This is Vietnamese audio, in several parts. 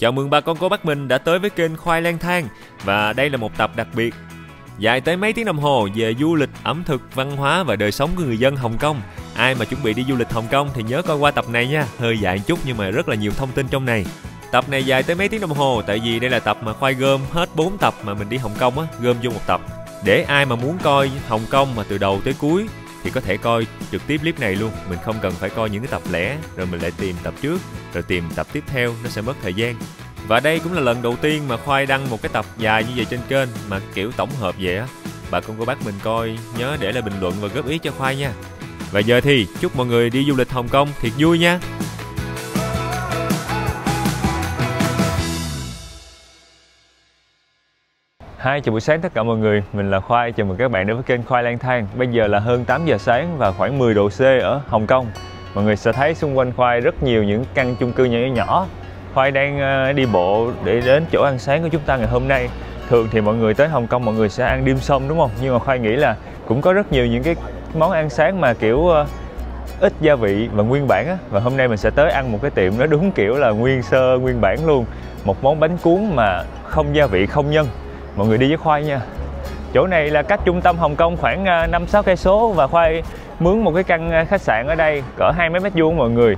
Chào mừng bà con cô bác mình đã tới với kênh Khoai Lang Thang. Và đây là một tập đặc biệt dài tới mấy tiếng đồng hồ về du lịch, ẩm thực, văn hóa và đời sống của người dân Hồng Kông. Ai mà chuẩn bị đi du lịch Hồng Kông thì nhớ coi qua tập này nha. Hơi dài chút nhưng mà rất là nhiều thông tin trong này. Tập này dài tới mấy tiếng đồng hồ tại vì đây là tập mà Khoai gom hết 4 tập mà mình đi Hồng Kông á, gom vô một tập. Để ai mà muốn coi Hồng Kông mà từ đầu tới cuối thì có thể coi trực tiếp clip này luôn. Mình không cần phải coi những cái tập lẻ rồi mình lại tìm tập trước rồi tìm tập tiếp theo, nó sẽ mất thời gian. Và đây cũng là lần đầu tiên mà Khoai đăng một cái tập dài như vậy trên kênh mà kiểu tổng hợp vậy á. Bà con cô bác mình coi nhớ để lại bình luận và góp ý cho Khoai nha. Và giờ thì chúc mọi người đi du lịch Hồng Kông thiệt vui nha. Chào buổi sáng tất cả mọi người, mình là Khoai, chào mừng các bạn đến với kênh Khoai Lang Thang. Bây giờ là hơn 8 giờ sáng và khoảng 10 độ C ở Hồng Kông. Mọi người sẽ thấy xung quanh Khoai rất nhiều những căn chung cư nhỏ nhỏ. Khoai đang đi bộ để đến chỗ ăn sáng của chúng ta ngày hôm nay. Thường thì mọi người tới Hồng Kông mọi người sẽ ăn dim sum đúng không? Nhưng mà Khoai nghĩ là cũng có rất nhiều những cái món ăn sáng mà kiểu ít gia vị và nguyên bản á. Và hôm nay mình sẽ tới ăn một cái tiệm nó đúng kiểu là nguyên sơ, nguyên bản luôn. Một món bánh cuốn mà không gia vị, không nhân. Mọi người đi với Khoai nha. Chỗ này là cách trung tâm Hồng Kông khoảng 5-6 cây số và Khoai mướn một cái căn khách sạn ở đây cỡ 20 mét vuông mọi người.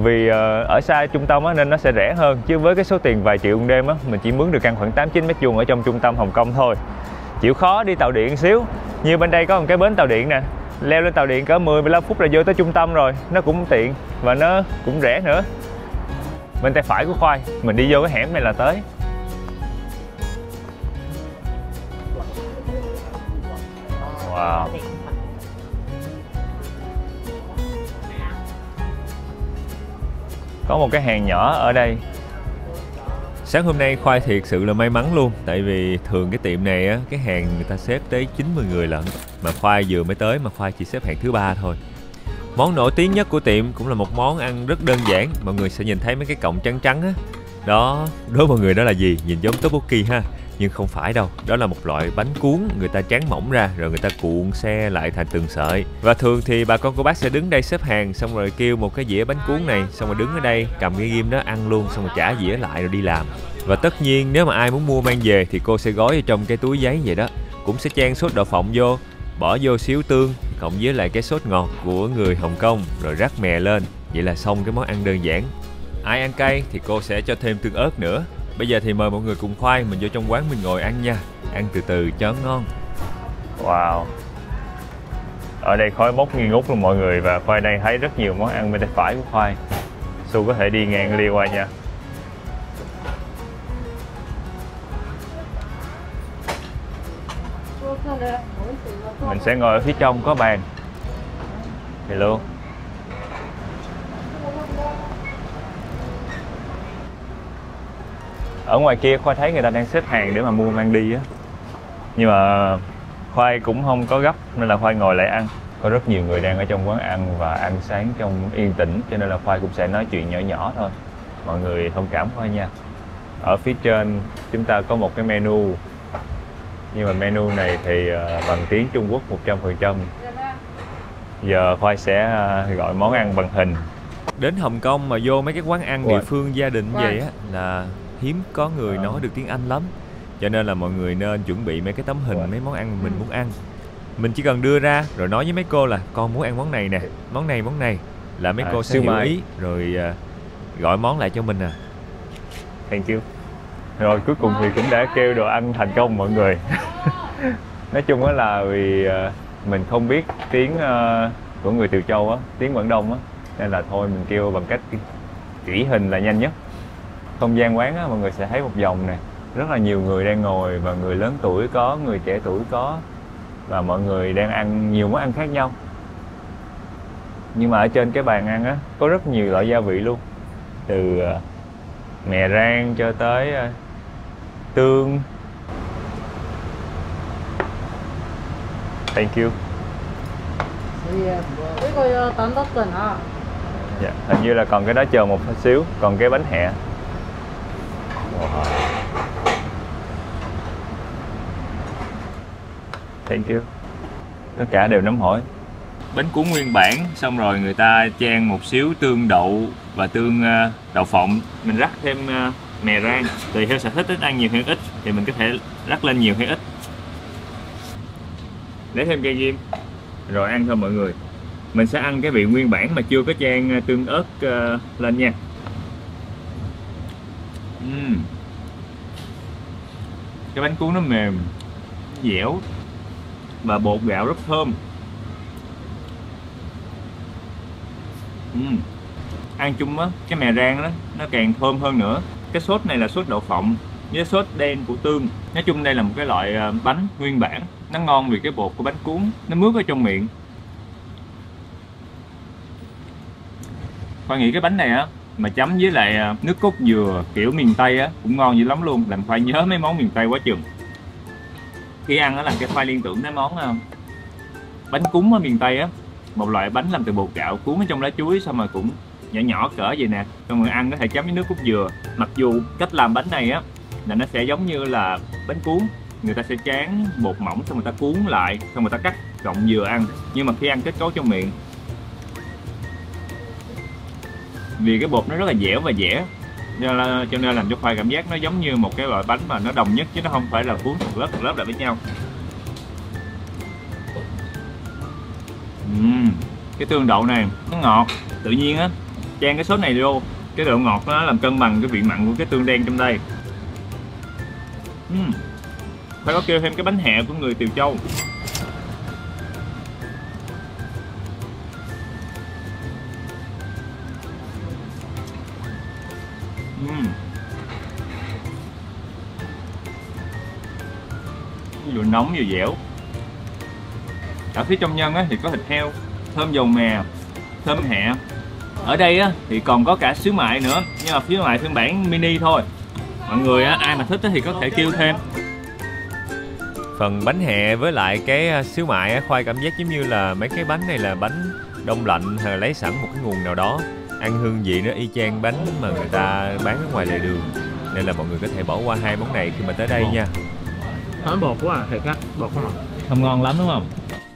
Vì ở xa trung tâm á, nên nó sẽ rẻ hơn, chứ với cái số tiền vài triệu một đêm á, mình chỉ mướn được căn khoảng 8-9 mét vuông ở trong trung tâm Hồng Kông thôi. Chịu khó đi tàu điện xíu. Như bên đây có một cái bến tàu điện nè, leo lên tàu điện cỡ 10-15 phút là vô tới trung tâm rồi. Nó cũng tiện và nó cũng rẻ nữa. Bên tay phải của Khoai, mình đi vô cái hẻm này là tới. Wow. Có một cái hàng nhỏ ở đây. Sáng hôm nay Khoai thiệt sự là may mắn luôn. Tại vì thường cái tiệm này á, cái hàng người ta xếp tới 90 người lận. Mà Khoai vừa mới tới mà Khoai chỉ xếp hàng thứ 3 thôi. Món nổi tiếng nhất của tiệm cũng là một món ăn rất đơn giản. Mọi người sẽ nhìn thấy mấy cái cọng trắng trắng á. Đó, đối với mọi người đó là gì? Nhìn giống tteokbokki ha. Nhưng không phải đâu, đó là một loại bánh cuốn người ta tráng mỏng ra rồi người ta cuộn xe lại thành từng sợi. Và thường thì bà con cô bác sẽ đứng đây xếp hàng xong rồi kêu một cái dĩa bánh cuốn này, xong rồi đứng ở đây cầm cái ghim đó ăn luôn, xong rồi trả dĩa lại rồi đi làm. Và tất nhiên nếu mà ai muốn mua mang về thì cô sẽ gói ở trong cái túi giấy vậy đó. Cũng sẽ chan sốt đậu phộng vô, bỏ vô xíu tương cộng với lại cái sốt ngọt của người Hồng Kông rồi rắc mè lên. Vậy là xong cái món ăn đơn giản. Ai ăn cay thì cô sẽ cho thêm tương ớt nữa. Bây giờ thì mời mọi người cùng Khoai mình vô trong quán mình ngồi ăn nha. Ăn từ từ cho ngon. Wow. Ở đây khói bốc nghi ngút luôn mọi người. Và Khoai đang thấy rất nhiều món ăn bên tay phải của Khoai. Su có thể đi ngang lia qua nha. Mình sẽ ngồi ở phía trong có bàn. Thì luôn. Ở ngoài kia Khoai thấy người ta đang xếp hàng để mà mua mang đi á. Nhưng mà Khoai cũng không có gấp nên là Khoai ngồi lại ăn. Có rất nhiều người đang ở trong quán ăn và ăn sáng trong yên tĩnh, cho nên là Khoai cũng sẽ nói chuyện nhỏ nhỏ thôi. Mọi người thông cảm Khoai nha. Ở phía trên chúng ta có một cái menu. Nhưng mà menu này thì bằng tiếng Trung Quốc 100%. Giờ Khoai sẽ gọi món ăn bằng hình. Đến Hồng Kông mà vô mấy cái quán ăn địa phương gia đình vậy á là hiếm có người nói được tiếng Anh lắm. Cho nên là mọi người nên chuẩn bị mấy cái tấm hình mấy món ăn mình muốn ăn. Mình chỉ cần đưa ra rồi nói với mấy cô là con muốn ăn món này nè, món này là mấy cô sẽ hiểu ý rồi gọi món lại cho mình à. Thank you. Rồi cuối cùng thì cũng đã kêu đồ ăn thành công mọi người. Nói chung á là vì mình không biết tiếng của người Tiều Châu á, tiếng Quảng Đông á, nên là thôi mình kêu bằng cách chỉ hình là nhanh nhất. Không gian quán á, mọi người sẽ thấy một vòng nè, rất là nhiều người đang ngồi và người lớn tuổi có, người trẻ tuổi có, và mọi người đang ăn nhiều món ăn khác nhau. Nhưng mà ở trên cái bàn ăn á có rất nhiều loại gia vị luôn, từ mè rang cho tới tương. Thank you. Dạ, hình như là còn cái đó chờ một xíu, còn cái bánh hẹ. Wow. Thank you. Tất cả đều nấm hổi. Bánh cuốn nguyên bản, xong rồi người ta chan một xíu tương đậu và tương đậu phộng. Mình rắc thêm mè rang. Tùy theo sở thích thích ăn nhiều hay ít thì mình có thể rắc lên nhiều hay ít. Lấy thêm cây ghim rồi ăn thôi mọi người. Mình sẽ ăn cái vị nguyên bản mà chưa có chan tương ớt lên nha. Cái bánh cuốn nó mềm, dẻo và bột gạo rất thơm. Ăn chung á, cái mè rang đó nó càng thơm hơn nữa. Cái sốt này là sốt đậu phộng với sốt đen của tương. Nói chung đây là một cái loại bánh nguyên bản, nó ngon vì cái bột của bánh cuốn nó mướt ở trong miệng. Khoai nghĩ cái bánh này á mà chấm với lại nước cốt dừa kiểu miền Tây á cũng ngon dữ lắm luôn, làm khoai nhớ mấy món miền Tây quá chừng. Khi ăn á là cái khoai liên tưởng đến món bánh cúng ở miền Tây á, một loại bánh làm từ bột gạo cuốn ở trong lá chuối, xong rồi cũng nhỏ nhỏ cỡ vậy nè, xong rồi ăn có thể chấm với nước cốt dừa. Mặc dù cách làm bánh này á là nó sẽ giống như là bánh cuốn, người ta sẽ tráng bột mỏng xong người ta cuốn lại, xong người ta cắt gọng dừa ăn, nhưng mà khi ăn kết cấu trong miệng vì cái bột nó rất là dẻo và dẻ, cho nên làm cho khoai cảm giác nó giống như một cái loại bánh mà nó đồng nhất chứ nó không phải là cuốn từng lớp lại với nhau. Cái tương đậu này nó ngọt tự nhiên á, chan cái sốt này vô, cái độ ngọt nó làm cân bằng cái vị mặn của cái tương đen trong đây. Phải có kêu thêm cái bánh hẹ của người Tiều Châu. Vừa nóng vừa dẻo. Ở phía trong nhân á thì có thịt heo, thơm dầu mè, thơm hẹ. Ở đây á thì còn có cả xíu mại nữa, nhưng mà xíu mại phiên bản mini thôi. Mọi người á, ai mà thích thì có thể kêu thêm. Phần bánh hẹ với lại cái xíu mại á, khoai cảm giác giống như là mấy cái bánh này là bánh đông lạnh hay là lấy sẵn một cái nguồn nào đó. Ăn hương vị nó y chang bánh mà người ta bán ở ngoài lề đường, nên là mọi người có thể bỏ qua hai món này khi mà tới đây nha. Thơm bột quá à, thiệt á, bột không ngon lắm đúng không?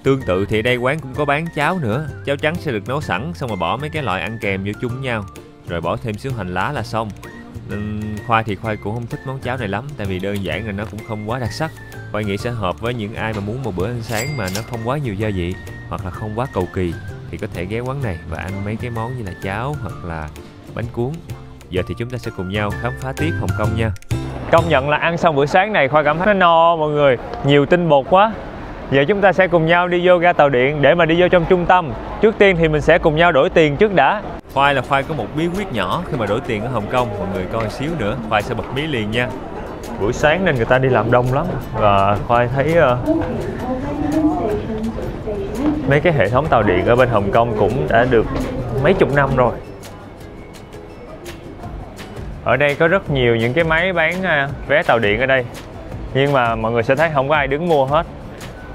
Tương tự thì đây quán cũng có bán cháo nữa. Cháo trắng sẽ được nấu sẵn, xong rồi bỏ mấy cái loại ăn kèm vô chung với nhau, rồi bỏ thêm xíu hành lá là xong. Khoai thì Khoai cũng không thích món cháo này lắm, tại vì đơn giản là nó cũng không quá đặc sắc. Khoai nghĩ sẽ hợp với những ai mà muốn một bữa ăn sáng mà nó không quá nhiều gia vị, hoặc là không quá cầu kỳ, thì có thể ghé quán này và ăn mấy cái món như là cháo hoặc là bánh cuốn. Giờ thì chúng ta sẽ cùng nhau khám phá tiếp Hồng Kông nha. Công nhận là ăn xong bữa sáng này Khoai cảm thấy nó no mọi người, nhiều tinh bột quá. Giờ chúng ta sẽ cùng nhau đi vô ga tàu điện để mà đi vô trong trung tâm. Trước tiên thì mình sẽ cùng nhau đổi tiền trước đã. Khoai có một bí quyết nhỏ khi mà đổi tiền ở Hồng Kông, mọi người coi xíu nữa Khoai sẽ bật mí liền nha. Buổi sáng nên người ta đi làm đông lắm, và Khoai thấy mấy cái hệ thống tàu điện ở bên Hồng Kông cũng đã được mấy chục năm rồi. Ở đây có rất nhiều những cái máy bán vé tàu điện ở đây, nhưng mà mọi người sẽ thấy không có ai đứng mua hết.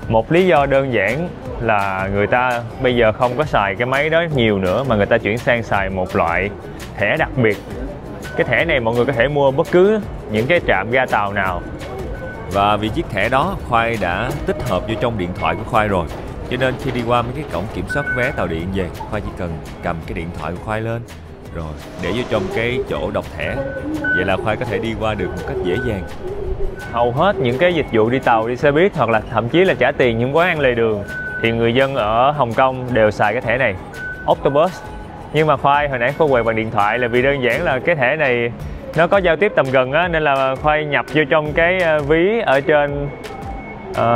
Một lý do đơn giản là người ta bây giờ không có xài cái máy đó nhiều nữa, mà người ta chuyển sang xài một loại thẻ đặc biệt. Cái thẻ này mọi người có thể mua bất cứ những cái trạm ga tàu nào. Và vì chiếc thẻ đó Khoai đã tích hợp vô trong điện thoại của Khoai rồi, cho nên khi đi qua mấy cái cổng kiểm soát vé tàu điện về, Khoai chỉ cần cầm cái điện thoại của Khoai lên rồi để vô trong cái chỗ đọc thẻ. Vậy là Khoai có thể đi qua được một cách dễ dàng. Hầu hết những cái dịch vụ đi tàu, đi xe buýt hoặc là thậm chí là trả tiền những quán ăn lề đường thì người dân ở Hồng Kông đều xài cái thẻ này, Octopus. Nhưng mà Khoai hồi nãy Khoai quẹt bằng điện thoại là vì đơn giản là cái thẻ này nó có giao tiếp tầm gần á, nên là Khoai nhập vô trong cái ví ở trên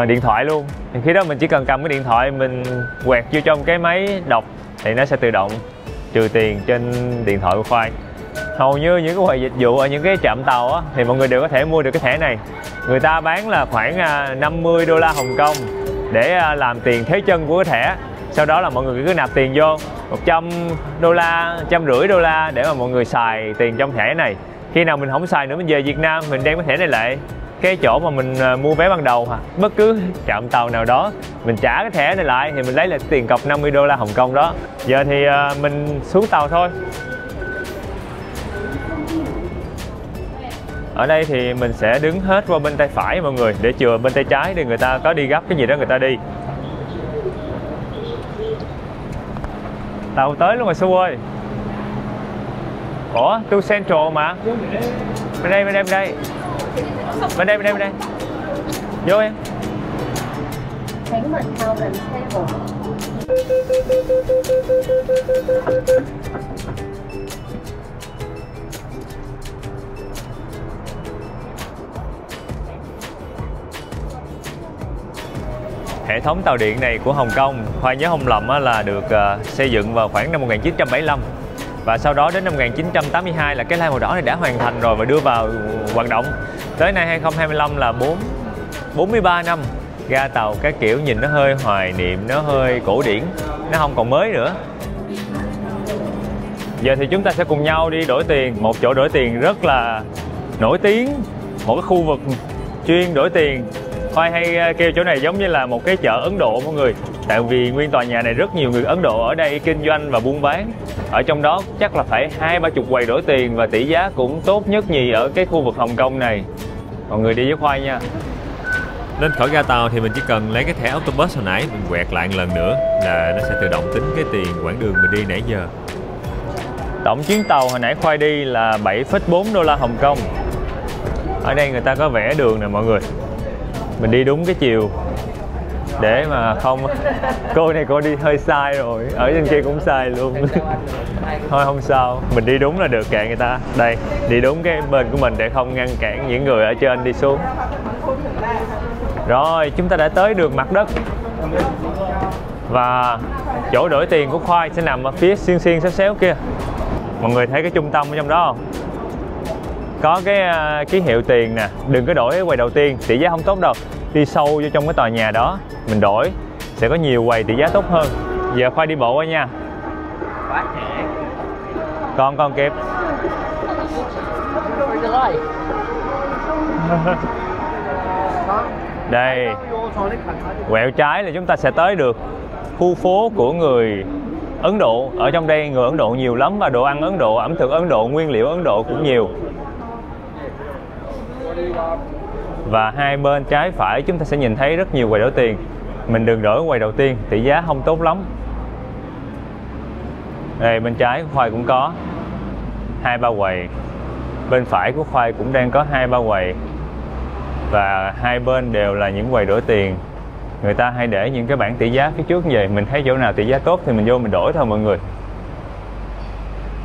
điện thoại luôn. Thì khi đó mình chỉ cần cầm cái điện thoại mình quẹt vô trong cái máy đọc thì nó sẽ tự động trừ tiền trên điện thoại của Khoai. Hầu như những cái quầy dịch vụ ở những cái trạm tàu á, thì mọi người đều có thể mua được cái thẻ này. Người ta bán là khoảng 50 đô la Hồng Kông để làm tiền thế chân của cái thẻ. Sau đó là mọi người cứ nạp tiền vô 100 đô la, 150 đô la để mà mọi người xài tiền trong thẻ này. Khi nào mình không xài nữa mình về Việt Nam mình đem cái thẻ này lại cái chỗ mà mình mua vé ban đầu hoặc bất cứ trạm tàu nào đó, mình trả cái thẻ này lại thì mình lấy lại tiền cọc 50 đô la Hồng Kông đó. Giờ thì mình xuống tàu thôi. Ở đây thì mình sẽ đứng hết qua bên tay phải mọi người, để chừa bên tay trái để người ta có đi gấp cái gì đó người ta đi. Tàu tới luôn rồi Su ơi. Ủa, tu Central mà. Bên đây, bên đây, bên đây. Bên đây, bên đây, bên đây. Vô em. Hệ thống tàu điện này của Hồng Kông, Khoai nhớ không lầm là được xây dựng vào khoảng năm 1975. Và sau đó đến năm 1982 là cái lai màu đỏ này đã hoàn thành rồi và đưa vào hoạt động. Tới nay 2025 là 43 năm. Ga tàu các kiểu nhìn nó hơi hoài niệm, nó hơi cổ điển, nó không còn mới nữa. Giờ thì chúng ta sẽ cùng nhau đi đổi tiền. Một chỗ đổi tiền rất là nổi tiếng, một cái khu vực chuyên đổi tiền. Khoai hay kêu chỗ này giống như là một cái chợ Ấn Độ mọi người. Tại vì nguyên tòa nhà này rất nhiều người Ấn Độ ở đây kinh doanh và buôn bán. Ở trong đó chắc là phải 20-30 quầy đổi tiền và tỷ giá cũng tốt nhất nhì ở cái khu vực Hồng Kông này. Mọi người đi với Khoai nha. Lên khỏi ga tàu thì mình chỉ cần lấy cái thẻ autobus hồi nãy, mình quẹt lại một lần nữa là nó sẽ tự động tính cái tiền quãng đường mình đi nãy giờ. Tổng chuyến tàu hồi nãy Khoai đi là 7,4 đô la Hồng Kông. Ở đây người ta có vẽ đường nè mọi người. Mình đi đúng cái chiều để mà không... Cô này cô đi hơi sai rồi, ở trên kia cũng sai luôn. Thôi không sao, mình đi đúng là được, kệ người ta. Đây, đi đúng cái bên của mình để không ngăn cản những người ở trên đi xuống. Rồi, chúng ta đã tới được mặt đất. Và chỗ đổi tiền của Khoai sẽ nằm ở phía xiên xiên xéo xéo kia. Mọi người thấy cái trung tâm ở trong đó không? Có cái ký hiệu tiền nè, đừng có đổi ở quầy đầu tiên, tỷ giá không tốt đâu. Đi sâu vô trong cái tòa nhà đó, mình đổi sẽ có nhiều quầy tỷ giá tốt hơn. Giờ Khoai đi bộ qua nha. Con kịp. Đây, quẹo trái là chúng ta sẽ tới được khu phố của người Ấn Độ. Ở trong đây người Ấn Độ nhiều lắm và đồ ăn Ấn Độ, ẩm thực Ấn Độ, nguyên liệu Ấn Độ cũng nhiều. Và hai bên trái phải chúng ta sẽ nhìn thấy rất nhiều quầy đổi tiền. Mình đừng đổi quầy đầu tiên, tỷ giá không tốt lắm. Đây bên trái của Khoai cũng có 2-3 quầy. Bên phải của Khoai cũng đang có 2-3 quầy. Và hai bên đều là những quầy đổi tiền. Người ta hay để những cái bảng tỷ giá phía trước như vậy. Mình thấy chỗ nào tỷ giá tốt thì mình vô mình đổi thôi mọi người.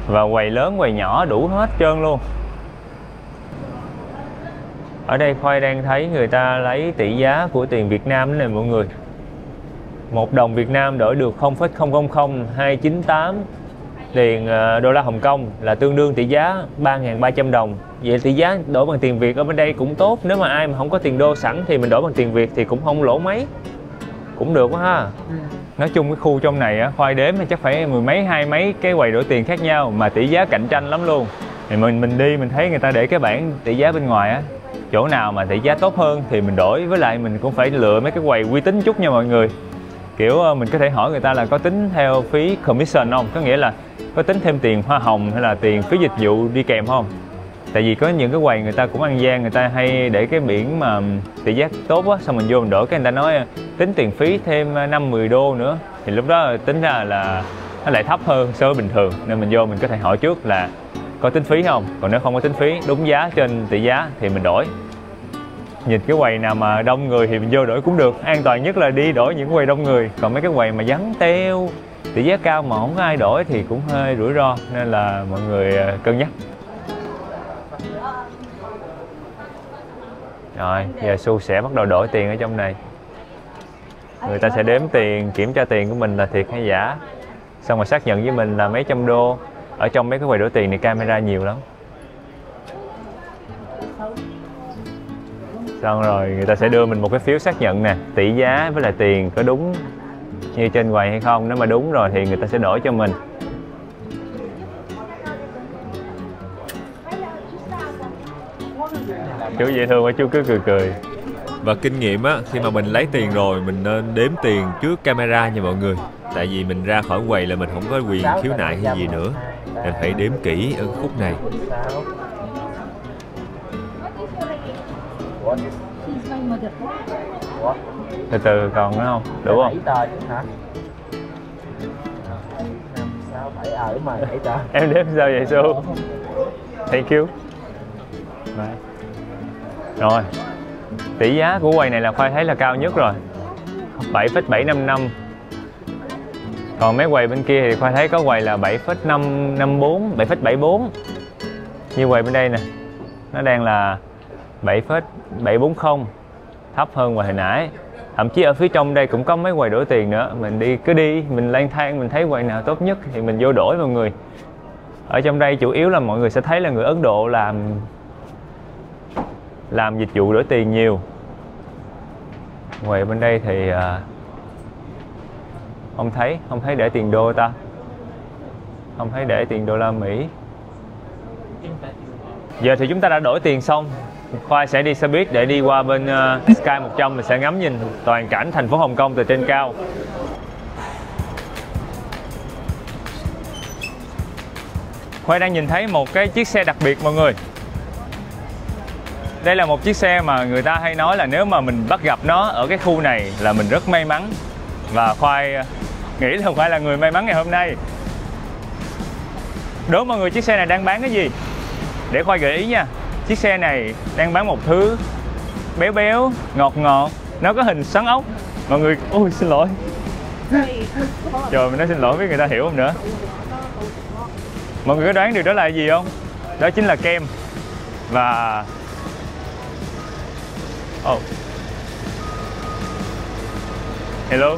Và quầy lớn, quầy nhỏ đủ hết trơn luôn. Ở đây Khoai đang thấy người ta lấy tỷ giá của tiền Việt Nam này mọi người. 1 đồng Việt Nam đổi được 0,000298 tiền đô la Hồng Kông là tương đương tỷ giá 3.300 đồng. Vậy tỷ giá đổi bằng tiền Việt ở bên đây cũng tốt. Nếu mà ai mà không có tiền đô sẵn thì mình đổi bằng tiền Việt thì cũng không lỗ mấy. Cũng được quá ha. Nói chung cái khu trong này á, Khoai đếm chắc phải 10 mấy 20 mấy cái quầy đổi tiền khác nhau mà tỷ giá cạnh tranh lắm luôn. Thì mình đi mình thấy người ta để cái bảng tỷ giá bên ngoài á, chỗ nào mà tỷ giá tốt hơn thì mình đổi. Với lại mình cũng phải lựa mấy cái quầy uy tín chút nha mọi người. Kiểu mình có thể hỏi người ta là có tính theo phí commission không, có nghĩa là có tính thêm tiền hoa hồng hay là tiền phí dịch vụ đi kèm không. Tại vì có những cái quầy người ta cũng ăn gian, người ta hay để cái biển mà tỷ giá tốt á, xong mình vô mình đổi cái người ta nói tính tiền phí thêm 5-10 đô nữa, thì lúc đó tính ra là nó lại thấp hơn so với bình thường. Nên mình vô mình có thể hỏi trước là có tính phí không, còn nếu không có tính phí đúng giá trên tỷ giá thì mình đổi. Nhìn cái quầy nào mà đông người thì mình vô đổi cũng được. An toàn nhất là đi đổi những quầy đông người. Còn mấy cái quầy mà vắng teo, tỷ giá cao mà không có ai đổi thì cũng hơi rủi ro. Nên là mọi người cân nhắc. Rồi, giờ Su sẽ bắt đầu đổi tiền ở trong này. Người ta sẽ đếm tiền, kiểm tra tiền của mình là thiệt hay giả. Xong rồi xác nhận với mình là mấy trăm đô. Ở trong mấy cái quầy đổi tiền này camera nhiều lắm. Xong rồi người ta sẽ đưa mình một cái phiếu xác nhận nè, tỷ giá với lại tiền có đúng như trên quầy hay không. Nếu mà đúng rồi thì người ta sẽ đổi cho mình. Chú dễ thương quá, chú cứ cười cười. Và kinh nghiệm á, khi mà mình lấy tiền rồi mình nên đếm tiền trước camera nha mọi người. Tại vì mình ra khỏi quầy là mình không có quyền khiếu nại hay gì nữa, nên hãy đếm kỹ ở khúc này. Từ từ còn nữa không? Đủ không? Em đếm sao vậy Su? Thank you. Đấy. Rồi, tỷ giá của quầy này là Khoai thấy là cao nhất rồi, 7,755. Còn mấy quầy bên kia thì Khoai thấy có quầy là 7,554, 7,74. Như quầy bên đây nè, nó đang là 7,740, thấp hơn quầy hồi nãy. Thậm chí ở phía trong đây cũng có mấy quầy đổi tiền nữa. Mình cứ đi, mình lang thang, mình thấy quầy nào tốt nhất thì mình vô đổi mọi người. Ở trong đây chủ yếu là mọi người sẽ thấy là người Ấn Độ làm dịch vụ đổi tiền nhiều. Quầy bên đây thì không thấy để tiền đô ta, không thấy để tiền đô la Mỹ. Giờ thì chúng ta đã đổi tiền xong, Khoai sẽ đi xe buýt để đi qua bên Sky 100. Mình sẽ ngắm nhìn toàn cảnh thành phố Hồng Kông từ trên cao. Khoai đang nhìn thấy một cái chiếc xe đặc biệt mọi người. Đây là một chiếc xe mà người ta hay nói là nếu mà mình bắt gặp nó ở cái khu này là mình rất may mắn. Và Khoai nghĩ là Khoai là người may mắn ngày hôm nay. Đố mọi người chiếc xe này đang bán cái gì? Để Khoai gợi ý nha. Chiếc xe này đang bán một thứ béo béo, ngọt ngọt. Nó có hình xoắn ốc. Mọi người, ôi xin lỗi. Trời, mình nói xin lỗi với người ta hiểu không nữa. Mọi người có đoán được đó là gì không? Đó chính là kem. Và hello,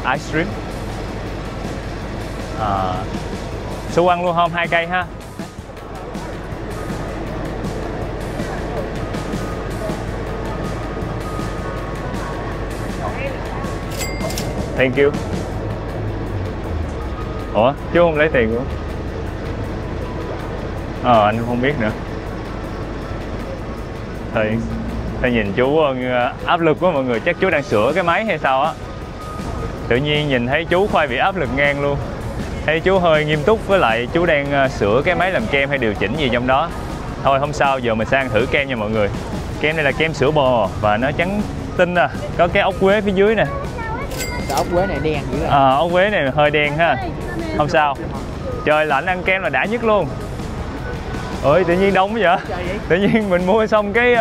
ice cream. Số ăn luôn không? 2 cây ha. Thank you. Ủa, chú không lấy tiền của? Anh không biết nữa. Thầy nhìn chú áp lực quá mọi người, chắc chú đang sửa cái máy hay sao á. Tự nhiên nhìn thấy chú Khoai bị áp lực ngang luôn. Thấy chú hơi nghiêm túc, với lại chú đang sửa cái máy làm kem hay điều chỉnh gì trong đó. Thôi không sao, giờ mình sang thử kem nha mọi người. Kem này là kem sữa bò và nó trắng tinh à, có cái ốc quế phía dưới nè. Cái ốc quế này đen dữ rồi. Ốc quế này hơi đen ha. Không sao. Trời lạnh ăn kem là đã nhất luôn. Ôi tự nhiên đông vậy? Tự nhiên mình mua xong cái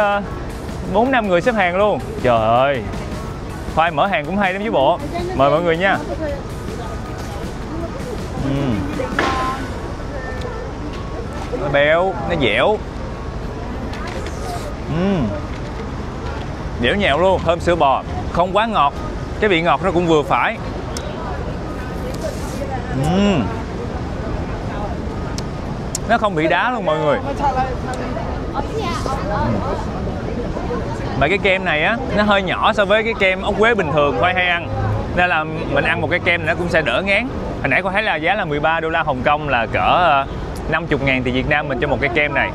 4-5 người xếp hàng luôn. Trời ơi. Khoai mở hàng cũng hay lắm chứ bộ. Mời mọi người nha. Nó béo, nó dẻo. Dẻo nhẹo luôn, thơm sữa bò, không quá ngọt. Cái vị ngọt nó cũng vừa phải. Nó không bị đá luôn mọi người. Mà cái kem này á, nó hơi nhỏ so với cái kem ốc quế bình thường Khoai hay ăn. Nên là mình ăn một cái kem này nó cũng sẽ đỡ ngán. Hồi nãy Khoai thấy là giá là 13 đô la Hồng Kông, là cỡ 50.000 tiền Việt Nam mình cho một cái kem này.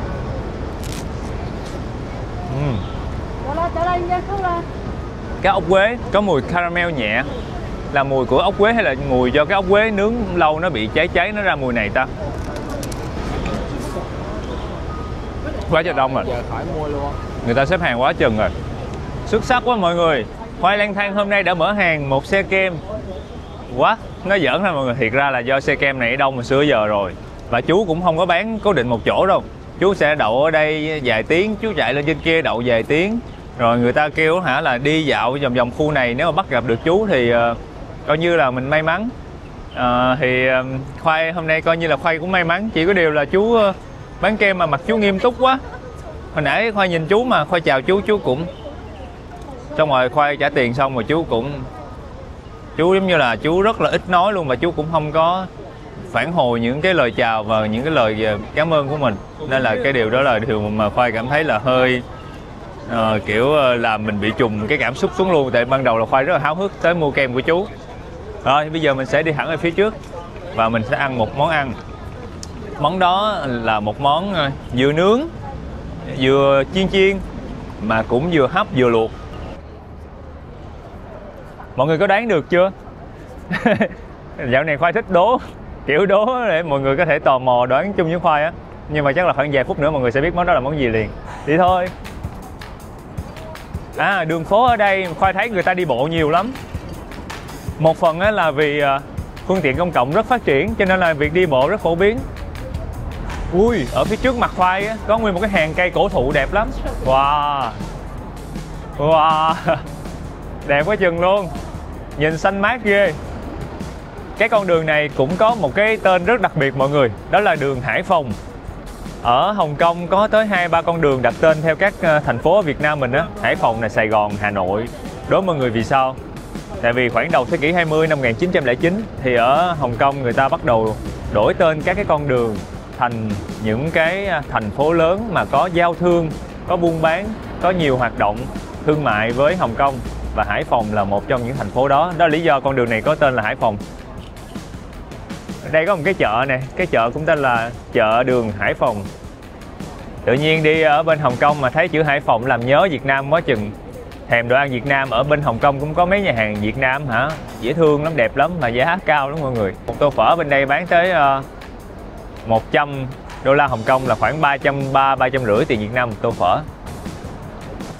Cái ốc quế có mùi caramel nhẹ. Là mùi của ốc quế hay là mùi do cái ốc quế nướng lâu nó bị cháy nó ra mùi này ta? Quá trời đông rồi. Giờ khỏi mua luôn. Người ta xếp hàng quá chừng rồi. Xuất sắc quá mọi người. Khoai lang thang hôm nay đã mở hàng một xe kem. Quá, nó giỡn thôi mọi người. Thiệt ra là do xe kem này đông từ xưa giờ rồi. Và chú cũng không có bán cố định một chỗ đâu. Chú sẽ đậu ở đây vài tiếng, chú chạy lên trên kia đậu vài tiếng. Rồi người ta kêu là đi dạo vòng vòng khu này, nếu mà bắt gặp được chú thì coi như là mình may mắn. Khoai hôm nay coi như là Khoai cũng may mắn. Chỉ có điều là chú bán kem mà mặt chú nghiêm túc quá. Hồi nãy Khoai nhìn chú mà Khoai chào chú cũng xong rồi Khoai trả tiền xong rồi chú giống như là chú rất là ít nói luôn, và chú cũng không có phản hồi những cái lời chào và những cái lời cảm ơn của mình. Nên là cái điều đó là điều mà Khoai cảm thấy là hơi kiểu làm mình bị trùng cái cảm xúc xuống luôn. Tại ban đầu là Khoai rất là háo hức tới mua kem của chú. Rồi bây giờ mình sẽ đi thẳng ở phía trước và mình sẽ ăn một món ăn. Món đó là một món dừa nướng, dừa chiên mà cũng vừa hấp vừa luộc. Mọi người có đoán được chưa? Dạo này Khoai thích đố, kiểu đố để mọi người có thể tò mò đoán chung với Khoai á. Nhưng mà chắc là khoảng vài phút nữa mọi người sẽ biết món đó là món gì liền. Đi thôi. Đường phố ở đây Khoai thấy người ta đi bộ nhiều lắm. Một phần là vì phương tiện công cộng rất phát triển, cho nên là việc đi bộ rất phổ biến. Ui, ở phía trước mặt Khoai á, có nguyên một cái hàng cây cổ thụ đẹp lắm. Wow. Wow. Đẹp quá chừng luôn. Nhìn xanh mát ghê. Cái con đường này cũng có một cái tên rất đặc biệt mọi người. Đó là đường Hải Phòng. Ở Hồng Kông có tới 2-3 con đường đặt tên theo các thành phố ở Việt Nam mình á. Hải Phòng này, Sài Gòn, Hà Nội. Đố mọi người vì sao? Tại vì khoảng đầu thế kỷ 20 năm 1909 thì ở Hồng Kông người ta bắt đầu đổi tên các cái con đường thành những cái thành phố lớn mà có giao thương, có buôn bán, có nhiều hoạt động thương mại với Hồng Kông. Và Hải Phòng là một trong những thành phố đó. Đó là lý do con đường này có tên là Hải Phòng. Ở đây có một cái chợ này, cái chợ cũng tên là chợ đường Hải Phòng. Tự nhiên đi ở bên Hồng Kông mà thấy chữ Hải Phòng làm nhớ Việt Nam quá chừng. Thèm đồ ăn Việt Nam. Ở bên Hồng Kông cũng có mấy nhà hàng Việt Nam hả? Dễ thương lắm, đẹp lắm mà giá cao lắm mọi người. Một tô phở bên đây bán tới 100 đô la Hồng Kông là khoảng 350 tiền Việt Nam một tô phở.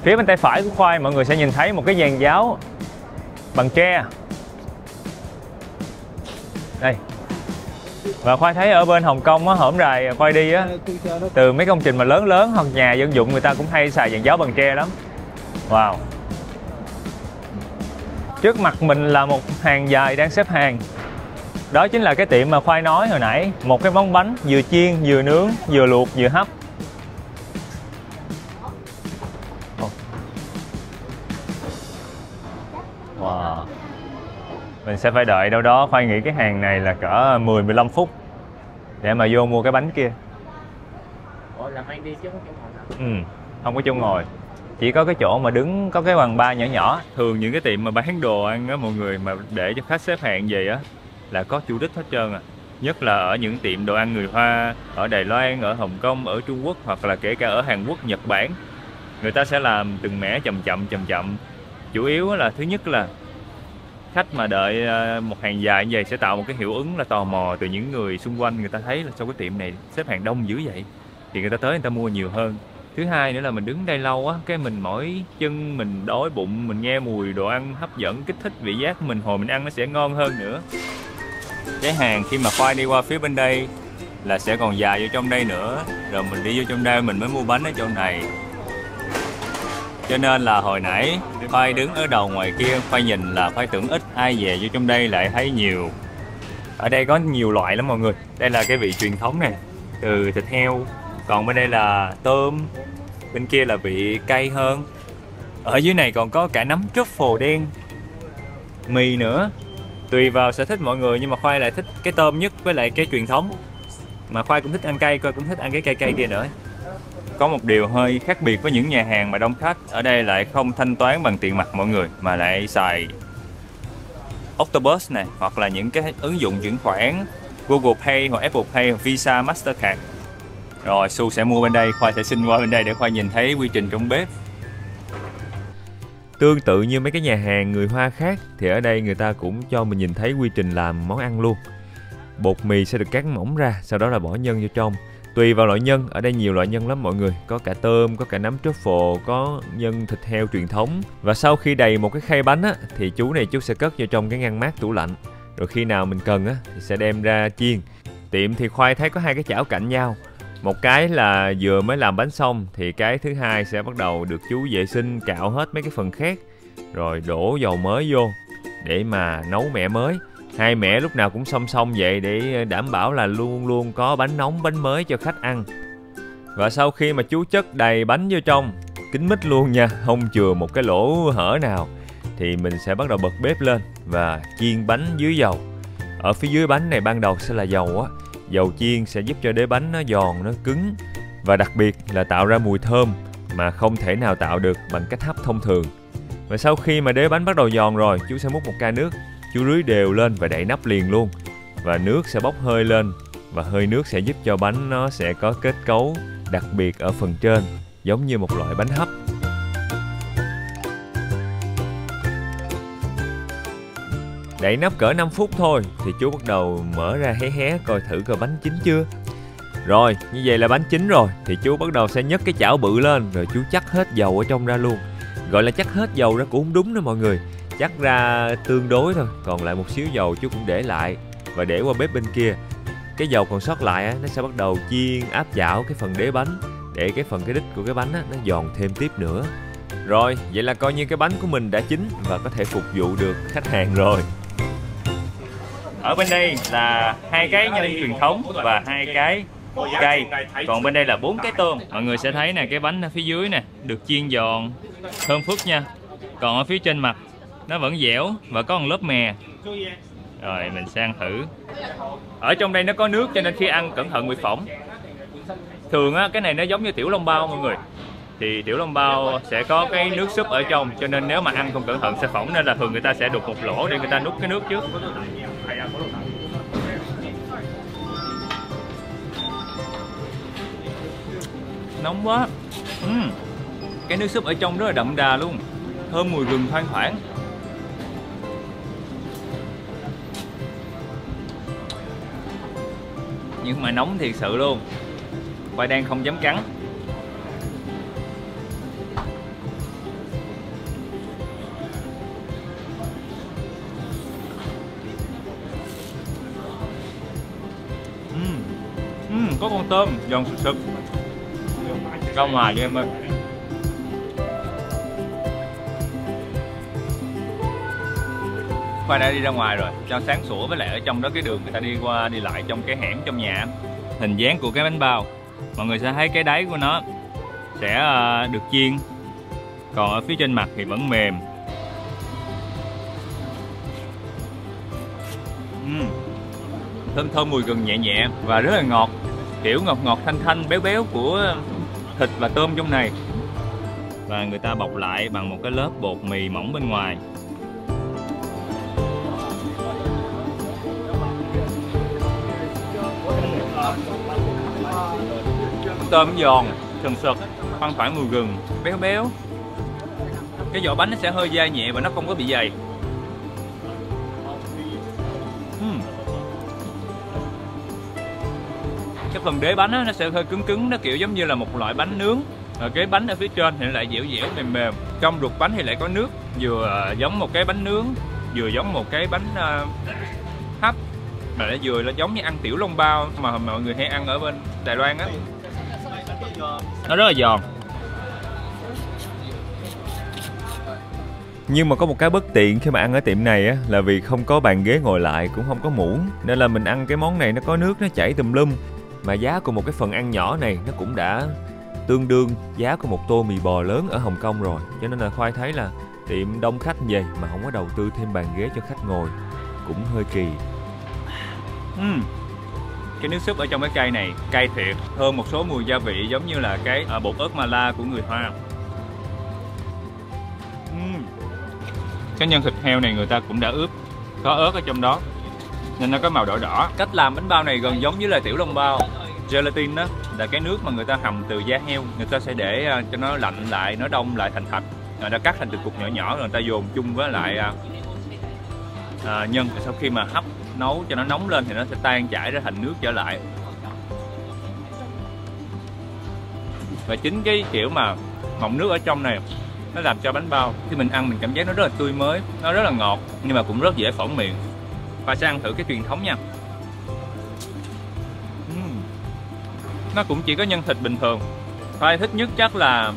Phía bên tay phải của Khoai mọi người sẽ nhìn thấy một cái giàn giáo bằng tre. Đây. Và Khoai thấy ở bên Hồng Kông á, hổm rày Khoai đi á, từ mấy công trình mà lớn lớn hoặc nhà dân dụng người ta cũng hay xài giàn giáo bằng tre lắm. Wow. Trước mặt mình là một hàng dài đang xếp hàng. Đó chính là cái tiệm mà Khoai nói hồi nãy. Một cái món bánh vừa chiên, vừa nướng, vừa luộc, vừa hấp. Wow. Mình sẽ phải đợi đâu đó, Khoai nghĩ cái hàng này là cỡ 10-15 phút để mà vô mua cái bánh kia. Ủa, làm anh đi chứ không chỗ ngồi nào? Không có chỗ ngồi. Chỉ có cái chỗ mà đứng, có cái bàn bar nhỏ nhỏ. Thường những cái tiệm mà bán đồ ăn á mọi người, mà để cho khách xếp hàng về á là có chủ đích hết trơn à. Nhất là ở những tiệm đồ ăn người Hoa ở Đài Loan, ở Hồng Kông, ở Trung Quốc hoặc là kể cả ở Hàn Quốc, Nhật Bản. Người ta sẽ làm từng mẻ chậm chậm. Chủ yếu là thứ nhất là khách mà đợi một hàng dài như vậy sẽ tạo một cái hiệu ứng là tò mò từ những người xung quanh. Người ta thấy là sao cái tiệm này xếp hàng đông dữ vậy thì người ta tới người ta mua nhiều hơn. Thứ hai nữa là mình đứng đây lâu á, cái mình mỏi chân, mình đói bụng, mình nghe mùi đồ ăn hấp dẫn, kích thích vị giác của mình, hồi mình ăn nó sẽ ngon hơn nữa. Cái hàng khi mà Khoai đi qua phía bên đây là sẽ còn dài vô trong đây nữa, rồi mình đi vô trong đây mình mới mua bánh ở chỗ này. Cho nên là hồi nãy Khoai đứng ở đầu ngoài kia, Khoai nhìn là Khoai tưởng ít, ai về vô trong đây lại thấy nhiều. Ở đây có nhiều loại lắm mọi người. Đây là cái vị truyền thống này, từ thịt heo. Còn bên đây là tôm, bên kia là vị cay hơn. Ở dưới này còn có cả nấm truffle đen, mì nữa. Tùy vào sở thích mọi người, nhưng mà Khoai lại thích cái tôm nhất với lại cái truyền thống. Mà Khoai cũng thích ăn cay, Khoai cũng thích ăn cái cay kia nữa. Có một điều hơi khác biệt với những nhà hàng mà đông khách, ở đây lại không thanh toán bằng tiền mặt mọi người, mà lại xài Octopus này, hoặc là những cái ứng dụng chuyển khoản Google Pay hoặc Apple Pay hoặc Visa, Mastercard. Rồi Su sẽ mua bên đây, Khoai sẽ xin qua bên đây để Khoai nhìn thấy quy trình trong bếp. Tương tự như mấy cái nhà hàng người Hoa khác thì ở đây người ta cũng cho mình nhìn thấy quy trình làm món ăn luôn. Bột mì sẽ được cắt mỏng ra, sau đó là bỏ nhân vô trong. Tùy vào loại nhân, ở đây nhiều loại nhân lắm mọi người. Có cả tôm, có cả nấm truffle, có nhân thịt heo truyền thống. Và sau khi đầy một cái khay bánh á, thì chú sẽ cất vào trong cái ngăn mát tủ lạnh. Rồi khi nào mình cần á, thì sẽ đem ra chiên. Tiệm thì Khoai thấy có hai cái chảo cạnh nhau. Một cái là vừa mới làm bánh xong, thì cái thứ hai sẽ bắt đầu được chú vệ sinh cạo hết mấy cái phần khác, rồi đổ dầu mới vô để mà nấu mẻ mới. Hai mẻ lúc nào cũng song song vậy để đảm bảo là luôn luôn có bánh nóng, bánh mới cho khách ăn. Và sau khi mà chú chất đầy bánh vô trong, kín mít luôn nha, không chừa một cái lỗ hở nào, thì mình sẽ bắt đầu bật bếp lên và chiên bánh dưới dầu. Ở phía dưới bánh này ban đầu sẽ là dầu á. Dầu chiên sẽ giúp cho đế bánh nó giòn, nó cứng, và đặc biệt là tạo ra mùi thơm mà không thể nào tạo được bằng cách hấp thông thường. Và sau khi mà đế bánh bắt đầu giòn rồi, chú sẽ múc một ca nước, chú rưới đều lên và đậy nắp liền luôn. Và nước sẽ bốc hơi lên, và hơi nước sẽ giúp cho bánh nó sẽ có kết cấu đặc biệt ở phần trên, giống như một loại bánh hấp. Đậy nắp cỡ 5 phút thôi thì chú bắt đầu mở ra hé coi thử coi bánh chín chưa. Rồi, như vậy là bánh chín rồi thì chú bắt đầu sẽ nhấc cái chảo bự lên, rồi chú chắc hết dầu ở trong ra luôn. Gọi là chắc hết dầu ra cũng không đúng nữa mọi người. Chắc ra tương đối thôi, còn lại một xíu dầu chú cũng để lại và để qua bếp bên kia. cái dầu còn sót lại á, nó sẽ bắt đầu chiên áp chảo cái phần đế bánh để cái phần cái đít của cái bánh á, nó giòn thêm tiếp nữa. Rồi, vậy là coi như cái bánh của mình đã chín và có thể phục vụ được khách hàng rồi. Ở bên đây là 2 cái nhân truyền thống và 2 cái cây. Còn bên đây là 4 cái tôm. Mọi người sẽ thấy nè, cái bánh ở phía dưới nè được chiên giòn, thơm phức nha. Còn ở phía trên mặt nó vẫn dẻo và có một lớp mè. Rồi mình sẽ ăn thử. Ở trong đây nó có nước cho nên khi ăn cẩn thận bị phỏng. Thường á, cái này nó giống như tiểu long bao mọi người. Thì tiểu long bao sẽ có cái nước súp ở trong, cho nên nếu mà ăn không cẩn thận sẽ phỏng, nên là thường người ta sẽ đục một lỗ để người ta nuốt cái nước trước. Nóng quá. Cái nước súp ở trong rất là đậm đà luôn, thơm mùi gừng thoang thoảng. Nhưng mà nóng thiệt sự luôn. Khoai đang không dám cắn. Có con tôm giòn sực sực ra ngoài cho em ơi. Khoai đã đi ra ngoài rồi, cho sáng sủa, với lại ở trong đó cái đường người ta đi qua đi lại trong cái hẻm trong nhà. Hình dáng của cái bánh bao, mọi người sẽ thấy cái đáy của nó sẽ được chiên, còn ở phía trên mặt thì vẫn mềm. Thơm thơm mùi gừng nhẹ nhẹ và rất là ngọt, kiểu ngọt ngọt thanh thanh béo béo của thịt và tôm trong này. Và người ta bọc lại bằng một cái lớp bột mì mỏng bên ngoài. Tôm giòn, sần sật, thoang thoảng mùi gừng, béo béo. Cái vỏ bánh nó sẽ hơi dai nhẹ và nó không có bị dày. Cái phần đế bánh á, nó sẽ hơi cứng cứng, nó kiểu giống như là một loại bánh nướng. Rồi cái bánh ở phía trên thì lại dẻo dẻo mềm mềm. Trong ruột bánh thì lại có nước, vừa giống một cái bánh nướng, vừa giống một cái bánh hấp, mà lại vừa là giống như ăn tiểu long bao mà mọi người hay ăn ở bên Đài Loan á. Nó rất là giòn. Nhưng mà có một cái bất tiện khi mà ăn ở tiệm này á, là vì không có bàn ghế ngồi lại, cũng không có muỗng, nên là mình ăn cái món này nó có nước nó chảy tùm lum. Mà giá của một cái phần ăn nhỏ này nó cũng đã tương đương giá của một tô mì bò lớn ở Hồng Kông rồi. Cho nên là Khoai thấy là tiệm đông khách như vậy mà không có đầu tư thêm bàn ghế cho khách ngồi cũng hơi kỳ. Cái nước súp ở trong cái cây này cay thiệt, thơm một số mùi gia vị giống như là cái bột ớt Mala của người Hoa. Cái nhân thịt heo này người ta cũng đã ướp, có ớt ở trong đó nên nó có màu đỏ đỏ. Cách làm bánh bao này gần giống như là tiểu long bao. Gelatin đó là cái nước mà người ta hầm từ da heo, người ta sẽ để cho nó lạnh lại, nó đông lại thành thạch, rồi đã cắt thành từng cục nhỏ nhỏ rồi người ta dồn chung với lại nhân. Sau khi mà hấp nấu cho nó nóng lên thì nó sẽ tan chảy ra thành nước trở lại. Và chính cái kiểu mà mọng nước ở trong này nó làm cho bánh bao khi mình ăn mình cảm giác nó rất là tươi mới, nó rất là ngọt nhưng mà cũng rất dễ phỏng miệng. Và sẽ ăn thử cái truyền thống nha. Nó cũng chỉ có nhân thịt bình thường. Khoai thích nhất chắc là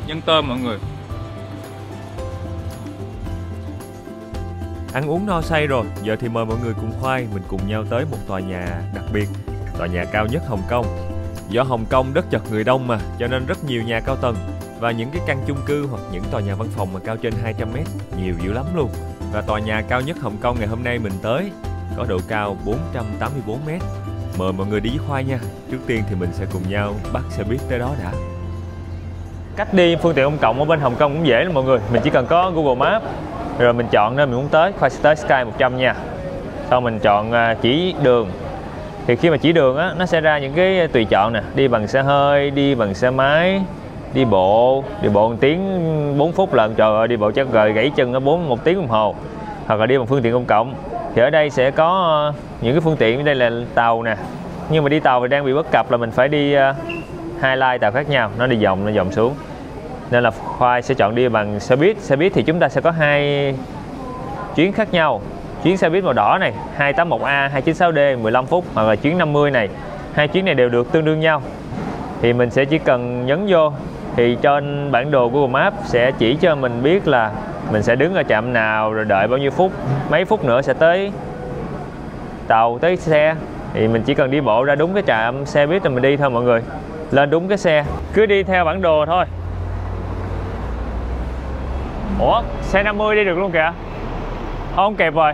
nhân tôm mọi người. Ăn uống no say rồi, giờ thì mời mọi người cùng Khoai mình cùng nhau tới một tòa nhà đặc biệt, tòa nhà cao nhất Hồng Kông. Do Hồng Kông đất chật người đông mà, cho nên rất nhiều nhà cao tầng và những cái căn chung cư hoặc những tòa nhà văn phòng mà cao trên 200m, nhiều dữ lắm luôn. Và tòa nhà cao nhất Hồng Kông ngày hôm nay mình tới có độ cao 484m. Mời mọi người đi với Khoai nha. Trước tiên thì mình sẽ cùng nhau bắt xe buýt tới đó đã. Cách đi phương tiện công cộng ở bên Hồng Kông cũng dễ lắm mọi người. Mình chỉ cần có Google Maps rồi mình chọn nơi mình muốn tới. Khoai sẽ tới Sky 100 nha. Sau mình chọn chỉ đường. Thì khi mà chỉ đường á, nó sẽ ra những cái tùy chọn nè. Đi bằng xe hơi, đi bằng xe máy, đi bộ 1 tiếng 4 phút lận. Trời ơi, đi bộ chắc rồi gãy chân ở 1 tiếng đồng hồ. Hoặc là đi bằng phương tiện công cộng. Thì ở đây sẽ có những cái phương tiện, ở đây là tàu nè. Nhưng mà đi tàu thì đang bị bất cập là mình phải đi 2 line tàu khác nhau, nó đi vòng, nó vòng xuống. Nên là Khoai sẽ chọn đi bằng xe buýt. Xe buýt thì chúng ta sẽ có 2 chuyến khác nhau. chuyến xe buýt màu đỏ này 281A, 296D 15 phút, hoặc là chuyến 50 này. Hai chuyến này đều được tương đương nhau. Thì mình sẽ chỉ cần nhấn vô thì trên bản đồ Google Maps sẽ chỉ cho mình biết là mình sẽ đứng ở trạm nào, rồi đợi bao nhiêu phút, mấy phút nữa sẽ tới tàu, tới xe. Thì mình chỉ cần đi bộ ra đúng cái trạm xe buýt rồi mình đi thôi mọi người. Lên đúng cái xe, cứ đi theo bản đồ thôi. Ủa, xe 50 đi được luôn kìa. Không kịp rồi.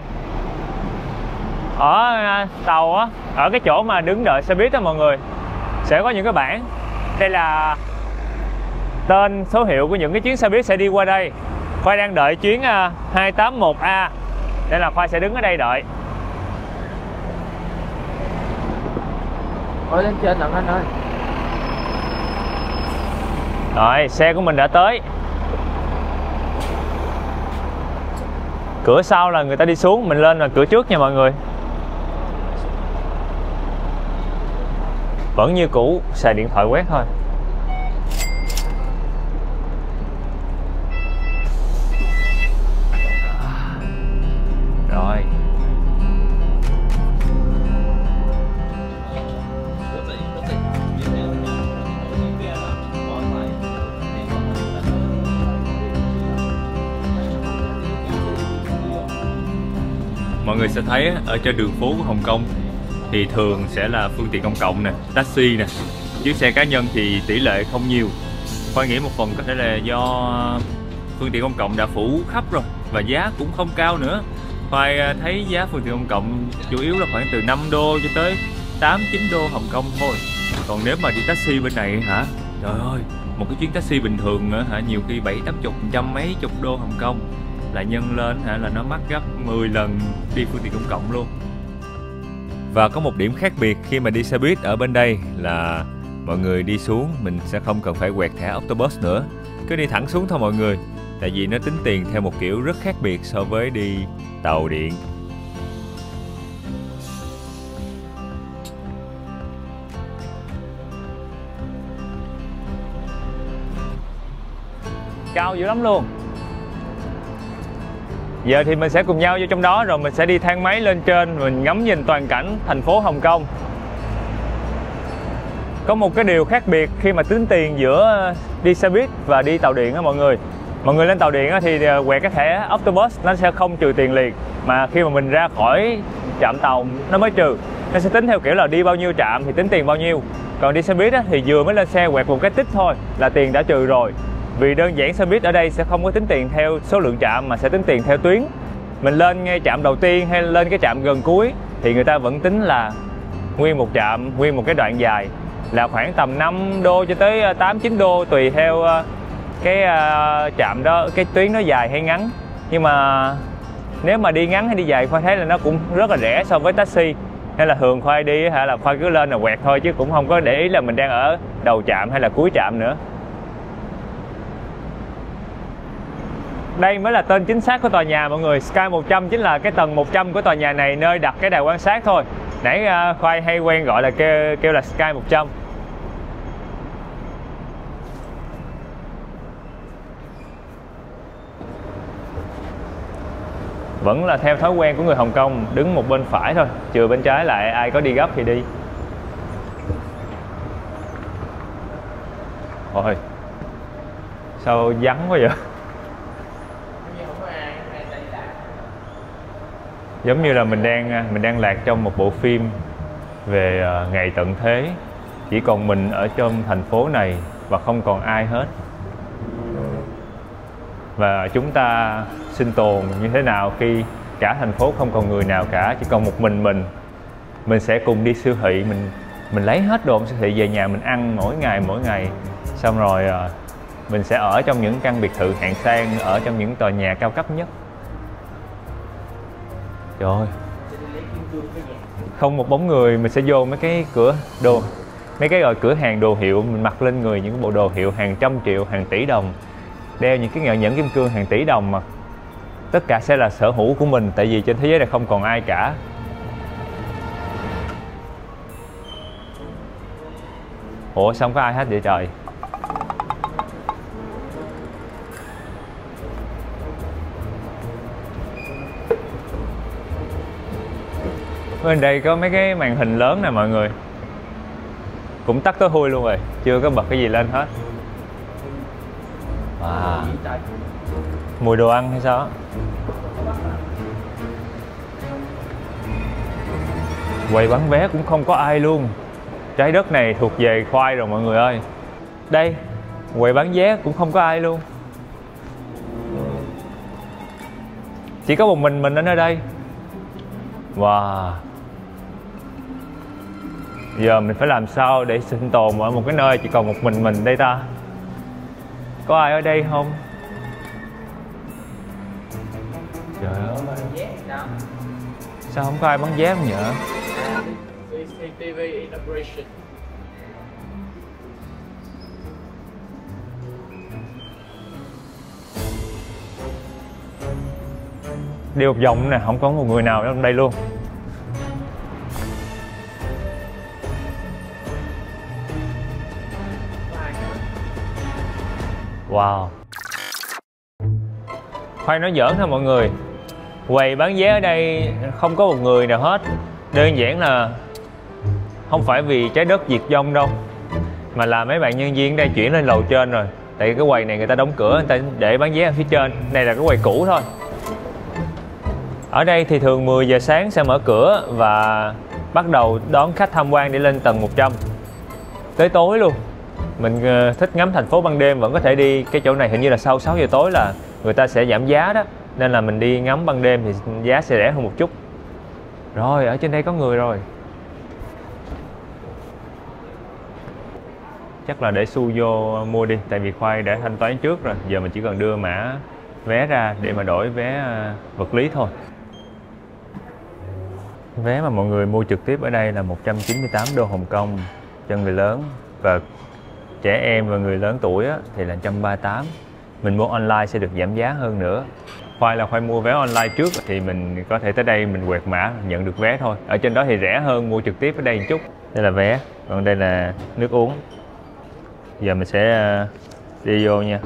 Ở tàu á, ở cái chỗ mà đứng đợi xe buýt đó mọi người, sẽ có những cái bảng. Đây là tên, số hiệu của những cái chuyến xe buýt sẽ đi qua đây. Khoai đang đợi chuyến 281A, nên là Khoai sẽ đứng ở đây đợi. Ôi lên trên lận anh ơi. Rồi, xe của mình đã tới. Cửa sau là người ta đi xuống, mình lên là cửa trước nha mọi người. Vẫn như cũ, xài điện thoại quét thôi. Rồi. Mọi người sẽ thấy ở trên đường phố của Hồng Kông thì thường sẽ là phương tiện công cộng nè, taxi nè, chứ xe cá nhân thì tỷ lệ không nhiều. Khoai nghĩ một phần có thể là do phương tiện công cộng đã phủ khắp rồi và giá cũng không cao nữa. Khoai thấy giá phương tiện công cộng chủ yếu là khoảng từ 5 đô cho tới 8-9 đô Hồng Kông thôi. Còn nếu mà đi taxi bên này hả, trời ơi, một cái chuyến taxi bình thường nữa hả, nhiều khi 70-80, trăm mấy chục đô Hồng Kông, là nhân lên hả là nó mắc gấp 10 lần đi phương tiện công cộng luôn. Và có một điểm khác biệt khi mà đi xe buýt ở bên đây là mọi người đi xuống mình sẽ không cần phải quẹt thẻ Octobus nữa, cứ đi thẳng xuống thôi mọi người, tại vì nó tính tiền theo một kiểu rất khác biệt so với đi tàu điện. Cao dữ lắm luôn. Giờ thì mình sẽ cùng nhau vô trong đó rồi mình sẽ đi thang máy lên trên, mình ngắm nhìn toàn cảnh thành phố Hồng Kông. Có một cái điều khác biệt khi mà tính tiền giữa đi xe buýt và đi tàu điện á mọi người. Mọi người lên tàu điện thì quẹt cái thẻ Octobus nó sẽ không trừ tiền liền, mà khi mà mình ra khỏi trạm tàu nó mới trừ. Nó sẽ tính theo kiểu là đi bao nhiêu trạm thì tính tiền bao nhiêu. Còn đi xe buýt thì vừa mới lên xe quẹt một cái tích thôi là tiền đã trừ rồi. Vì đơn giản xe buýt ở đây sẽ không có tính tiền theo số lượng trạm mà sẽ tính tiền theo tuyến. Mình lên ngay trạm đầu tiên hay lên cái trạm gần cuối thì người ta vẫn tính là nguyên một trạm, nguyên một cái đoạn dài là khoảng tầm 5 đô cho tới 8-9 đô tùy theo cái trạm đó, cái tuyến nó dài hay ngắn. Nhưng mà nếu mà đi ngắn hay đi dài Khoai thấy là nó cũng rất là rẻ so với taxi. Nên là thường Khoai đi là Khoai cứ lên là quẹt thôi, chứ cũng không có để ý là mình đang ở đầu trạm hay là cuối trạm nữa. Đây mới là tên chính xác của tòa nhà mọi người. Sky 100 chính là cái tầng 100 của tòa nhà này, nơi đặt cái đài quan sát thôi. Nãy Khoai hay quen gọi là kêu là Sky 100. Vẫn là theo thói quen của người Hồng Kông, đứng một bên phải thôi, trừ bên trái lại ai có đi gấp thì đi. Ôi, sao vắng quá vậy? Giống như là mình đang lạc trong một bộ phim về ngày tận thế, chỉ còn mình ở trong thành phố này và không còn ai hết. Và chúng ta sinh tồn như thế nào khi cả thành phố không còn người nào cả, chỉ còn một mình. Mình sẽ cùng đi siêu thị, mình lấy hết đồ siêu thị về nhà mình ăn mỗi ngày. Xong rồi mình sẽ ở trong những căn biệt thự hạng sang, ở trong những tòa nhà cao cấp nhất. Trời ơi, không một bóng người. Mình sẽ vô mấy cái cửa đồ, mấy cái gọi cửa hàng đồ hiệu, mình mặc lên người những bộ đồ hiệu hàng trăm triệu, hàng tỷ đồng, đeo những cái nhẫn kim cương hàng tỷ đồng, mà tất cả sẽ là sở hữu của mình, tại vì trên thế giới này không còn ai cả. Ủa sao không có ai hết vậy trời? Bên đây có mấy cái màn hình lớn nè mọi người. Cũng tắt tối thui luôn rồi, chưa có bật cái gì lên hết. Wow. Mùi đồ ăn hay sao? Quầy bán vé cũng không có ai luôn. Trái đất này thuộc về Khoai rồi mọi người ơi. Đây, quầy bán vé cũng không có ai luôn. Chỉ có một mình ở đây. Wow. Giờ mình phải làm sao để sinh tồn ở một cái nơi chỉ còn một mình đây ta? Có ai ở đây không? Trời ơi. Sao không có ai bán vé không nhở? CCTV inauguration. Đi một vòng nè, không có một người nào trong đây luôn. Wow. Khoai nói giỡn thôi mọi người. Quầy bán vé ở đây không có một người nào hết. Đơn giản là không phải vì trái đất diệt vong đâu, mà là mấy bạn nhân viên đang chuyển lên lầu trên rồi. Tại cái quầy này người ta đóng cửa, người ta để bán vé ở phía trên. Đây là cái quầy cũ thôi. Ở đây thì thường 10 giờ sáng sẽ mở cửa và bắt đầu đón khách tham quan để lên tầng 100 tới tối luôn. Mình thích ngắm thành phố ban đêm vẫn có thể đi cái chỗ này. Hình như là sau 6 giờ tối là người ta sẽ giảm giá đó, nên là mình đi ngắm ban đêm thì giá sẽ rẻ hơn một chút. Rồi, ở trên đây có người rồi. Chắc là để xu vô mua đi, tại vì Khoai đã thanh toán trước rồi. Giờ mình chỉ cần đưa mã vé ra để mà đổi vé vật lý thôi. Vé mà mọi người mua trực tiếp ở đây là 198 đô Hồng Kông cho người lớn, và trẻ em và người lớn tuổi thì là 138. Mình mua online sẽ được giảm giá hơn nữa. Khoai là Khoai mua vé online trước thì mình có thể tới đây mình quẹt mã nhận được vé thôi. Ở trên đó thì rẻ hơn mua trực tiếp ở đây một chút. Đây là vé, còn đây là nước uống. Giờ mình sẽ đi vô nha.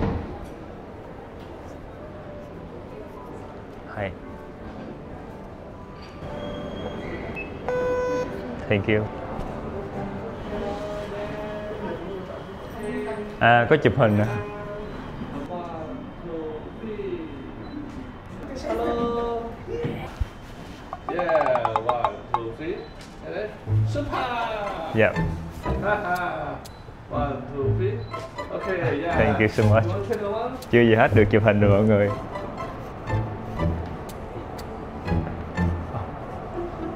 Hay. Thank you. À, có chụp hình nữa. Yeah, 1, 2, 3. Super. Yeah. 1, 2, 3. Okay, yeah. Thank you so much. You want to take a one? Chưa gì hết được chụp hình rồi mọi người.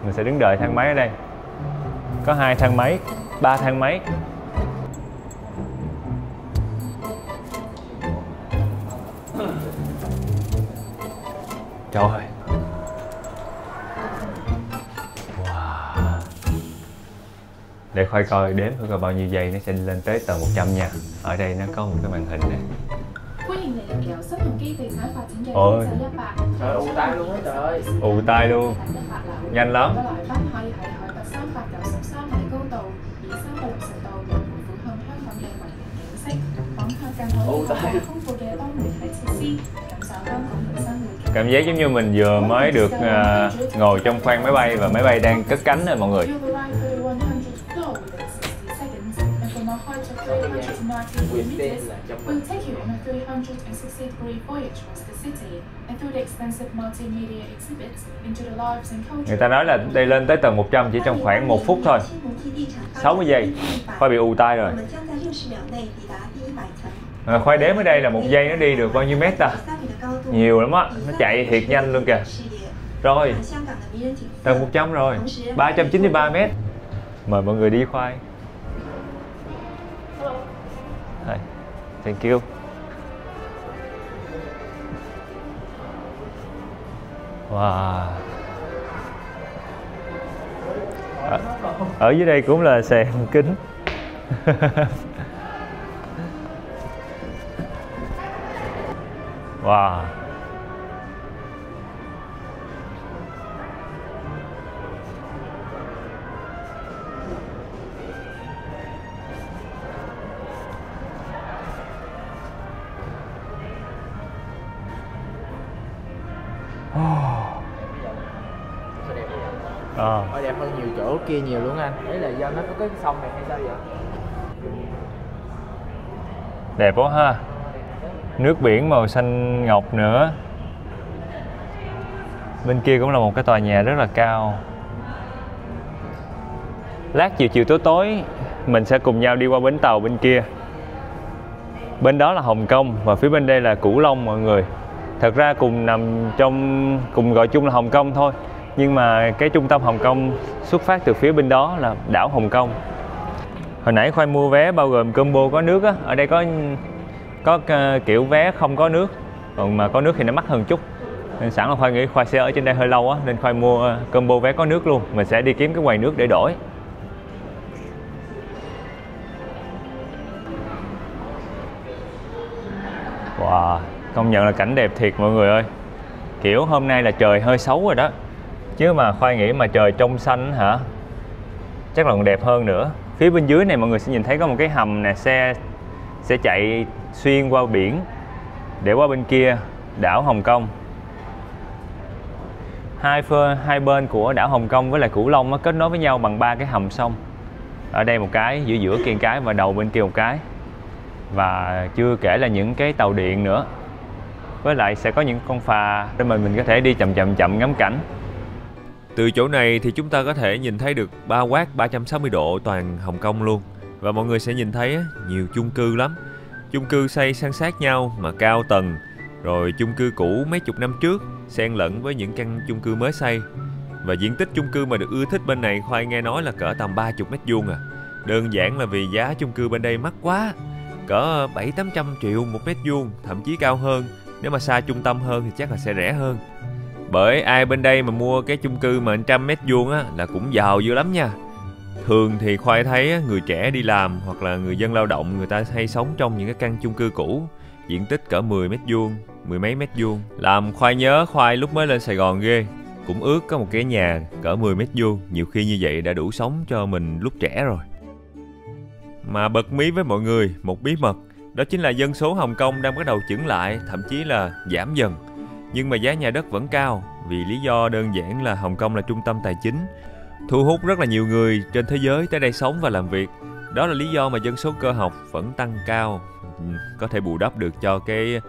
Mình sẽ đứng đợi thang máy ở đây. Có 2 thang máy, 3 thang máy. Trời ơi. Wow. Để Khoai coi đếm thử coi bao nhiêu giây nó sẽ lên tới tầng 100 nha. Ở đây nó có một cái màn hình này. Ôi. Trời ù tai luôn á trời ơi. Ù tai luôn. Nhanh lắm. Ù tai. Cảm giác giống như mình vừa mới được ngồi trong khoang máy bay và máy bay đang cất cánh rồi mọi người. Người ta nói là đây lên tới tầng 100 chỉ trong khoảng 1 phút thôi. 60 giây. Khoai bị ù tai rồi. Khoai đếm ở đây là 1 giây nó đi được bao nhiêu mét ta? Nhiều lắm á, nó chạy thiệt nhanh luôn kìa. Rồi, tầng 100 rồi, 393 mét. Mời mọi người đi Khoai. Thank you. Wow. Ở dưới đây cũng là sàn kính. Wow. Ôi đẹp hơn nhiều chỗ kia nhiều luôn anh. Đấy là do nó có cái sông này hay sao vậy? Đẹp quá ha. Nước biển màu xanh ngọc nữa. Bên kia cũng là một cái tòa nhà rất là cao. Lát chiều chiều tối tối mình sẽ cùng nhau đi qua bến tàu bên kia. Bên đó là Hồng Kông và phía bên đây là Cửu Long mọi người. Thật ra cùng nằm trong, cùng gọi chung là Hồng Kông thôi. Nhưng mà cái trung tâm Hồng Kông xuất phát từ phía bên đó là đảo Hồng Kông. Hồi nãy Khoai mua vé bao gồm combo có nước á. Ở đây có kiểu vé không có nước, còn mà có nước thì nó mắc hơn chút. Nên sẵn là Khoai nghĩ Khoai sẽ ở trên đây hơi lâu á, nên Khoai mua combo vé có nước luôn. Mình sẽ đi kiếm cái quầy nước để đổi. Wow, công nhận là cảnh đẹp thiệt mọi người ơi. Kiểu hôm nay là trời hơi xấu rồi đó. Chứ mà Khoai nghĩ mà trời trong xanh hả, chắc là còn đẹp hơn nữa. Phía bên dưới này mọi người sẽ nhìn thấy có một cái hầm nè, xe sẽ chạy xuyên qua biển để qua bên kia đảo Hồng Kông. Hai bên của đảo Hồng Kông với lại Cửu Long nó kết nối với nhau bằng 3 cái hầm sông. Ở đây một cái, giữa kia một cái và đầu bên kia một cái. Và chưa kể là những cái tàu điện nữa. Với lại sẽ có những con phà để mình có thể đi chậm ngắm cảnh. Từ chỗ này thì chúng ta có thể nhìn thấy được bao quát 360 độ toàn Hồng Kông luôn. Và mọi người sẽ nhìn thấy nhiều chung cư lắm. Chung cư xây san sát nhau mà cao tầng. Rồi chung cư cũ mấy chục năm trước xen lẫn với những căn chung cư mới xây. Và diện tích chung cư mà được ưa thích bên này Khoai nghe nói là cỡ tầm 30 mét vuông à. Đơn giản là vì giá chung cư bên đây mắc quá. Cỡ 700-800 triệu một mét vuông, thậm chí cao hơn. Nếu mà xa trung tâm hơn thì chắc là sẽ rẻ hơn. Bởi ai bên đây mà mua cái chung cư mà 100 mét vuông á là cũng giàu dữ lắm nha. Thường thì Khoai thấy người trẻ đi làm hoặc là người dân lao động người ta hay sống trong những cái căn chung cư cũ, diện tích cỡ 10 mét vuông, mười mấy mét vuông. Làm Khoai nhớ Khoai lúc mới lên Sài Gòn ghê, cũng ước có một cái nhà cỡ 10 mét vuông, nhiều khi như vậy đã đủ sống cho mình lúc trẻ rồi. Mà bật mí với mọi người một bí mật, đó chính là dân số Hồng Kông đang bắt đầu chững lại, thậm chí là giảm dần. Nhưng mà giá nhà đất vẫn cao, vì lý do đơn giản là Hồng Kông là trung tâm tài chính, thu hút rất là nhiều người trên thế giới tới đây sống và làm việc. Đó là lý do mà dân số cơ học vẫn tăng cao, có thể bù đắp được cho cái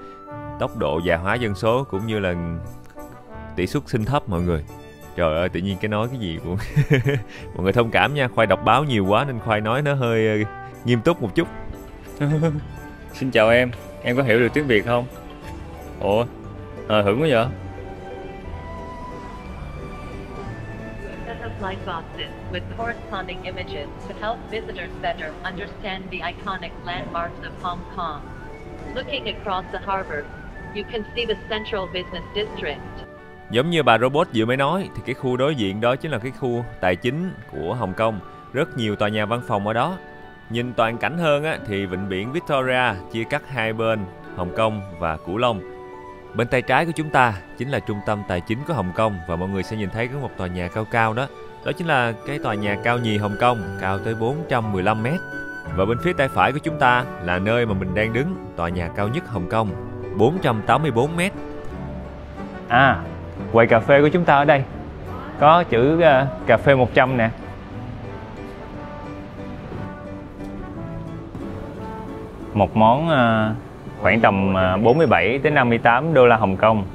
tốc độ già hóa dân số cũng như là tỷ suất sinh thấp mọi người. Trời ơi, tự nhiên cái nói cái gì cũng mọi người thông cảm nha, Khoai đọc báo nhiều quá nên Khoai nói nó hơi nghiêm túc một chút. Xin chào em có hiểu được tiếng Việt không? Ủa, hưởng quá vậy? Light boxes with corresponding images to help visitors better understand the iconic landmarks of Hong Kong. Looking across the harbor, you can see the Central Business District. Giống như bà robot vừa mới nói thì cái khu đối diện đó chính là cái khu tài chính của Hồng Kông, rất nhiều tòa nhà văn phòng ở đó. Nhìn toàn cảnh hơn á, thì vịnh biển Victoria chia cắt hai bên Hồng Kông và Cửu Long. Bên tay trái của chúng ta chính là trung tâm tài chính của Hồng Kông và mọi người sẽ nhìn thấy có một tòa nhà cao cao đó. Đó chính là cái tòa nhà cao nhì Hồng Kông, cao tới 415 mét. Và bên phía tay phải của chúng ta là nơi mà mình đang đứng, tòa nhà cao nhất Hồng Kông, 484 mét. À, quầy cà phê của chúng ta ở đây. Có chữ cà phê 100 nè. Một món khoảng tầm 47 đến 58 đô la Hồng Kông.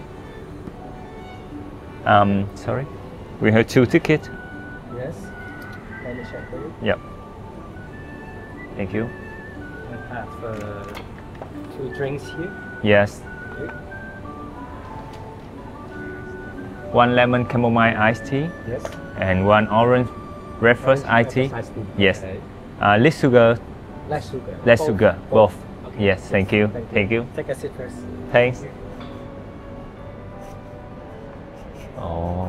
Sorry, we have 2 tickets. Yes. Let me check for you. Yep. Thank you. I have 2 drinks here. Yes. One lemon chamomile iced tea. Yes. And one orange breakfast iced tea. Yes. Less sugar. Less sugar. Less sugar. Both. Okay. Yes. Thank you. Thank you. Take a seat first. Thanks. Ồ.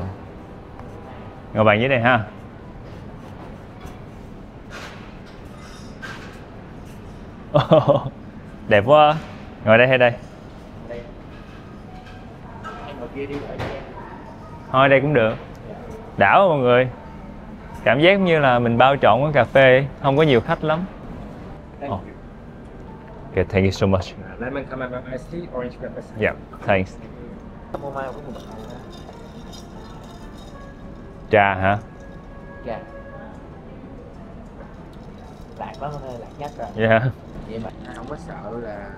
Ngồi bàn dưới đây ha. Đẹp quá. Ngồi đây hay đây? Thôi đây cũng được. Đảo mọi người. Cảm giác như là mình bao trọn quán cà phê, không có nhiều khách lắm. Oh. Okay, thank you so much. Lemon chamomile iced tea, orange breakfast. Yeah, thanks. Chamomile có một Trà hả? Dạ. Lạc lắm anh ơi, lạc nhất rồi. Dạ. Vậy mà anh không có sợ là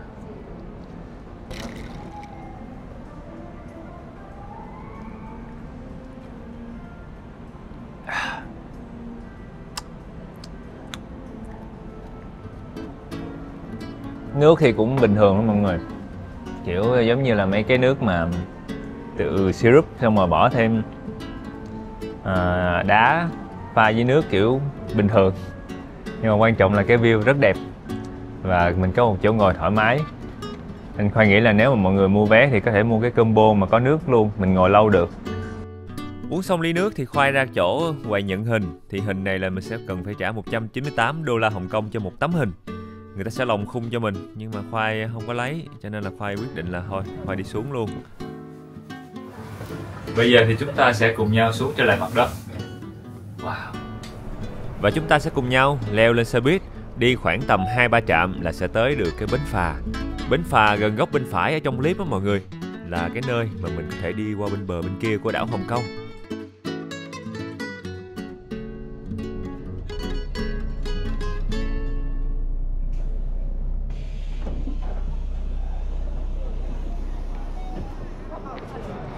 Nước thì cũng bình thường lắm mọi người, kiểu giống như là mấy cái nước mà từ syrup xong rồi bỏ thêm đá pha với nước, kiểu bình thường. Nhưng mà quan trọng là cái view rất đẹp và mình có một chỗ ngồi thoải mái. Anh Khoai nghĩ là nếu mà mọi người mua vé thì có thể mua cái combo mà có nước luôn, mình ngồi lâu được. Uống xong ly nước thì Khoai ra chỗ quầy nhận hình. Thì hình này là mình sẽ cần phải trả 198 đô la Hồng Kông cho một tấm hình. Người ta sẽ lồng khung cho mình, nhưng mà Khoai không có lấy, cho nên là Khoai quyết định là thôi, Khoai đi xuống luôn. Bây giờ thì chúng ta sẽ cùng nhau xuống trở lại mặt đất. Wow. Và chúng ta sẽ cùng nhau leo lên xe buýt, đi khoảng tầm 2-3 trạm là sẽ tới được cái bến phà. Bến phà gần góc bên phải ở trong clip đó mọi người, là cái nơi mà mình có thể đi qua bên bờ bên kia của đảo Hồng Kông.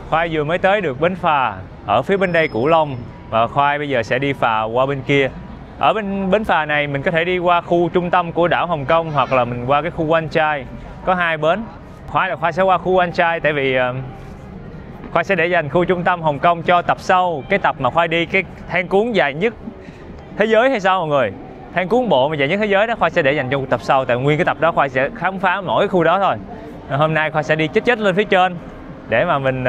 Khoai vừa mới tới được bến phà ở phía bên đây Cửu Long, và Khoai bây giờ sẽ đi phà qua bên kia. Ở bên bến phà này mình có thể đi qua khu trung tâm của đảo Hồng Kông, hoặc là mình qua cái khu Wan Chai. Có hai bến. Khoai sẽ qua khu Wan Chai, tại vì Khoai sẽ để dành khu trung tâm Hồng Kông cho tập sau. Cái tập mà Khoai đi cái thang cuốn dài nhất thế giới hay sao mọi người, thang cuốn bộ mà dài nhất thế giới đó, Khoai sẽ để dành cho tập sau. Tại nguyên cái tập đó Khoai sẽ khám phá mỗi cái khu đó thôi. Hôm nay Khoai sẽ đi chết lên phía trên để mà mình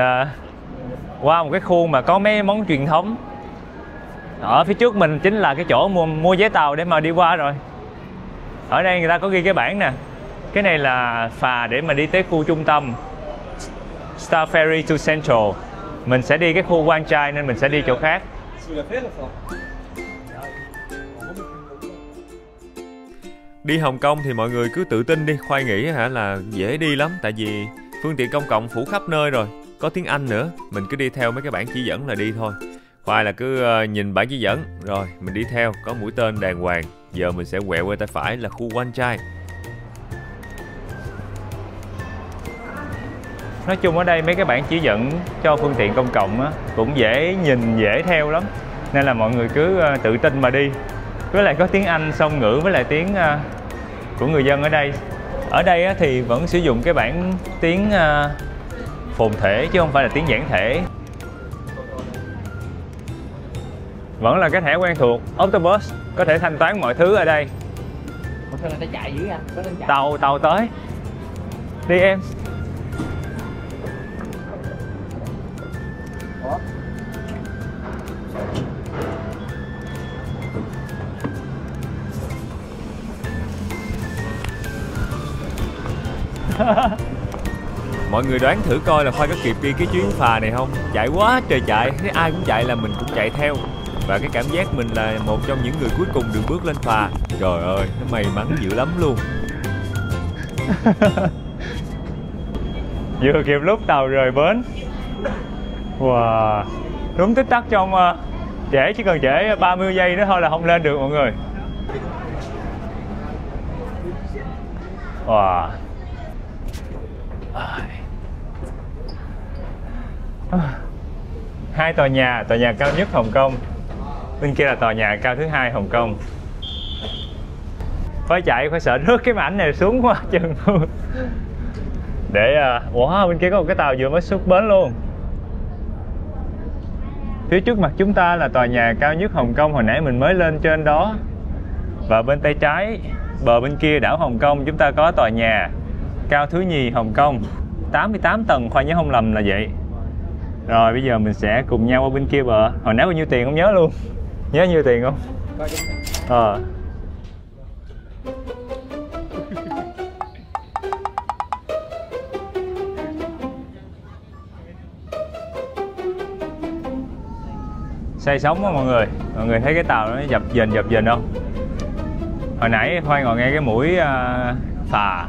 qua một cái khu mà có mấy món truyền thống. Ở phía trước mình chính là cái chỗ mua vé tàu để mà đi qua rồi. Ở đây người ta có ghi cái bảng nè. Cái này là phà để mà đi tới khu trung tâm, Star Ferry to Central. Mình sẽ đi cái khu Wan Chai nên mình sẽ đi chỗ khác. Đi Hồng Kông thì mọi người cứ tự tin đi. Khoai nghĩ là dễ đi lắm, tại vì phương tiện công cộng phủ khắp nơi rồi, có tiếng Anh nữa. Mình cứ đi theo mấy cái bảng chỉ dẫn là đi thôi. Khoai là cứ nhìn bảng chỉ dẫn rồi mình đi theo, có mũi tên đàng hoàng. Giờ mình sẽ quẹo qua tay phải là khu Wan Chai. Nói chung ở đây mấy cái bảng chỉ dẫn cho phương tiện công cộng á, cũng dễ nhìn, dễ theo lắm. Nên là mọi người cứ tự tin mà đi. Với lại có tiếng Anh, song ngữ với lại tiếng của người dân ở đây. Ở đây á, thì vẫn sử dụng cái bảng tiếng phồn thể chứ không phải là tiếng giản thể. Vẫn là cái thẻ quen thuộc, Octopus, có thể thanh toán mọi thứ ở đây. Sao người ta chạy dưới anh? Có chạy. Tàu tới. Đi em. Ủa? Mọi người đoán thử coi là Khoai có kịp đi cái chuyến phà này không? Chạy quá trời chạy, thấy ai cũng chạy là mình cũng chạy theo. Và cái cảm giác mình là một trong những người cuối cùng được bước lên phà. Trời ơi, nó may mắn dữ lắm luôn. Vừa kịp lúc tàu rời bến. Wow, đúng tích tắc trong trễ, chỉ cần trễ 30 giây nữa thôi là không lên được mọi người. Wow. Hai tòa nhà cao nhất Hồng Kông, bên kia là tòa nhà cao thứ hai Hồng Kông. Phải chạy, phải sợ rớt cái mảnh này xuống quá chừng luôn. Để wow, bên kia có một cái tàu vừa mới xuất bến luôn. Phía trước mặt chúng ta là tòa nhà cao nhất Hồng Kông hồi nãy mình mới lên trên đó. Và bên tay trái, bờ bên kia đảo Hồng Kông, chúng ta có tòa nhà cao thứ nhì Hồng Kông, 88 tầng, Khoai nhớ không lầm là vậy. Rồi bây giờ mình sẽ cùng nhau qua bên kia bờ. Hồi nãy bao nhiêu tiền không nhớ luôn. Nhớ nhiêu tiền không? Say sóng á mọi người. Mọi người thấy cái tàu nó dập dềnh không? Hồi nãy Khoai ngồi ngay cái mũi phà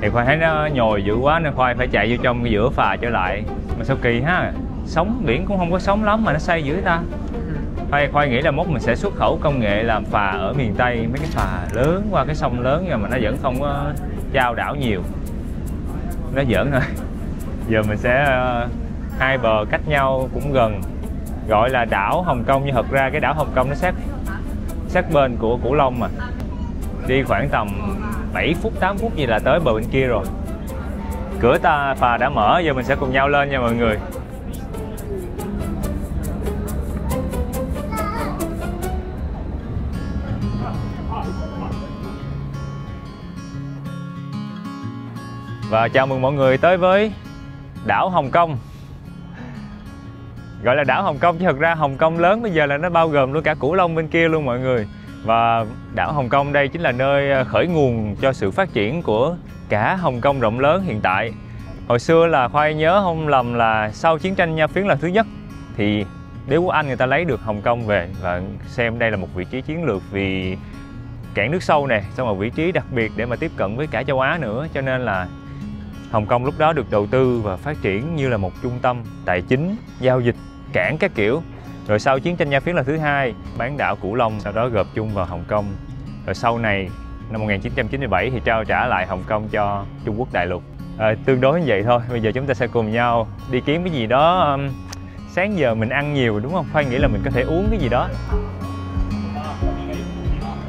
thì Khoai thấy nó nhồi dữ quá nên Khoai phải chạy vô trong cái giữa phà trở lại. Mà sao kỳ ha, sóng biển cũng không có sóng lắm mà nó say dữ ta. Khoai nghĩ là mốt mình sẽ xuất khẩu công nghệ làm phà ở miền Tây, mấy cái phà lớn qua cái sông lớn nhưng mà nó vẫn không có chao đảo nhiều, nó giỡn thôi. Giờ mình sẽ hai bờ cách nhau cũng gần, gọi là đảo Hồng Kông, nhưng thật ra cái đảo Hồng Kông nó sát bên của Cửu Long mà, đi khoảng tầm 7 phút 8 phút gì là tới bờ bên kia rồi. Cửa phà đã mở, giờ mình sẽ cùng nhau lên nha mọi người. Và chào mừng mọi người tới với đảo Hồng Kông. Gọi là đảo Hồng Kông chứ thật ra Hồng Kông lớn bây giờ là nó bao gồm luôn cả Cửu Long bên kia luôn mọi người. Và đảo Hồng Kông đây chính là nơi khởi nguồn cho sự phát triển của cả Hồng Kông rộng lớn hiện tại. Hồi xưa là Khoai nhớ không lầm là sau chiến tranh Nha Phiến lần thứ nhất thì đế quốc Anh người ta lấy được Hồng Kông về và xem đây là một vị trí chiến lược vì cảng nước sâu này, xong rồi vị trí đặc biệt để mà tiếp cận với cả châu Á nữa, cho nên là Hồng Kông lúc đó được đầu tư và phát triển như là một trung tâm tài chính, giao dịch, cảng các kiểu. Rồi sau chiến tranh Nha Phiến lần thứ hai, bán đảo Cửu Long sau đó gộp chung vào Hồng Kông. Rồi sau này năm 1997 thì trao trả lại Hồng Kông cho Trung Quốc đại lục. Tương đối như vậy thôi. Bây giờ chúng ta sẽ cùng nhau đi kiếm cái gì đó. Sáng giờ mình ăn nhiều đúng không? Khoai nghĩ là mình có thể uống cái gì đó.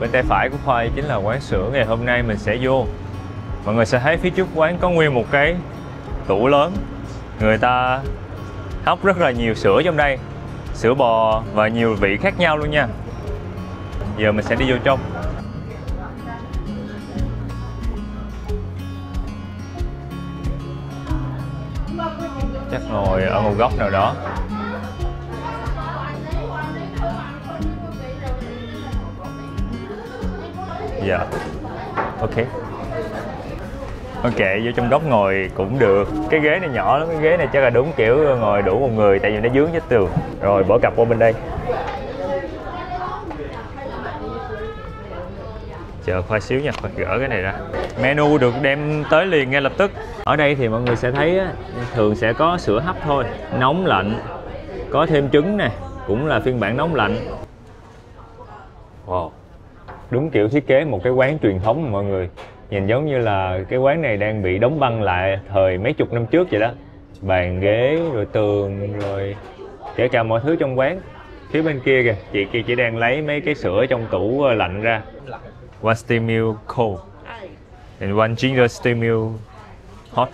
Bên tay phải của Khoai chính là quán sữa ngày hôm nay mình sẽ vô. Mọi người sẽ thấy phía trước quán có nguyên một cái tủ lớn. Người ta hấp rất là nhiều sữa trong đây, sữa bò và nhiều vị khác nhau luôn nha. Giờ mình sẽ đi vô trong. Chắc ngồi ở một góc nào đó. Dạ, ok. Ok, vô trong góc ngồi cũng được. Cái ghế này nhỏ lắm, cái ghế này chắc là đúng kiểu ngồi đủ một người tại vì nó dướng chết tường. Rồi bỏ cặp qua bên đây. Chờ Khoai xíu nha, Khoai gỡ cái này ra. Menu được đem tới liền ngay lập tức. Ở đây thì mọi người sẽ thấy thường sẽ có sữa hấp thôi, nóng lạnh, có thêm trứng nè, cũng là phiên bản nóng lạnh. Wow, đúng kiểu thiết kế một cái quán truyền thống mà mọi người. Nhìn giống như là cái quán này đang bị đóng băng lại thời mấy chục năm trước vậy đó. Bàn ghế, rồi tường, rồi kể cả mọi thứ trong quán. Phía bên kia kìa, chị kia chỉ đang lấy mấy cái sữa trong tủ lạnh ra. One steam milk cold and one ginger steam milk hot.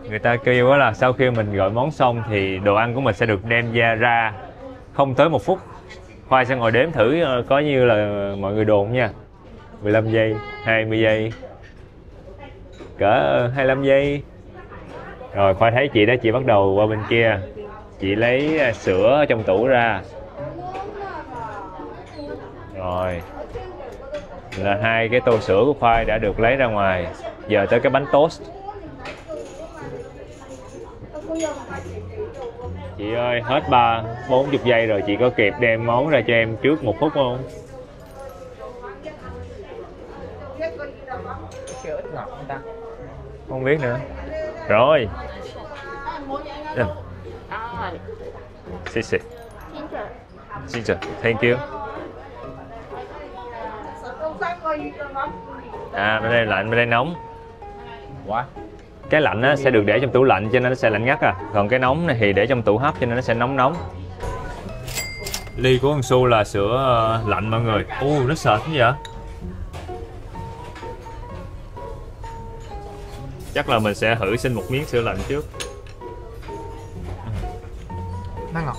Người ta kêu là sau khi mình gọi món xong thì đồ ăn của mình sẽ được đem ra không tới 1 phút. Khoai sẽ ngồi đếm thử có như là mọi người đồn nha. 15 giây, 20 giây, cỡ 25 giây. Rồi Khoai thấy chị đó, chị bắt đầu qua bên kia. Chị lấy sữa ở trong tủ ra. Rồi là 2 cái tô sữa của Khoai đã được lấy ra ngoài. Giờ tới cái bánh toast. Chị ơi, hết 30-40 giây rồi, chị có kịp đem món ra cho em trước 1 phút không? Kiểu ít ngọt không ta? Không biết nữa. Rồi. Xì. Ginger, thank you. Bên đây lạnh, bên đây nóng. What? Cái lạnh á, sẽ được để trong tủ lạnh cho nên nó sẽ lạnh ngắt à. Còn cái nóng này thì để trong tủ hấp cho nên nó sẽ nóng nóng. Ly của con Su là sữa lạnh mọi người. Nó sệt như vậy. Chắc là mình sẽ thử xin một miếng sữa lạnh trước. Nó ngọt.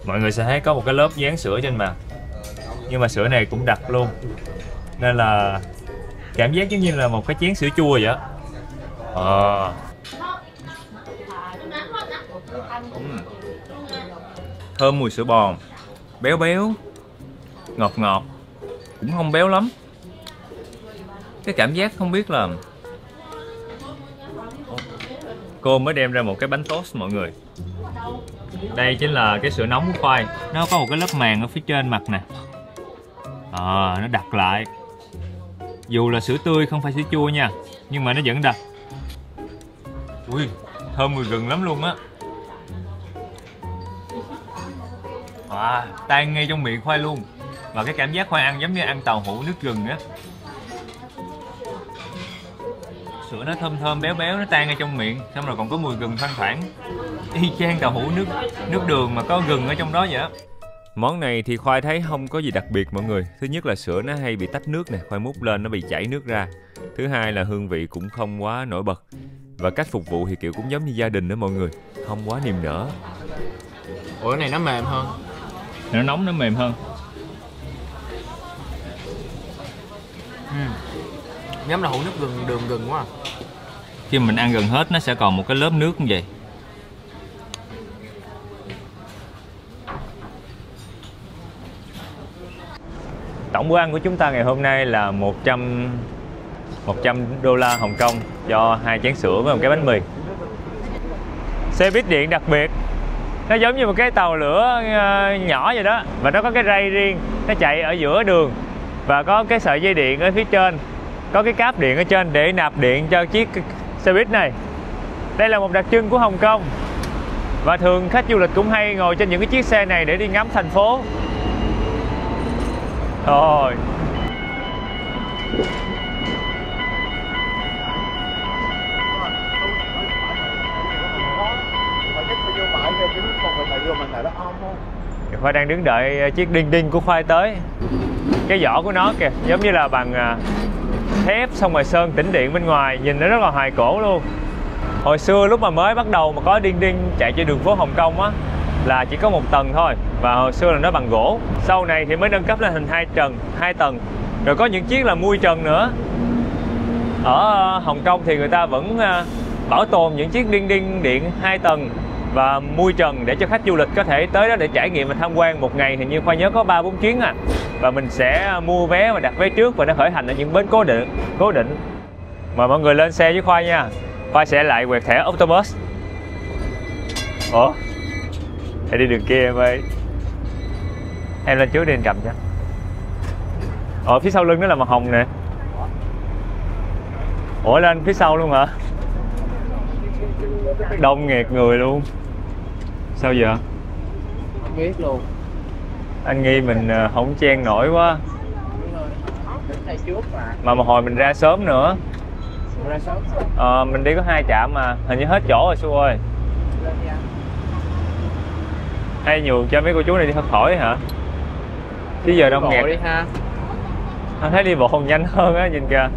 Mọi người sẽ thấy có một cái lớp dán sữa trên mặt. Nhưng mà sữa này cũng đặc luôn. Nên là cảm giác giống như là một cái chén sữa chua vậy á. Thơm mùi sữa bò, béo béo, ngọt ngọt, cũng không béo lắm. Cái cảm giác không biết là cô mới đem ra một cái bánh toast mọi người. Đây chính là cái sữa nóng của Khoai. Nó có một cái lớp màng ở phía trên mặt nè. Nó đặc lại. Dù là sữa tươi không phải sữa chua nha, nhưng mà nó vẫn đặc. Ui, thơm mùi gừng lắm luôn á. Wow, tan ngay trong miệng Khoai luôn. Và cái cảm giác Khoai ăn giống như ăn tàu hũ nước gừng á. Sữa nó thơm thơm béo béo, nó tan ngay trong miệng. Xong rồi còn có mùi gừng thoang thoảng, y chang tàu hũ nước đường mà có gừng ở trong đó vậy á. Món này thì Khoai thấy không có gì đặc biệt mọi người. Thứ nhất là sữa nó hay bị tách nước nè, Khoai múc lên nó bị chảy nước ra. Thứ hai là hương vị cũng không quá nổi bật. Và cách phục vụ thì kiểu cũng giống như gia đình đó mọi người, không quá niềm nở. Ủa cái này nó mềm hơn. Nó nóng nó mềm hơn. Giống là hũ nước gừng quá. Khi mình ăn gần hết nó sẽ còn một cái lớp nước như vậy. Tổng bữa ăn của chúng ta ngày hôm nay là 100 đô la Hồng Kông cho 2 chén sữa với một cái bánh mì. Xe buýt điện đặc biệt, nó giống như một cái tàu lửa nhỏ vậy đó, và nó có cái ray riêng, nó chạy ở giữa đường và có cái sợi dây điện ở phía trên, có cái cáp điện ở trên để nạp điện cho chiếc xe buýt này. Đây là một đặc trưng của Hồng Kông và thường khách du lịch cũng hay ngồi trên những cái chiếc xe này để đi ngắm thành phố. Rồi. Khoai đang đứng đợi chiếc đinh đinh của Khoai tới. Cái vỏ của nó kìa, giống như là bằng thép xong rồi sơn tĩnh điện bên ngoài, nhìn nó rất là hài cổ luôn. Hồi xưa lúc mà mới bắt đầu mà có đinh đinh chạy trên đường phố Hồng Kông á là chỉ có 1 tầng thôi, và hồi xưa là nó bằng gỗ. Sau này thì mới nâng cấp lên thành 2 tầng. Rồi có những chiếc là mui trần nữa. Ở Hồng Kông thì người ta vẫn bảo tồn những chiếc đinh đinh điện 2 tầng và mui trần để cho khách du lịch có thể tới đó để trải nghiệm và tham quan. Một ngày hình như Khoai nhớ có 3-4 chuyến à. Và mình sẽ mua vé và đặt vé trước và nó khởi hành ở những bến cố định. Mời mọi người lên xe với Khoai nha. Khoai sẽ lại quẹt thẻ Octobus. Ủa? Hãy đi đường kia em ơi. Em lên trước đi anh cầm cho. Ở phía sau lưng nó là màu hồng nè. Ủa lên phía sau luôn hả? Đông nghẹt người luôn. Sao giờ? Không biết luôn. Anh nghi mình không chen nổi quá. Mà hồi mình ra sớm nữa. Ra sớm. Mình đi có 2 trạm mà hình như hết chỗ rồi Su ơi. Hay nhường cho mấy cô chú này đi hớt khỏi hả? Chứ giờ đông nghẹt. Đi ha. Anh thấy đi bộ còn nhanh hơn á, nhìn kìa.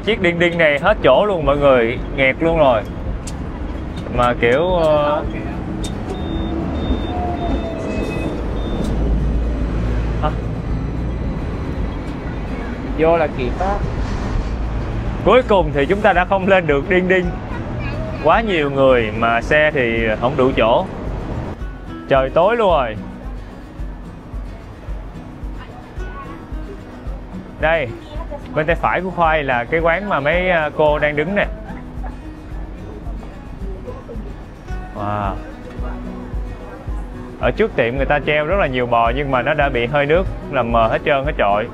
Chiếc đinh đinh này hết chỗ luôn mọi người, nghẹt luôn rồi. Mà kiểu Vô là kịp á. Cuối cùng thì chúng ta đã không lên được đinh đinh. Quá nhiều người mà xe thì không đủ chỗ. Trời tối luôn rồi. Đây, bên tay phải của Khoai là cái quán mà mấy cô đang đứng nè. Wow. Ở trước tiệm người ta treo rất là nhiều bò nhưng mà nó đã bị hơi nước làm mờ hết trơn hết trọi.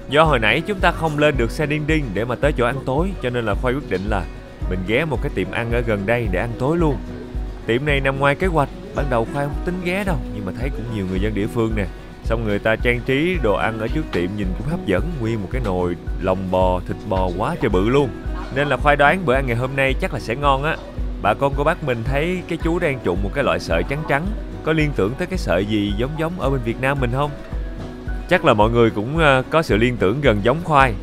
Do hồi nãy chúng ta không lên được xe đinh đinh để mà tới chỗ ăn tối, cho nên là Khoai quyết định là mình ghé một cái tiệm ăn ở gần đây để ăn tối luôn. Tiệm này nằm ngoài kế hoạch, ban đầu Khoai không tính ghé đâu, nhưng mà thấy cũng nhiều người dân địa phương nè. Xong người ta trang trí đồ ăn ở trước tiệm nhìn cũng hấp dẫn, nguyên một cái nồi lòng bò, thịt bò quá trời bự luôn. Nên là Khoai đoán bữa ăn ngày hôm nay chắc là sẽ ngon á. Bà con cô bác mình thấy cái chú đang trụng một cái loại sợi trắng trắng, có liên tưởng tới cái sợi gì giống ở bên Việt Nam mình không? Chắc là mọi người cũng có sự liên tưởng gần giống Khoai,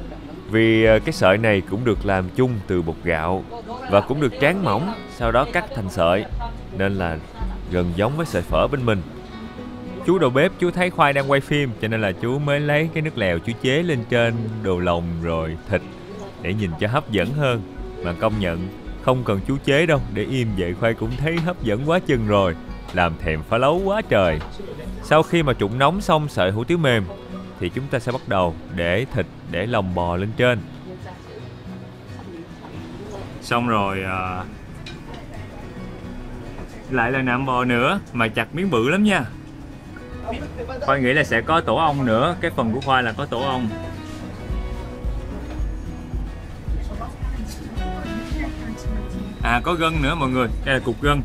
vì cái sợi này cũng được làm chung từ bột gạo và cũng được tráng mỏng, sau đó cắt thành sợi, nên là gần giống với sợi phở bên mình. Chú đầu bếp chú thấy Khoai đang quay phim cho nên là chú mới lấy cái nước lèo chú chế lên trên đồ lòng rồi thịt để nhìn cho hấp dẫn hơn. Mà công nhận không cần chú chế đâu, để im vậy Khoai cũng thấy hấp dẫn quá chừng rồi, làm thèm phá lấu quá trời. Sau khi mà trụng nóng xong sợi hủ tiếu mềm thì chúng ta sẽ bắt đầu để thịt, để lòng bò lên trên. Xong rồi lại là nạm bò nữa, mà chặt miếng bự lắm nha. Khoai nghĩ là sẽ có tổ ong nữa, cái phần của Khoai là có tổ ong. Có gân nữa mọi người, đây là cục gân.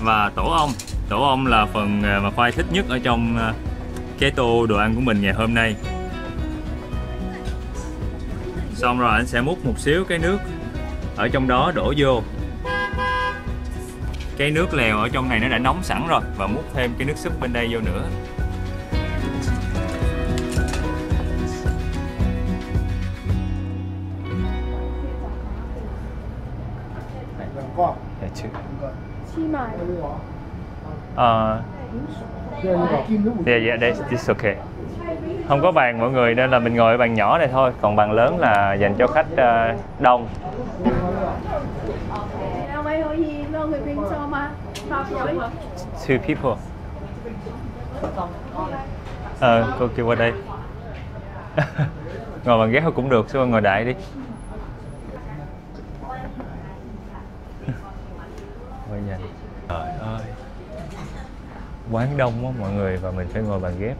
và tổ ong là phần mà Khoai thích nhất ở trong cái tô đồ ăn của mình ngày hôm nay. Xong rồi anh sẽ múc một xíu cái nước ở trong đó đổ vô. Cái nước lèo ở trong này nó đã nóng sẵn rồi, và múc thêm cái nước súp bên đây vô nữa. This okay. Không có bàn mọi người nên là mình ngồi ở bàn nhỏ này thôi, còn bàn lớn là dành cho khách đông. Two people. Cô kêu qua đây. Ngồi bàn ghế thôi cũng được, xuống ngồi đại đi. Trời ơi, quán đông quá mọi người, và mình phải ngồi bàn ghép.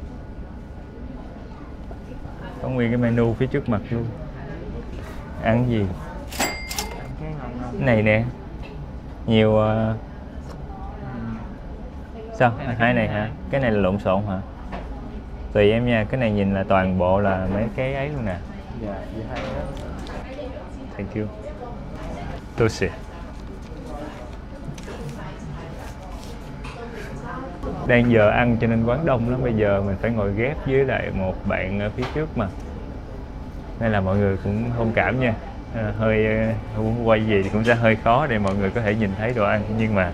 Có nguyên cái menu phía trước mặt luôn. Ăn gì? Này nè, nhiều sao? Hai này hả? Cái này là lộn xộn hả? Tùy em nha, cái này nhìn là toàn bộ là mấy cái ấy luôn nè. Thank you. Toshi. Đang giờ ăn cho nên quán đông lắm, bây giờ mình phải ngồi ghép với lại một bạn ở phía trước mà, nên là mọi người cũng thông cảm nha. Hơi quay gì thì cũng sẽ hơi khó để mọi người có thể nhìn thấy đồ ăn, nhưng mà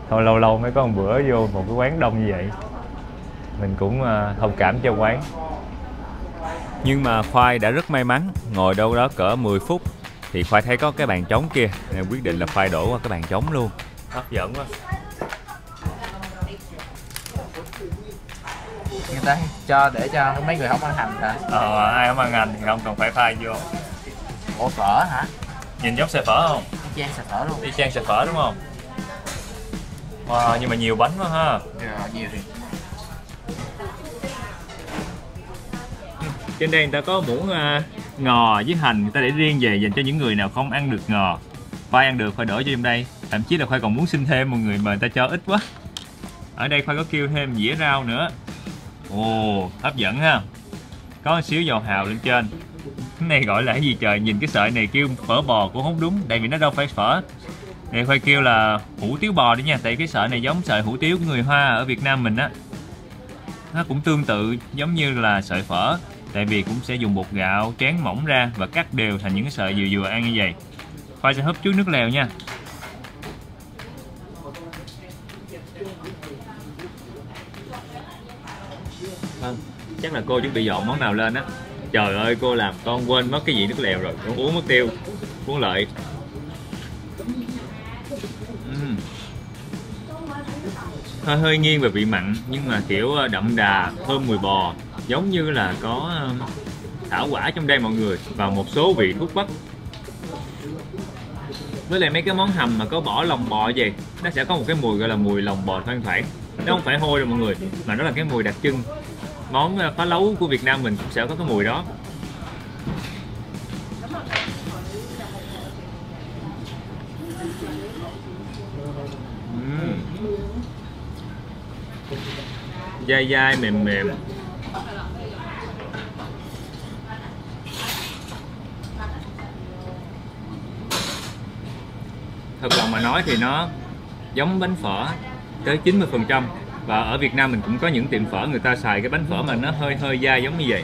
thôi lâu lâu mới có một bữa vô một cái quán đông như vậy, mình cũng thông cảm cho quán. Nhưng mà Khoai đã rất may mắn, ngồi đâu đó cỡ 10 phút thì Khoai thấy có cái bàn trống kia, nên quyết định là Khoai đổ qua cái bàn trống luôn. Hấp dẫn quá. Người ta để cho mấy người không ăn hành hả? Ai không ăn hành thì không cần phải pha vô. Ủa phở hả? Nhìn giống xài phở không? Y chang xài phở luôn. Y chang xài phở đúng không? Wow, nhưng mà nhiều bánh quá ha. Nhiều thì. Trên đây người ta có muỗng ngò với hành, người ta để riêng về dành cho những người nào không ăn được ngò. Khoai ăn được, Khoai đổ vô trong đây. Thậm chí là Khoai còn muốn xin thêm một người mà người ta cho ít quá. Ở đây Khoai có kêu thêm dĩa rau nữa. Ồ, hấp dẫn ha. Có một xíu dầu hào lên trên. Cái này gọi là cái gì trời? Nhìn cái sợi này kêu phở bò cũng không đúng, tại vì nó đâu phải phở. Đây Khoai kêu là hủ tiếu bò đi nha, tại cái sợi này giống sợi hủ tiếu của người Hoa ở Việt Nam mình á. Nó cũng tương tự giống như là sợi phở, tại vì cũng sẽ dùng bột gạo tráng mỏng ra và cắt đều thành những cái sợi vừa vừa ăn như vậy. Khoai sẽ húp chút nước lèo nha. Chắc là cô chuẩn bị dọn món nào lên á. Trời ơi, cô làm con quên mất cái gì nước lèo rồi. Con uống mất tiêu. Uống lợi. Hơi nghiêng về vị mặn, nhưng mà kiểu đậm đà, thơm mùi bò, giống như là có thảo quả trong đây mọi người, và một số vị thuốc bắc. Với lại mấy cái món hầm mà có bỏ lòng bò vậy, nó sẽ có một cái mùi gọi là mùi lòng bò thoang thoảng. Nó không phải hôi đâu mọi người, mà nó là cái mùi đặc trưng. Món phá lấu của Việt Nam mình cũng sẽ có cái mùi đó. Dai dai mềm mềm. Thật lòng mà nói thì nó giống bánh phở tới 90%. Và ở Việt Nam mình cũng có những tiệm phở người ta xài cái bánh phở mà nó hơi dai giống như vậy.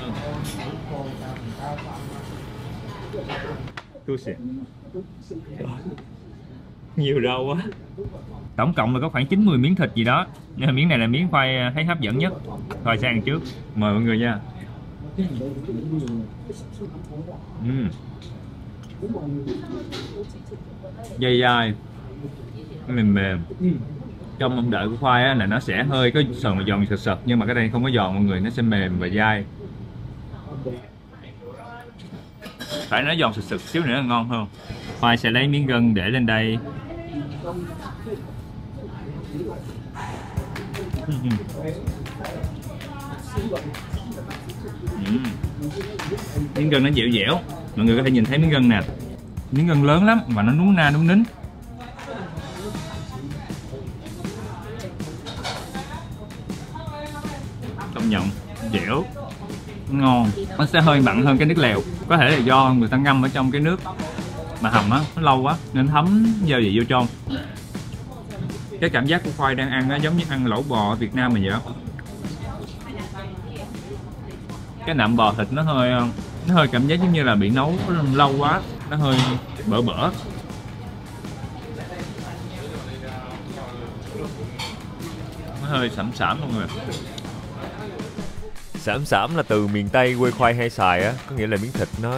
Nhiều rau quá. Tổng cộng là có khoảng 90 miếng thịt gì đó. Nhưng mà miếng này là miếng Khoai thấy hấp dẫn nhất. Khoai sẽ ăn trước. Mời mọi người nha. Dai dai, mềm mềm. Trong mong đợi của Khoai là nó sẽ hơi có sần giòn sật sật, nhưng mà cái đây không có giòn mọi người, nó sẽ mềm và dai. Phải nó giòn sật sật xíu nữa là ngon hơn. Khoai sẽ lấy miếng gân để lên đây. Miếng gân nó dẻo dẻo, mọi người có thể nhìn thấy miếng gân nè. Miếng gân lớn lắm và nó núng na núng nín. công nhận dẻo, ngon. Nó sẽ hơi mặn hơn cái nước lèo, có thể là do người ta ngâm ở trong cái nước mà hầm á nó lâu quá nên thấm gia vị vô trong. Cái cảm giác của khoai đang ăn á giống như ăn lẩu bò ở Việt Nam mình vậy đó. Cái nạm bò thịt nó hơi cảm giác giống như là bị nấu lâu quá, nó hơi bở bở. Nó hơi sẫm sẫm mọi người. Sẫm sẫm là từ miền Tây quê khoai hay xài á, có nghĩa là miếng thịt nó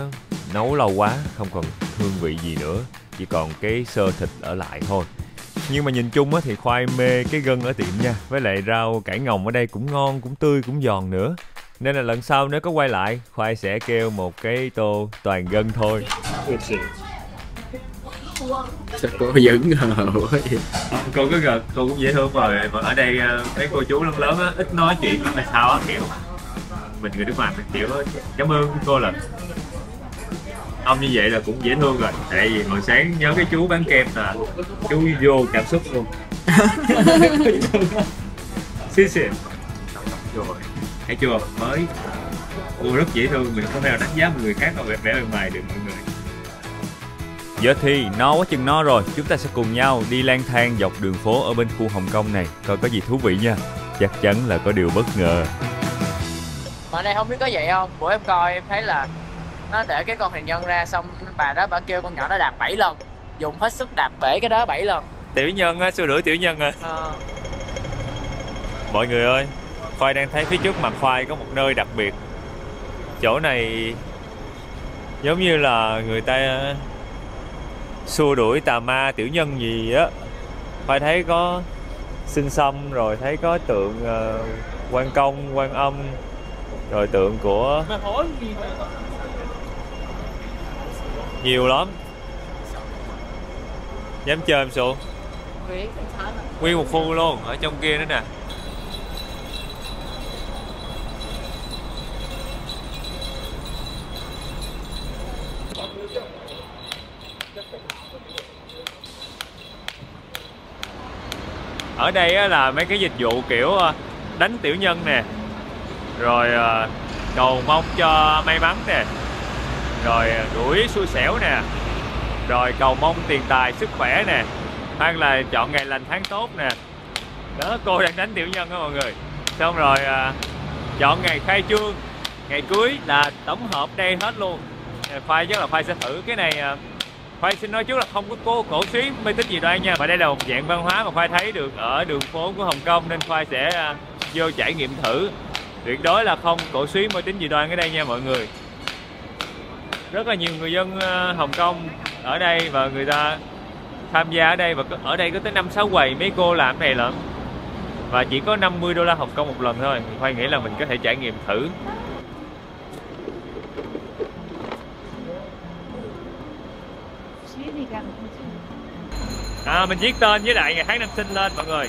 nấu lâu quá, không còn hương vị gì nữa, chỉ còn cái xơ thịt ở lại thôi. Nhưng mà nhìn chung á thì khoai mê cái gân ở tiệm nha, với lại rau cải ngồng ở đây cũng ngon, cũng tươi, cũng giòn nữa. Nên là lần sau nếu có quay lại, khoai sẽ kêu một cái tô toàn gân thôi. Sao cô vẫn Cô cứ gật, cô cũng dễ thương rồi. Mà ở đây mấy cô chú lớn lớn á, ít nói chuyện lắm là sao á, kiểu mình người nước ngoài mình kiểu cảm ơn cô là ông như vậy là cũng dễ thương rồi. Tại vì hồi sáng nhớ cái chú bán kem là chú vô cảm xúc luôn. Xí xì rồi, thấy chưa, mới cô rất dễ thương, mình không thể nào đánh giá một người khác ở vẻ bề ngoài được mọi người. Giờ thì no quá chừng no rồi, chúng ta sẽ cùng nhau đi lang thang dọc đường phố ở bên khu Hồng Kông này, coi có gì thú vị nha. Chắc chắn là có điều bất ngờ. mà đây không biết có vậy không, bữa em coi em thấy là nó để cái con thuyền nhân ra, xong bà đó bà kêu con nhỏ nó đạp 7 lần, dùng hết sức đạp bể cái đó 7 lần. Tiểu nhân á, xua đuổi tiểu nhân à. Mọi người ơi, Khoai đang thấy phía trước mặt Khoai có một nơi đặc biệt. Chỗ này giống như là người ta xua đuổi tà ma tiểu nhân gì á. Khoai thấy có sinh xăm, rồi thấy có tượng Quan Công, Quan Âm, rồi tượng của nhiều lắm. Dám chơi em Sụ? Nguyên một khu luôn, ở trong kia nữa nè. Ở đây á, là mấy cái dịch vụ kiểu đánh tiểu nhân nè, rồi cầu mong cho may mắn nè, rồi đuổi xui xẻo nè, rồi cầu mong tiền tài sức khỏe nè, hay là chọn ngày lành tháng tốt nè. Đó, cô đang đánh tiểu nhân đó mọi người. Xong rồi chọn ngày khai trương, ngày cưới là tổng hợp đây hết luôn. Khoai chắc là Khoai sẽ thử cái này. Khoai xin nói trước là không có cổ suý mê tín dị đoan nha, mà đây là một dạng văn hóa mà Khoai thấy được ở đường phố của Hồng Kông, nên Khoai sẽ vô trải nghiệm thử. Tuyệt đối là không cổ suý mê tín dị đoan ở đây nha mọi người. Rất là nhiều người dân Hồng Kông ở đây và người ta tham gia ở đây, và ở đây có tới 5-6 quầy mấy cô làm cái này lận, và chỉ có 50 đô la Hồng Kông một lần thôi. Khoai nghĩ là mình có thể trải nghiệm thử. Mình viết tên với lại ngày tháng năm sinh lên mọi người.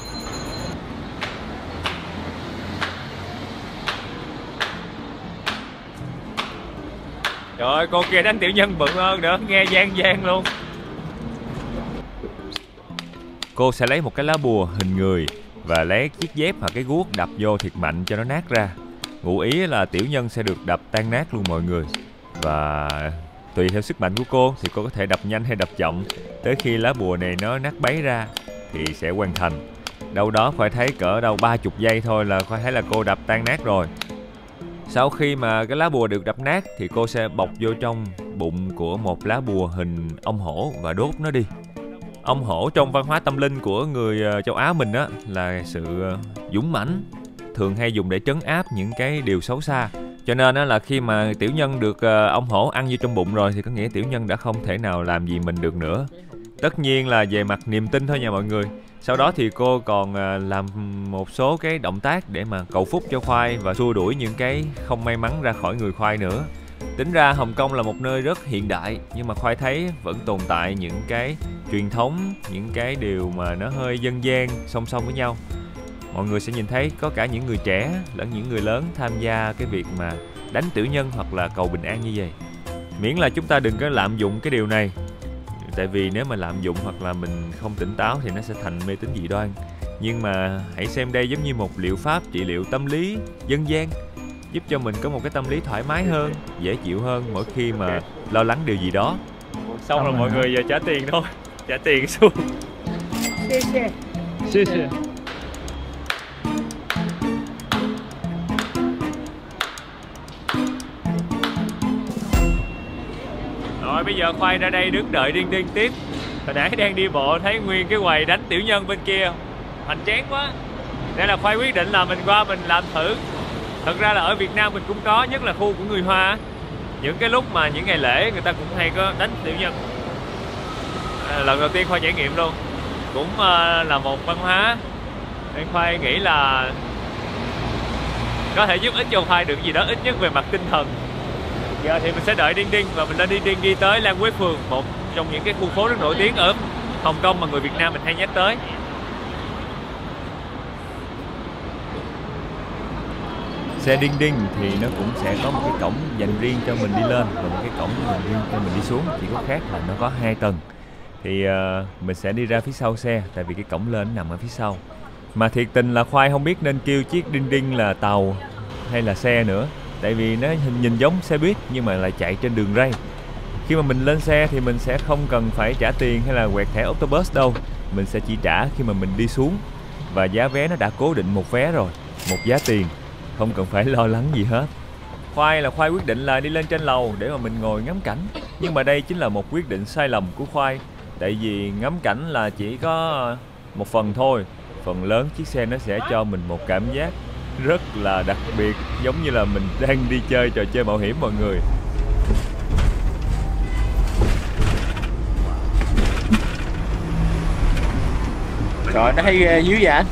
Trời ơi, cô kia đánh tiểu nhân bự hơn nữa, nghe gian luôn. Cô sẽ lấy một cái lá bùa hình người và lấy chiếc dép hoặc cái guốc đập vô thiệt mạnh cho nó nát ra. Ngụ ý là tiểu nhân sẽ được đập tan nát luôn mọi người. Và tùy theo sức mạnh của cô thì cô có thể đập nhanh hay đập chậm. Tới khi lá bùa này nó nát bấy ra thì sẽ hoàn thành. Đâu đó Khoai thấy cỡ đâu 30 giây thôi là Khoai thấy là cô đập tan nát rồi. Sau khi mà cái lá bùa được đập nát thì cô sẽ bọc vô trong bụng của một lá bùa hình ông hổ và đốt nó đi. Ông hổ trong văn hóa tâm linh của người châu Á mình á là sự dũng mãnh, thường hay dùng để trấn áp những cái điều xấu xa. Cho nên là khi mà tiểu nhân được ông hổ ăn vô trong bụng rồi thì có nghĩa tiểu nhân đã không thể nào làm gì mình được nữa. Tất nhiên là về mặt niềm tin thôi nha mọi người. Sau đó thì cô còn làm một số cái động tác để mà cầu phúc cho Khoai và xua đuổi những cái không may mắn ra khỏi người Khoai nữa. Tính ra Hồng Kông là một nơi rất hiện đại, nhưng mà Khoai thấy vẫn tồn tại những cái truyền thống, những cái điều mà nó hơi dân gian song song với nhau. Mọi người sẽ nhìn thấy có cả những người trẻ lẫn những người lớn tham gia cái việc mà đánh tiểu nhân hoặc là cầu bình an như vậy. Miễn là chúng ta đừng có lạm dụng cái điều này. Tại vì nếu mà lạm dụng hoặc là mình không tỉnh táo thì nó sẽ thành mê tín dị đoan. Nhưng mà hãy xem đây giống như một liệu pháp trị liệu tâm lý dân gian, giúp cho mình có một cái tâm lý thoải mái hơn, dễ chịu hơn mỗi khi mà lo lắng điều gì đó. Xong rồi mọi người giờ trả tiền thôi. Trả tiền xuống. Xì xì. Rồi bây giờ Khoai ra đây đứng đợi Đinh Đinh tiếp. Hồi nãy đang đi bộ thấy nguyên cái quầy đánh tiểu nhân bên kia, hoành tráng quá. Đây là Khoai quyết định là mình qua mình làm thử. Thật ra là ở Việt Nam mình cũng có, nhất là khu của người Hoa. Những cái lúc mà những ngày lễ người ta cũng hay có đánh tiểu nhân. Lần đầu tiên Khoai trải nghiệm luôn. Cũng là một văn hóa. Nên Khoai nghĩ là có thể giúp ích cho Khoai được gì đó, ít nhất về mặt tinh thần. Giờ thì mình sẽ đợi Đinh Đinh và mình lên Đinh Đinh đi tới Lan Quế Phường, một trong những cái khu phố rất nổi tiếng ở Hồng Kông mà người Việt Nam mình hay nhắc tới. Xe Đinh Đinh thì nó cũng sẽ có một cái cổng dành riêng cho mình đi lên và một cái cổng dành riêng cho mình đi xuống. Chỉ có khác là nó có 2 tầng. Thì mình sẽ đi ra phía sau xe, tại vì cái cổng lên nằm ở phía sau. Mà thiệt tình là Khoai không biết nên kêu chiếc Đinh Đinh là tàu hay là xe nữa. Tại vì nó nhìn giống xe buýt nhưng mà lại chạy trên đường ray. Khi mà mình lên xe thì mình sẽ không cần phải trả tiền hay là quẹt thẻ Octobus đâu. Mình sẽ chỉ trả khi mà mình đi xuống. Và giá vé nó đã cố định một vé rồi, một giá tiền, không cần phải lo lắng gì hết. Khoai quyết định là đi lên trên lầu để mà mình ngồi ngắm cảnh. Nhưng mà đây chính là một quyết định sai lầm của Khoai. Tại vì ngắm cảnh là chỉ có một phần thôi. Phần lớn chiếc xe nó sẽ cho mình một cảm giác rất là đặc biệt, giống như là mình đang đi chơi trò chơi mạo hiểm mọi người. Trời, nó thấy ghê dữ vậy anh.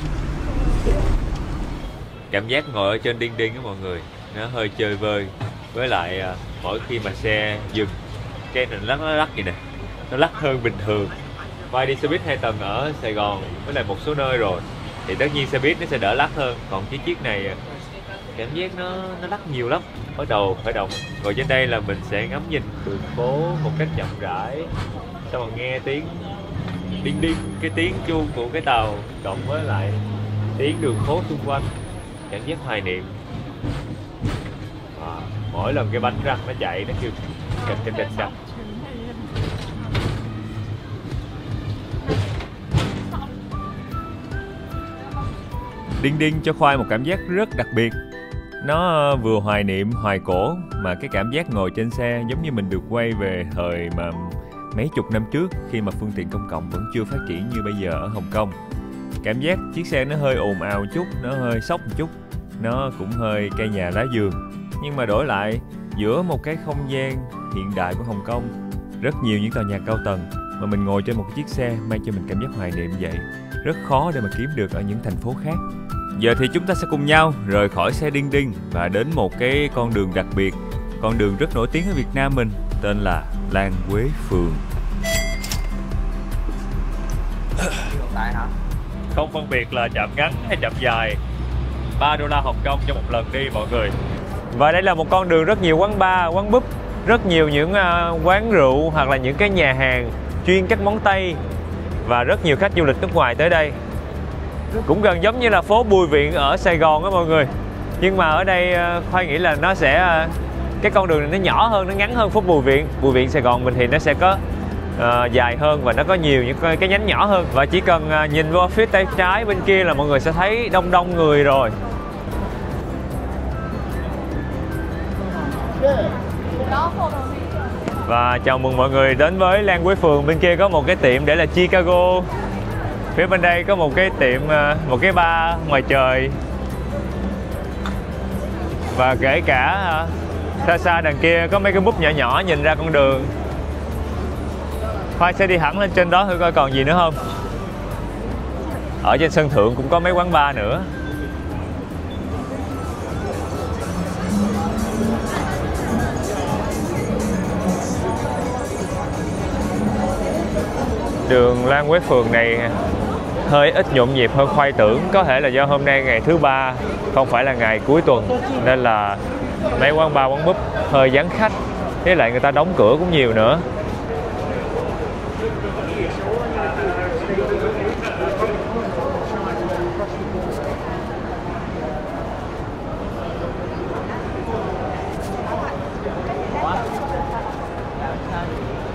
Cảm giác ngồi ở trên Đinh Đinh á mọi người, nó hơi chơi vơi. Với lại mỗi khi mà xe dừng, cái này nó lắc vậy nè, nó lắc hơn bình thường. Khoai đi xe buýt 2 tầng ở Sài Gòn với lại một số nơi rồi, thì tất nhiên xe buýt nó sẽ đỡ lắc hơn. Còn cái chiếc này cảm giác nó lắc nhiều lắm. Bắt đầu khởi động, ngồi trên đây là mình sẽ ngắm nhìn đường phố một cách chậm rãi, xong rồi nghe tiếng Đinh Đinh, cái tiếng chuông của cái tàu cộng với lại tiếng đường phố xung quanh, cảm giác hoài niệm. Mỗi lần cái bánh răng nó chạy nó kêu kịch kịch sao. Đinh Đinh cho Khoai một cảm giác rất đặc biệt. Nó vừa hoài niệm, hoài cổ, mà cái cảm giác ngồi trên xe giống như mình được quay về thời mà mấy chục năm trước, khi mà phương tiện công cộng vẫn chưa phát triển như bây giờ ở Hồng Kông. Cảm giác chiếc xe nó hơi ồn ào chút, nó hơi sốc một chút, nó cũng hơi cây nhà lá vườn. Nhưng mà đổi lại, giữa một cái không gian hiện đại của Hồng Kông, rất nhiều những tòa nhà cao tầng, mà mình ngồi trên một chiếc xe mang cho mình cảm giác hoài niệm vậy, rất khó để mà kiếm được ở những thành phố khác. Giờ thì chúng ta sẽ cùng nhau rời khỏi xe Đinh Đinh và đến một cái con đường đặc biệt, con đường rất nổi tiếng ở Việt Nam mình, tên là Lan Quế Phường. Không phân biệt là chạm ngắn hay chạm dài, $3 Hồng Kông cho một lần đi mọi người. Và đây là một con đường rất nhiều quán bar, quán pub, rất nhiều những quán rượu hoặc là những cái nhà hàng chuyên các món Tây, và rất nhiều khách du lịch nước ngoài tới đây. Cũng gần giống như là phố Bùi Viện ở Sài Gòn đó mọi người. Nhưng mà ở đây Khoai nghĩ là nó sẽ, cái con đường này nó nhỏ hơn, nó ngắn hơn phố Bùi Viện. Bùi Viện Sài Gòn mình thì nó sẽ có dài hơn và nó có nhiều những cái nhánh nhỏ hơn. Và chỉ cần nhìn vô phía tay trái bên kia là mọi người sẽ thấy đông người rồi. Và chào mừng mọi người đến với Lan Quế Phường. Bên kia có một cái tiệm để là Chicago. Phía bên đây có một cái tiệm, một cái bar ngoài trời. Và kể cả xa xa đằng kia có mấy cái búp nhỏ nhỏ nhìn ra con đường. Khoai sẽ đi hẳn lên trên đó thử coi còn gì nữa không. Ở trên sân thượng cũng có mấy quán bar nữa. Đường Lan Quế Phường này hơi ít nhộn nhịp hơn Khoai tưởng. Có thể là do hôm nay ngày thứ ba, không phải là ngày cuối tuần, nên là mấy quán bar, quán pub hơi vắng khách. Với lại người ta đóng cửa cũng nhiều nữa.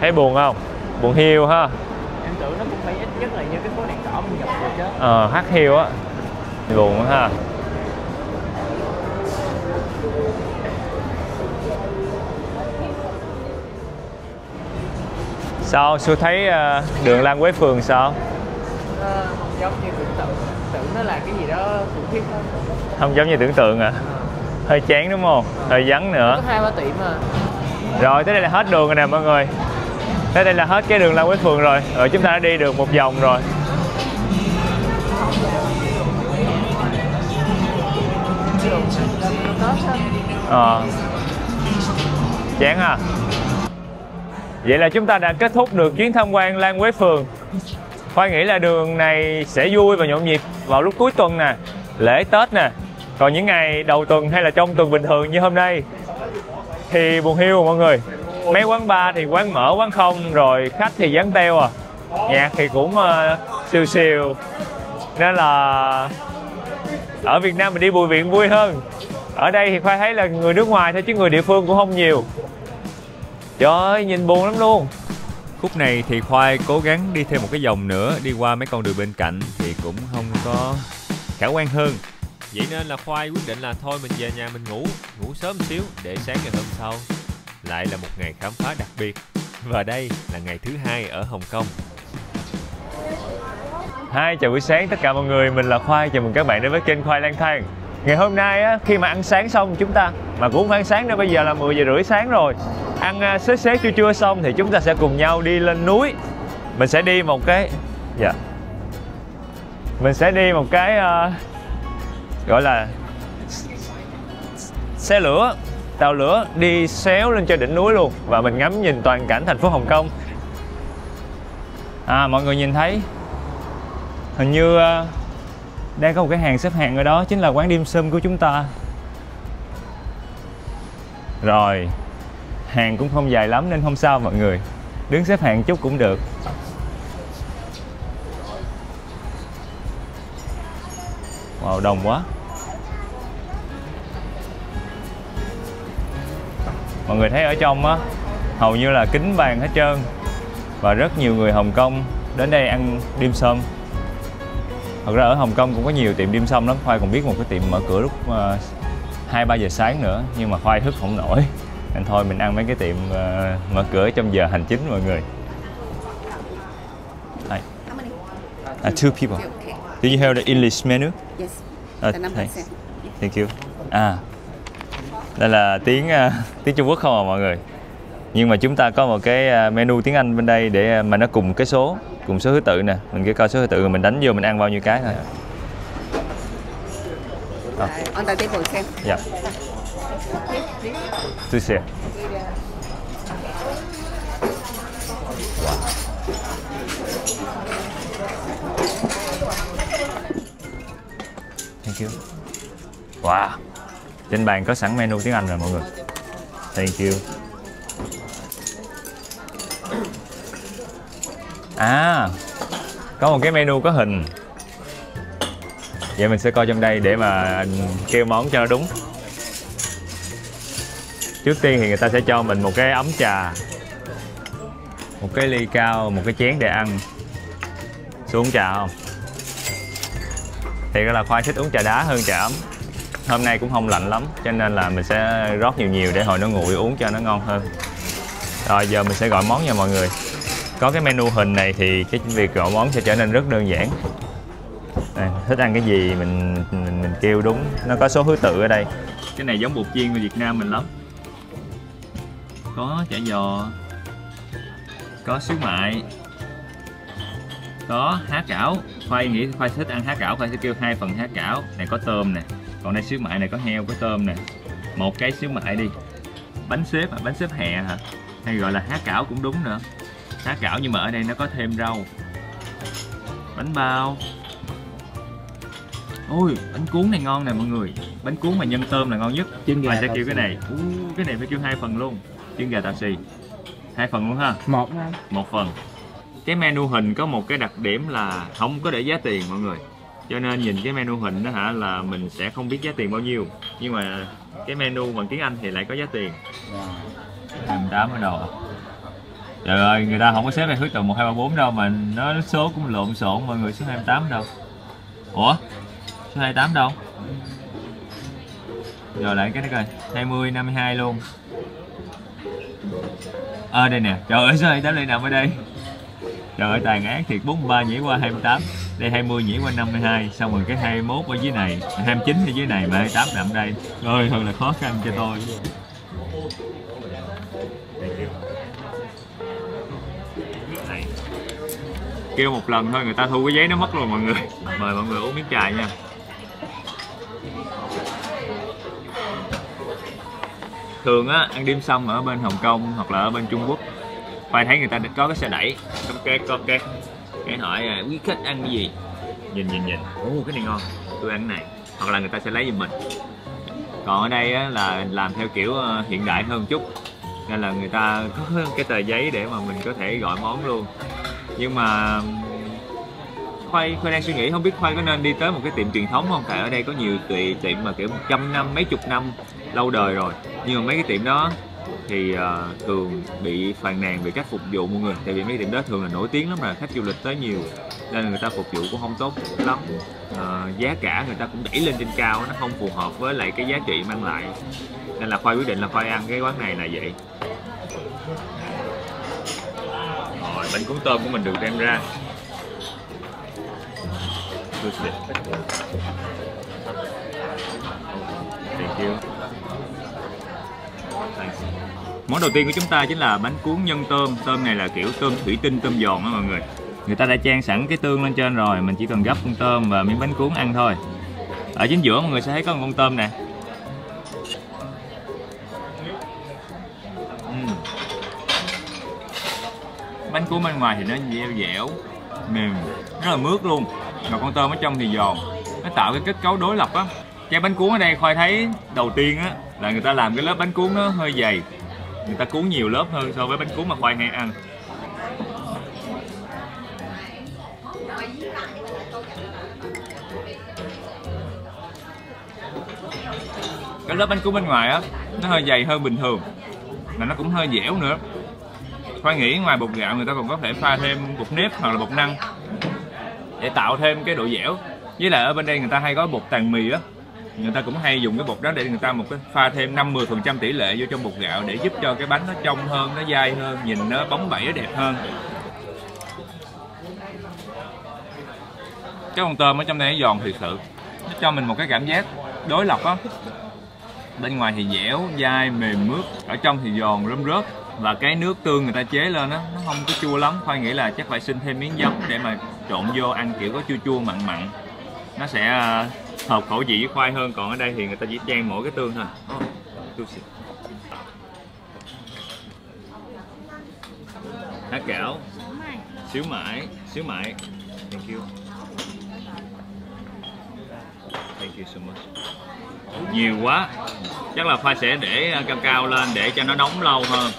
Thấy buồn không? Buồn hiu ha. Em tưởng nó cũng phải ít nhất là như cái phố đèn đỏ mình gặp được chứ. Hắt hiu á. Buồn ha. Sao Sư thấy đường Lan Quế Phường sao? Không giống như tưởng nó là cái gì đó khủng khiếp đó. Không giống như tưởng tượng à? Hơi chán đúng không? Hơi vắng nữa. Có 2-3 tiệm à. Rồi tới đây là hết đường rồi nè mọi người. Tới đây là hết cái đường Lan Quế Phường rồi. Rồi chúng ta đã đi được một vòng rồi. Chán ha. Vậy là chúng ta đã kết thúc được chuyến tham quan Lan Quế Phường. Khoai nghĩ là đường này sẽ vui và nhộn nhịp vào lúc cuối tuần nè, lễ Tết nè. Còn những ngày đầu tuần hay là trong tuần bình thường như hôm nay thì buồn hiu mọi người. Mấy quán bar thì quán mở quán không, rồi khách thì vắng teo à. Nhạc thì cũng xìu xìu. Nên là ở Việt Nam mình đi bùi viện vui hơn. Ở đây thì Khoai thấy là người nước ngoài thôi chứ người địa phương cũng không nhiều. Trời ơi, nhìn buồn lắm luôn. Khúc này thì Khoai cố gắng đi thêm một cái vòng nữa, đi qua mấy con đường bên cạnh thì cũng không có khả quan hơn. Vậy nên là Khoai quyết định là thôi mình về nhà mình ngủ sớm xíu để sáng ngày hôm sau lại là một ngày khám phá đặc biệt. Và đây là ngày thứ 2 ở Hồng Kông. Hi, chào buổi sáng tất cả mọi người, mình là Khoai, chào mừng các bạn đến với kênh Khoai Lang Thang. Ngày hôm nay á, khi mà ăn sáng xong chúng ta, mà cũng không phải ăn sáng đâu, bây giờ là 10 giờ rưỡi sáng rồi. Ăn xế trưa xong thì chúng ta sẽ cùng nhau đi lên núi. Mình sẽ đi một cái gọi là xe lửa, tàu lửa đi xéo lên trên đỉnh núi luôn. Và mình ngắm nhìn toàn cảnh thành phố Hồng Kông. Mọi người nhìn thấy hình như đang có một cái hàng xếp hàng ở đó, chính là quán dim sum của chúng ta. Rồi, hàng cũng không dài lắm nên không sao mọi người, đứng xếp hàng chút cũng được. Wow, đông quá. Mọi người thấy ở trong á, hầu như là kính vàng hết trơn. Và rất nhiều người Hồng Kông đến đây ăn dim sum. Thật ra ở Hồng Kông cũng có nhiều tiệm dim sum lắm. Khoai còn biết một cái tiệm mở cửa lúc 2-3 giờ sáng nữa, nhưng mà Khoai thức không nổi nên thôi mình ăn mấy cái tiệm mở cửa trong giờ hành chính mọi người. Two people. Do you have the English menu? Yes. Thank you. Đây là tiếng Trung Quốc không à mọi người. Nhưng mà chúng ta có một cái menu tiếng Anh bên đây để mà nó cùng số thứ tự nè. Mình cứ coi số thứ tự rồi mình đánh vô mình ăn bao nhiêu cái thôi. On the table, xem. Dạ. Tôi sẽ. Thank you. Wow. Trên bàn có sẵn menu tiếng Anh rồi mọi người. Thank you. Có một cái menu có hình. Vậy mình sẽ coi trong đây để mà kêu món cho nó đúng. Trước tiên thì người ta sẽ cho mình một cái ấm trà, một cái ly cao, một cái chén để ăn. Xuống trà không? Thì là Khoai thích uống trà đá hơn trà ấm. Hôm nay cũng không lạnh lắm cho nên là mình sẽ rót nhiều để hồi nó nguội uống cho nó ngon hơn. Rồi giờ mình sẽ gọi món nha mọi người. Có cái menu hình này thì cái việc gọi món sẽ trở nên rất đơn giản. Đây, thích ăn cái gì mình kêu đúng, nó có số thứ tự ở đây. Cái này giống bột chiên của Việt Nam mình lắm. Có chả giò, có xíu mại, có há cảo. Khoai nghĩ Khoai thích ăn há cảo, Khoai sẽ kêu 2 phần há cảo. Này có tôm nè, còn đây xíu mại này có heo, có tôm nè. Một cái xíu mại đi. Bánh xếp hẹ hả? Hay gọi là há cảo cũng đúng nữa. Há cảo nhưng mà ở đây nó có thêm rau. Bánh bao. Ôi, bánh cuốn này ngon nè mọi người. Bánh cuốn mà nhân tôm là ngon nhất. Khoai sẽ kêu cái này. Cái này phải kêu 2 phần luôn. Trứng gà tàu xì 2 phần luôn ha. Một phần. Cái menu hình có một cái đặc điểm là không có để giá tiền mọi người. Cho nên nhìn cái menu hình đó hả là mình sẽ không biết giá tiền bao nhiêu. Nhưng mà cái menu bằng tiếng Anh thì lại có giá tiền. 28 ở đầu. Trời ơi, người ta không có xếp theo thứ tự 1, 2, 3, 4 đâu mà nó số cũng lộn xộn mọi người, số 28 đâu? Ủa? Số 28 đâu? Rồi lại cái đó coi, 20, 52 luôn. Đây nè, trời ơi số 28 lại nằm ở đây. Trời ơi tàn ác thiệt, 43 nhảy qua 28. Đây 20 nhảy qua 52, xong rồi cái 21 ở dưới này, 29 ở dưới này mà 28 nằm đây. Ôi thật là khó khăn cho tôi. Này. Kêu một lần thôi người ta thu cái giấy nó mất rồi mọi người. Mời mọi người uống miếng trà nha. Thường á ăn dim sum ở bên Hồng Kông hoặc là ở bên Trung Quốc, Khoai thấy người ta có cái xe đẩy, có cái hỏi quý khách ăn cái gì, nhìn, cái này ngon, tôi ăn cái này, hoặc là người ta sẽ lấy giùm mình. Còn ở đây á, là làm theo kiểu hiện đại hơn một chút, nên là người ta có cái tờ giấy để mà mình có thể gọi món luôn. Nhưng mà Khoai đang suy nghĩ không biết Khoai có nên đi tới một cái tiệm truyền thống không, tại ở đây có nhiều tiệm mà kiểu 100 năm, mấy chục năm lâu đời rồi, nhưng mà mấy cái tiệm đó thì thường bị phàn nàn về cách phục vụ mọi người, tại vì mấy tiệm đó thường là nổi tiếng lắm, là khách du lịch tới nhiều nên là người ta phục vụ cũng không tốt lắm. Giá cả người ta cũng đẩy lên trên cao, nó không phù hợp với lại cái giá trị mang lại, nên là Khoai quyết định là Khoai ăn cái quán này là vậy. Rồi bánh cuốn tôm của mình được đem ra. Thank you. Món đầu tiên của chúng ta chính là bánh cuốn nhân tôm. Tôm này là kiểu tôm thủy tinh, tôm giòn đó mọi người. Người ta đã chan sẵn cái tương lên trên rồi, mình chỉ cần gắp con tôm và miếng bánh cuốn ăn thôi. Ở chính giữa mọi người sẽ thấy có một con tôm nè. Bánh cuốn bên ngoài thì nó dẻo, mềm, rất là mướt luôn. Mà con tôm ở trong thì giòn, nó tạo cái kết cấu đối lập á. Cái bánh cuốn ở đây Khoai thấy đầu tiên á là người ta làm cái lớp bánh cuốn nó hơi dày, người ta cuốn nhiều lớp hơn so với bánh cuốn mà Khoai hay ăn. Cái lớp bánh cuốn bên ngoài á nó hơi dày hơn bình thường, mà nó cũng hơi dẻo nữa. Khoai nghĩ ngoài bột gạo người ta còn có thể pha thêm bột nếp hoặc là bột năng để tạo thêm cái độ dẻo. Với lại ở bên đây người ta hay có bột tàng mì á, người ta cũng hay dùng cái bột đó để người ta pha thêm 50% tỷ lệ vô trong bột gạo để giúp cho cái bánh nó trong hơn, nó dai hơn, nhìn nó bóng bẩy, nó đẹp hơn. Cái con tôm ở trong đây nó giòn thiệt sự, nó cho mình một cái cảm giác đối lập á. Bên ngoài thì dẻo, dai, mềm mướt, ở trong thì giòn, rơm rớt. Và cái nước tương người ta chế lên á, nó không có chua lắm. Khoai nghĩ là chắc phải xin thêm miếng giấm để mà trộn vô ăn kiểu có chua chua mặn mặn, nó sẽ hợp khẩu vị với Khoai hơn. Còn ở đây thì người ta chỉ chan mỗi cái tương thôi. Há cảo, xíu mại. Thank you. Thank you so much. Nhiều quá, chắc là Khoai sẽ để cao lên để cho nó nóng lâu hơn,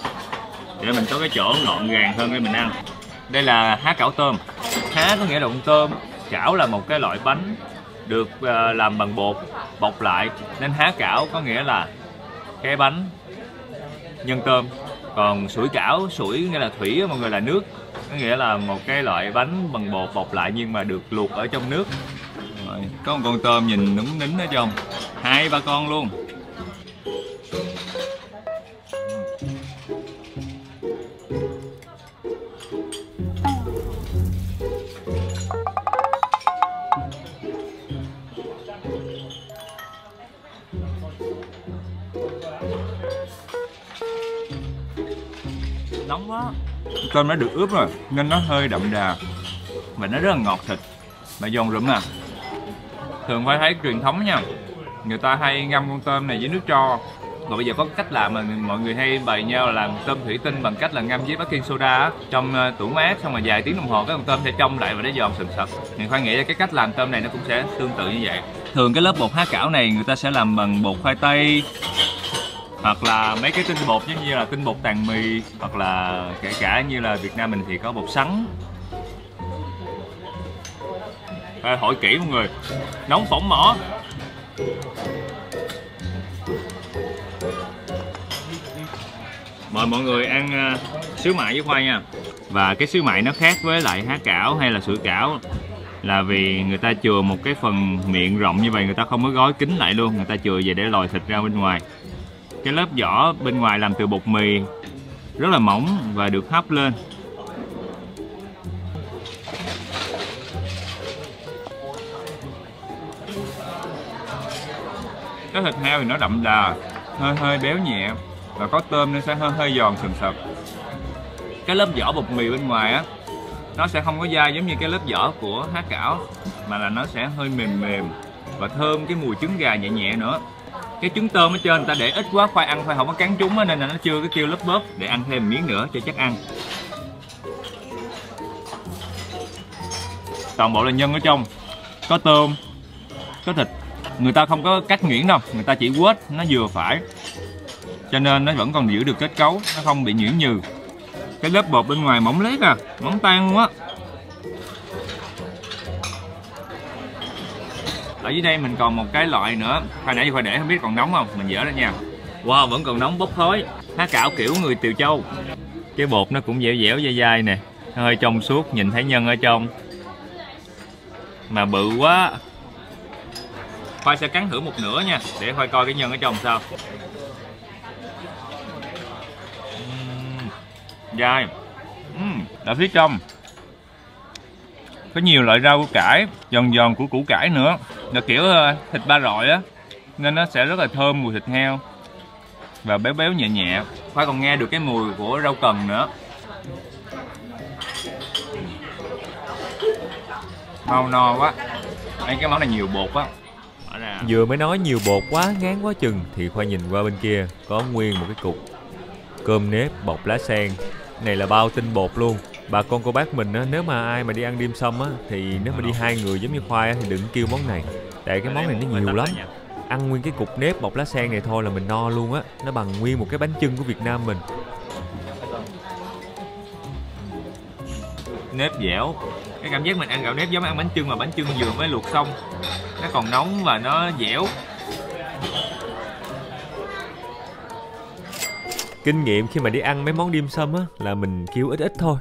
để mình có cái chỗ gọn gàng hơn để mình ăn. Đây là há cảo tôm. Há có nghĩa là con tôm, cảo là một cái loại bánh được làm bằng bột bọc lại, nên há cảo có nghĩa là cái bánh nhân tôm. Còn sủi cảo, sủi nghĩa là thủy mọi người, là nước, có nghĩa là một cái loại bánh bằng bột bọc lại nhưng mà được luộc ở trong nước. Rồi, có một con tôm nhìn núng nính ở trong, 2-3 con luôn. Nóng quá. Tôm nó được ướp rồi nên nó hơi đậm đà và nó rất là ngọt thịt và giòn rụm à. Thường phải thấy truyền thống nha, người ta hay ngâm con tôm này với nước tro. Rồi bây giờ có cách làm mà mọi người hay bày nhau là làm tôm thủy tinh bằng cách là ngâm với baking soda á, trong tủ mát, xong rồi vài tiếng đồng hồ cái con tôm sẽ trong lại và nó giòn sừng sật. Thì Khoai nghĩ là cái cách làm tôm này nó cũng sẽ tương tự như vậy. Thường cái lớp bột há cảo này người ta sẽ làm bằng bột khoai tây, hoặc là mấy cái tinh bột giống như là tinh bột tàng mì, hoặc là kể cả như là Việt Nam mình thì có bột sắn. Hỏi kỹ mọi người, nóng phỏng mỏ. Mời mọi người ăn xíu mại với khoai nha. Và cái xíu mại nó khác với lại há cảo hay là sủi cảo là vì người ta chừa một cái phần miệng rộng như vậy, người ta không có gói kín lại luôn, người ta chừa về để lòi thịt ra bên ngoài. Cái lớp vỏ bên ngoài làm từ bột mì rất là mỏng và được hấp lên. Cái thịt heo thì nó đậm đà, hơi béo nhẹ và có tôm nên sẽ hơi giòn sần sật. Cái lớp vỏ bột mì bên ngoài á, nó sẽ không có dai giống như cái lớp vỏ của há cảo, mà là nó sẽ hơi mềm mềm và thơm cái mùi trứng gà nhẹ nhẹ nữa. Cái trứng tôm ở trên người ta để ít quá, khoai ăn khoai không có cắn trúng á, nên là nó chưa cái kêu lớp bóp, để ăn thêm miếng nữa cho chắc ăn. Toàn bộ là nhân ở trong, có tôm, có thịt. Người ta không có cắt nhuyễn đâu, người ta chỉ quết nó vừa phải, cho nên nó vẫn còn giữ được kết cấu, nó không bị nhuyễn nhừ. Cái lớp bột bên ngoài mỏng lét à, mỏng tan luôn á. Ở dưới đây mình còn một cái loại nữa, hồi nãy giờ khoai để không biết còn nóng không, mình dỡ ra nha. Wow, vẫn còn nóng bốc khói. Há cảo kiểu người Tiều Châu. Cái bột nó cũng dẻo dẻo dai dai nè, hơi trong suốt, nhìn thấy nhân ở trong mà bự quá. Khoai sẽ cắn thử một nửa nha, để Khoai coi cái nhân ở trong sao. Dai. Ở phía trong có nhiều loại rau củ cải, giòn giòn của củ cải nữa, là kiểu thịt ba rọi á, nên nó sẽ rất là thơm mùi thịt heo và béo béo nhẹ nhẹ. Khoai còn nghe được cái mùi của rau cần nữa. Mau no quá. Cái món này nhiều bột á. Vừa mới nói nhiều bột quá, ngán quá chừng, thì Khoai nhìn qua bên kia có nguyên một cái cục cơm nếp bọc lá sen. Này là bao tinh bột luôn. Bà con cô bác mình á, nếu mà ai mà đi ăn dim sum á, thì nếu mà đi 2 người giống như Khoai á, thì đừng kêu món này. Tại cái món này nó nhiều lắm. Ăn nguyên cái cục nếp bọc lá sen này thôi là mình no luôn á. Nó bằng nguyên một cái bánh chưng của Việt Nam mình. Nếp dẻo. Cái cảm giác mình ăn gạo nếp giống ăn bánh chưng, mà bánh chưng vừa mới luộc xong, nó còn nóng và nó dẻo. Kinh nghiệm khi mà đi ăn mấy món dim sum á, là mình kêu ít ít thôi.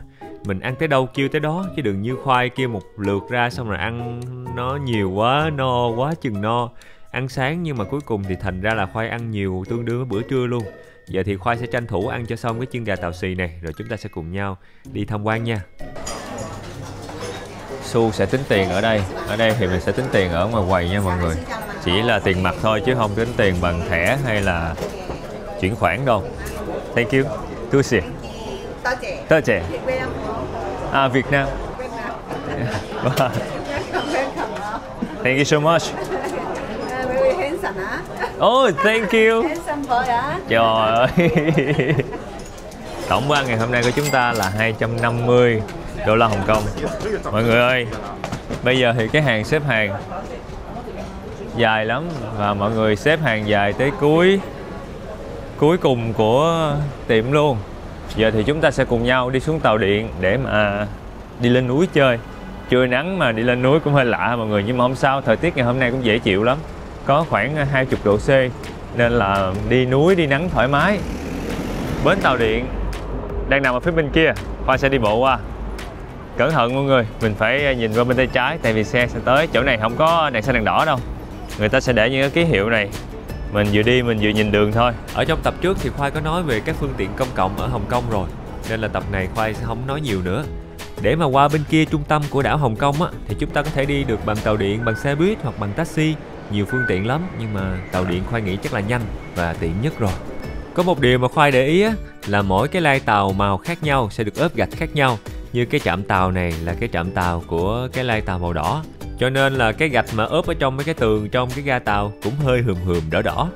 Mình ăn tới đâu kêu tới đó, chứ đừng như Khoai kêu một lượt ra xong rồi ăn nó nhiều quá, no quá chừng no. Ăn sáng nhưng mà cuối cùng thì thành ra là Khoai ăn nhiều tương đương với bữa trưa luôn. Giờ thì Khoai sẽ tranh thủ ăn cho xong cái chân gà tàu xì này, rồi chúng ta sẽ cùng nhau đi tham quan nha. Su sẽ tính tiền ở đây. Ở đây thì mình sẽ tính tiền ở ngoài quầy nha mọi người. Chỉ là tiền mặt thôi chứ không tính tiền bằng thẻ hay là chuyển khoản đâu. Thank you. Tusi. Tơ trẻ. À, Việt Nam. Thank you so much. Oh, thank you. Trời ơi. Tổng bữa ăn ngày hôm nay của chúng ta là 250 đô la Hồng Kông. Mọi người ơi, bây giờ thì cái hàng xếp hàng dài lắm, và mọi người xếp hàng dài tới cuối cùng của tiệm luôn. Giờ thì chúng ta sẽ cùng nhau đi xuống tàu điện để mà đi lên núi chơi. Trưa nắng mà đi lên núi cũng hơi lạ mọi người, nhưng mà không sao, thời tiết ngày hôm nay cũng dễ chịu lắm. Có khoảng 20 độ C nên là đi núi đi nắng thoải mái. Bến tàu điện đang nằm ở phía bên kia, Khoa sẽ đi bộ qua. Cẩn thận mọi người, mình phải nhìn qua bên tay trái, tại vì xe sẽ tới. Chỗ này không có đèn xanh đèn đỏ đâu, người ta sẽ để những cái ký hiệu này, mình vừa đi mình vừa nhìn đường thôi. Ở trong tập trước thì Khoai có nói về các phương tiện công cộng ở Hồng Kông rồi, nên là tập này Khoai sẽ không nói nhiều nữa. Để mà qua bên kia trung tâm của đảo Hồng Kông á, thì chúng ta có thể đi được bằng tàu điện, bằng xe buýt hoặc bằng taxi. Nhiều phương tiện lắm, nhưng mà tàu điện Khoai nghĩ chắc là nhanh và tiện nhất rồi. Có một điều mà Khoai để ý á, là mỗi cái lai tàu màu khác nhau sẽ được ốp gạch khác nhau. Như cái trạm tàu này là cái trạm tàu của cái lai tàu màu đỏ, cho nên là cái gạch mà ốp ở trong mấy cái tường trong cái ga tàu cũng hơi hườm đỏ đỏ.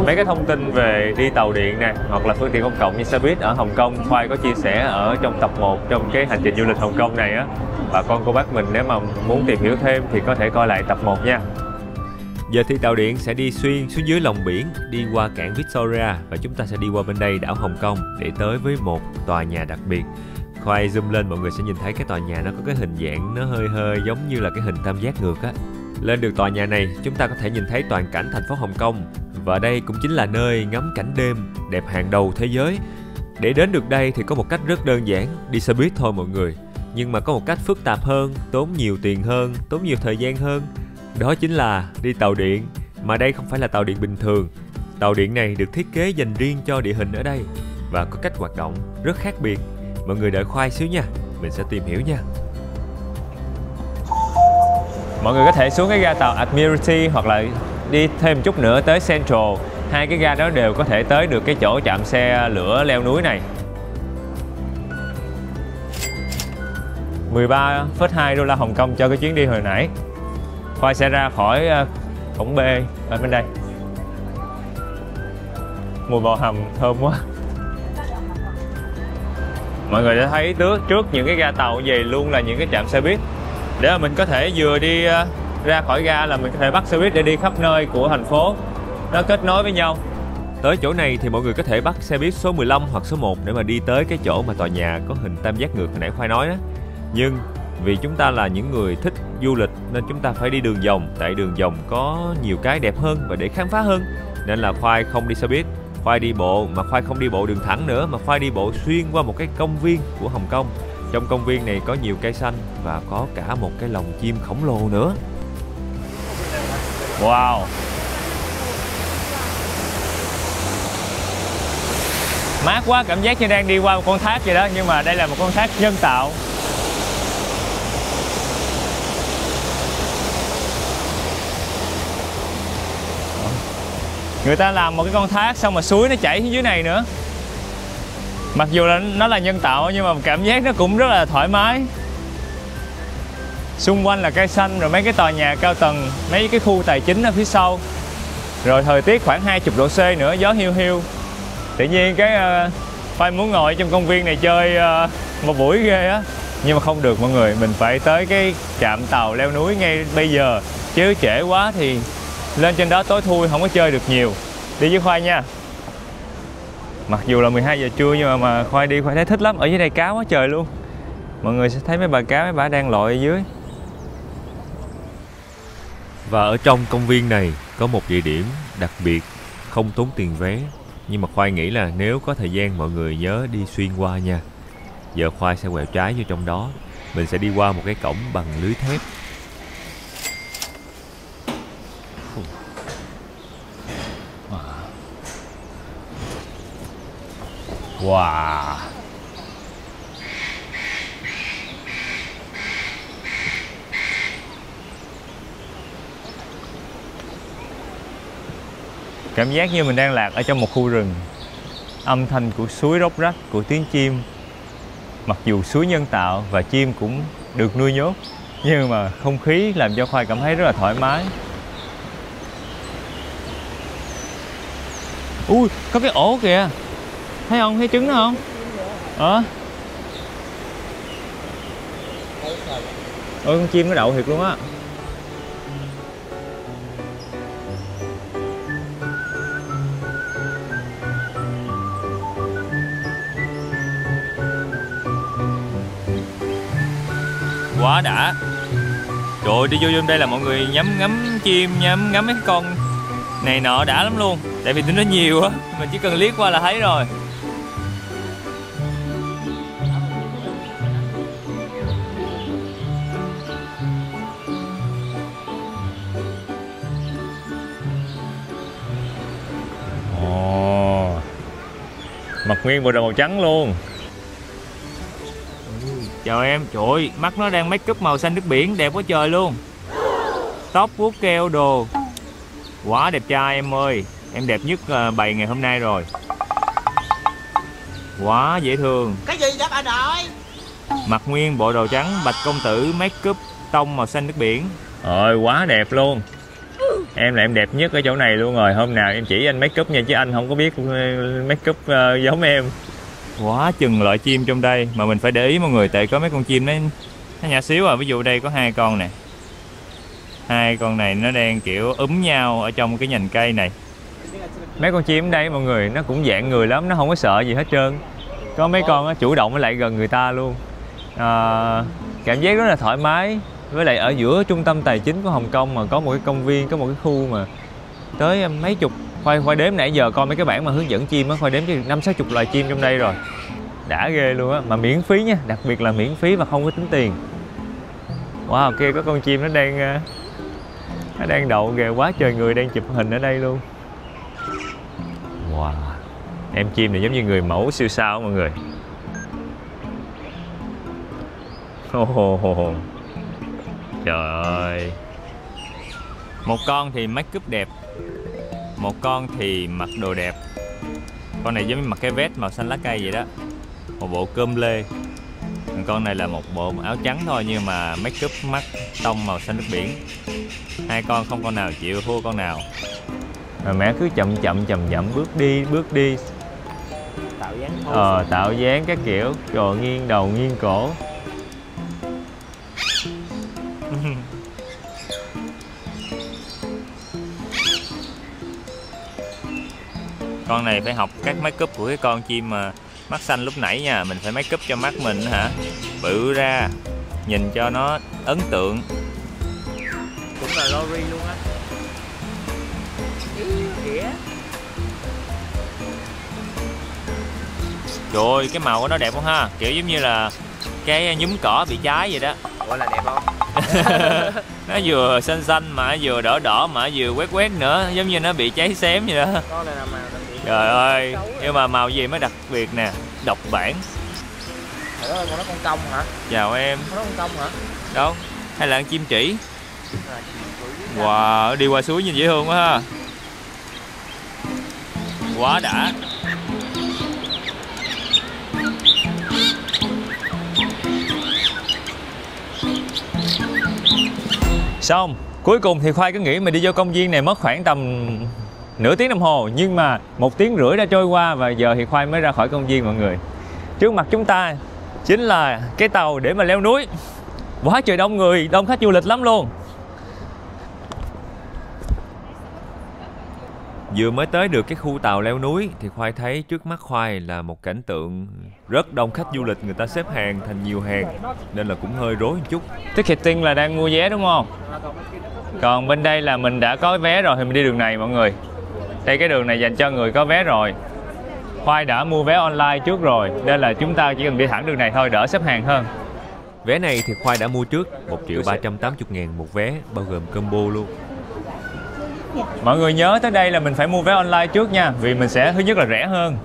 Mấy cái thông tin về đi tàu điện nè, hoặc là phương tiện công cộng như xe buýt ở Hồng Kông, Khoai có chia sẻ ở trong tập 1 trong cái hành trình du lịch Hồng Kông này á. Bà con cô bác mình nếu mà muốn tìm hiểu thêm thì có thể coi lại tập 1 nha. Giờ thì tàu điện sẽ đi xuyên xuống dưới lòng biển, đi qua cảng Victoria, và chúng ta sẽ đi qua bên đây đảo Hồng Kông để tới với một tòa nhà đặc biệt. Khoai zoom lên mọi người sẽ nhìn thấy cái tòa nhà nó có cái hình dạng nó hơi hơi giống như là cái hình tam giác ngược á. Lên được tòa nhà này, chúng ta có thể nhìn thấy toàn cảnh thành phố Hồng Kông. Và đây cũng chính là nơi ngắm cảnh đêm đẹp hàng đầu thế giới. Để đến được đây thì có một cách rất đơn giản, đi xe buýt thôi mọi người. Nhưng mà có một cách phức tạp hơn, tốn nhiều tiền hơn, tốn nhiều thời gian hơn. Đó chính là đi tàu điện. Mà đây không phải là tàu điện bình thường. Tàu điện này được thiết kế dành riêng cho địa hình ở đây và có cách hoạt động rất khác biệt. Mọi người đợi Khoai xíu nha, mình sẽ tìm hiểu nha. Mọi người có thể xuống cái ga tàu Admiralty hoặc là đi thêm chút nữa tới Central. Hai cái ga đó đều có thể tới được cái chỗ trạm xe lửa leo núi này. 13,2 đô la Hồng Kông cho cái chuyến đi hồi nãy. Khoai sẽ ra khỏi cổng B ở bên đây. Mùi bò hầm thơm quá. Mọi người đã thấy trước những cái ga tàu về luôn là những cái trạm xe buýt, để mà mình có thể vừa đi ra khỏi ga là mình có thể bắt xe buýt để đi khắp nơi của thành phố. Nó kết nối với nhau. Tới chỗ này thì mọi người có thể bắt xe buýt số 15 hoặc số 1 để mà đi tới cái chỗ mà tòa nhà có hình tam giác ngược hồi nãy Khoai nói đó. Nhưng vì chúng ta là những người thích du lịch nên chúng ta phải đi đường vòng, tại đường vòng có nhiều cái đẹp hơn và để khám phá hơn. Nên là Khoai không đi xe buýt, Khoai đi bộ, mà Khoai không đi bộ đường thẳng nữa mà Khoai đi bộ xuyên qua một cái công viên của Hồng Kông. Trong công viên này có nhiều cây xanh và có cả một cái lồng chim khổng lồ nữa. Wow. Mát quá, cảm giác như đang đi qua một con thác vậy đó, nhưng mà đây là một con thác nhân tạo. Người ta làm một cái con thác xong mà suối nó chảy xuống dưới này nữa. Mặc dù là nó là nhân tạo nhưng mà cảm giác nó cũng rất là thoải mái. Xung quanh là cây xanh, rồi mấy cái tòa nhà cao tầng, mấy cái khu tài chính ở phía sau. Rồi thời tiết khoảng 20 độ C nữa, gió hiu hiu. Tự nhiên cái Khoai muốn ngồi trong công viên này chơi một buổi ghê á. Nhưng mà không được mọi người, mình phải tới cái trạm tàu leo núi ngay bây giờ. Chứ trễ quá thì lên trên đó tối thui không có chơi được nhiều. Đi với Khoai nha. Mặc dù là 12 giờ trưa nhưng mà Khoai đi Khoai thấy thích lắm. Ở dưới đây cá quá trời luôn. Mọi người sẽ thấy mấy bà cá, mấy bà đang lội ở dưới. Và ở trong công viên này có một địa điểm đặc biệt, không tốn tiền vé. Nhưng mà Khoai nghĩ là nếu có thời gian mọi người nhớ đi xuyên qua nha. Giờ Khoai sẽ quẹo trái vô trong đó. Mình sẽ đi qua một cái cổng bằng lưới thép. Wow. Cảm giác như mình đang lạc ở trong một khu rừng. Âm thanh của suối róc rách, của tiếng chim. Mặc dù suối nhân tạo và chim cũng được nuôi nhốt, nhưng mà không khí làm cho Khoai cảm thấy rất là thoải mái. Ui, có cái ổ kìa. Thấy không? Thấy trứng đó không? Ôi, con chim nó đậu thiệt luôn á. Quá đã. Trời ơi, đi vô trong đây là mọi người ngắm chim, ngắm mấy cái con này nọ đã lắm luôn. Tại vì tụi nó nhiều á, mình chỉ cần liếc qua là thấy rồi. Ồ, mặc nguyên bộ đồ màu trắng luôn. Chào em, trời ơi, mắt nó đang make up màu xanh nước biển, đẹp quá trời luôn. Tóc vuốt keo đồ. Quá đẹp trai em ơi, em đẹp nhất bầy ngày hôm nay rồi. Quá dễ thương. Cái gì vậy bà nội? Mặc nguyên bộ đồ trắng, bạch công tử, make up tông màu xanh nước biển. Ôi, quá đẹp luôn. Em là em đẹp nhất ở chỗ này luôn rồi. Hôm nào em chỉ anh make up nha, chứ anh không có biết make up giống em. Quá chừng loại chim trong đây mà mình phải để ý mọi người, tại có mấy con chim nó nhỏ xíu à. Ví dụ đây có 2 con nè. 2 con này nó đang kiểu nhau ở trong cái nhành cây này. Mấy con chim ở đây mọi người nó cũng dạng người lắm, nó không có sợ gì hết trơn. Có mấy con nó chủ động với lại gần người ta luôn. Cảm giác rất là thoải mái. Với lại ở giữa trung tâm tài chính của Hồng Kông mà có một cái công viên, có một cái khu mà tới mấy chục, Khoai đếm nãy giờ coi mấy cái bảng mà hướng dẫn chim á, Khoai đếm chứ 50-60 loài chim trong đây rồi. Đã ghê luôn á, mà miễn phí nha, đặc biệt là miễn phí và không có tính tiền. Wow, kia có con chim nó đang đậu kìa, quá trời người đang chụp hình ở đây luôn. Wow, em chim này giống như người mẫu siêu sao mọi người. Trời ơi. Một con thì make up đẹp, một con thì mặc đồ đẹp. Con này giống như mặc cái vest màu xanh lá cây vậy đó, một bộ cơm lê. Con này là một bộ áo trắng thôi nhưng mà make up mắt tông màu xanh nước biển. Hai con không con nào chịu thua con nào. Mà mẹ cứ chậm chậm bước đi. Tạo dáng các kiểu, rồi nghiêng đầu nghiêng cổ. Con này phải học các make up của cái con chim mà mắt xanh lúc nãy nha. Mình phải make up cho mắt mình hả, bự ra, nhìn cho nó ấn tượng. Cũng là lorry luôn á. Trời ơi, cái màu của nó đẹp không ha, kiểu giống như là cái nhúm cỏ bị cháy vậy đó. Gọi là đẹp không? Nó vừa xanh xanh mà vừa đỏ đỏ mà vừa quét nữa, giống như nó bị cháy xém vậy đó. Con này là màu đặc biệt. Trời ơi, nhưng mà màu gì mới đặc biệt nè, độc bản. Đó là con công hả? Chào em. Con công hả? Đâu? Hay là con chim trĩ? Wow, đi qua suối nhìn dễ thương quá ha. Quá đã. Xong, cuối cùng thì Khoai cứ nghĩ mình đi vô công viên này mất khoảng tầm nửa tiếng đồng hồ. Nhưng mà 1 tiếng rưỡi đã trôi qua và giờ thì Khoai mới ra khỏi công viên mọi người. Trước mặt chúng ta chính là cái tàu để mà leo núi. Quá trời đông người, đông khách du lịch lắm luôn. Vừa mới tới được cái khu tàu leo núi thì Khoai thấy trước mắt Khoai là một cảnh tượng rất đông khách du lịch, người ta xếp hàng thành nhiều hàng nên là cũng hơi rối một chút. Ticketing là đang mua vé đúng không? Còn bên đây là mình đã có vé rồi thì mình đi đường này mọi người. Đây cái đường này dành cho người có vé rồi. Khoai đã mua vé online trước rồi nên là chúng ta chỉ cần đi thẳng đường này thôi, đỡ xếp hàng hơn. Vé này thì Khoai đã mua trước 1.380.000 một vé, bao gồm combo luôn. Mọi người nhớ tới đây là mình phải mua vé online trước nha, vì mình sẽ thứ nhất là rẻ hơn.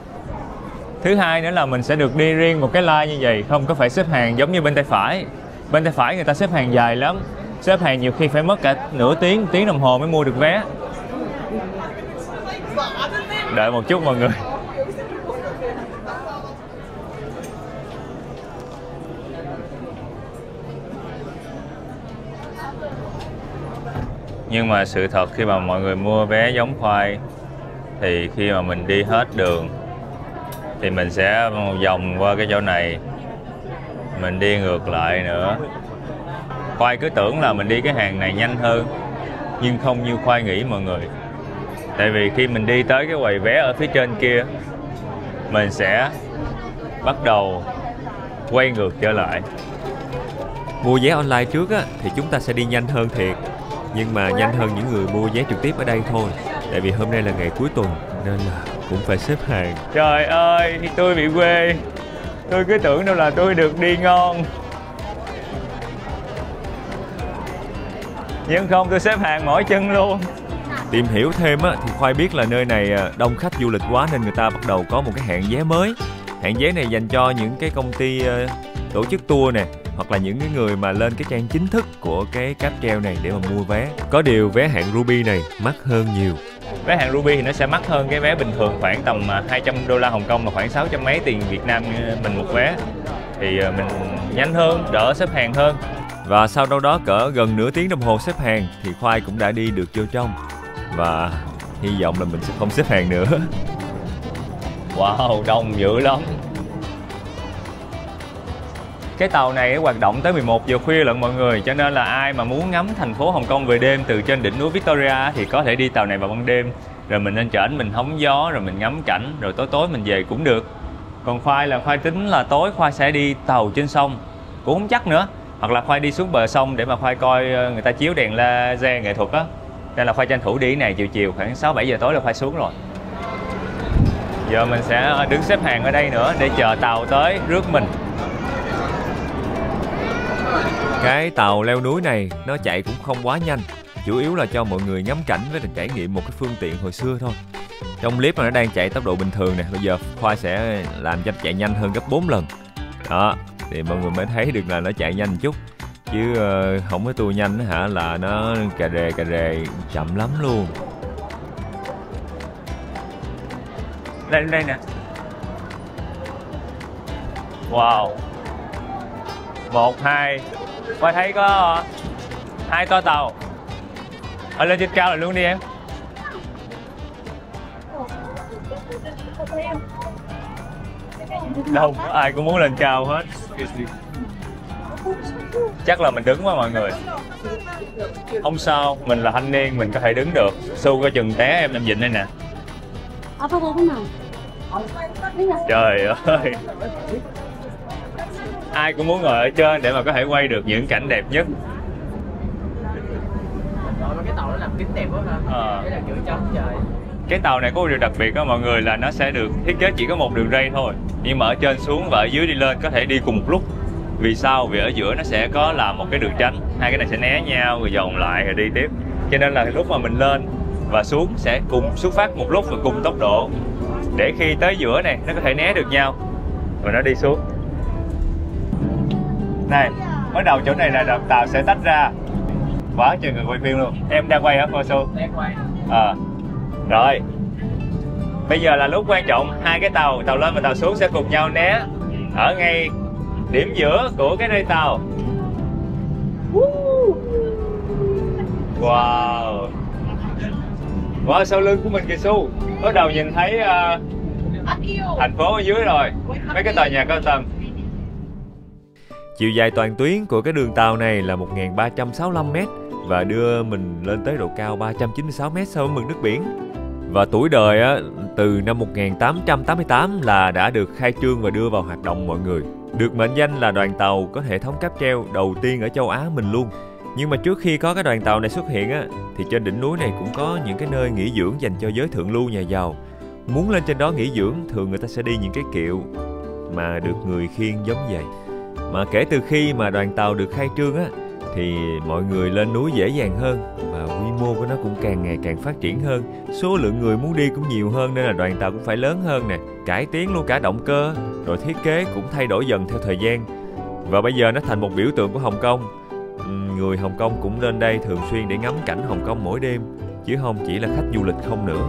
Thứ hai nữa là mình sẽ được đi riêng một cái line như vậy, không có phải xếp hàng giống như bên tay phải. Bên tay phải người ta xếp hàng dài lắm, xếp hàng nhiều khi phải mất cả nửa tiếng, tiếng đồng hồ mới mua được vé. Đợi một chút mọi người. Nhưng mà sự thật khi mà mọi người mua vé giống Khoai thì khi mà mình đi hết đường thì mình sẽ vòng qua cái chỗ này, mình đi ngược lại nữa. Khoai cứ tưởng là mình đi cái hàng này nhanh hơn nhưng không như Khoai nghĩ mọi người. Tại vì khi mình đi tới cái quầy vé ở phía trên kia, mình sẽ bắt đầu quay ngược trở lại. Mua vé online trước á, thì chúng ta sẽ đi nhanh hơn thiệt, nhưng mà nhanh hơn những người mua vé trực tiếp ở đây thôi. Tại vì hôm nay là ngày cuối tuần nên là cũng phải xếp hàng. Trời ơi, tôi bị quê. Tôi cứ tưởng đâu là tôi được đi ngon, nhưng không, tôi xếp hàng mỏi chân luôn. Tìm hiểu thêm á, thì Khoai biết là nơi này đông khách du lịch quá nên người ta bắt đầu có một cái hạng vé mới. Hạng vé này dành cho những cái công ty tổ chức tour nè, hoặc là những cái người mà lên cái trang chính thức của cái cáp treo này để mà mua vé. Có điều vé hạng Ruby này mắc hơn nhiều. Vé hạng Ruby thì nó sẽ mắc hơn cái vé bình thường khoảng tầm 200 đô la Hồng Kông, là khoảng 600 mấy tiền Việt Nam mình một vé. Thì mình nhanh hơn, đỡ xếp hàng hơn. Và sau đâu đó cỡ gần nửa tiếng đồng hồ xếp hàng thì Khoai cũng đã đi được vô trong. Và hy vọng là mình sẽ không xếp hàng nữa. Wow, đông dữ lắm. Cái tàu này hoạt động tới 11 giờ khuya lận mọi người, cho nên là ai mà muốn ngắm thành phố Hồng Kông về đêm từ trên đỉnh núi Victoria thì có thể đi tàu này vào ban đêm. Rồi mình lên trển mình hóng gió, rồi mình ngắm cảnh, rồi tối tối mình về cũng được. Còn Khoai là Khoai tính là tối Khoai sẽ đi tàu trên sông, cũng không chắc nữa. Hoặc là Khoai đi xuống bờ sông để mà Khoai coi người ta chiếu đèn laser nghệ thuật á. Nên là Khoai tranh thủ đi cái này chiều khoảng 6-7 giờ tối là Khoai xuống rồi. Giờ mình sẽ đứng xếp hàng ở đây nữa để chờ tàu tới rước mình. Cái tàu leo núi này nó chạy cũng không quá nhanh, chủ yếu là cho mọi người ngắm cảnh với trải nghiệm một cái phương tiện hồi xưa thôi. Trong clip mà nó đang chạy tốc độ bình thường nè, bây giờ Khoai sẽ làm cho chạy nhanh hơn gấp 4 lần. Đó, thì mọi người mới thấy được là nó chạy nhanh một chút. Chứ không có tua nhanh hả, là nó cà rề chậm lắm luôn. Đây nè. Wow. 1, 2. Khoai thấy có 2 toa tàu. Ở lên trên cao là luôn đi em. Đâu ai cũng muốn lên cao hết. Chắc là mình đứng quá mọi người. Không sao, mình là thanh niên mình có thể đứng được. Su coi chừng té em nằm vịnh đây nè. Trời ơi. Ai cũng muốn ngồi ở trên để mà có thể quay được những cảnh đẹp nhất. Cái tàu nó làm kính đẹp quá ha. Cái là kiểu trống trời. Cái tàu này có một điều đặc biệt đó mọi người, là nó sẽ được thiết kế chỉ có một đường ray thôi, nhưng mà ở trên xuống và ở dưới đi lên có thể đi cùng một lúc. Vì sao? Vì ở giữa nó sẽ có làm một cái đường tránh, hai cái này sẽ né nhau rồi dồn lại rồi đi tiếp. Cho nên là lúc mà mình lên và xuống sẽ cùng xuất phát một lúc và cùng tốc độ, để khi tới giữa này nó có thể né được nhau và nó đi xuống. Này, bắt đầu chỗ này là đoàn tàu sẽ tách ra. Quá trời người quay phim luôn. Em đang quay hả cô Su? Đang quay. Rồi. Bây giờ là lúc quan trọng, hai cái tàu lên và tàu xuống sẽ cùng nhau né ở ngay điểm giữa của cái ray tàu. Wow. Wow, sau lưng của mình kìa Su. Bắt đầu nhìn thấy thành phố ở dưới rồi. Mấy cái tòa nhà cao tầng. Chiều dài toàn tuyến của cái đường tàu này là 1365m và đưa mình lên tới độ cao 396m so với mực nước biển. Và tuổi đời á, từ năm 1888 là đã được khai trương và đưa vào hoạt động mọi người. Được mệnh danh là đoàn tàu có hệ thống cáp treo đầu tiên ở châu Á mình luôn. Nhưng mà trước khi có cái đoàn tàu này xuất hiện á, thì trên đỉnh núi này cũng có những cái nơi nghỉ dưỡng dành cho giới thượng lưu nhà giàu. Muốn lên trên đó nghỉ dưỡng, thường người ta sẽ đi những cái kiệu mà được người khiêng giống vậy. Mà kể từ khi mà đoàn tàu được khai trương á, thì mọi người lên núi dễ dàng hơn và quy mô của nó cũng càng ngày càng phát triển hơn. Số lượng người muốn đi cũng nhiều hơn nên là đoàn tàu cũng phải lớn hơn nè. Cải tiến luôn cả động cơ, rồi thiết kế cũng thay đổi dần theo thời gian. Và bây giờ nó thành một biểu tượng của Hồng Kông. Người Hồng Kông cũng lên đây thường xuyên để ngắm cảnh Hồng Kông mỗi đêm, chứ không chỉ là khách du lịch không nữa.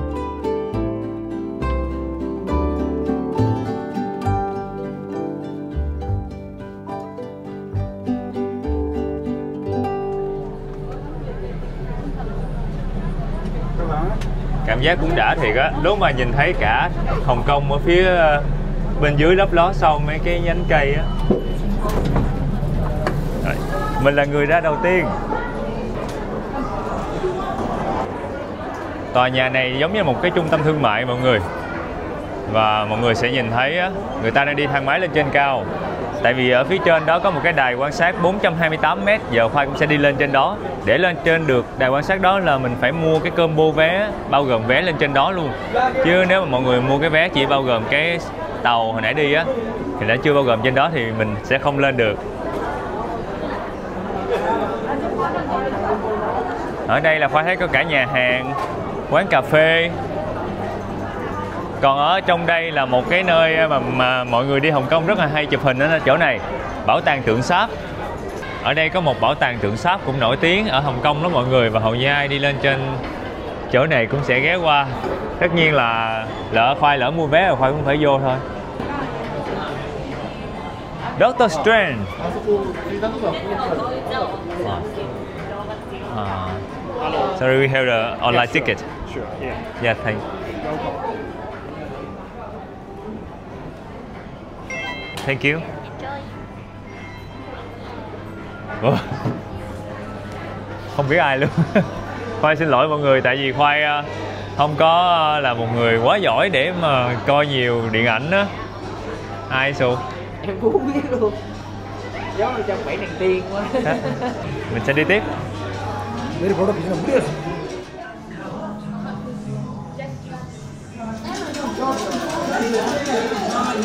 Cảm giác cũng đã thiệt á, lúc mà nhìn thấy cả Hồng Kông ở phía bên dưới lấp ló sau mấy cái nhánh cây á. Mình là người ra đầu tiên. Tòa nhà này giống như một cái trung tâm thương mại mọi người. Và mọi người sẽ nhìn thấy á, người ta đang đi thang máy lên trên cao. Tại vì ở phía trên đó có một cái đài quan sát 428m. Giờ Khoai cũng sẽ đi lên trên đó. Để lên trên được đài quan sát đó là mình phải mua cái combo vé, bao gồm vé lên trên đó luôn. Chứ nếu mà mọi người mua cái vé chỉ bao gồm cái tàu hồi nãy đi á, thì đã chưa bao gồm trên đó thì mình sẽ không lên được. Ở đây là Khoai thấy có cả nhà hàng, quán cà phê. Còn ở trong đây là một cái nơi mà mọi người đi Hồng Kông rất là hay chụp hình ở chỗ này, bảo tàng tượng sáp. Ở đây có một bảo tàng tượng sáp cũng nổi tiếng ở Hồng Kông đó mọi người, và hầu như ai đi lên trên chỗ này cũng sẽ ghé qua. Tất nhiên là Khoai lỡ mua vé rồi Khoai cũng phải vô thôi. Doctor Strange. Sorry, we have the online ticket. Sure, yeah. Yeah, thank you. Thank you. Không biết ai luôn. Khoai xin lỗi mọi người, tại vì Khoai không có là một người quá giỏi để mà coi nhiều điện ảnh á. Ai Su? Em cũng không biết luôn. Giống như trong 7 nàng tiên quá. Mình sẽ đi tiếp.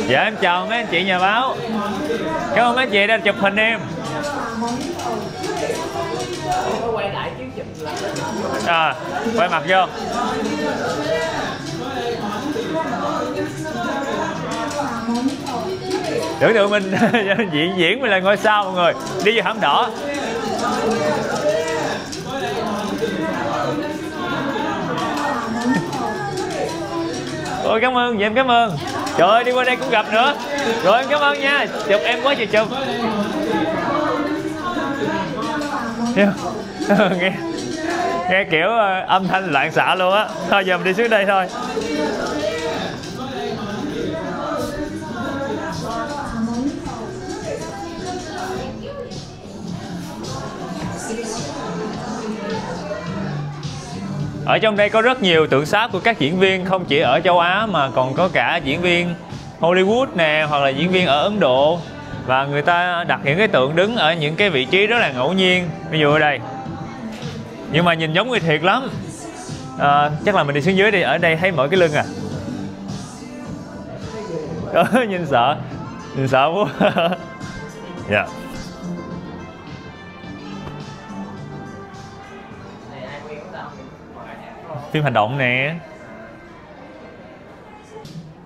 Dạ em chào mấy anh chị nhà báo. Cảm ơn mấy anh chị đã chụp hình em. Quay lại chứ chụp. Quay mặt vô. Tưởng tượng mình diễn mình là ngôi sao mọi người. Đi vô hẻm đỏ. Ôi cảm ơn, dạ em cảm ơn. Trời ơi đi qua đây cũng gặp nữa. Rồi em cảm ơn nha. Chụp em quá trời chụp. nghe kiểu âm thanh loạn xạ luôn á. Thôi giờ mình đi xuống đây thôi. Ở trong đây có rất nhiều tượng sáp của các diễn viên không chỉ ở châu Á mà còn có cả diễn viên Hollywood nè, hoặc là diễn viên ở Ấn Độ. Và người ta đặt những cái tượng đứng ở những cái vị trí rất là ngẫu nhiên. Ví dụ ở đây. Nhưng mà nhìn giống người thiệt lắm. Chắc là mình đi xuống dưới đi. Ở đây thấy mỗi cái lưng à. Nhìn sợ. Nhìn sợ quá. Dạ. Phim hành động nè.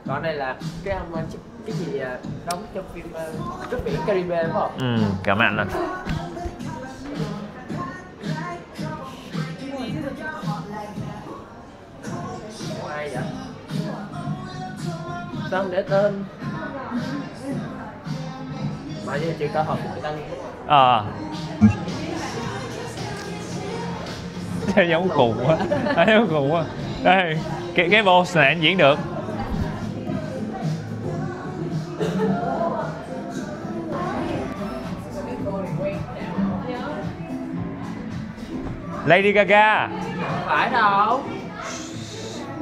Còn đây là cái ông cái gì đóng trong phim Cướp biển Caribe đúng không? Cảm ơn anh. Ai vậy? Sao không để tên? Mà như chuyện cơ hội của người ta Thấy giống khùng quá. Thấy giống khùng quá. Đây, cái boss này anh diễn được. Lady Gaga. Không phải đâu.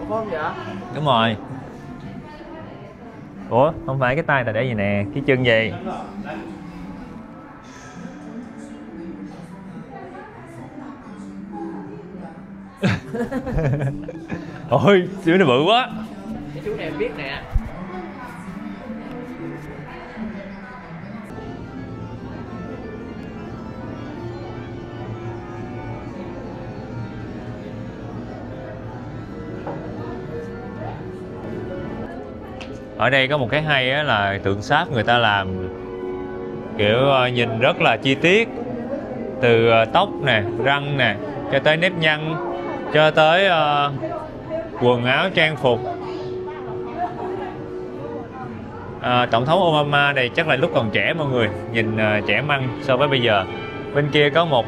Không vậy? Đúng rồi. Ủa, không phải cái tay ta để gì nè, cái chân gì? Ôi, chú nó bự quá. Cái chú này em biết nè. Ở đây có một cái hay á là tượng sáp người ta làm kiểu nhìn rất là chi tiết. Từ tóc nè, răng nè, cho tới nếp nhăn, cho tới quần áo trang phục. Tổng thống Obama này chắc là lúc còn trẻ mọi người, nhìn trẻ măng so với bây giờ. Bên kia có một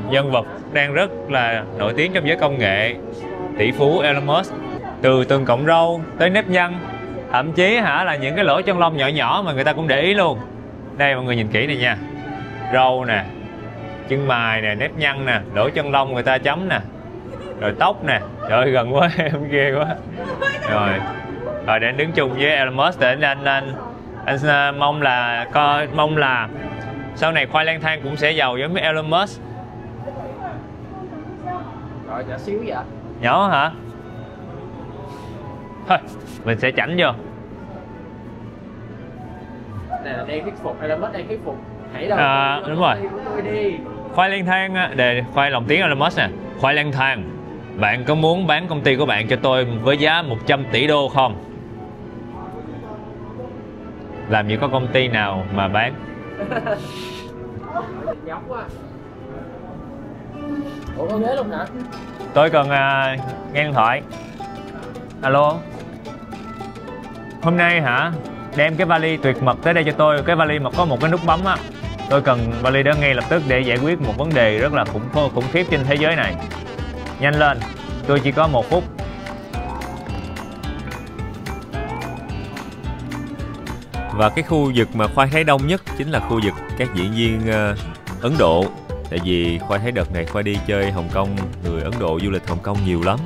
nhân vật đang rất là nổi tiếng trong giới công nghệ, tỷ phú Elon Musk. Từ từng cọng râu tới nếp nhăn, thậm chí là những cái lỗ chân lông nhỏ nhỏ mà người ta cũng để ý luôn. Đây mọi người nhìn kỹ này nha. Râu nè, chân mày nè, nếp nhăn nè, lỗ chân lông người ta chấm nè, rồi tóc nè. Trời ơi gần quá, em ghê quá. Rồi để anh đứng chung với Elon Musk để anh mong là sau này khoai lang thang cũng sẽ giàu giống với Elon Musk. Rồi nhỏ xíu vậy. Nhỏ hả? Thôi mình sẽ chảnh vô. Nè đang thuyết phục, Elon Musk đang thuyết phục. Hãy đâu. Đúng rồi. Đi. Khoai lang thang để khoai lồng tiếng Elon Musk nè. Khoai lang thang, bạn có muốn bán công ty của bạn cho tôi với giá 100 tỷ đô không? Làm gì có công ty nào mà bán. Giống quá. Ủa có ghế luôn hả? Tôi cần nghe điện thoại. Alo. Hôm nay hả? Đem cái vali tuyệt mật tới đây cho tôi. Cái vali mà có một cái nút bấm á. Tôi cần vali đó ngay lập tức để giải quyết một vấn đề rất là khủng khiếp trên thế giới này. Nhanh lên, tôi chỉ có 1 phút. Và cái khu vực mà Khoai thấy đông nhất chính là khu vực các diễn viên Ấn Độ. Tại vì Khoai thấy đợt này Khoai đi chơi Hồng Kông, người Ấn Độ du lịch Hồng Kông nhiều lắm.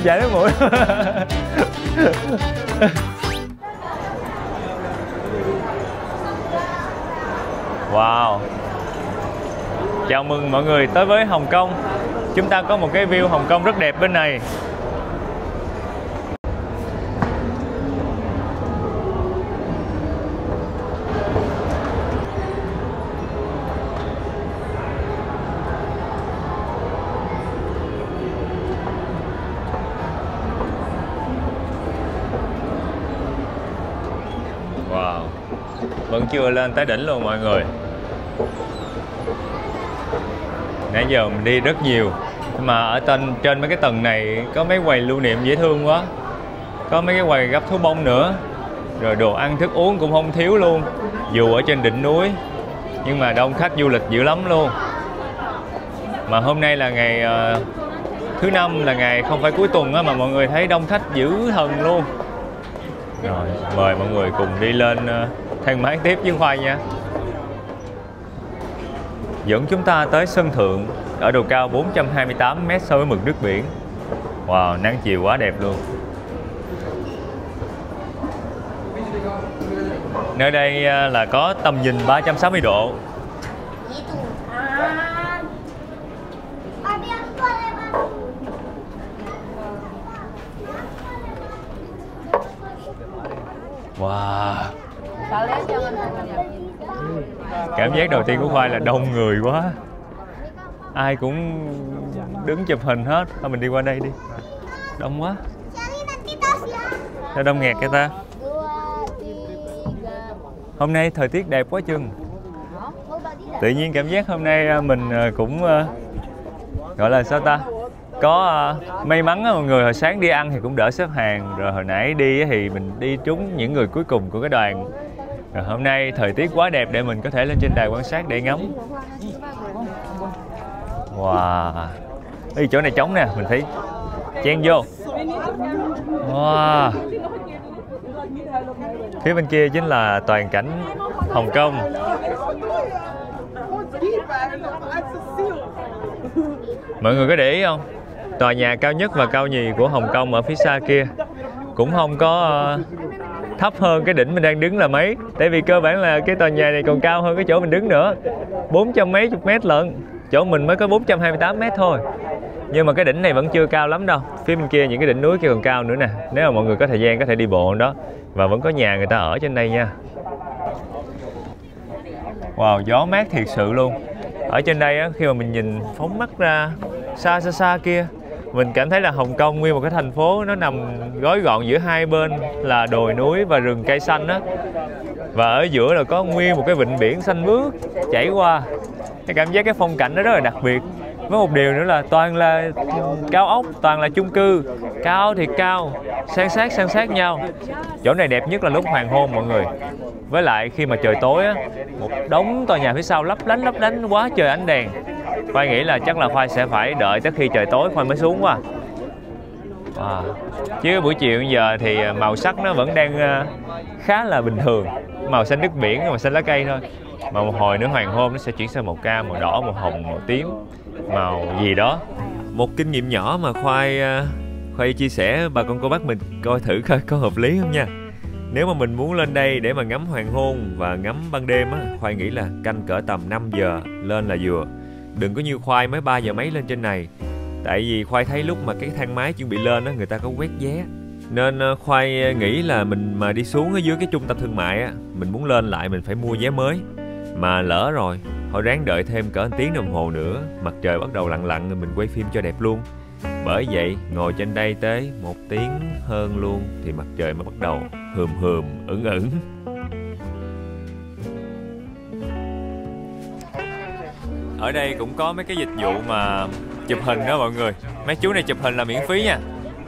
Chạy nước mũi. Wow. Chào mừng mọi người tới với Hồng Kông. Chúng ta có một cái view Hồng Kông rất đẹp bên này. Wow. Vẫn chưa lên tới đỉnh luôn mọi người. Nãy giờ mình đi rất nhiều, mà ở trên mấy cái tầng này có mấy quầy lưu niệm dễ thương quá. Có mấy cái quầy gấp thú bông nữa. Rồi đồ ăn thức uống cũng không thiếu luôn, dù ở trên đỉnh núi. Nhưng mà đông khách du lịch dữ lắm luôn. Mà hôm nay là ngày thứ Năm, là ngày không phải cuối tuần á, mà mọi người thấy đông khách dữ thần luôn. Rồi, mời mọi người cùng đi lên thang máy tiếp với Khoai nha. Dẫn chúng ta tới sân thượng ở độ cao 428 m so với mực nước biển. Wow, nắng chiều quá đẹp luôn. Nơi đây là có tầm nhìn 360 độ. Wow. Cảm giác đầu tiên của Khoai là đông người quá. Ai cũng đứng chụp hình hết. Thôi mình đi qua đây đi. Đông quá. Sao đông nghẹt vậy ta? Hôm nay thời tiết đẹp quá chừng. Tự nhiên cảm giác hôm nay mình cũng gọi là sao ta? Có may mắn á mọi người, hồi sáng đi ăn thì cũng đỡ xếp hàng. Rồi hồi nãy đi thì mình đi trúng những người cuối cùng của cái đoàn. Rồi hôm nay thời tiết quá đẹp để mình có thể lên trên đài quan sát để ngắm. Wow. Ê, chỗ này trống nè, mình thấy chen vô. Wow. Phía bên kia chính là toàn cảnh Hồng Kông. Mọi người có để ý không? Tòa nhà cao nhất và cao nhì của Hồng Kông ở phía xa kia cũng không có thấp hơn cái đỉnh mình đang đứng là mấy. Tại vì cơ bản là cái tòa nhà này còn cao hơn cái chỗ mình đứng nữa, 400 mấy chục mét lận. Chỗ mình mới có 428 mét thôi. Nhưng mà cái đỉnh này vẫn chưa cao lắm đâu. Phía bên kia những cái đỉnh núi kia còn cao nữa nè. Nếu mà mọi người có thời gian có thể đi bộ đó. Và vẫn có nhà người ta ở trên đây nha. Wow, gió mát thiệt sự luôn. Ở trên đây á, khi mà mình nhìn phóng mắt ra xa xa xa kia, mình cảm thấy là Hồng Kông nguyên một cái thành phố nó nằm gói gọn giữa hai bên là đồi núi và rừng cây xanh á. Và ở giữa là có nguyên một cái vịnh biển xanh mướt chảy qua. Cái cảm giác cái phong cảnh nó rất là đặc biệt. Với một điều nữa là toàn là cao ốc, toàn là chung cư. Cao thì cao, san sát nhau. Chỗ này đẹp nhất là lúc hoàng hôn mọi người. Với lại khi mà trời tối á, một đống tòa nhà phía sau lấp lánh quá trời ánh đèn. Khoai nghĩ là chắc là Khoai sẽ phải đợi tới khi trời tối Khoai mới xuống quá. Chứ buổi chiều giờ thì màu sắc nó vẫn đang khá là bình thường. Màu xanh nước biển, màu xanh lá cây thôi. Mà một hồi nữa hoàng hôn nó sẽ chuyển sang màu cam, màu đỏ, màu hồng, màu tím, màu gì đó. Một kinh nghiệm nhỏ mà Khoai chia sẻ bà con cô bác mình coi thử coi có hợp lý không nha. Nếu mà mình muốn lên đây để mà ngắm hoàng hôn và ngắm ban đêm á, Khoai nghĩ là canh cỡ tầm 5 giờ lên là vừa. Đừng có như Khoai mới 3 giờ mấy lên trên này. Tại vì Khoai thấy lúc mà cái thang máy chuẩn bị lên á, người ta có quét vé. Nên Khoai nghĩ là mình mà đi xuống ở dưới cái trung tâm thương mại á, mình muốn lên lại mình phải mua vé mới. Mà lỡ rồi, thôi ráng đợi thêm cỡ 1 tiếng đồng hồ nữa, mặt trời bắt đầu lặn lặn rồi mình quay phim cho đẹp luôn. Bởi vậy, ngồi trên đây tới 1 tiếng hơn luôn thì mặt trời mới bắt đầu hườm ửng. Ở đây cũng có mấy cái dịch vụ mà chụp hình đó mọi người. Mấy chú này chụp hình là miễn phí nha.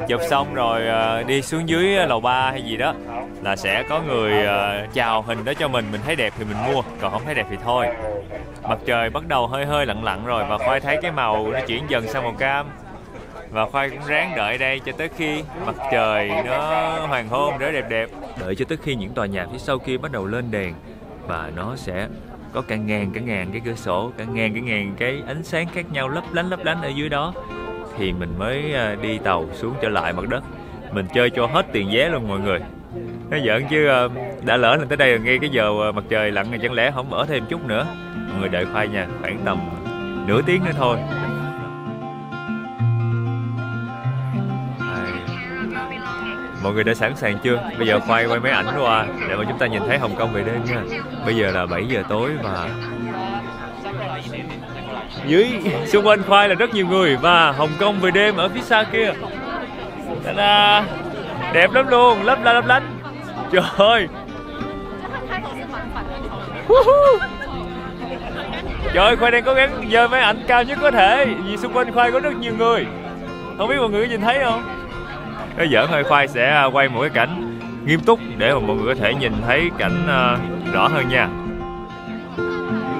Chụp xong rồi đi xuống dưới lầu 3 hay gì đó là sẽ có người chào hình đó cho mình thấy đẹp thì mình mua, còn không thấy đẹp thì thôi. Mặt trời bắt đầu hơi lặn rồi và Khoai thấy cái màu nó chuyển dần sang màu cam. Và Khoai cũng ráng đợi đây cho tới khi mặt trời nó hoàng hôn rất đẹp. Đợi cho tới khi những tòa nhà phía sau kia bắt đầu lên đèn và nó sẽ có cả ngàn cái cửa sổ, cả ngàn cái ánh sáng khác nhau lấp lánh ở dưới đó. Thì mình mới đi tàu xuống trở lại mặt đất. Mình chơi cho hết tiền vé luôn mọi người. Nó giỡn chứ đã lỡ lên tới đây rồi, ngay cái giờ mặt trời lặn này chẳng lẽ không ở thêm chút nữa. Mọi người đợi Khoai nha, khoảng tầm nửa tiếng nữa thôi. Mọi người đã sẵn sàng chưa? Bây giờ Khoai quay máy ảnh qua để mà chúng ta nhìn thấy Hồng Kông về đêm nha. Bây giờ là 7 giờ tối và dưới xung quanh Khoai là rất nhiều người và Hồng Kông về đêm ở phía xa kia. Ta-da! Đẹp lắm luôn, lấp lánh. Trời ơi. Trời ơi, Khoai đang cố gắng giơ máy ảnh cao nhất có thể vì xung quanh Khoai có rất nhiều người. Không biết mọi người có nhìn thấy không? Nó giỡn thôi, Khoai sẽ quay một cái cảnh nghiêm túc để mà mọi người có thể nhìn thấy cảnh rõ hơn nha.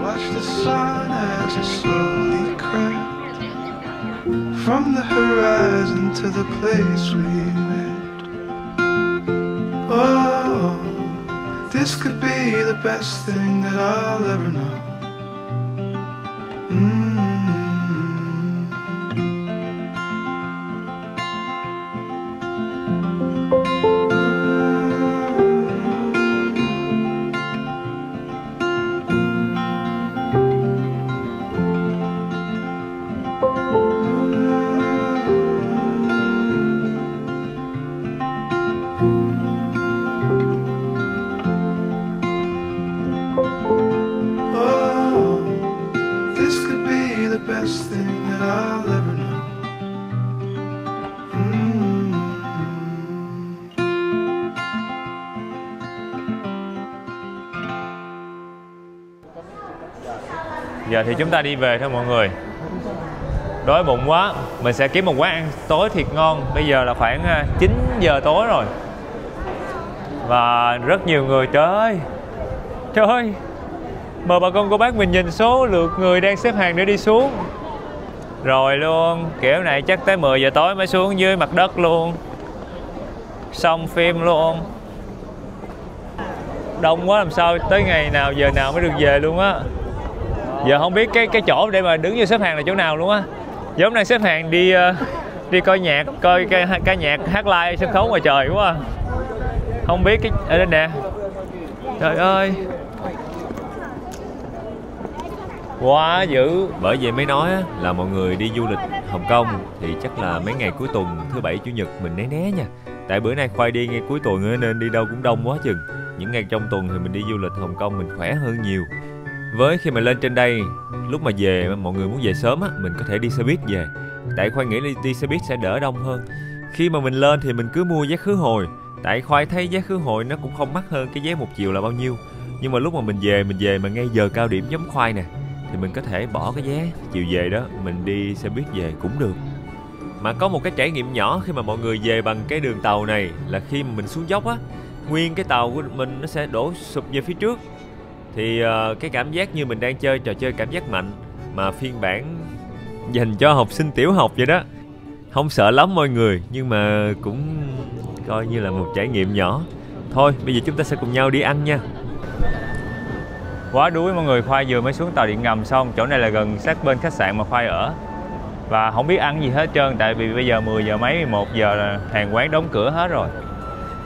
Watch the sun as it slowly crept from the horizon to the place we met. Oh, this could be the best thing that I'll ever know. Giờ thì chúng ta đi về thôi mọi người. Đói bụng quá, mình sẽ kiếm một quán ăn tối thiệt ngon. Bây giờ là khoảng 9 giờ tối rồi. Và rất nhiều người, trời ơi. Mời bà con cô bác mình nhìn số lượt người đang xếp hàng để đi xuống. Rồi luôn, kiểu này chắc tới 10 giờ tối mới xuống dưới mặt đất luôn. Xong phim luôn. Đông quá làm sao tới ngày nào giờ nào mới được về luôn á. Giờ không biết cái chỗ để mà đứng vô xếp hàng là chỗ nào luôn á. Giờ hôm nay xếp hàng đi coi nhạc, coi ca nhạc hát live sân khấu ngoài trời quá. Không biết cái ở đây nè. Trời ơi. Quá dữ. Bởi vậy mới nói là mọi người đi du lịch Hồng Kông thì chắc là mấy ngày cuối tuần, thứ bảy chủ nhật mình né nha. Tại bữa nay Khoai đi ngay cuối tuần nên đi đâu cũng đông quá chừng. Những ngày trong tuần thì mình đi du lịch Hồng Kông mình khỏe hơn nhiều. Với khi mà lên trên đây, lúc mà về mọi người muốn về sớm á, mình có thể đi xe buýt về. Tại Khoai nghĩ đi xe buýt sẽ đỡ đông hơn. Khi mà mình lên thì mình cứ mua vé khứ hồi. Tại Khoai thấy vé khứ hồi nó cũng không mắc hơn cái vé một chiều là bao nhiêu. Nhưng mà lúc mà mình về mà ngay giờ cao điểm giống Khoai nè, thì mình có thể bỏ cái vé chiều về đó, mình đi xe buýt về cũng được. Mà có một cái trải nghiệm nhỏ khi mà mọi người về bằng cái đường tàu này là khi mà mình xuống dốc á, nguyên cái tàu của mình nó sẽ đổ sụp về phía trước. Thì cái cảm giác như mình đang chơi trò chơi cảm giác mạnh mà phiên bản dành cho học sinh tiểu học vậy đó. Không sợ lắm mọi người, nhưng mà cũng coi như là một trải nghiệm nhỏ. Thôi bây giờ chúng ta sẽ cùng nhau đi ăn nha. Quá đuối mọi người, Khoai vừa mới xuống tàu điện ngầm xong. Chỗ này là gần sát bên khách sạn mà Khoai ở. Và không biết ăn gì hết trơn. Tại vì bây giờ 10 giờ mấy, 11 giờ là hàng quán đóng cửa hết rồi.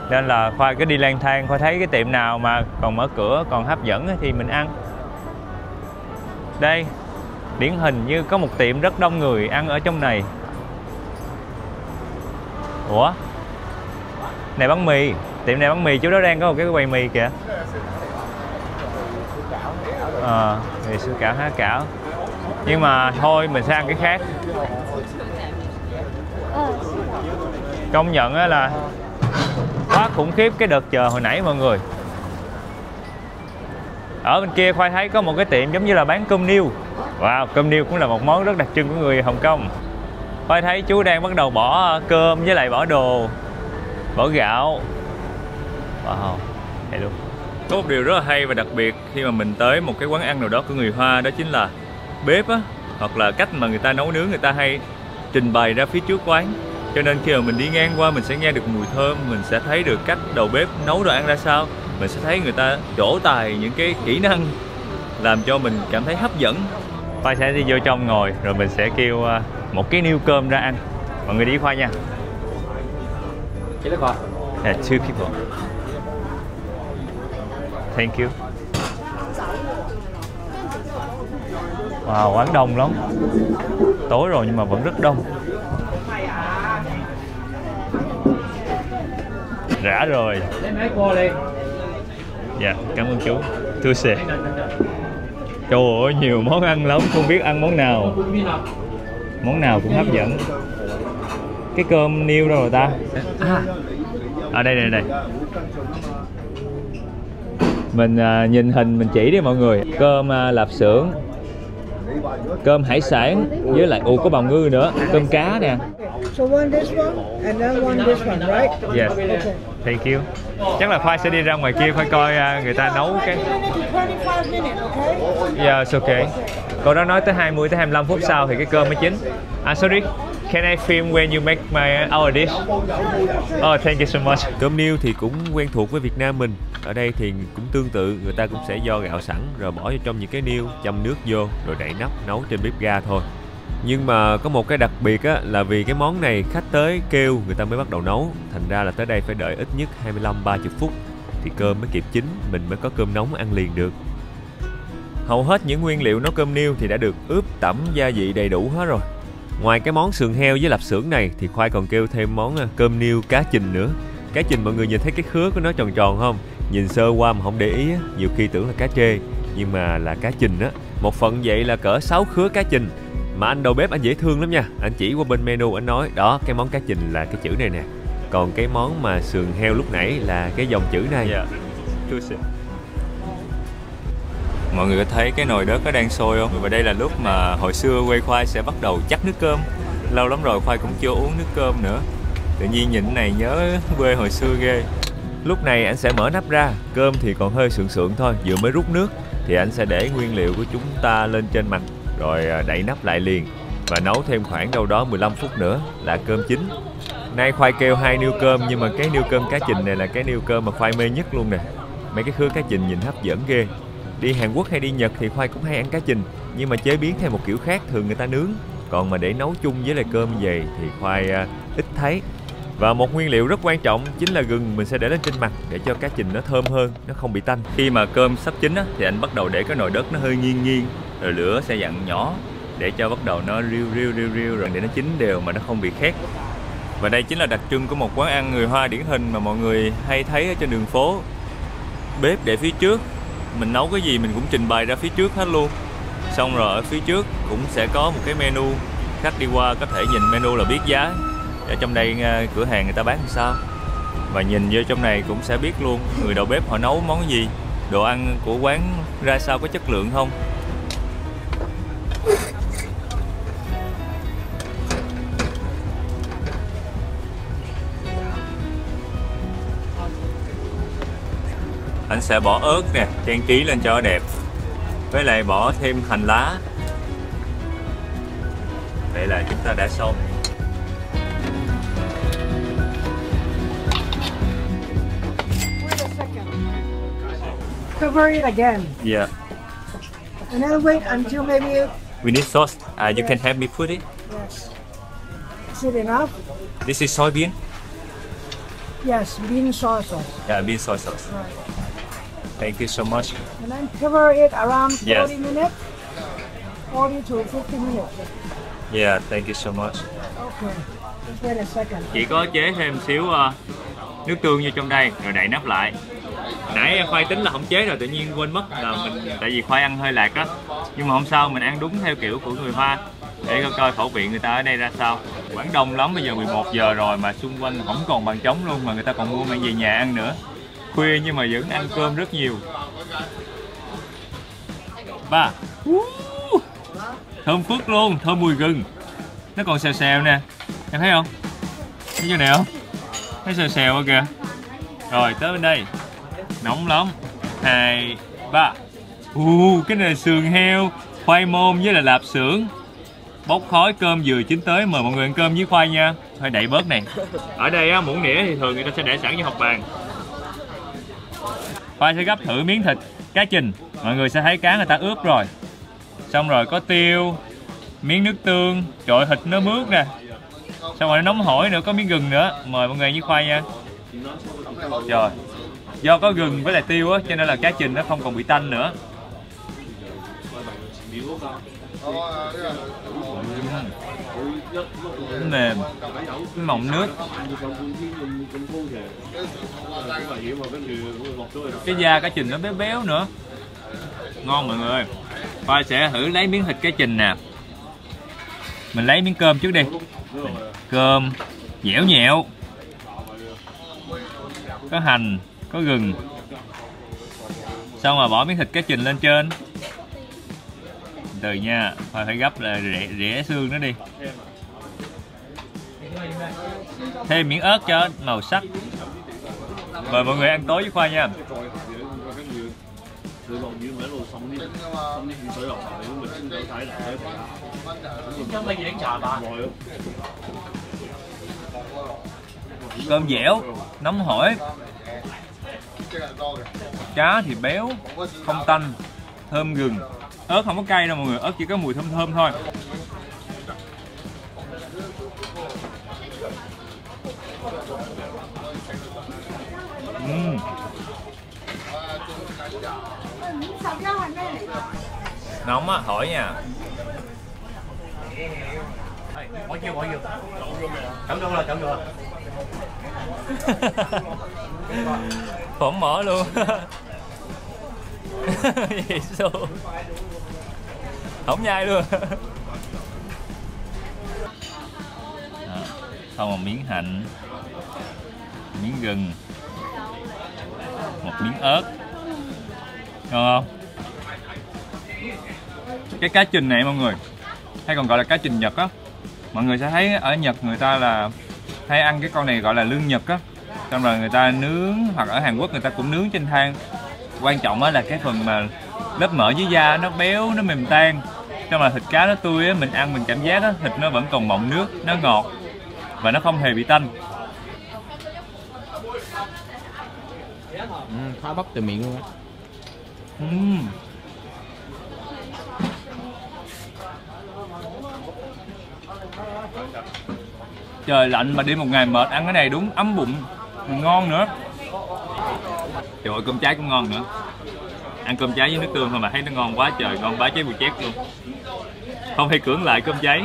Nên là Khoai cứ đi lang thang, Khoai thấy cái tiệm nào mà còn mở cửa, còn hấp dẫn thì mình ăn. Đây, điển hình như có một tiệm rất đông người ăn ở trong này. Ủa? Này bán mì, tiệm này bán mì, chú đó đang có một cái quầy mì kìa. Thì sủi cảo, há cảo. Nhưng mà thôi mình sẽ ăn cái khác. Công nhận á là quá khủng khiếp cái đợt chờ hồi nãy mọi người. Ở bên kia Khoai thấy có một cái tiệm giống như là bán cơm niêu. Wow, cơm niêu cũng là một món rất đặc trưng của người Hồng Kông. Khoai thấy chú đang bắt đầu bỏ cơm với lại bỏ đồ, bỏ gạo. Wow, hay luôn. Có một điều rất là hay và đặc biệt khi mà mình tới một cái quán ăn nào đó của người Hoa, đó chính là bếp á, hoặc là cách mà người ta nấu nướng, người ta hay trình bày ra phía trước quán. Cho nên khi mà mình đi ngang qua mình sẽ nghe được mùi thơm, mình sẽ thấy được cách đầu bếp nấu đồ ăn ra sao, mình sẽ thấy người ta trổ tài những cái kỹ năng làm cho mình cảm thấy hấp dẫn. Khoai sẽ đi vô trong ngồi rồi mình sẽ kêu một cái niêu cơm ra ăn. Mọi người đi Khoai nha. Chỉ là coi. Yeah, 2 people. Thank you. Wow, quán đông lắm. Tối rồi nhưng mà vẫn rất đông. Rã rồi. Dạ, cảm ơn chú. Thưa sếp. Trời ơi, nhiều món ăn lắm, không biết ăn món nào. Món nào cũng hấp dẫn. Cái cơm niêu đâu rồi ta? À đây. Mình nhìn hình mình chỉ đi mọi người. Cơm lạp xưởng, cơm hải sản, với lại có bào ngư nữa, cơm cá nè. So one this one and then one this one, right? Yes. Thank you. Chắc là Khoai sẽ đi ra ngoài kia Khoai coi người ta nấu cái. 25 minutes, okay? Yeah, it's okay. Cô đó nói tới 20 tới 25 phút sau thì cái cơm mới chín. Sorry. Can I film when you make our dish? Oh, thank you so much. Cơm niêu thì cũng quen thuộc với Việt Nam mình. Ở đây thì cũng tương tự, người ta cũng sẽ vo gạo sẵn rồi bỏ vào trong những cái niêu, châm nước vô rồi đậy nắp nấu trên bếp ga thôi. Nhưng mà có một cái đặc biệt á, là vì cái món này khách tới kêu người ta mới bắt đầu nấu. Thành ra là tới đây phải đợi ít nhất 25-30 phút thì cơm mới kịp chín, mình mới có cơm nóng ăn liền được. Hầu hết những nguyên liệu nấu cơm niêu thì đã được ướp tẩm gia vị đầy đủ hết rồi. Ngoài cái món sườn heo với lạp xưởng này thì Khoai còn kêu thêm món cơm niêu cá trình nữa. Cá trình mọi người nhìn thấy cái khứa của nó tròn tròn không? Nhìn sơ qua mà không để ý á, nhiều khi tưởng là cá trê nhưng mà là cá trình á. Một phần vậy là cỡ 6 khứa cá trình. Mà anh đầu bếp anh dễ thương lắm nha. Anh chỉ qua bên menu anh nói đó, cái món cá trình là cái chữ này nè. Còn cái món mà sườn heo lúc nãy là cái dòng chữ này. Yeah. Mọi người có thấy cái nồi đất nó đang sôi không? Và đây là lúc mà hồi xưa quê Khoai sẽ bắt đầu chắc nước cơm. Lâu lắm rồi Khoai cũng chưa uống nước cơm nữa. Tự nhiên nhìn này nhớ quê hồi xưa ghê. Lúc này anh sẽ mở nắp ra. Cơm thì còn hơi sượng sượng thôi, vừa mới rút nước. Thì anh sẽ để nguyên liệu của chúng ta lên trên mặt rồi đậy nắp lại liền. Và nấu thêm khoảng đâu đó 15 phút nữa là cơm chín. Nay Khoai kêu 2 niêu cơm, nhưng mà cái niêu cơm cá trình này là cái niêu cơm mà Khoai mê nhất luôn nè. Mấy cái khứa cá trình nhìn hấp dẫn ghê. Đi Hàn Quốc hay đi Nhật thì Khoai cũng hay ăn cá trình, nhưng mà chế biến theo một kiểu khác, thường người ta nướng. Còn mà để nấu chung với lại cơm về thì Khoai ít thấy. Và một nguyên liệu rất quan trọng chính là gừng, mình sẽ để lên trên mặt để cho cá trình nó thơm hơn, nó không bị tanh. Khi mà cơm sắp chín á, thì anh bắt đầu để cái nồi đất nó hơi nghiêng nghiêng, rồi lửa sẽ dặn nhỏ để cho bắt đầu nó riu rồi để nó chín đều mà nó không bị khét. Và đây chính là đặc trưng của một quán ăn người Hoa điển hình mà mọi người hay thấy ở trên đường phố. Bếp để phía trước, mình nấu cái gì mình cũng trình bày ra phía trước hết luôn. Xong rồi ở phía trước cũng sẽ có một cái menu, khách đi qua có thể nhìn menu là biết giá. Ở trong đây cửa hàng người ta bán làm sao. Và nhìn vô trong này cũng sẽ biết luôn người đầu bếp họ nấu món gì, đồ ăn của quán ra sao, có chất lượng không. Anh sẽ bỏ ớt nè, trang trí lên cho đẹp. Với lại bỏ thêm hành lá. Vậy là chúng ta đã xong. Cover it again. Yeah. And then wait until maybe... We need sauce. You can help me put it. Yes. Is it enough? This is soybean. Yes, bean sauce. Yeah, bean soy sauce. Right. Thank you so much. And then cover it around 40 Yes. minutes. 40 to 50 minutes. Yeah, thank you so much. Okay. Just wait a second. Chỉ có chế thêm xíu nước tương vô trong đây rồi đậy nắp lại. Nãy Khoai tính là không chế rồi tự nhiên quên mất là mình, tại vì Khoai ăn hơi lạc á. Nhưng mà không sao, mình ăn đúng theo kiểu của người Hoa để coi khẩu vị người ta ở đây ra sao. Quán đông lắm, bây giờ 11 giờ rồi mà xung quanh không còn bàn trống luôn, mà người ta còn mua mang về nhà ăn nữa. Khuya nhưng mà vẫn ăn cơm rất nhiều. Ba. Thơm phức luôn, thơm mùi gừng. Nó còn xèo xèo nè. Em thấy không? Thấy chỗ này không? Thấy xèo xèo kìa. Rồi tới bên đây. Nóng lắm. 2, 3. Cái này là sườn heo, khoai môn với là lạp xưởng. Bốc khói cơm vừa chín tới, mời mọi người ăn cơm với khoai nha. Thôi đậy bớt này. Ở đây á, muỗng nĩa thì thường người ta sẽ để sẵn cho học bàn. Khoai sẽ gấp thử miếng thịt cá trình. Mọi người sẽ thấy cá người ta ướp rồi. Xong rồi có tiêu, miếng nước tương, trội thịt nó mướt nè. Xong rồi nó nóng hổi nữa, có miếng gừng nữa. Mời mọi người với khoai nha. Rồi, do có gừng với lại tiêu á, cho nên là cá trình nó không còn bị tanh nữa. Mềm, mọng nước. Cái da cá trình nó béo béo nữa, ngon mọi người. Khoai sẽ thử lấy miếng thịt cá trình nè. Mình lấy miếng cơm trước đi. Cơm dẻo nhẹo, có hành, có gừng. Xong rồi bỏ miếng thịt cá trình lên trên. Từ nha, phải gấp là rẽ xương nó đi. Thêm miếng ớt cho màu sắc. Mời mọi người ăn tối với khoai nha. Cơm dẻo, nóng hổi. Cá thì béo, không tanh, thơm gừng. Ớt không có cay đâu mọi người, ớt chỉ có mùi thơm thơm thôi. Nóng á, hỏi nha. Phỏng mỏ luôn. Vậy sao? Không nhai luôn. Xong một miếng hạnh, miếng gừng, một miếng ớt. Ngon không? Cái cá trình này mọi người, hay còn gọi là cá trình Nhật á. Mọi người sẽ thấy ở Nhật người ta là hay ăn cái con này gọi là lương Nhật á. Xong rồi người ta nướng, hoặc ở Hàn Quốc người ta cũng nướng trên than. Quan trọng á là cái phần mà lớp mỡ dưới da nó béo, nó mềm tan. Xong rồi thịt cá nó tươi á, mình ăn mình cảm giác á, thịt nó vẫn còn mọng nước, nó ngọt và nó không hề bị tanh. Phá bắp từ miệng luôn á. Trời lạnh mà đi một ngày mệt ăn cái này đúng ấm bụng, ngon nữa. Trời ơi, cơm cháy cũng ngon nữa. Ăn cơm cháy với nước tương thôi mà thấy nó ngon quá trời, ngon bá cháy bùi chét luôn. Không thể cưỡng lại cơm cháy.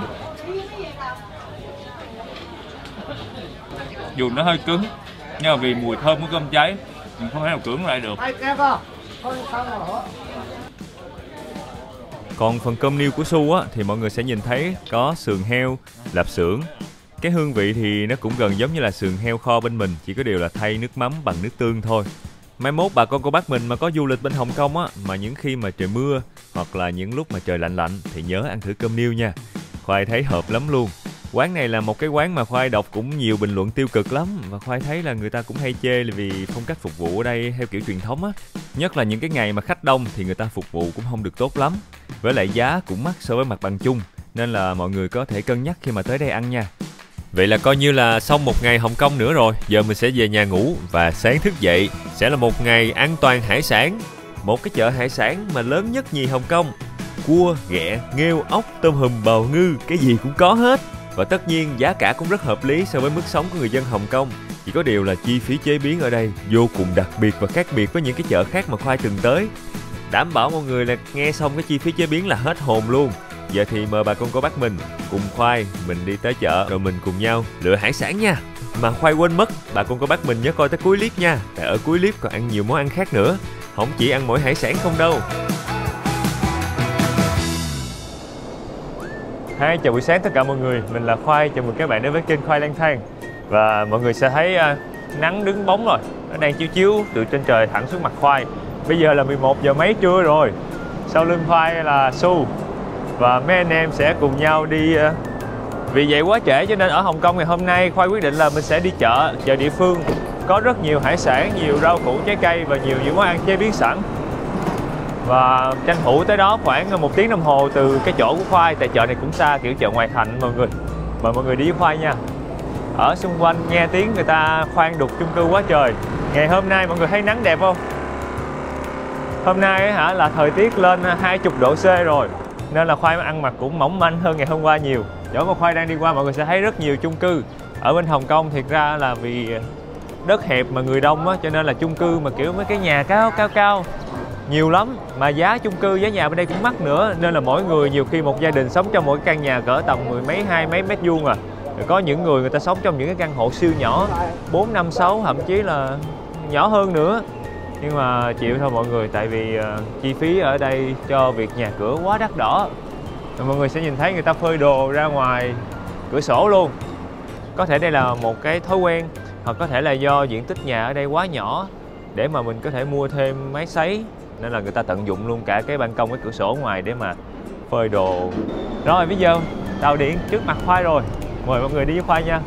Dù nó hơi cứng, nhưng mà vì mùi thơm của cơm cháy mình không thể nào cưỡng lại được. Còn phần cơm niêu của Su á thì mọi người sẽ nhìn thấy có sườn heo, lạp xưởng. Cái hương vị thì nó cũng gần giống như là sườn heo kho bên mình, chỉ có điều là thay nước mắm bằng nước tương thôi. Mai mốt bà con cô bác mình mà có du lịch bên Hồng Kông á, mà những khi mà trời mưa hoặc là những lúc mà trời lạnh lạnh thì nhớ ăn thử cơm niêu nha. Khoai thấy hợp lắm luôn. Quán này là một cái quán mà Khoai đọc cũng nhiều bình luận tiêu cực lắm, và Khoai thấy là người ta cũng hay chê là vì phong cách phục vụ ở đây theo kiểu truyền thống á. Nhất là những cái ngày mà khách đông thì người ta phục vụ cũng không được tốt lắm. Với lại giá cũng mắc so với mặt bằng chung, nên là mọi người có thể cân nhắc khi mà tới đây ăn nha. Vậy là coi như là xong một ngày Hồng Kông nữa rồi. Giờ mình sẽ về nhà ngủ và sáng thức dậy sẽ là một ngày an toàn hải sản. Một cái chợ hải sản mà lớn nhất nhì Hồng Kông. Cua, ghẹ, nghêu, ốc, tôm hùm, bào ngư, cái gì cũng có hết. Và tất nhiên giá cả cũng rất hợp lý so với mức sống của người dân Hồng Kông. Chỉ có điều là chi phí chế biến ở đây vô cùng đặc biệt và khác biệt với những cái chợ khác mà Khoai từng tới. Đảm bảo mọi người là nghe xong cái chi phí chế biến là hết hồn luôn. Giờ thì mời bà con cô bác mình cùng Khoai mình đi tới chợ rồi mình cùng nhau lựa hải sản nha. Mà Khoai quên mất, bà con cô bác mình nhớ coi tới cuối clip nha. Tại ở cuối clip còn ăn nhiều món ăn khác nữa, không chỉ ăn mỗi hải sản không đâu. Hi, chào buổi sáng tất cả mọi người, mình là Khoai, chào mừng các bạn đến với kênh Khoai Lang Thang. Và mọi người sẽ thấy nắng đứng bóng rồi, nó đang chiếu chiếu từ trên trời thẳng xuống mặt Khoai. Bây giờ là 11 giờ mấy trưa rồi. Sau lưng Khoai là Su và mấy anh em sẽ cùng nhau đi. Vì vậy quá trễ cho nên ở Hồng Kông ngày hôm nay Khoai quyết định là mình sẽ đi chợ địa phương. Có rất nhiều hải sản, nhiều rau củ, trái cây và nhiều những món ăn chế biến sẵn. Và tranh thủ tới đó khoảng 1 tiếng đồng hồ từ cái chỗ của Khoai. Tại chợ này cũng xa, kiểu chợ ngoài thành mọi người. Mời mọi người đi với Khoai nha. Ở xung quanh nghe tiếng người ta khoan đục chung cư quá trời. Ngày hôm nay mọi người thấy nắng đẹp không? Hôm nay hả là thời tiết lên 20 độ C rồi, nên là Khoai ăn mặc cũng mỏng manh hơn ngày hôm qua nhiều. Chỗ mà Khoai đang đi qua mọi người sẽ thấy rất nhiều chung cư. Ở bên Hồng Kông thiệt ra là vì đất hẹp mà người đông á, cho nên là chung cư mà kiểu mấy cái nhà cao nhiều lắm. Mà giá chung cư, giá nhà bên đây cũng mắc nữa, nên là mỗi người nhiều khi một gia đình sống trong mỗi căn nhà cỡ tầm 10 mấy 20 mấy mét vuông à. Rồi có những người ta sống trong những cái căn hộ siêu nhỏ 4, 5, 6, thậm chí là nhỏ hơn nữa. Nhưng mà chịu thôi mọi người, tại vì chi phí ở đây cho việc nhà cửa quá đắt đỏ. Rồi mọi người sẽ nhìn thấy người ta phơi đồ ra ngoài cửa sổ luôn. Có thể đây là một cái thói quen, hoặc có thể là do diện tích nhà ở đây quá nhỏ để mà mình có thể mua thêm máy sấy, nên là người ta tận dụng luôn cả cái ban công, cái cửa sổ ngoài để mà phơi đồ. Rồi bây giờ tàu điện trước mặt Khoai rồi, mời mọi người đi với Khoai nha.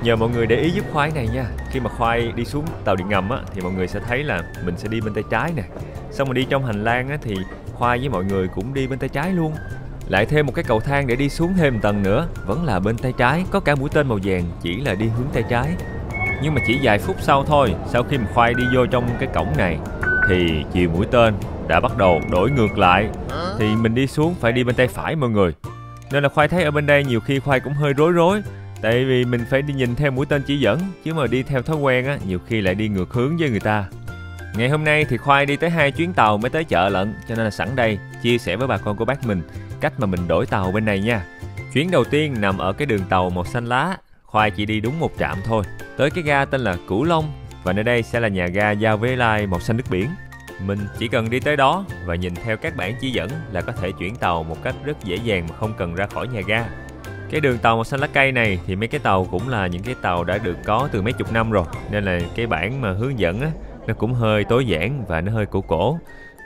Nhờ mọi người để ý giúp Khoai này nha. Khi mà Khoai đi xuống tàu điện ngầm á, thì mọi người sẽ thấy là mình sẽ đi bên tay trái nè. Xong rồi đi trong hành lang á, thì Khoai với mọi người cũng đi bên tay trái luôn. Lại thêm một cái cầu thang để đi xuống thêm một tầng nữa, vẫn là bên tay trái, có cả mũi tên màu vàng chỉ là đi hướng tay trái. Nhưng mà chỉ vài phút sau thôi, sau khi mà Khoai đi vô trong cái cổng này thì chiều mũi tên đã bắt đầu đổi ngược lại, thì mình đi xuống phải đi bên tay phải mọi người. Nên là Khoai thấy ở bên đây nhiều khi Khoai cũng hơi rối, tại vì mình phải đi nhìn theo mũi tên chỉ dẫn, chứ mà đi theo thói quen á, nhiều khi lại đi ngược hướng với người ta. Ngày hôm nay thì Khoai đi tới 2 chuyến tàu mới tới chợ lận, cho nên là sẵn đây chia sẻ với bà con của bác mình cách mà mình đổi tàu bên này nha. Chuyến đầu tiên nằm ở cái đường tàu màu xanh lá. Khoai chỉ đi đúng một trạm thôi, tới cái ga tên là Cửu Long, và nơi đây sẽ là nhà ga giao với lai màu xanh nước biển. Mình chỉ cần đi tới đó và nhìn theo các bản chỉ dẫn là có thể chuyển tàu một cách rất dễ dàng mà không cần ra khỏi nhà ga. Cái đường tàu màu xanh lá cây này thì mấy cái tàu cũng là những cái tàu đã được có từ mấy chục năm rồi, nên là cái bản mà hướng dẫn á, nó cũng hơi tối giản và nó hơi cổ.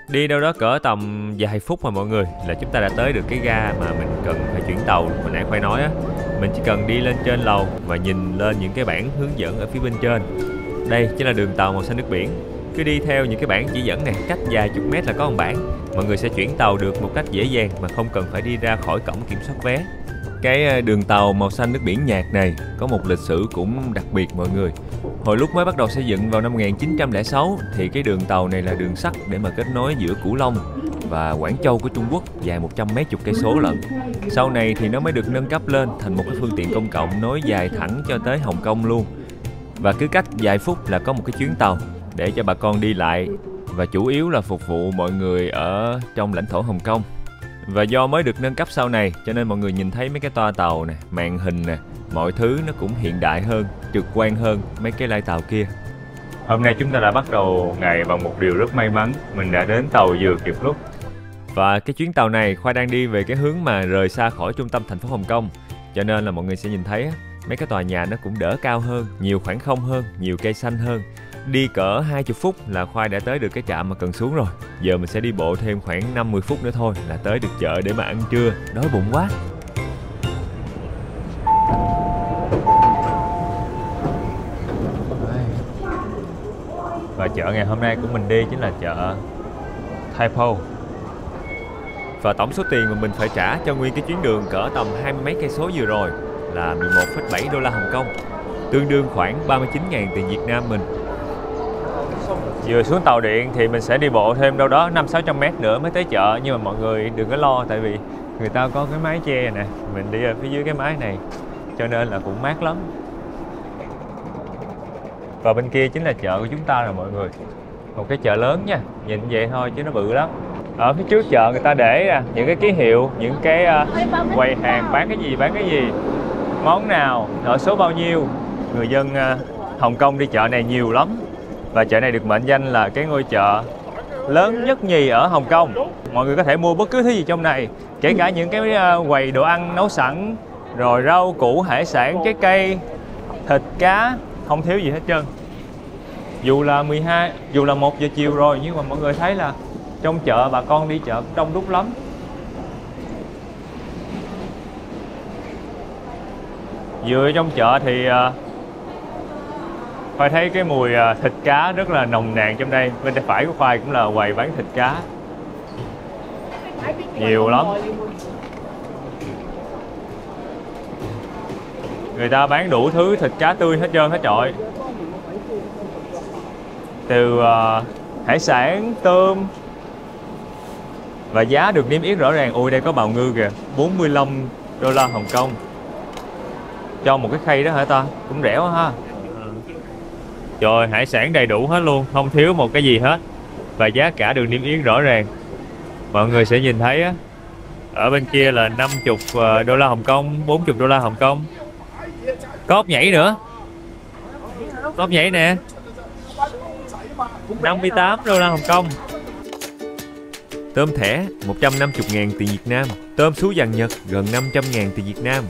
Đi đâu đó cỡ tầm vài phút mà mọi người là chúng ta đã tới được cái ga mà mình cần phải chuyển tàu hồi nãy Khoai nói á. Mình chỉ cần đi lên trên lầu và nhìn lên những cái bảng hướng dẫn ở phía bên trên. Đây chính là đường tàu màu xanh nước biển. Cứ đi theo những cái bảng chỉ dẫn này, cách vài chục mét là có một bảng. Mọi người sẽ chuyển tàu được một cách dễ dàng mà không cần phải đi ra khỏi cổng kiểm soát vé. Cái đường tàu màu xanh nước biển nhạt này có một lịch sử cũng đặc biệt mọi người. Hồi lúc mới bắt đầu xây dựng vào năm 1906 thì cái đường tàu này là đường sắt để mà kết nối giữa Cửu Long và Quảng Châu của Trung Quốc, dài 100 mấy chục cây số lận. Sau này thì nó mới được nâng cấp lên thành một cái phương tiện công cộng nối dài thẳng cho tới Hồng Kông luôn. Và cứ cách vài phút là có một cái chuyến tàu để cho bà con đi lại, và chủ yếu là phục vụ mọi người ở trong lãnh thổ Hồng Kông. Và do mới được nâng cấp sau này cho nên mọi người nhìn thấy mấy cái toa tàu nè, màn hình nè, mọi thứ nó cũng hiện đại hơn, trực quan hơn mấy cái lai tàu kia. Hôm nay chúng ta đã bắt đầu ngày bằng một điều rất may mắn, mình đã đến tàu vừa kịp lúc. Và cái chuyến tàu này Khoai đang đi về cái hướng mà rời xa khỏi trung tâm thành phố Hồng Kông, cho nên là mọi người sẽ nhìn thấy mấy cái tòa nhà nó cũng đỡ cao hơn, nhiều khoảng không hơn, nhiều cây xanh hơn. Đi cỡ 20 phút là Khoai đã tới được cái trạm mà cần xuống rồi. Giờ mình sẽ đi bộ thêm khoảng 50 phút nữa thôi là tới được chợ để mà ăn trưa. Đói bụng quá. Và chợ ngày hôm nay của mình đi chính là chợ Tai Po. Và tổng số tiền mà mình phải trả cho nguyên cái chuyến đường cỡ tầm 20 mấy cây số vừa rồi là 11,7 đô la Hồng Kông, tương đương khoảng 39.000 tiền Việt Nam mình. Vừa xuống tàu điện thì mình sẽ đi bộ thêm đâu đó 500-600 mét nữa mới tới chợ. Nhưng mà mọi người đừng có lo, tại vì người ta có cái mái che nè, mình đi ở phía dưới cái mái này cho nên là cũng mát lắm. Và bên kia chính là chợ của chúng ta rồi mọi người. Một cái chợ lớn nha, nhìn vậy thôi chứ nó bự lắm. Ở phía trước chợ người ta để những cái ký hiệu, những cái quầy hàng bán cái gì, món nào, ở số bao nhiêu. Người dân Hồng Kông đi chợ này nhiều lắm. Và chợ này được mệnh danh là cái ngôi chợ lớn nhất nhì ở Hồng Kông. Mọi người có thể mua bất cứ thứ gì trong này, kể cả những cái quầy đồ ăn nấu sẵn, rồi rau củ, hải sản, trái cây, thịt, cá, không thiếu gì hết trơn. Dù là 1 giờ chiều rồi, nhưng mà mọi người thấy là trong chợ bà con đi chợ đông đúc lắm. Vừa trong chợ thì Khoai thấy cái mùi thịt cá rất là nồng nàn trong đây. Bên tay phải của Khoai cũng là quầy bán thịt cá, nhiều lắm. Người ta bán đủ thứ thịt cá tươi hết trơn hết trọi. Từ hải sản, tôm, Và giá được niêm yết rõ ràng. Ôi đây có bào ngư kìa, 45 đô la Hồng Kông cho một cái khay đó hả ta? Cũng rẻ quá ha. Trời, hải sản đầy đủ hết luôn, không thiếu một cái gì hết. Và giá cả được niêm yết rõ ràng. Mọi người sẽ nhìn thấy á, ở bên kia là 50 đô la Hồng Kông, 40 đô la Hồng Kông. Có ốc nhảy nữa. Có ốc nhảy nè, 58 đô la Hồng Kông. Tôm thẻ 150.000 tiền Việt Nam. Tôm sú vàng Nhật gần 500.000 tiền Việt Nam.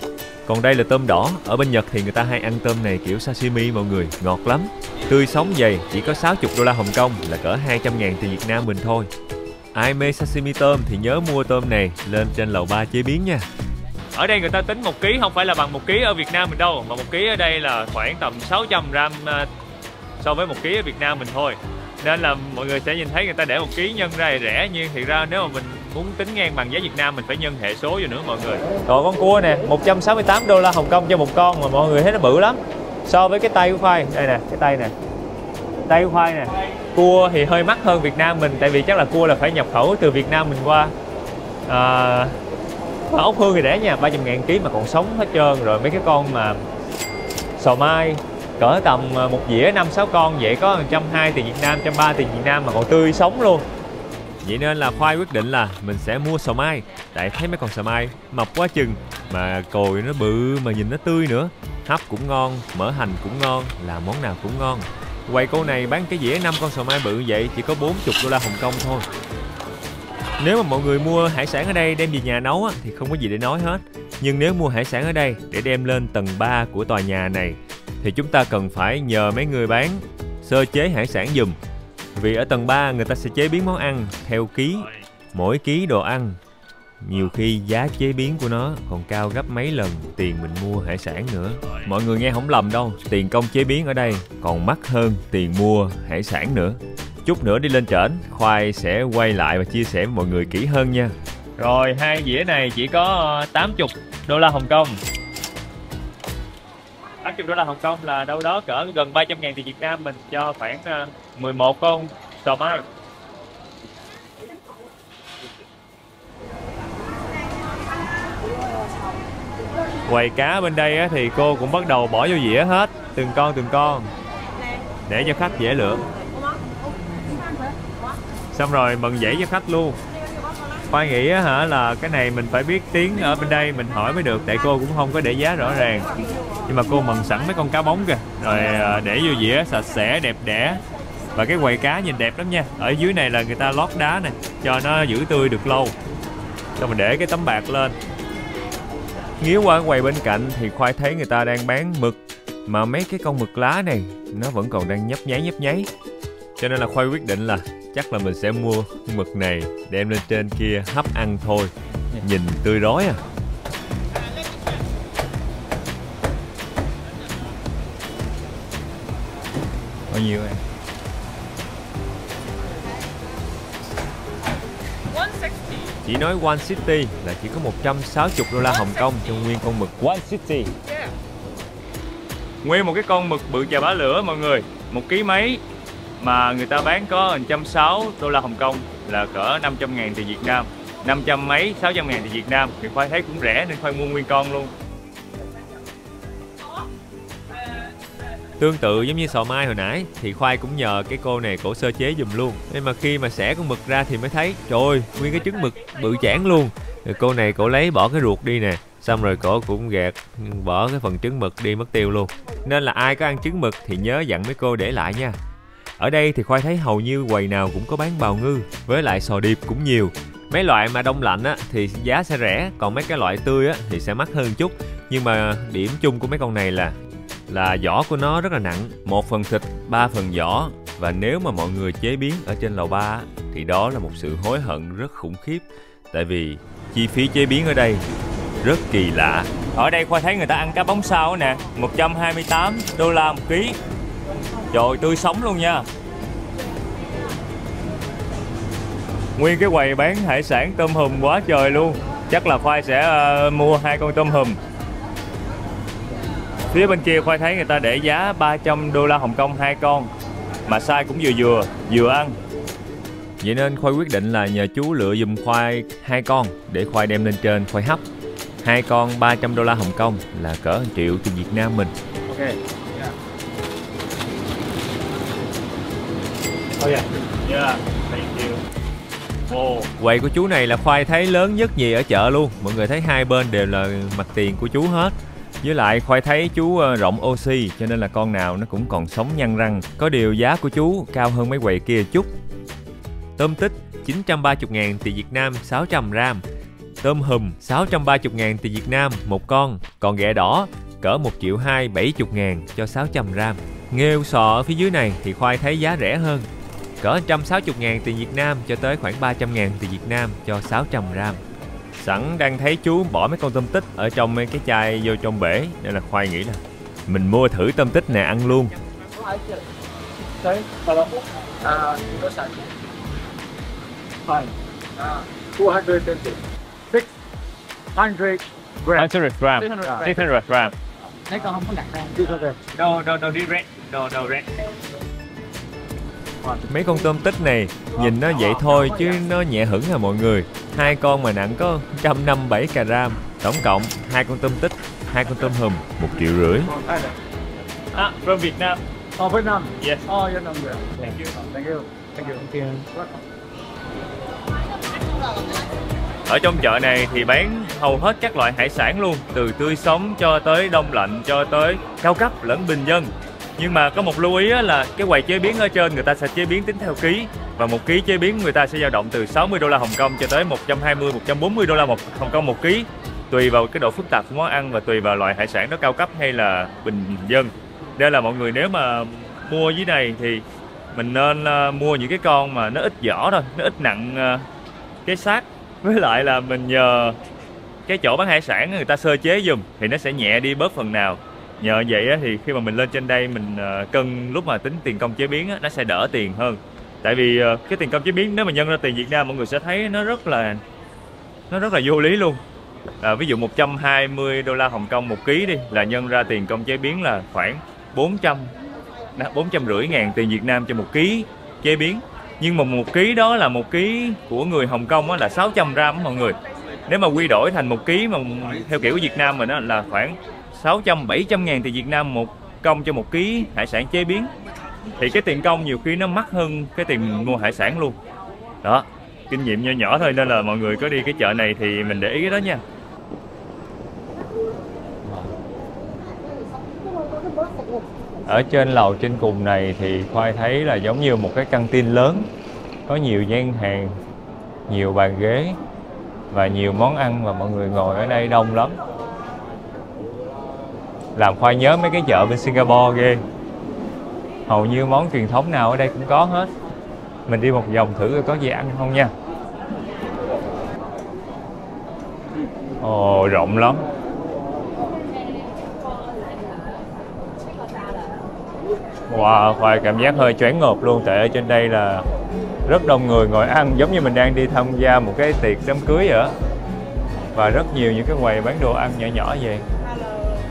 Còn đây là tôm đỏ. Ở bên Nhật thì người ta hay ăn tôm này kiểu sashimi mọi người, ngọt lắm. Tươi sống dày, chỉ có 60 đô la Hồng Kông, là cỡ 200.000 tiền Việt Nam mình thôi. Ai mê sashimi tôm thì nhớ mua tôm này lên trên lầu 3 chế biến nha. Ở đây người ta tính 1 kg không phải là bằng 1 kg ở Việt Nam mình đâu, mà 1 kg ở đây là khoảng tầm 600 gram so với 1 kg ở Việt Nam mình thôi. Nên là mọi người sẽ nhìn thấy người ta để 1 kg nhân ra thì rẻ, nhưng thiệt ra nếu mà mình muốn tính ngang bằng giá Việt Nam mình phải nhân hệ số vô nữa mọi người. Rồi con cua nè, 168 đô la Hồng Kông cho một con, mà mọi người thấy nó bự lắm. So với cái tay của khoai, đây nè, cái tay nè. Tay của khoai nè. Cua thì hơi mắc hơn Việt Nam mình, tại vì chắc là cua là phải nhập khẩu từ Việt Nam mình qua. Ốc hương thì rẻ nha, 300.000 kg mà còn sống hết trơn. Rồi mấy cái con mà sò mai cỡ tầm một dĩa 5-6 con vậy có 120 tiền Việt Nam, 130 tiền Việt Nam mà còn tươi sống luôn. Vậy nên là Khoai quyết định là mình sẽ mua sò mai. Tại thấy mấy con sò mai mập quá chừng, mà cồi nó bự mà nhìn nó tươi nữa. Hấp cũng ngon, mỡ hành cũng ngon, làm món nào cũng ngon. Quầy cô này bán cái dĩa 5 con sò mai bự vậy chỉ có 40 đô la Hồng Kông thôi. Nếu mà mọi người mua hải sản ở đây đem về nhà nấu á, thì không có gì để nói hết. Nhưng nếu mua hải sản ở đây để đem lên tầng 3 của tòa nhà này thì chúng ta cần phải nhờ mấy người bán sơ chế hải sản giùm. Vì ở tầng 3 người ta sẽ chế biến món ăn theo ký. Mỗi ký đồ ăn nhiều khi giá chế biến của nó còn cao gấp mấy lần tiền mình mua hải sản nữa. Mọi người nghe không lầm đâu, tiền công chế biến ở đây còn mắc hơn tiền mua hải sản nữa. Chút nữa đi lên trển, Khoai sẽ quay lại và chia sẻ với mọi người kỹ hơn nha. Rồi, hai dĩa này chỉ có 80 đô la Hồng Kông. 80 đô la Hồng Kông là đâu đó cỡ gần 300.000 tiền Việt Nam mình cho khoảng 11 con sò mai. Quầy cá bên đây thì cô cũng bắt đầu bỏ vô dĩa hết, từng con để cho khách dễ lựa. Xong rồi mần dãy cho khách luôn. Khoai nghĩ là cái này mình phải biết tiếng ở bên đây mình hỏi mới được, tại cô cũng không có để giá rõ ràng. Nhưng mà cô mần sẵn mấy con cá bóng kìa, rồi để vô dĩa sạch sẽ đẹp đẽ. Và cái quầy cá nhìn đẹp lắm nha. Ở dưới này là người ta lót đá nè, cho nó giữ tươi được lâu. Xong mình để cái tấm bạc lên. Nghiếu qua quầy bên cạnh thì Khoai thấy người ta đang bán mực, mà mấy cái con mực lá này nó vẫn còn đang nhấp nháy. Cho nên là Khoai quyết định là chắc là mình sẽ mua mực này đem lên trên kia hấp ăn thôi. Nhìn tươi rói à. Bao nhiêu em? 160. Chỉ nói One City là chỉ có 160 đô la Hồng Kông cho nguyên con mực One City. Nguyên một cái con mực bự chà bá lửa mọi người, 1 kg mấy mà người ta bán có 160 đô la Hồng Kông, là cỡ 500.000 tiền Việt Nam, 500 mấy 600.000 tiền Việt Nam. Thì Khoai thấy cũng rẻ nên Khoai mua nguyên con luôn. Tương tự giống như sò mai hồi nãy thì Khoai cũng nhờ cái cô này cổ sơ chế giùm luôn. Nên mà khi mà xẻ con mực ra thì mới thấy trời ơi, nguyên cái trứng mực bự chảng luôn. Rồi cô này cổ lấy bỏ cái ruột đi nè, xong rồi cổ cũng gạt bỏ cái phần trứng mực đi mất tiêu luôn. Nên là ai có ăn trứng mực thì nhớ dặn mấy cô để lại nha. Ở đây thì Khoai thấy hầu như quầy nào cũng có bán bào ngư, với lại sò điệp cũng nhiều. Mấy loại mà đông lạnh thì giá sẽ rẻ, còn mấy cái loại tươi thì sẽ mắc hơn chút. Nhưng mà điểm chung của mấy con này là vỏ của nó rất là nặng, 1 phần thịt 3 phần vỏ. Và nếu mà mọi người chế biến ở trên lầu 3 thì đó là một sự hối hận rất khủng khiếp. Tại vì chi phí chế biến ở đây rất kỳ lạ. Ở đây Khoai thấy người ta ăn cá bóng sao nè, 128 đô la 1 kg. Trời, tươi sống luôn nha. Nguyên cái quầy bán hải sản tôm hùm quá trời luôn. Chắc là Khoai sẽ mua 2 con tôm hùm. Phía bên kia Khoai thấy người ta để giá 300 đô la Hồng Kông 2 con, mà size cũng vừa ăn. Vậy nên Khoai quyết định là nhờ chú lựa giùm Khoai 2 con để Khoai đem lên trên Khoai hấp. 2 con $300 Hồng Kông là cỡ 1 triệu tiền Việt Nam mình. Ok. Yeah. Oh yeah. Yeah. Thank you. Wow. Quầy của chú này là Khoai thấy lớn nhất gì ở chợ luôn. Mọi người thấy hai bên đều là mặt tiền của chú hết. Với lại Khoai thấy chú rộng oxy cho nên là con nào nó cũng còn sống nhăn răng. Có điều giá của chú cao hơn mấy quầy kia chút. Tôm tích 930.000 tiền Việt Nam 600 gram. Tôm hùm 630.000 tiền Việt Nam một con. Còn ghẹ đỏ cỡ 1.270.000 cho 600 gram. Nghêu sò ở phía dưới này thì Khoai thấy giá rẻ hơn. Cỡ 160.000 tiền Việt Nam cho tới khoảng 300.000 tiền Việt Nam cho 600 gram. Sẵn đang thấy chú bỏ mấy con tôm tích ở trong mấy cái chai vô trong bể nên là Khoai nghĩ là mình mua thử tôm tích nè ăn luôn. Sorry? Hello? 5. 220. 600 gram. 100 gram. 600 gram. Thấy con không có đặt ra. No, direct. No, red. Mấy con tôm tích này nhìn nó vậy thôi chứ nó nhẹ hửng à mọi người. 2 con mà nặng có 157 gram. Tổng cộng 2 con tôm tích, 2 con tôm hùm 1,5 triệu. From Vietnam. Oh, Vietnam. Yes. Oh, you're not good. Thank you. Thank you. Thank you. Thank you. Ở trong chợ này thì bán hầu hết các loại hải sản luôn, từ tươi sống cho tới đông lạnh cho tới cao cấp lẫn bình dân. Nhưng mà có một lưu ý là cái quầy chế biến ở trên người ta sẽ chế biến tính theo ký, và 1 ký chế biến người ta sẽ dao động từ $60 Hồng Kông cho tới $120-140 Hồng Kông 1 ký, tùy vào cái độ phức tạp của món ăn và tùy vào loại hải sản nó cao cấp hay là bình dân. Đây là mọi người nếu mà mua dưới này thì mình nên mua những cái con mà nó ít vỏ thôi, nó ít nặng cái xác. Với lại là mình nhờ cái chỗ bán hải sản người ta sơ chế giùm thì nó sẽ nhẹ đi bớt phần nào. Nhờ vậy thì khi mà mình lên trên đây mình cân lúc mà tính tiền công chế biến nó sẽ đỡ tiền hơn. Tại vì cái tiền công chế biến nếu mà nhân ra tiền Việt Nam mọi người sẽ thấy nó rất là vô lý luôn. Ví dụ $120 Hồng Kông 1 ký đi là nhân ra tiền công chế biến là khoảng 450.000 tiền Việt Nam cho 1 ký chế biến. Nhưng mà 1 ký đó là 1 ký của người Hồng Kông là 600 gram mọi người. Nếu mà quy đổi thành 1 ký mà theo kiểu của Việt Nam mình là khoảng 600-700.000 tiền Việt Nam một công cho 1 ký hải sản chế biến. Thì cái tiền công nhiều khi nó mắc hơn cái tiền mua hải sản luôn. Đó, kinh nghiệm nho nhỏ thôi nên là mọi người có đi cái chợ này thì mình để ý cái đó nha. Ở trên lầu trên cùng này thì Khoai thấy là giống như một cái căng tin lớn. Có nhiều gian hàng, nhiều bàn ghế và nhiều món ăn và mọi người ngồi ở đây đông lắm. Làm Khoai nhớ mấy cái chợ bên Singapore ghê. Hầu như món truyền thống nào ở đây cũng có hết. Mình đi một vòng thử có gì ăn không nha. Ồ, rộng lắm. Wow, Khoai cảm giác hơi choáng ngợp luôn. Tại ở trên đây là rất đông người ngồi ăn, giống như mình đang đi tham gia một cái tiệc đám cưới vậy. Và rất nhiều những cái quầy bán đồ ăn nhỏ nhỏ vậy.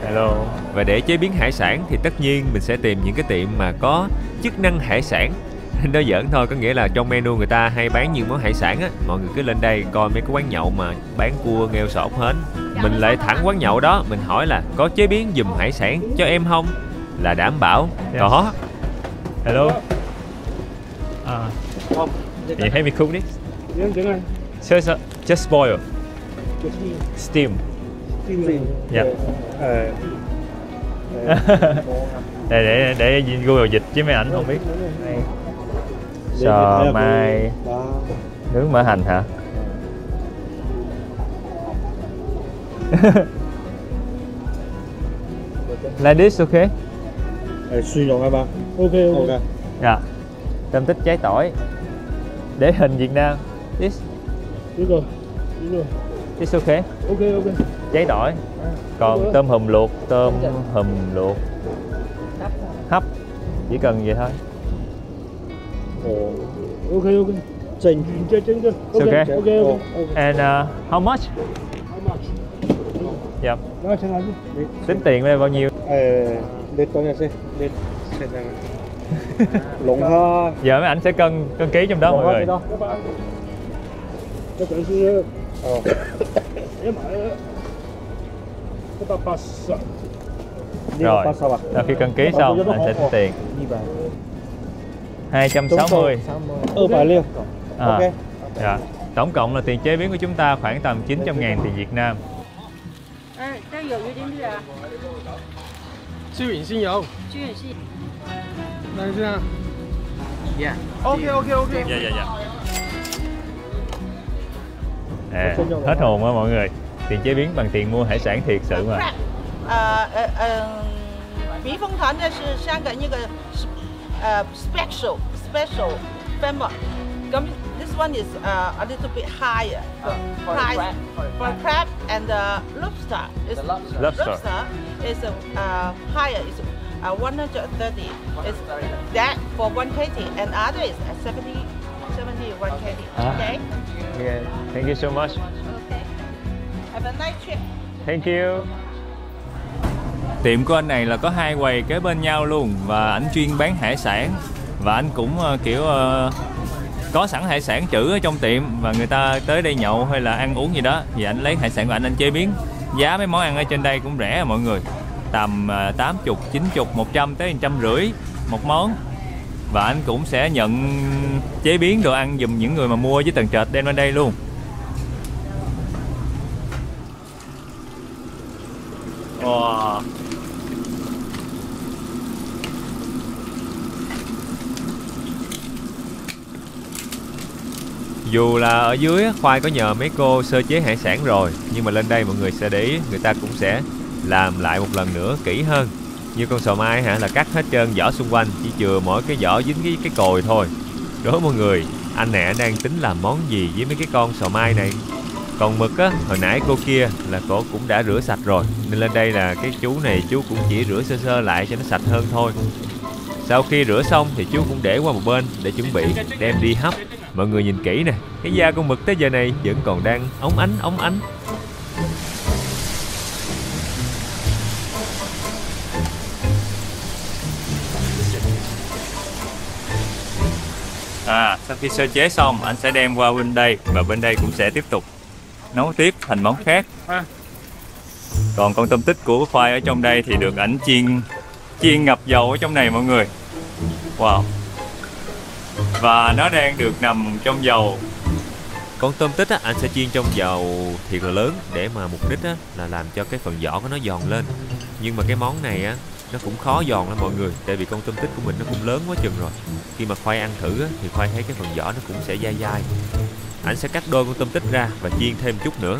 Hello. Và để chế biến hải sản thì tất nhiên mình sẽ tìm những cái tiệm mà có chức năng hải sản. Nó giỡn thôi, có nghĩa là trong menu người ta hay bán nhiều món hải sản á. Mọi người cứ lên đây coi mấy cái quán nhậu mà bán cua, nghêu, sò, ốc hến. Mình lại thẳng quán nhậu đó, mình hỏi là có chế biến giùm hải sản cho em không? Là đảm bảo có. Hello. Can you help me cook this? So it's just boil. Steam. Yeah. để Google dịch chứ mấy ảnh không biết. Sò mai nướng mỡ hành hả? Like this, okay? Suy rồi hả bạn? Ok. Dạ. Tôm tích cháy tỏi. Để hình Việt Nam. This. Đúng rồi. It's okay. Ok. Cháy tỏi. Còn tôm hùm luộc, hấp. Chỉ cần vậy thôi. Ok. Chỉnh chưa. Okay. Ok. And how much? Dạ. Tính tiền đây bao nhiêu? Để tôi nghe xem. Lộn thôi. Giờ mấy ảnh sẽ cân ký trong đó mọi người. Cái tưởng sư Rồi, sau khi cân ký xong anh sẽ tính tiền. 260. Phải liền. Ok. Dạ. Tổng cộng là tiền chế biến của chúng ta khoảng tầm 900.000 tiền Việt Nam. 这有点热啊。燒完先有。居然是。等先啊。 Yeah. OK。 Dạ dạ dạ. À, hết hồn á mọi người. Tiền chế biến bằng tiền mua hải sản thiệt sự mà. 避风塘呢是香港一个special famous。咁 this one is a little bit higher price for crab and lobster. Lobster is higher. Is 130. Is that for 1 kg and other is 70 1 kg. Okay. Okay. Thank you so much. Okay. Have a nice trip. Thank you. Tiệm của anh này là có 2 quầy kế bên nhau luôn và anh chuyên bán hải sản và anh cũng kiểu có sẵn hải sản trữ ở trong tiệm và người ta tới đây nhậu hay là ăn uống gì đó thì anh lấy hải sản của anh chế biến. Giá mấy món ăn ở trên đây cũng rẻ à mọi người, tầm 80, 90, 100 tới 150 một món. Và anh cũng sẽ nhận chế biến đồ ăn giùm những người mà mua với tầng trệt đem lên đây luôn. Wow. Dù là ở dưới Khoai có nhờ mấy cô sơ chế hải sản rồi, nhưng mà lên đây mọi người sẽ để ý, người ta cũng sẽ làm lại một lần nữa kỹ hơn. Như con sò mai là cắt hết trơn vỏ xung quanh, chỉ chừa mỗi cái vỏ dính cái cồi thôi. Đó mọi người, anh này đang tính làm món gì với mấy cái con sò mai này. Còn mực á, hồi nãy cô kia là cô cũng đã rửa sạch rồi, nên lên đây là cái chú này chú cũng chỉ rửa sơ sơ lại cho nó sạch hơn thôi. Sau khi rửa xong thì chú cũng để qua một bên để chuẩn bị đem đi hấp. Mọi người nhìn kỹ nè, cái da con mực tới giờ này vẫn còn đang óng ánh. Sau khi sơ chế xong anh sẽ đem qua bên đây và bên đây cũng sẽ tiếp tục nấu tiếp thành món khác. Còn con tôm tích của Khoai ở trong đây thì được ảnh chiên ngập dầu ở trong này mọi người. Wow. Và nó đang được nằm trong dầu. Con tôm tích anh sẽ chiên trong dầu thiệt là lớn để mà mục đích là làm cho cái phần vỏ của nó giòn lên. Nhưng mà cái món này nó cũng khó giòn lắm mọi người, tại vì con tôm tích của mình nó cũng lớn quá chừng rồi. Khi mà Khoai ăn thử thì Khoai thấy cái phần vỏ nó cũng sẽ dai dai. Anh sẽ cắt đôi con tôm tích ra và chiên thêm chút nữa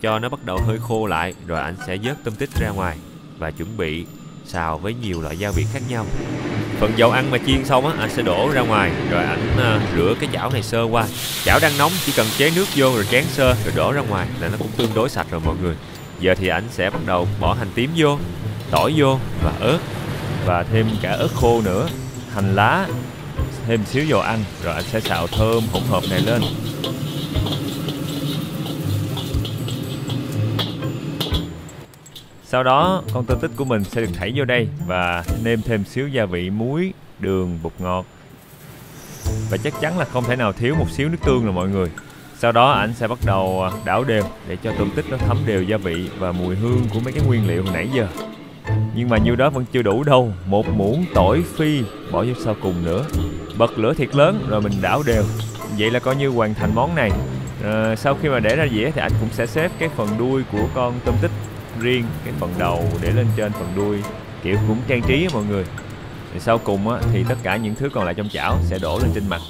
cho nó bắt đầu hơi khô lại, rồi anh sẽ vớt tôm tích ra ngoài và chuẩn bị xào với nhiều loại gia vị khác nhau. Phần dầu ăn mà chiên xong anh sẽ đổ ra ngoài, rồi anh rửa cái chảo này sơ qua. Chảo đang nóng, chỉ cần chế nước vô rồi tráng sơ rồi đổ ra ngoài là nó cũng tương đối sạch rồi mọi người. Giờ thì anh sẽ bắt đầu bỏ hành tím vô, tỏi vô và ớt, và thêm cả ớt khô nữa, hành lá, thêm xíu dầu ăn, rồi anh sẽ xào thơm hỗn hợp này lên. Sau đó con tôm tích của mình sẽ được thảy vô đây và nêm thêm xíu gia vị muối, đường, bột ngọt. Và chắc chắn là không thể nào thiếu một xíu nước tương rồi mọi người. Sau đó anh sẽ bắt đầu đảo đều để cho tôm tích nó thấm đều gia vị và mùi hương của mấy cái nguyên liệu hồi nãy giờ. Nhưng mà nhiêu đó vẫn chưa đủ đâu, một muỗng tỏi phi bỏ vô sau cùng nữa. Bật lửa thiệt lớn rồi mình đảo đều. Vậy là coi như hoàn thành món này. Sau khi mà để ra dĩa thì anh cũng sẽ xếp cái phần đuôi của con tôm tích riêng, cái phần đầu để lên trên phần đuôi, kiểu cũng trang trí á mọi người. Thì sau cùng thì tất cả những thứ còn lại trong chảo sẽ đổ lên trên mặt.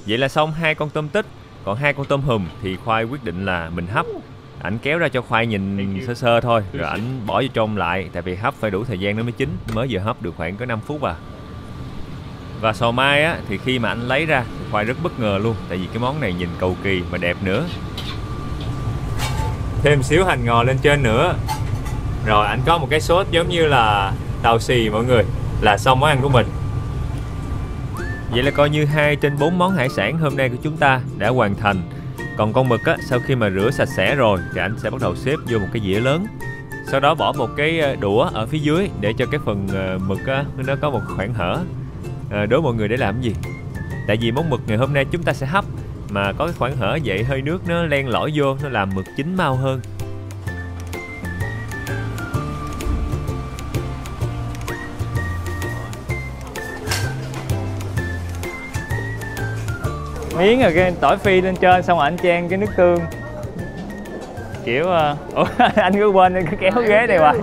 Vậy là xong 2 con tôm tích. Còn 2 con tôm hùm thì Khoai quyết định là mình hấp. Ảnh kéo ra cho Khoai nhìn sơ sơ thôi, rồi ảnh bỏ vô trong lại, tại vì hấp phải đủ thời gian nó mới chín. Mới vừa hấp được khoảng có 5 phút à. Và sò mai thì khi mà anh lấy ra thì Khoai rất bất ngờ luôn, tại vì cái món này nhìn cầu kỳ mà đẹp nữa. Thêm xíu hành ngò lên trên nữa. Rồi anh có một cái sốt giống như là tàu xì mọi người, là xong món ăn của mình. Vậy là coi như 2 trên 4 món hải sản hôm nay của chúng ta đã hoàn thành. Còn con mực sau khi mà rửa sạch sẽ rồi thì anh sẽ bắt đầu xếp vô một cái dĩa lớn. Sau đó bỏ một cái đũa ở phía dưới để cho cái phần mực á, nó có một khoảng hở. Đố mọi người để làm gì? Tại vì món mực ngày hôm nay chúng ta sẽ hấp, mà có cái khoảng hở vậy hơi nước nó len lỏi vô, nó làm mực chín mau hơn. Miếng rồi cái tỏi phi lên trên, xong rồi anh chan cái nước tương kiểu ủa, anh cứ quên cái kéo ghế này hoài.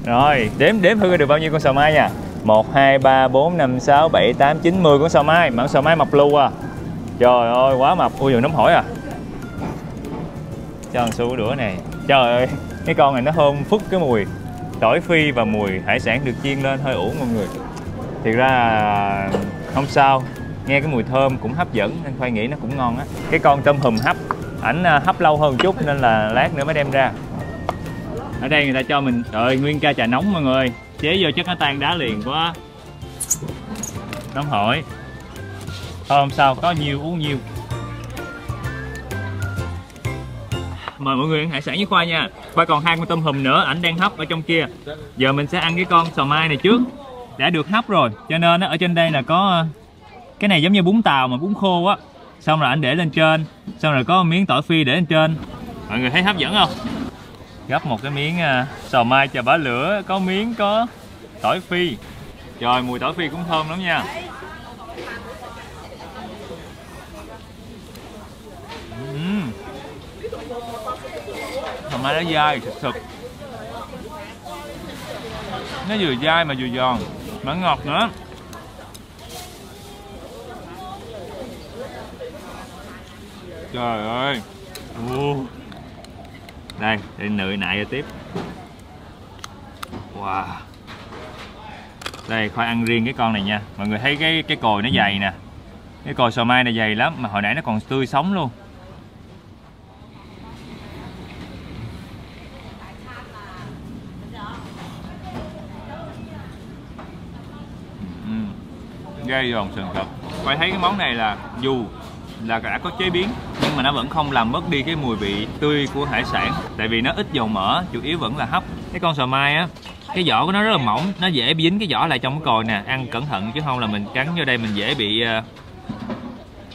Rồi đếm thử được bao nhiêu con sò mai nha. 1, 2, 3, 4, 5, 6, 7, 8, 9, 10 con sò mai. Mà con sò mai mập lu à. Trời ơi quá mập. Ui giờ nóng hổi à. Cho một xu đũa này. Trời ơi cái con này nó thơm phức cái mùi tỏi phi và mùi hải sản được chiên lên hơi uổng mọi người. Thiệt ra là không sao, nghe cái mùi thơm cũng hấp dẫn nên Khoai nghĩ nó cũng ngon á. Cái con tôm hùm hấp ảnh hấp lâu hơn chút nên là lát nữa mới đem ra. Ở đây người ta cho mình trời nguyên ca trà nóng mọi người, chế vô chắc nó tan đá liền quá. Nóng hổi thôi không sao, có nhiều uống nhiều. Mời mọi người ăn hải sản với Khoai nha. Khoai còn 2 con tôm hùm nữa, ảnh đang hấp ở trong kia. Giờ mình sẽ ăn cái con sò mai này trước. Đã được hấp rồi cho nên ở trên đây là có cái này giống như bún tàu mà bún khô á. Xong rồi anh để lên trên, xong rồi có một miếng tỏi phi để lên trên. Mọi người thấy hấp dẫn không? Gấp một cái miếng sò mai chờ bả lửa, có miếng có tỏi phi. Trời mùi tỏi phi cũng thơm lắm nha. Sò mai nó dai sực. Nó vừa dai mà vừa giòn, mà ngọt nữa. Trời ơi. Đây, để nựi nại ra tiếp. Wow. Đây, Khoai ăn riêng cái con này nha. Mọi người thấy cái cồi nó dày nè. Cái cồi sò mai này dày lắm, mà hồi nãy nó còn tươi sống luôn. Gai giòn sườn thật. Khoai thấy cái món này là dù là đã có chế biến nhưng mà nó vẫn không làm mất đi cái mùi vị tươi của hải sản, tại vì nó ít dầu mỡ, chủ yếu vẫn là hấp. Cái con sò mai á, cái vỏ của nó rất là mỏng, nó dễ bị dính cái vỏ lại trong cái cồi nè, ăn cẩn thận chứ không là mình cắn vô đây mình dễ bị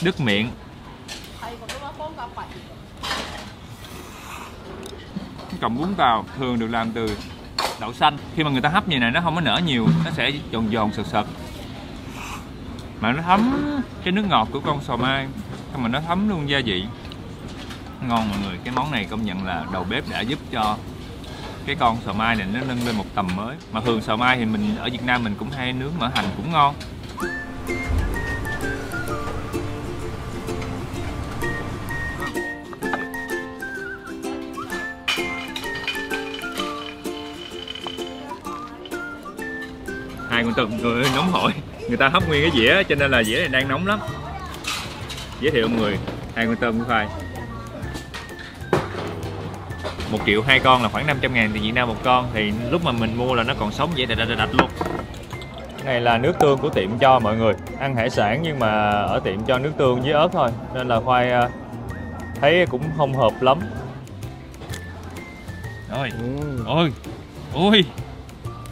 đứt miệng. Cái cọng bún tàu thường được làm từ đậu xanh, khi mà người ta hấp như này nó không có nở nhiều, nó sẽ giòn giòn sật sật mà nó thấm cái nước ngọt của con sò mai, xong mà nó thấm luôn gia vị, ngon mọi người. Cái món này công nhận là đầu bếp đã giúp cho cái con sò mai này nó nâng lên một tầm mới. Mà thường sò mai thì mình ở Việt Nam mình cũng hay nướng mỡ hành cũng ngon. Hai con tôm người nóng hổi, người ta hấp nguyên cái dĩa cho nên là dĩa này đang nóng lắm. Giới thiệu mọi người, hai con tôm của Khoai 1 triệu 2 con là khoảng 500.000 tiền Việt Nam một con, thì lúc mà mình mua là nó còn sống vậy đạch luôn. Cái này là nước tương của tiệm cho mọi người. Ăn hải sản nhưng mà ở tiệm cho nước tương với ớt thôi, nên là Khoai thấy cũng không hợp lắm. Rồi, ôi, ui,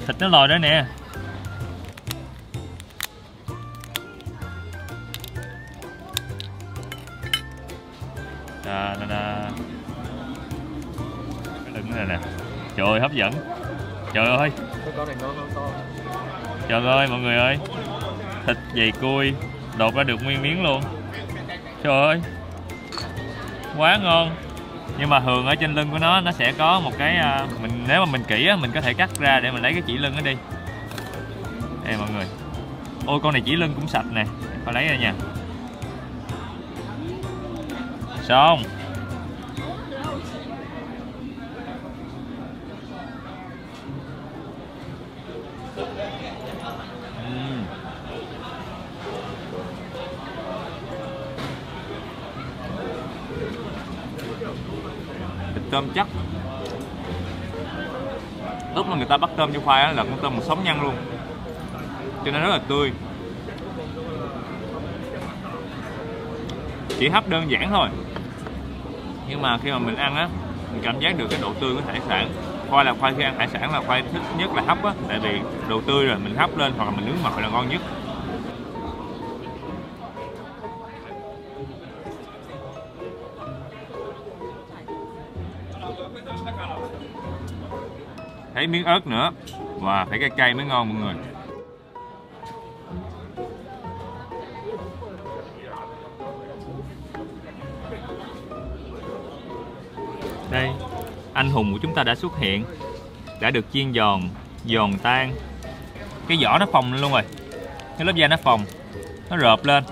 thịt nó lòi đó nè. Cái lưng này nè, trời ơi hấp dẫn, trời ơi, trời ơi mọi người ơi, thịt dày cui đột ra được nguyên miếng luôn, trời ơi quá ngon. Nhưng mà thường ở trên lưng của nó sẽ có một cái mình nếu mà mình kỹ á, mình có thể cắt ra để mình lấy cái chỉ lưng nó đi. Đây mọi người, ôi con này chỉ lưng cũng sạch nè, phải lấy ra nha. Xong. Thịt tôm chắc. Lúc mà người ta bắt tôm cho Khoai á là con tôm một sống nhăn luôn, cho nên rất là tươi. Chỉ hấp đơn giản thôi, nhưng mà khi mà mình ăn á mình cảm giác được cái độ tươi của hải sản. Khoai là khoai khi ăn hải sản là khoai thích nhất là hấp á, tại vì độ tươi rồi mình hấp lên hoặc là mình nướng ngọt là ngon nhất. Thấy miếng ớt nữa, wow, phải cay cay mới ngon mọi người. Đây, anh hùng của chúng ta đã xuất hiện, đã được chiên giòn, giòn tan. Cái vỏ nó phồng lên luôn rồi, cái lớp da nó phồng, nó rợp lên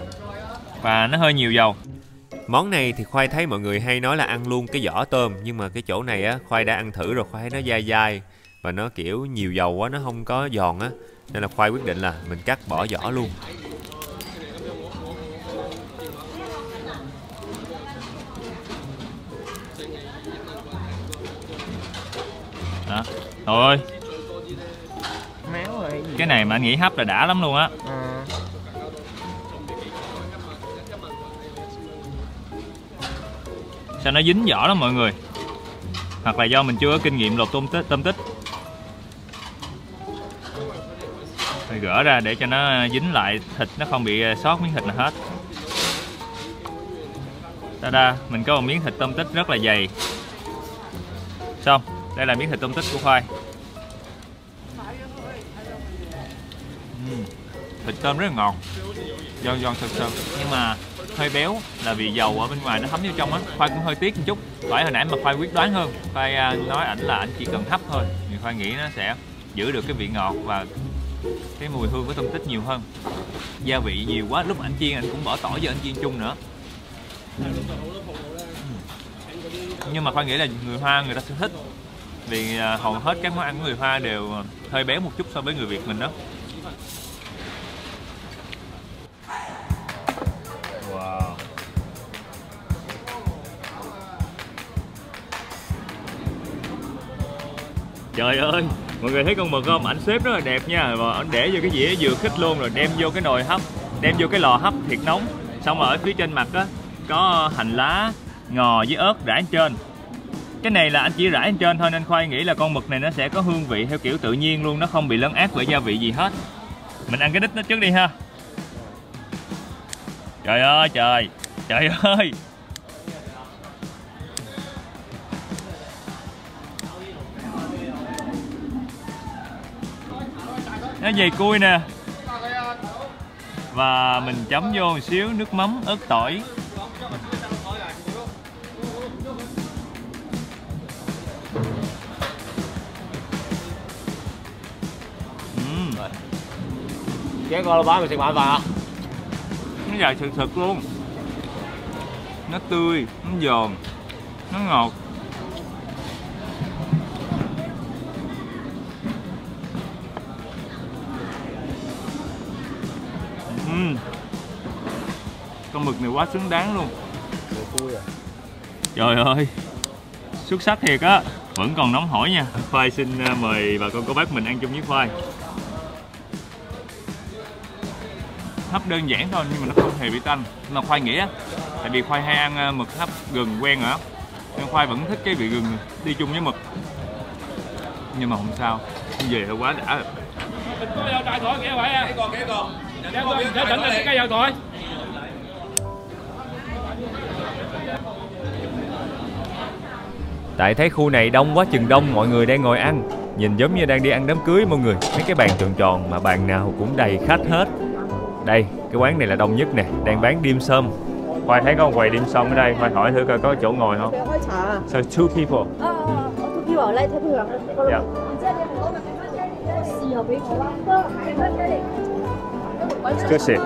và nó hơi nhiều dầu. Món này thì Khoai thấy mọi người hay nói là ăn luôn cái vỏ tôm, nhưng mà cái chỗ này á Khoai đã ăn thử rồi, Khoai thấy nó dai dai và nó kiểu nhiều dầu quá, nó không có giòn á, nên là Khoai quyết định là mình cắt bỏ vỏ luôn. Đó, trời ơi, cái này mà anh nghĩ hấp là đã lắm luôn á. Sao nó dính vỏ lắm mọi người, hoặc là do mình chưa có kinh nghiệm lột tôm tích. Phải gỡ ra để cho nó dính lại thịt, nó không bị sót miếng thịt nào hết. Ta-da, mình có một miếng thịt tôm tích rất là dày. Xong, đây là miếng thịt tôm tích của Khoai. Thịt tôm rất là ngọt, giòn thật sự, nhưng mà hơi béo là vì dầu ở bên ngoài nó thấm vô trong á. Khoai cũng hơi tiếc một chút, phải hồi nãy mà Khoai quyết đoán hơn. Khoai nói ảnh là ảnh chỉ cần hấp thôi, thì Khoai nghĩ nó sẽ giữ được cái vị ngọt và cái mùi hương của tôm tích nhiều hơn. Gia vị nhiều quá, lúc ảnh chiên anh cũng bỏ tỏi vô anh chiên chung nữa. Nhưng mà Khoai nghĩ là người Hoa người ta sẽ thích, vì hầu hết các món ăn của người Hoa đều hơi béo một chút so với người Việt mình đó. Wow. Trời ơi, mọi người thấy con mực không? Ảnh xếp rất là đẹp nha, và ảnh để vô cái dĩa vừa khít luôn, rồi đem vô cái nồi hấp, đem vô cái lò hấp thiệt nóng. Xong rồi ở phía trên mặt á có hành lá, ngò với ớt rải trên. Cái này là anh chỉ rải trên thôi, nên Khoai nghĩ là con mực này nó sẽ có hương vị theo kiểu tự nhiên luôn, nó không bị lấn át bởi gia vị gì hết. Mình ăn cái đít nó trước đi ha. Trời ơi trời, trời ơi. Nó dày cui nè. Và mình chấm vô một xíu nước mắm, ớt tỏi. Ghé coi ba mình xịt mại vào. Nó dài thực luôn. Nó tươi, nó giòn, nó ngọt. Con mực này quá xứng đáng luôn. Trời ơi, xuất sắc thiệt á. Vẫn còn nóng hổi nha. Khoai xin mời bà con cô bác mình ăn chung với Khoai. Hấp đơn giản thôi nhưng mà nó không hề bị tanh. Nhưng mà Khoai nghĩ á, tại vì Khoai hay ăn mực hấp gừng quen rồi á, nên Khoai vẫn thích cái vị gừng đi chung với mực. Nhưng mà không sao, về hơi quá đã rồi. Có dao trại thôi, kia vậy à. Cái còn. Để chỉnh lên cái dao thôi. Tại thấy khu này đông quá chừng đông, mọi người đang ngồi ăn, nhìn giống như đang đi ăn đám cưới mọi người. Mấy cái bàn tròn tròn mà bàn nào cũng đầy khách hết. Đây, cái quán này là đông nhất nè, đang bán dim sum. Khoai thấy có một quầy dim sum ở đây, Khoai hỏi thử coi có chỗ ngồi không. So two people. Yeah. Good shit.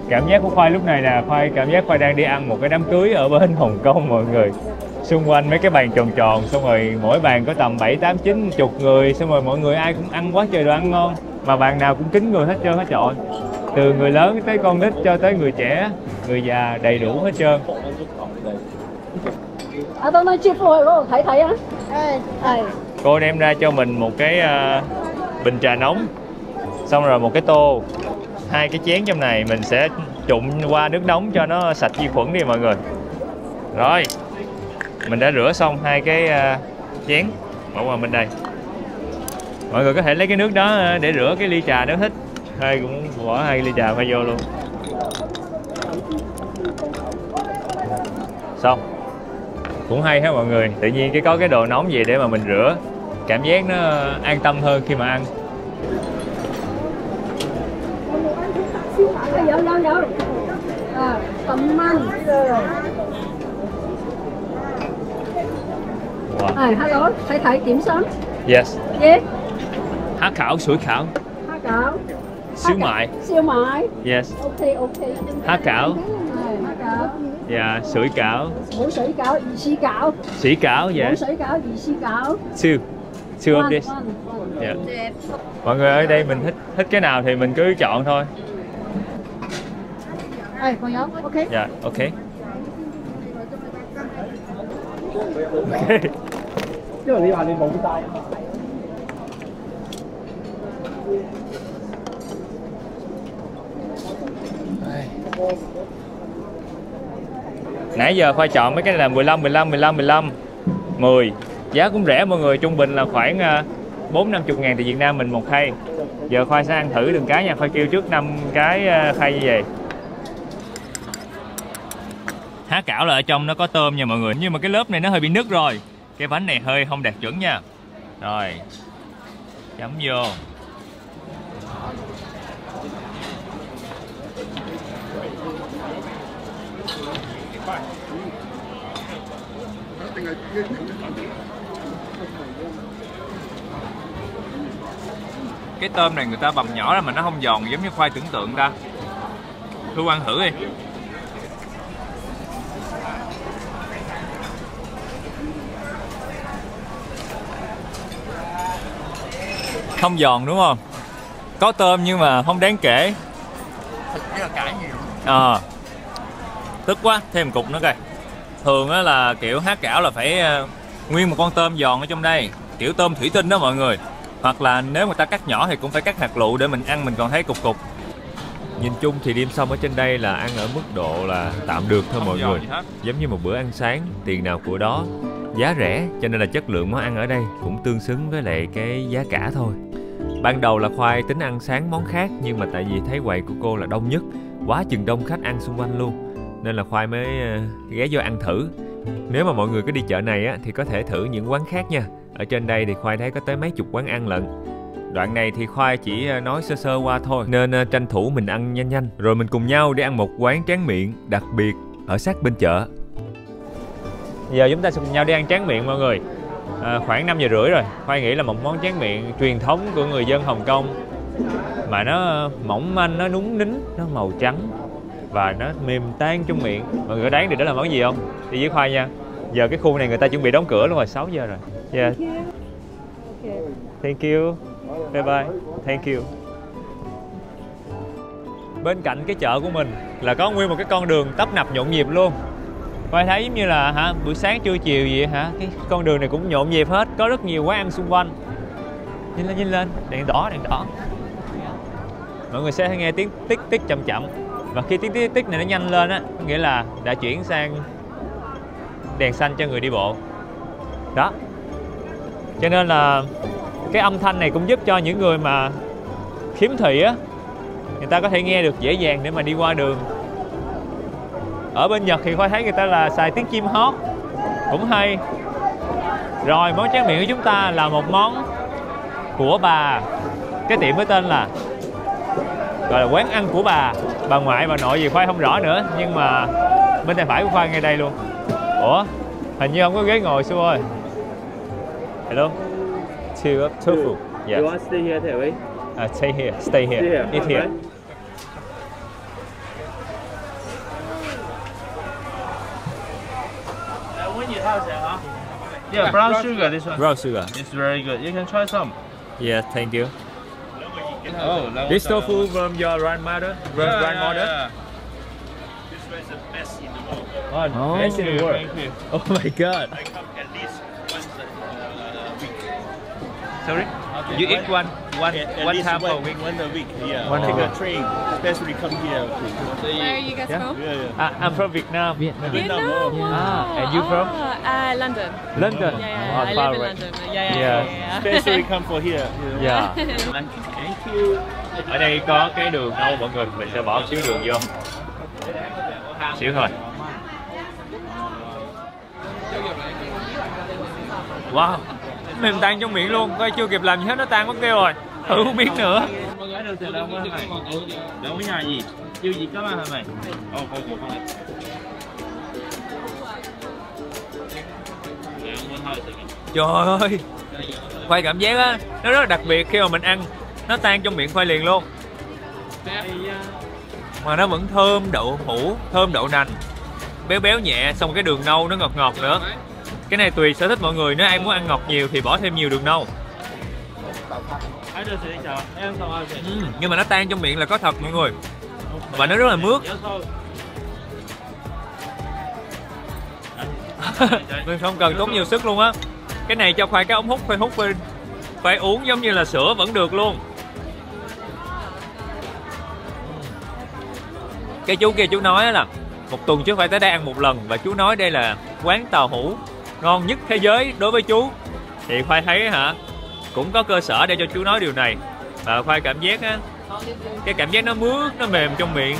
Cảm giác của Khoai lúc này nè, cảm giác Khoai đang đi ăn một cái đám cưới ở bên Hồng Kông mọi người. Xung quanh mấy cái bàn tròn tròn, xong rồi mỗi bàn có tầm 7, 8, 9 chục người, xong rồi mọi người ai cũng ăn quá trời đồ ăn ngon. Mà bàn nào cũng kín người hết trơn hết trọi. Từ người lớn tới con nít cho tới người trẻ, người già đầy đủ hết trơn. Cô đem ra cho mình một cái bình trà nóng, xong rồi một cái tô, 2 cái chén trong này mình sẽ trụng qua nước nóng cho nó sạch vi khuẩn đi mọi người. Rồi, mình đã rửa xong 2 cái chén, bỏ qua bên đây. Mọi người có thể lấy cái nước đó để rửa cái ly trà nếu thích. Hay cũng bỏ 2 ly trà phải vô luôn. Xong. Cũng hay ha mọi người, tự nhiên có cái đồ nóng gì để mà mình rửa, cảm giác nó an tâm hơn khi mà ăn. Wow. Hello, thầy điểm sớm. Yes. Yes. Há khảo, sủi khảo. Há khảo. Xíu mại. Xíu mại. Yes. Ok. Há khảo. Há khảo. Dạ, sủi cảo. Mỗi sủi cảo, 2 sủi cảo. Sủi cảo, dạ. Mỗi sủi cảo, 2 sủi cảo. Two of this. Dạ. Mọi người ở đây mình thích cái nào thì mình cứ chọn thôi. Còn nhớ, ok. Dạ, ok. Nãy giờ Khoai chọn mấy cái này là 15, 10. Giá cũng rẻ mọi người, trung bình là khoảng 40-50 ngàn tiền Việt Nam mình một khay. Giờ Khoai sẽ ăn thử từng cái nha, Khoai kêu trước 5 cái khay như vậy. Há cảo là ở trong nó có tôm nha mọi người, nhưng mà cái lớp này nó hơi bị nứt rồi. Cái bánh này hơi không đạt chuẩn nha. Rồi, chấm vô. Cái tôm này người ta bằm nhỏ ra mà nó không giòn giống như Khoai tưởng tượng ta. Thu ăn thử đi. Không giòn đúng không? Có tôm nhưng mà không đáng kể. Thịt với là cải nhiều. Tức quá, thêm cục nữa coi. Thường á là kiểu há cảo là phải nguyên một con tôm giòn ở trong đây, kiểu tôm thủy tinh đó mọi người. Hoặc là nếu người ta cắt nhỏ thì cũng phải cắt hạt lựu để mình ăn mình còn thấy cục cục. Nhìn chung thì dim sum ở trên đây là ăn ở mức độ là tạm được thôi mọi người. Giống như một bữa ăn sáng, tiền nào của đó. Giá rẻ cho nên là chất lượng món ăn ở đây cũng tương xứng với lại cái giá cả thôi. Ban đầu là Khoai tính ăn sáng món khác, nhưng mà tại vì thấy quầy của cô là đông nhất, quá chừng đông khách ăn xung quanh luôn, nên là Khoai mới ghé vô ăn thử. Nếu mà mọi người có đi chợ này á, thì có thể thử những quán khác nha. Ở trên đây thì Khoai thấy có tới mấy chục quán ăn lận. Đoạn này thì Khoai chỉ nói sơ sơ qua thôi, nên tranh thủ mình ăn nhanh nhanh, rồi mình cùng nhau đi ăn một quán tráng miệng đặc biệt ở sát bên chợ. Giờ chúng ta sẽ cùng nhau đi ăn tráng miệng mọi người. Khoảng 5 giờ rưỡi rồi. Khoai nghĩ là một món tráng miệng truyền thống của người dân Hồng Kông, mà nó mỏng manh, nó núng nính, nó màu trắng và nó mềm tan trong miệng. Mọi người có đoán được đó là món gì không? Đi với Khoai nha. Giờ cái khu này người ta chuẩn bị đóng cửa luôn rồi, 6 giờ rồi. Yeah. Thank you. Bye bye. Thank you. Bên cạnh cái chợ của mình là có nguyên một cái con đường tấp nập nhộn nhịp luôn. Khoai thấy giống như là buổi sáng trưa chiều gì hả? Cái con đường này cũng nhộn nhịp hết, có rất nhiều quán ăn xung quanh. Nhìn lên, đèn đỏ. Mọi người sẽ nghe tiếng tích tích chậm chậm. Và khi tiếng tích tích này nó nhanh lên á, nghĩa là đã chuyển sang đèn xanh cho người đi bộ. Đó. Cho nên là cái âm thanh này cũng giúp cho những người mà khiếm thị á, người ta có thể nghe được dễ dàng để mà đi qua đường. Ở bên Nhật thì Khoai thấy người ta là xài tiếng chim hót, cũng hay. Rồi món tráng miệng của chúng ta là một món của bà. Cái tiệm với tên là gọi là quán ăn của bà ngoại, bà nội gì Khoai không rõ nữa. Nhưng mà bên tay phải của Khoai ngay đây luôn. Ủa? Hình như không có ghế ngồi Su ơi. Hello? Two tofu. Yes. You want to stay here, Terry? Stay here. Eat here. Yeah, brown sugar, this one. Brown sugar. It's very good. You can try some. Yeah, thank you. Oh, This tofu from your grandmother? Grandmother? Yeah. This one is the best in the world. Oh, best in the world. Thank you. Oh my god. I come at least once a week. Sorry. Okay. You eat one At least time per week. One a week. Yeah. One a Take week. a train, especially come here. Where are you guys from? I'm from Vietnam. Vietnam. And you from? London. London. Yeah. I far live in away. London. Yeah. Especially come for here. Yeah. Thank you. Ở đây có cái đường nâu mọi người, mình sẽ bỏ xíu đường vô. Xíu thôi. Wow, mềm tan trong miệng luôn, coi chưa kịp làm gì hết nó tan mất kêu rồi. Thử không biết nữa. Đâu có nhà gì? Chưa gì các bạn hả mày? Trời ơi, khoai cảm giác á, nó rất là đặc biệt khi mà mình ăn, nó tan trong miệng khoai liền luôn. Mà nó vẫn thơm đậu hũ, thơm đậu nành, béo béo nhẹ, xong cái đường nâu nó ngọt ngọt nữa. Cái này tùy sở thích mọi người, nếu ai muốn ăn ngọt nhiều thì bỏ thêm nhiều đường nâu. Nhưng mà nó tan trong miệng là có thật mọi người. Và nó rất là mướt. Mình không cần tốn nhiều sức luôn á. Cái này cho khoai cái ống hút, phải uống giống như là sữa vẫn được luôn. Cái chú kia chú nói là một tuần chú phải tới đây ăn một lần, và chú nói đây là quán tàu hũ ngon nhất thế giới đối với chú. Thì khoai thấy hả, cũng có cơ sở để cho chú nói điều này. Và khoai cảm giác á, cái cảm giác nó mướt, nó mềm trong miệng.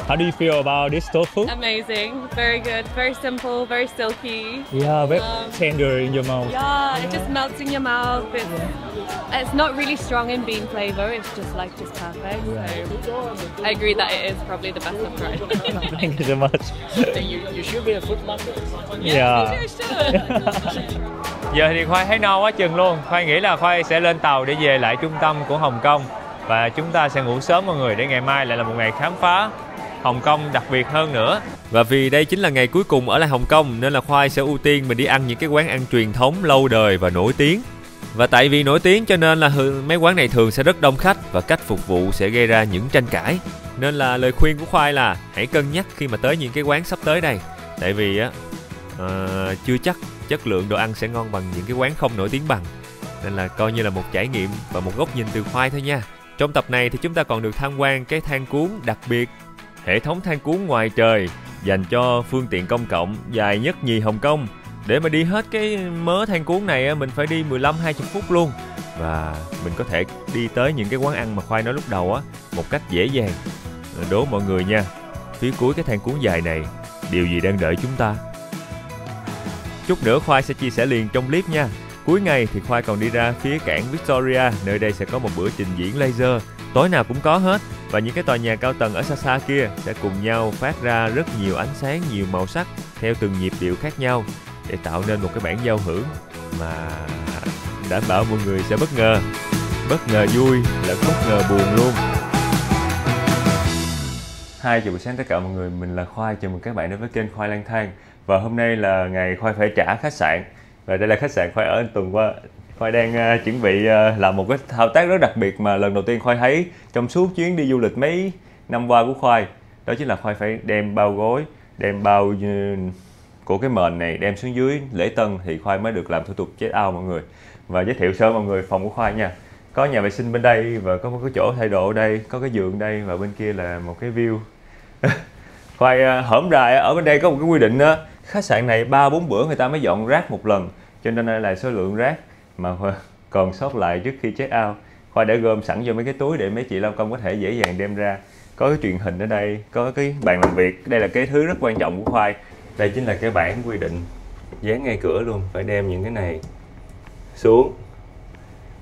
How do you feel about this tofu? Amazing. Very good. Very simple. Very silky. Yeah, very tender in your mouth. Yeah, it just melts in your mouth. It's not really strong in bean flavor. It's just perfect. So I agree that it is probably the best I've tried. Thank you so much. You should be a food blogger. Yeah. Giờ thì Khoai thấy no quá chừng luôn. Khoai nghĩ là Khoai sẽ lên tàu để về lại trung tâm của Hồng Kông. Và chúng ta sẽ ngủ sớm mọi người, để ngày mai lại là một ngày khám phá Hồng Kông đặc biệt hơn nữa. Và vì đây chính là ngày cuối cùng ở lại Hồng Kông, nên là Khoai sẽ ưu tiên mình đi ăn những cái quán ăn truyền thống lâu đời và nổi tiếng. Và tại vì nổi tiếng cho nên là mấy quán này thường sẽ rất đông khách, và cách phục vụ sẽ gây ra những tranh cãi. Nên là lời khuyên của Khoai là hãy cân nhắc khi mà tới những cái quán sắp tới đây. Tại vì á chưa chắc chất lượng đồ ăn sẽ ngon bằng những cái quán không nổi tiếng bằng. Nên là coi như là một trải nghiệm và một góc nhìn từ Khoai thôi nha. Trong tập này thì chúng ta còn được tham quan cái thang cuốn đặc biệt, hệ thống thang cuốn ngoài trời dành cho phương tiện công cộng dài nhất nhì Hồng Kông. Để mà đi hết cái mớ thang cuốn này mình phải đi 15-20 phút luôn. Và mình có thể đi tới những cái quán ăn mà Khoai nói lúc đầu á một cách dễ dàng. Đố mọi người nha, phía cuối cái thang cuốn dài này điều gì đang đợi chúng ta? Chút nữa Khoai sẽ chia sẻ liền trong clip nha. Cuối ngày thì Khoai còn đi ra phía cảng Victoria, nơi đây sẽ có một bữa trình diễn laser, tối nào cũng có hết. Và những cái tòa nhà cao tầng ở xa xa kia sẽ cùng nhau phát ra rất nhiều ánh sáng, nhiều màu sắc theo từng nhịp điệu khác nhau, để tạo nên một cái bản giao hưởng mà đảm bảo mọi người sẽ bất ngờ vui lẫn bất ngờ buồn luôn. 2 giờ buổi sáng tất cả mọi người, mình là Khoai, chào mừng các bạn đến với kênh Khoai lang thang. Và hôm nay là ngày Khoai phải trả khách sạn. Và đây là khách sạn Khoai ở tuần qua. Khoai đang chuẩn bị làm một cái thao tác rất đặc biệt mà lần đầu tiên Khoai thấy trong suốt chuyến đi du lịch mấy năm qua của Khoai. Đó chính là Khoai phải đem bao gối, đem bao của cái mền này đem xuống dưới lễ tân thì Khoai mới được làm thủ tục check out mọi người. Và giới thiệu sơ mọi người phòng của Khoai nha. Có nhà vệ sinh bên đây và có một cái chỗ thay đồ ở đây, có cái giường đây và bên kia là một cái view. Khoai hổm rày ở bên đây có một cái quy định đó, khách sạn này 3-4 bữa người ta mới dọn rác một lần, cho nên đây là số lượng rác mà còn sót lại trước khi check out. Khoai đã gom sẵn vô mấy cái túi để mấy chị lao công có thể dễ dàng đem ra. Có cái truyền hình ở đây, có cái bàn làm việc, đây là cái thứ rất quan trọng của Khoai. Đây chính là cái bản quy định dán ngay cửa luôn, phải đem những cái này xuống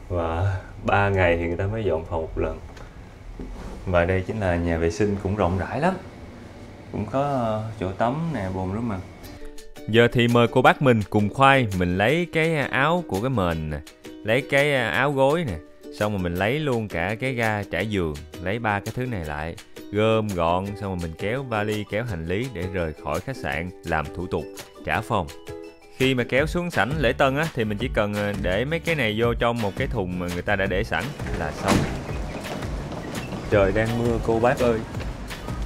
và 3 ngày thì người ta mới dọn phòng một lần. Và đây chính là nhà vệ sinh, cũng rộng rãi lắm, cũng có chỗ tắm nè, bồn rửa mặt. Giờ thì mời cô bác mình cùng Khoai mình lấy cái áo của cái mền nè, lấy cái áo gối nè, xong rồi mình lấy luôn cả cái ga trải giường, lấy 3 cái thứ này lại, gom gọn, xong rồi mình kéo vali, kéo hành lý để rời khỏi khách sạn làm thủ tục trả phòng. Khi mà kéo xuống sảnh lễ tân á thì mình chỉ cần để mấy cái này vô trong một cái thùng mà người ta đã để sẵn là xong. Trời đang mưa cô bác ơi.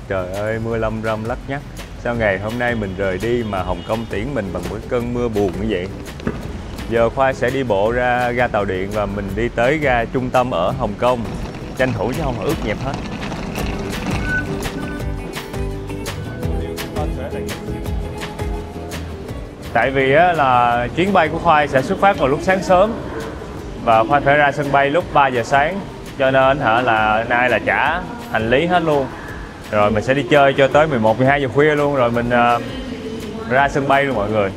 Trời ơi, mưa lâm râm lắc nhắc. Sau ngày hôm nay mình rời đi mà Hồng Kông tiễn mình bằng một cơn mưa buồn như vậy. Giờ Khoai sẽ đi bộ ra ga tàu điện và mình đi tới ga trung tâm ở Hồng Kông. Tranh thủ chứ không ướt nhẹp hết. Tại vì là chuyến bay của Khoai sẽ xuất phát vào lúc sáng sớm và Khoai phải ra sân bay lúc 3 giờ sáng, cho nên là nay là trả hành lý hết luôn. Rồi mình sẽ đi chơi cho tới 11, 12 giờ khuya luôn, rồi mình ra sân bay luôn mọi người.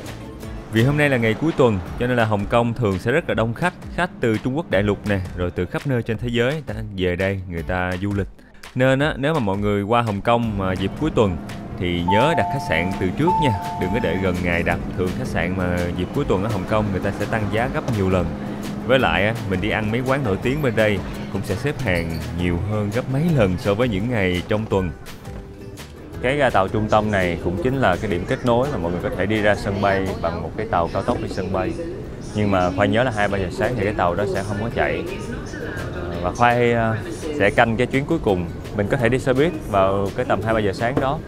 Vì hôm nay là ngày cuối tuần cho nên là Hồng Kông thường sẽ rất là đông khách. Khách từ Trung Quốc đại lục nè, rồi từ khắp nơi trên thế giới ta về đây người ta du lịch. Nên nếu mà mọi người qua Hồng Kông mà dịp cuối tuần thì nhớ đặt khách sạn từ trước nha, đừng có để gần ngày đặt. Thường khách sạn mà dịp cuối tuần ở Hồng Kông người ta sẽ tăng giá gấp nhiều lần. Với lại mình đi ăn mấy quán nổi tiếng bên đây cũng sẽ xếp hàng nhiều hơn gấp mấy lần so với những ngày trong tuần. Cái ga tàu trung tâm này cũng chính là cái điểm kết nối mà mọi người có thể đi ra sân bay bằng một cái tàu cao tốc đi sân bay. Nhưng mà Khoai nhớ là 2-3 giờ sáng thì cái tàu đó sẽ không có chạy. Và Khoai sẽ canh cái chuyến cuối cùng. Mình có thể đi xe buýt vào cái tầm 2-3 giờ sáng đó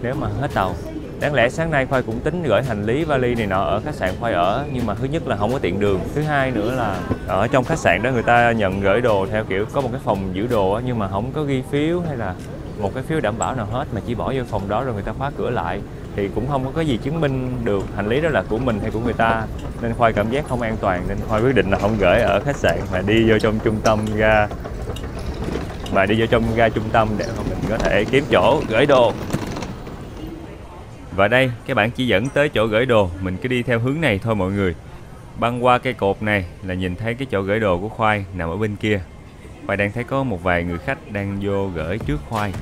nếu mà hết tàu. Đáng lẽ sáng nay Khoai cũng tính gửi hành lý vali này nọ ở khách sạn Khoai ở, nhưng mà thứ nhất là không có tiện đường, thứ hai nữa là ở trong khách sạn đó người ta nhận gửi đồ theo kiểu có một cái phòng giữ đồ á, nhưng mà không có ghi phiếu hay là một cái phiếu đảm bảo nào hết, mà chỉ bỏ vô phòng đó rồi người ta khóa cửa lại, thì cũng không có gì chứng minh được hành lý đó là của mình hay của người ta, nên Khoai cảm giác không an toàn, nên Khoai quyết định là không gửi ở khách sạn mà đi vô trong trung tâm ga, trung tâm để mà mình có thể kiếm chỗ gửi đồ. Và đây, cái bảng chỉ dẫn tới chỗ gửi đồ, mình cứ đi theo hướng này thôi mọi người. Băng qua cây cột này là nhìn thấy cái chỗ gửi đồ của Khoai nằm ở bên kia. Khoai đang thấy có một vài người khách đang vô gửi trước Khoai.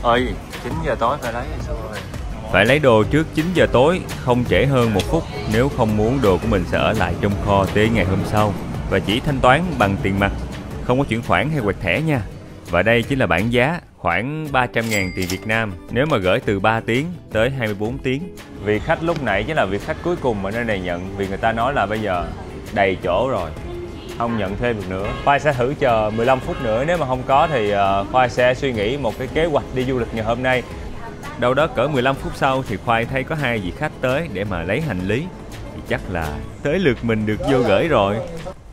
Ơi, 9 giờ tối phải lấy sao rồi? Phải lấy đồ trước 9 giờ tối, không trễ hơn 1 phút, nếu không muốn đồ của mình sẽ ở lại trong kho tới ngày hôm sau. Và chỉ thanh toán bằng tiền mặt, không có chuyển khoản hay quẹt thẻ nha. Và đây chính là bảng giá, khoảng 300.000 tiền Việt Nam nếu mà gửi từ 3 tiếng tới 24 tiếng. Vị khách lúc nãy chính là vị khách cuối cùng mà nơi này nhận, vì người ta nói là bây giờ đầy chỗ rồi, không nhận thêm được nữa. Khoai sẽ thử chờ 15 phút nữa, nếu mà không có thì Khoai sẽ suy nghĩ một cái kế hoạch đi du lịch ngày hôm nay. Đâu đó cỡ 15 phút sau thì Khoai thấy có 2 vị khách tới để mà lấy hành lý. Thì chắc là tới lượt mình được vô gửi rồi.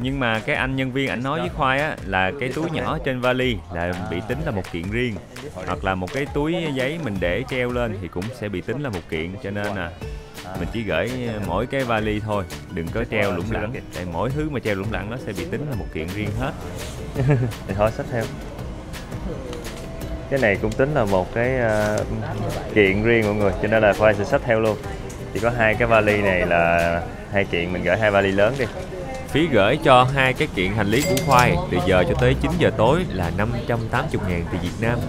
Nhưng mà cái anh nhân viên ảnh nói với Khoai á là cái túi nhỏ trên vali là bị tính là một kiện riêng, hoặc là một cái túi giấy mình để treo lên thì cũng sẽ bị tính là một kiện, cho nên là mình chỉ gửi mỗi cái vali thôi, đừng có treo lủng lẳng, tại mỗi thứ mà treo lủng lẳng nó sẽ bị tính là một kiện riêng hết. Thì thôi xách theo. Cái này cũng tính là một cái kiện riêng mọi người, cho nên là Khoai sẽ xách theo luôn. Chỉ có 2 cái vali này là 2 kiện, mình gửi 2 vali lớn đi. Phí gửi cho 2 cái kiện hành lý của Khoai từ giờ cho tới 9 giờ tối là 580.000 tiền Việt Nam.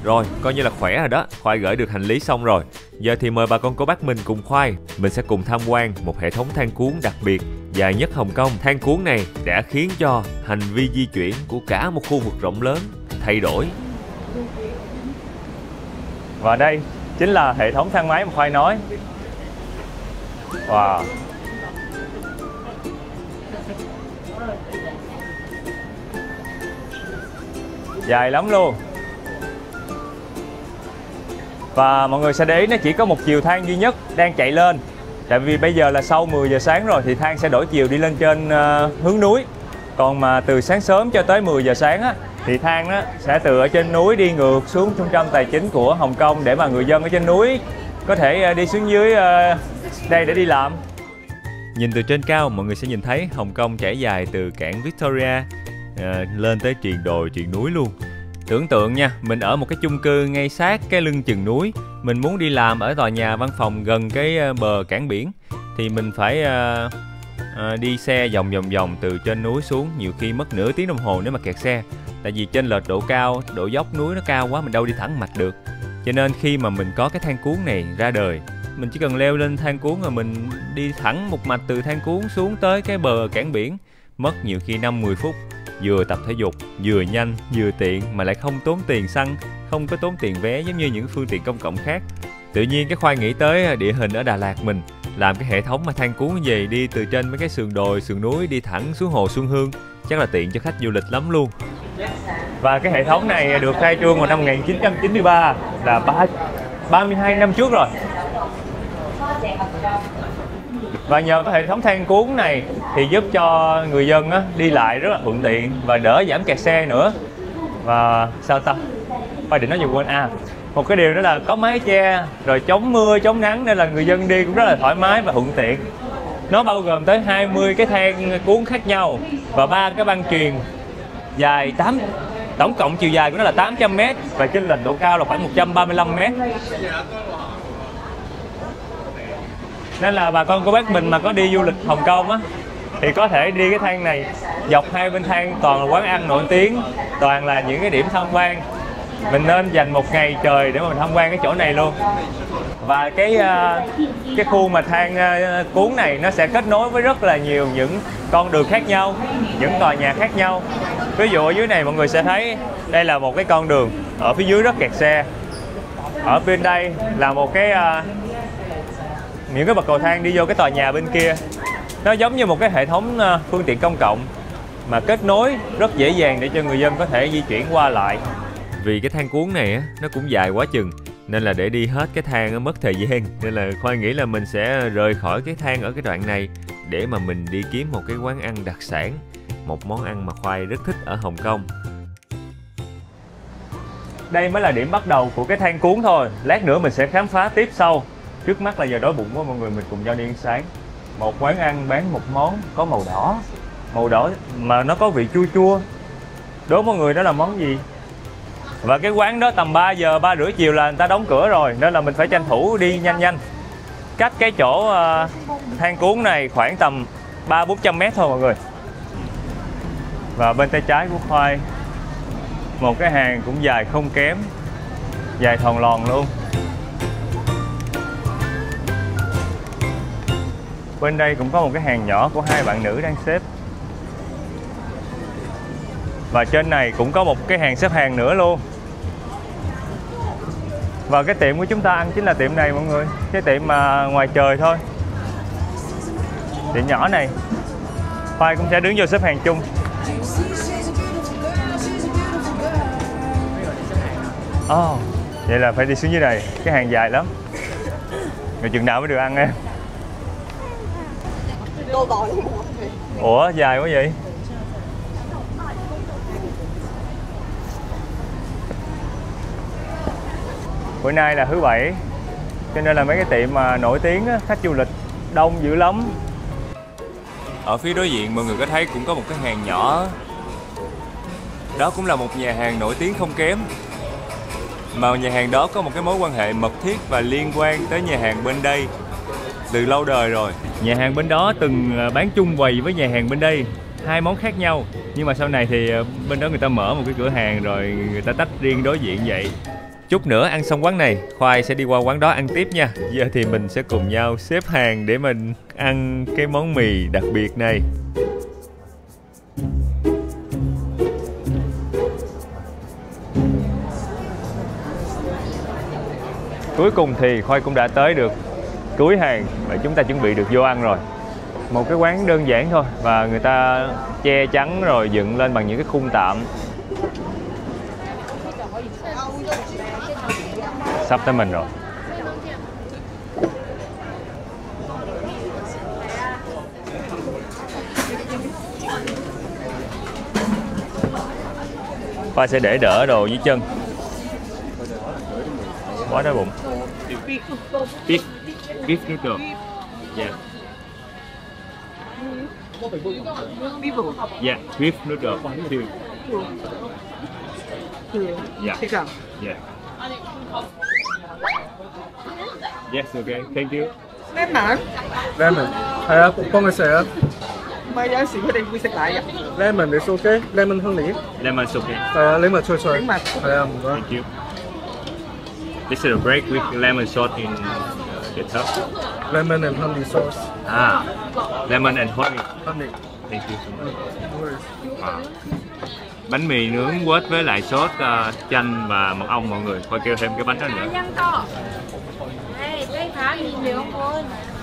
Rồi, coi như là khỏe rồi đó, Khoai gửi được hành lý xong rồi. Giờ thì mời bà con cô bác mình cùng Khoai, mình sẽ cùng tham quan một hệ thống thang cuốn đặc biệt dài nhất Hồng Kông. Thang cuốn này đã khiến cho hành vi di chuyển của cả một khu vực rộng lớn thay đổi. Và đây chính là hệ thống thang máy mà Khoai nói. Wow. Dài lắm luôn. Và mọi người sẽ để ý nó chỉ có một chiều thang duy nhất đang chạy lên. Tại vì bây giờ là sau 10 giờ sáng rồi thì thang sẽ đổi chiều đi lên trên hướng núi. Còn mà từ sáng sớm cho tới 10 giờ sáng á, thì thang á, sẽ từ ở trên núi đi ngược xuống trung tâm tài chính của Hồng Kông để mà người dân ở trên núi có thể đi xuống dưới đây để đi làm. Nhìn từ trên cao mọi người sẽ nhìn thấy Hồng Kông trải dài từ cảng Victoria lên tới triền đồi, triền núi luôn. Tưởng tượng nha, mình ở một cái chung cư ngay sát cái lưng chừng núi, mình muốn đi làm ở tòa nhà văn phòng gần cái bờ cảng biển thì mình phải đi xe vòng từ trên núi xuống, nhiều khi mất nửa tiếng đồng hồ nếu mà kẹt xe. Tại vì trên lệch độ cao, độ dốc núi nó cao quá, mình đâu đi thẳng mặt được. Cho nên khi mà mình có cái thang cuốn này ra đời, mình chỉ cần leo lên thang cuốn rồi mình đi thẳng một mạch từ thang cuốn xuống tới cái bờ cảng biển, mất nhiều khi 5-10 phút. Vừa tập thể dục, vừa nhanh, vừa tiện mà lại không tốn tiền xăng, không có tốn tiền vé giống như những phương tiện công cộng khác. Tự nhiên cái Khoai nghĩ tới địa hình ở Đà Lạt mình, làm cái hệ thống mà thang cuốn như vậy đi từ trên mấy cái sườn đồi, sườn núi đi thẳng xuống hồ Xuân Hương, chắc là tiện cho khách du lịch lắm luôn. Và cái hệ thống này được khai trương vào năm 1993 là 32 năm trước rồi. Và nhờ cái hệ thống than cuốn này thì giúp cho người dân á, đi lại rất là thuận tiện và đỡ giảm kẹt xe nữa. Và sao ta? Phải định nói gì quên một cái điều đó là có mái che rồi chống mưa chống nắng nên là người dân đi cũng rất là thoải mái và thuận tiện. Nó bao gồm tới 20 cái than cuốn khác nhau và 3 cái băng chuyền dài tổng cộng chiều dài của nó là 800 m và chênh lệch độ cao là khoảng 135 m. Nên là bà con cô bác mình mà có đi du lịch Hồng Kông á thì có thể đi cái than này, dọc hai bên than toàn là quán ăn nổi tiếng, toàn là những cái điểm tham quan. Mình nên dành một ngày trời để mà mình tham quan cái chỗ này luôn. Và cái khu mà than cuốn này nó sẽ kết nối với rất là nhiều những con đường khác nhau, những tòa nhà khác nhau. Ví dụ ở dưới này mọi người sẽ thấy đây là một cái con đường, ở phía dưới rất kẹt xe. Ở bên đây là một cái những cái bậc cầu thang đi vô cái tòa nhà bên kia. Nó giống như một cái hệ thống phương tiện công cộng mà kết nối rất dễ dàng để cho người dân có thể di chuyển qua lại. Vì cái than cuốn này á, nó cũng dài quá chừng nên là để đi hết cái than nó mất thời gian, nên là Khoai nghĩ là mình sẽ rời khỏi cái than ở cái đoạn này để mà mình đi kiếm một cái quán ăn đặc sản, một món ăn mà Khoai rất thích ở Hồng Kông. Đây mới là điểm bắt đầu của cái than cuốn thôi, lát nữa mình sẽ khám phá tiếp sau. Trước mắt là giờ đói bụng của mọi người, mình cùng nhau đi ăn sáng. Một quán ăn bán một món có màu đỏ mà nó có vị chua chua. Đố mọi người đó là món gì? Và cái quán đó tầm 3 giờ, 3 rưỡi chiều là người ta đóng cửa rồi, nên là mình phải tranh thủ đi nhanh. Cách cái chỗ than cuốn này khoảng tầm 300-400 m thôi mọi người. Và bên tay trái của Khoai, một cái hàng cũng dài không kém, dài thòn lòn luôn. Bên đây cũng có một cái hàng nhỏ của hai bạn nữ đang xếp. Và trên này cũng có một cái hàng xếp hàng nữa luôn. Và cái tiệm của chúng ta ăn chính là tiệm này mọi người. Cái tiệm mà ngoài trời thôi. Tiệm nhỏ này. Khoai cũng sẽ đứng vô xếp hàng chung. Vậy là phải đi xuống dưới này. Cái hàng dài lắm. Rồi chừng nào mới được ăn em? Ủa dài quá vậy? Bữa nay là thứ Bảy cho nên là mấy cái tiệm mà nổi tiếng á, khách du lịch đông dữ lắm. Ở phía đối diện mọi người có thấy cũng có một cái hàng nhỏ. Đó cũng là một nhà hàng nổi tiếng không kém. Mà nhà hàng đó có một cái mối quan hệ mật thiết và liên quan tới nhà hàng bên đây từ lâu đời rồi. Nhà hàng bên đó từng bán chung quầy với nhà hàng bên đây, hai món khác nhau. Nhưng mà sau này thì bên đó người ta mở một cái cửa hàng rồi người ta tách riêng đối diện vậy. Chút nữa ăn xong quán này, Khoai sẽ đi qua quán đó ăn tiếp nha. Giờ thì mình sẽ cùng nhau xếp hàng để mình ăn cái món mì đặc biệt này. Cuối cùng thì Khoai cũng đã tới được cuối hàng và chúng ta chuẩn bị được vô ăn rồi. Một cái quán đơn giản thôi và người ta che chắn rồi dựng lên bằng những cái khung tạm. Sắp tới mình rồi. Khoai sẽ để đỡ đồ dưới chân. Quá đói bụng. Beef noodle. Yeah. Yeah, beef noodle. Yeah. Yeah. Yes, okay. Thank you. Lemon. Lemon. 係啊，幫佢食啊。唔係有陣時佢哋會食奶嘅。Lemon is okay. Lemon honey. Lemon is okay. 係啊，檸蜜脆脆。檸蜜。係啊，唔該。Thank you. This is a break with lemon sauce in the top. Lemon and honey sauce. Lemon and honey. Honey. Thank you so much. Bánh mì nướng quết với lại sốt chanh và mật ong mọi người. Khoai kêu thêm cái bánh đó nữa.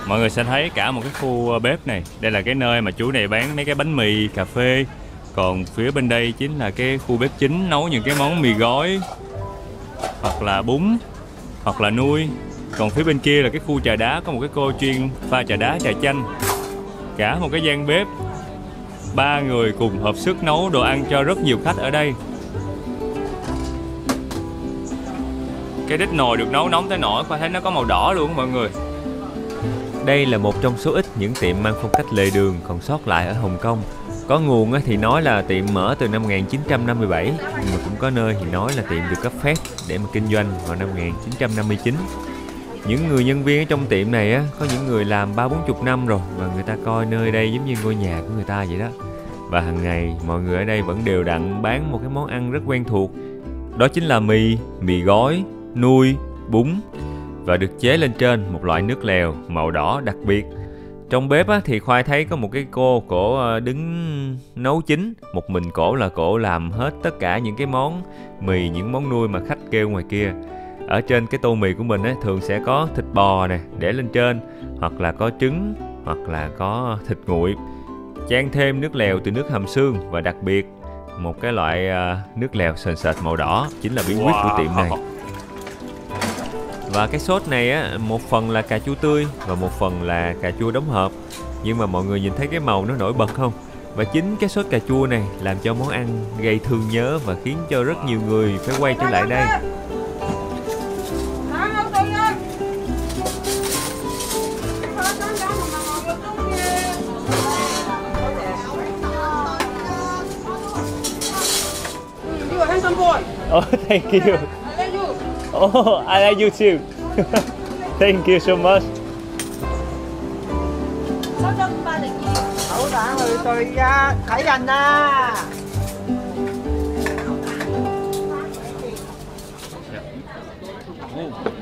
Mọi người sẽ thấy cả một cái khu bếp này. Đây là cái nơi mà chú này bán mấy cái bánh mì, cà phê. Còn phía bên đây chính là cái khu bếp chính nấu những cái món mì gói hoặc là bún. hoặc là nuôi. Còn phía bên kia là cái khu trà đá, có một cái cô chuyên pha trà đá, trà chanh. Cả một cái gian bếp, 3 người cùng hợp sức nấu đồ ăn cho rất nhiều khách ở đây. Cái đít nồi được nấu nóng tới nỗi Khoa thấy nó có màu đỏ luôn mọi người. Đây là một trong số ít những tiệm mang phong cách lề đường còn sót lại ở Hồng Kông. Có nguồn thì nói là tiệm mở từ năm 1957, nhưng mà cũng có nơi thì nói là tiệm được cấp phép để mà kinh doanh vào năm 1959. Những người nhân viên ở trong tiệm này có những người làm 30-40 năm rồi, và người ta coi nơi đây giống như ngôi nhà của người ta vậy đó. Và hàng ngày mọi người ở đây vẫn đều đặn bán một cái món ăn rất quen thuộc. Đó chính là mì gói, nuôi, bún, và được chế lên trên một loại nước lèo màu đỏ đặc biệt. Trong bếp thì Khoai thấy có một cái cổ đứng nấu chính. Một mình cổ là cổ làm hết tất cả những cái món mì, những món nuôi mà khách kêu ngoài kia. Ở trên cái tô mì của mình thường sẽ có thịt bò nè để lên trên, hoặc là có trứng, hoặc là có thịt nguội, chan thêm nước lèo từ nước hầm xương, và đặc biệt một cái loại nước lèo sền sệt màu đỏ chính là bí quyết của tiệm này. Và cái sốt này một phần là cà chua tươi và một phần là cà chua đóng hộp. Nhưng mà mọi người nhìn thấy cái màu nó nổi bật không? Và chính cái sốt cà chua này làm cho món ăn gây thương nhớ và khiến cho rất nhiều người phải quay trở lại đây. Oh, thank you. Oh, I like you too. Thank you so much.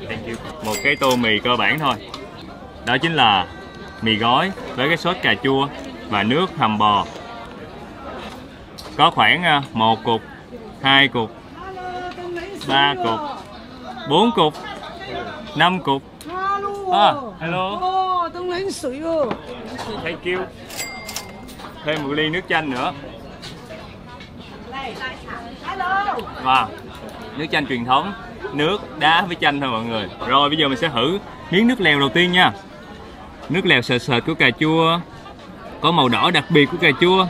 Thank you. Một cái tô mì cơ bản thôi. Đó chính là mì gói với cái sốt cà chua và nước hầm bò. Có khoảng 1 cục, 2 cục, 3 cục, 4 cục, 5 cục. Hello. Thank you. Thêm một ly nước chanh nữa. Wow. Nước chanh truyền thống, nước đá với chanh thôi mọi người. Rồi bây giờ mình sẽ thử miếng nước lèo đầu tiên nha. Nước lèo sệt sệt của cà chua, có màu đỏ đặc biệt của cà chua.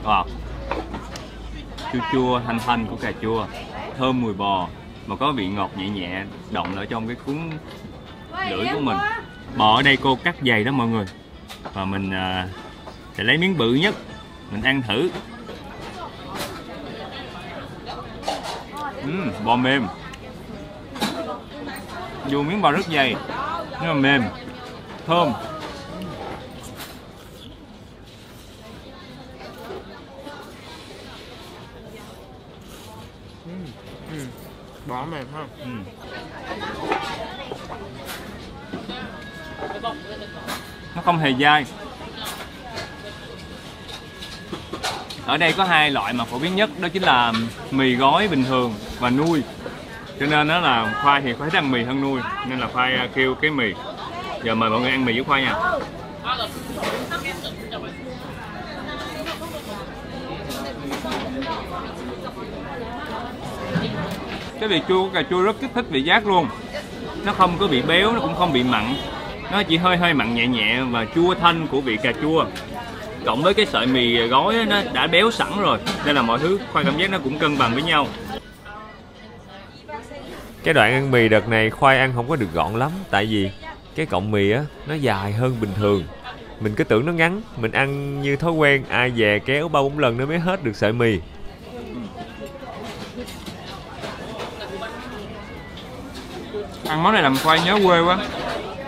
Wow. Chua chua thanh thanh của cà chua, thơm mùi bò mà có vị ngọt nhẹ nhẹ động ở trong cái cuốn lưỡi của mình. Bò ở đây cô cắt dày đó mọi người, và mình sẽ lấy miếng bự nhất mình ăn thử. Bò mềm, dù miếng bò rất dày nhưng mà mềm, thơm. Bò mềm ha. Nó không hề dai. Ở đây có 2 loại mà phổ biến nhất, đó chính là mì gói bình thường và nuôi. Cho nên đó là Khoai thì Khoai thích ăn mì hơn nuôi, nên là Khoai kêu cái mì. Giờ mời mọi người ăn mì với Khoai nha. Cái vị chua của cà chua rất kích thích vị giác luôn. Nó không có bị béo, nó cũng không bị mặn. Nó chỉ hơi mặn nhẹ nhẹ và chua thanh của vị cà chua. Cộng với cái sợi mì gói nó đã béo sẵn rồi, nên là mọi thứ Khoai cảm giác nó cũng cân bằng với nhau. Cái đoạn ăn mì đợt này Khoai ăn không có được gọn lắm, tại vì cái cọng mì nó dài hơn bình thường. Mình cứ tưởng nó ngắn, mình ăn như thói quen, ai về kéo 3-4 lần nó mới hết được sợi mì. Ăn món này làm Khoai nhớ quê quá.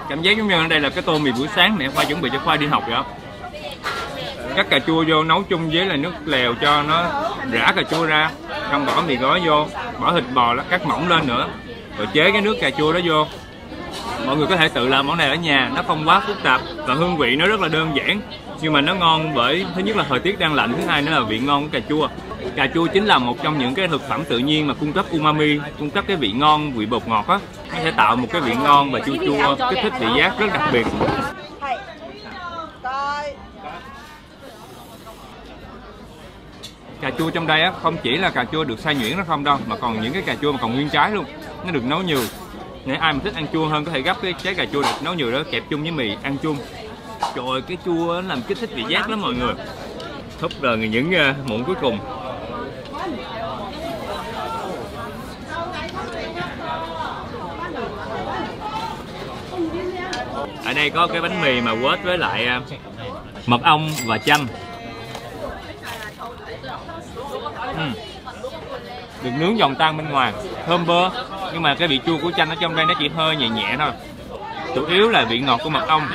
Cảm giác giống như ở đây là cái tô mì buổi sáng mẹ Khoai chuẩn bị cho Khoai đi học vậy đó. Cắt cà chua vô nấu chung với là nước lèo cho nó rã cà chua ra, xong bỏ mì gói vô, bỏ thịt bò đó, cắt mỏng lên nữa, rồi chế cái nước cà chua đó vô. Mọi người có thể tự làm món này ở nhà, nó không quá phức tạp và hương vị nó rất là đơn giản, nhưng mà nó ngon bởi thứ nhất là thời tiết đang lạnh, thứ hai nữa là vị ngon của cà chua. Cà chua chính là một trong những cái thực phẩm tự nhiên mà cung cấp umami, cung cấp cái vị ngon, vị bột ngọt á, nó sẽ tạo một cái vị ngon và chua chua, kích thích vị giác rất đặc biệt. Cà chua trong đây á không chỉ là cà chua được xay nhuyễn nó không đâu, mà còn những cái cà chua mà còn nguyên trái luôn, nó được nấu nhừ. Nếu ai mà thích ăn chua hơn có thể gấp cái trái cà chua được nấu nhừ đó kẹp chung với mì ăn chung. Trời ơi, cái chua nó làm kích thích vị giác lắm mọi người. Thúc rồi những muỗng cuối cùng. Ở đây có cái bánh mì mà quết với lại mật ong và chanh. Được nướng giòn tan bên ngoài, thơm bơ. Nhưng mà cái vị chua của chanh ở trong đây nó chỉ hơi nhẹ nhẹ thôi. Chủ yếu là vị ngọt của mật ong.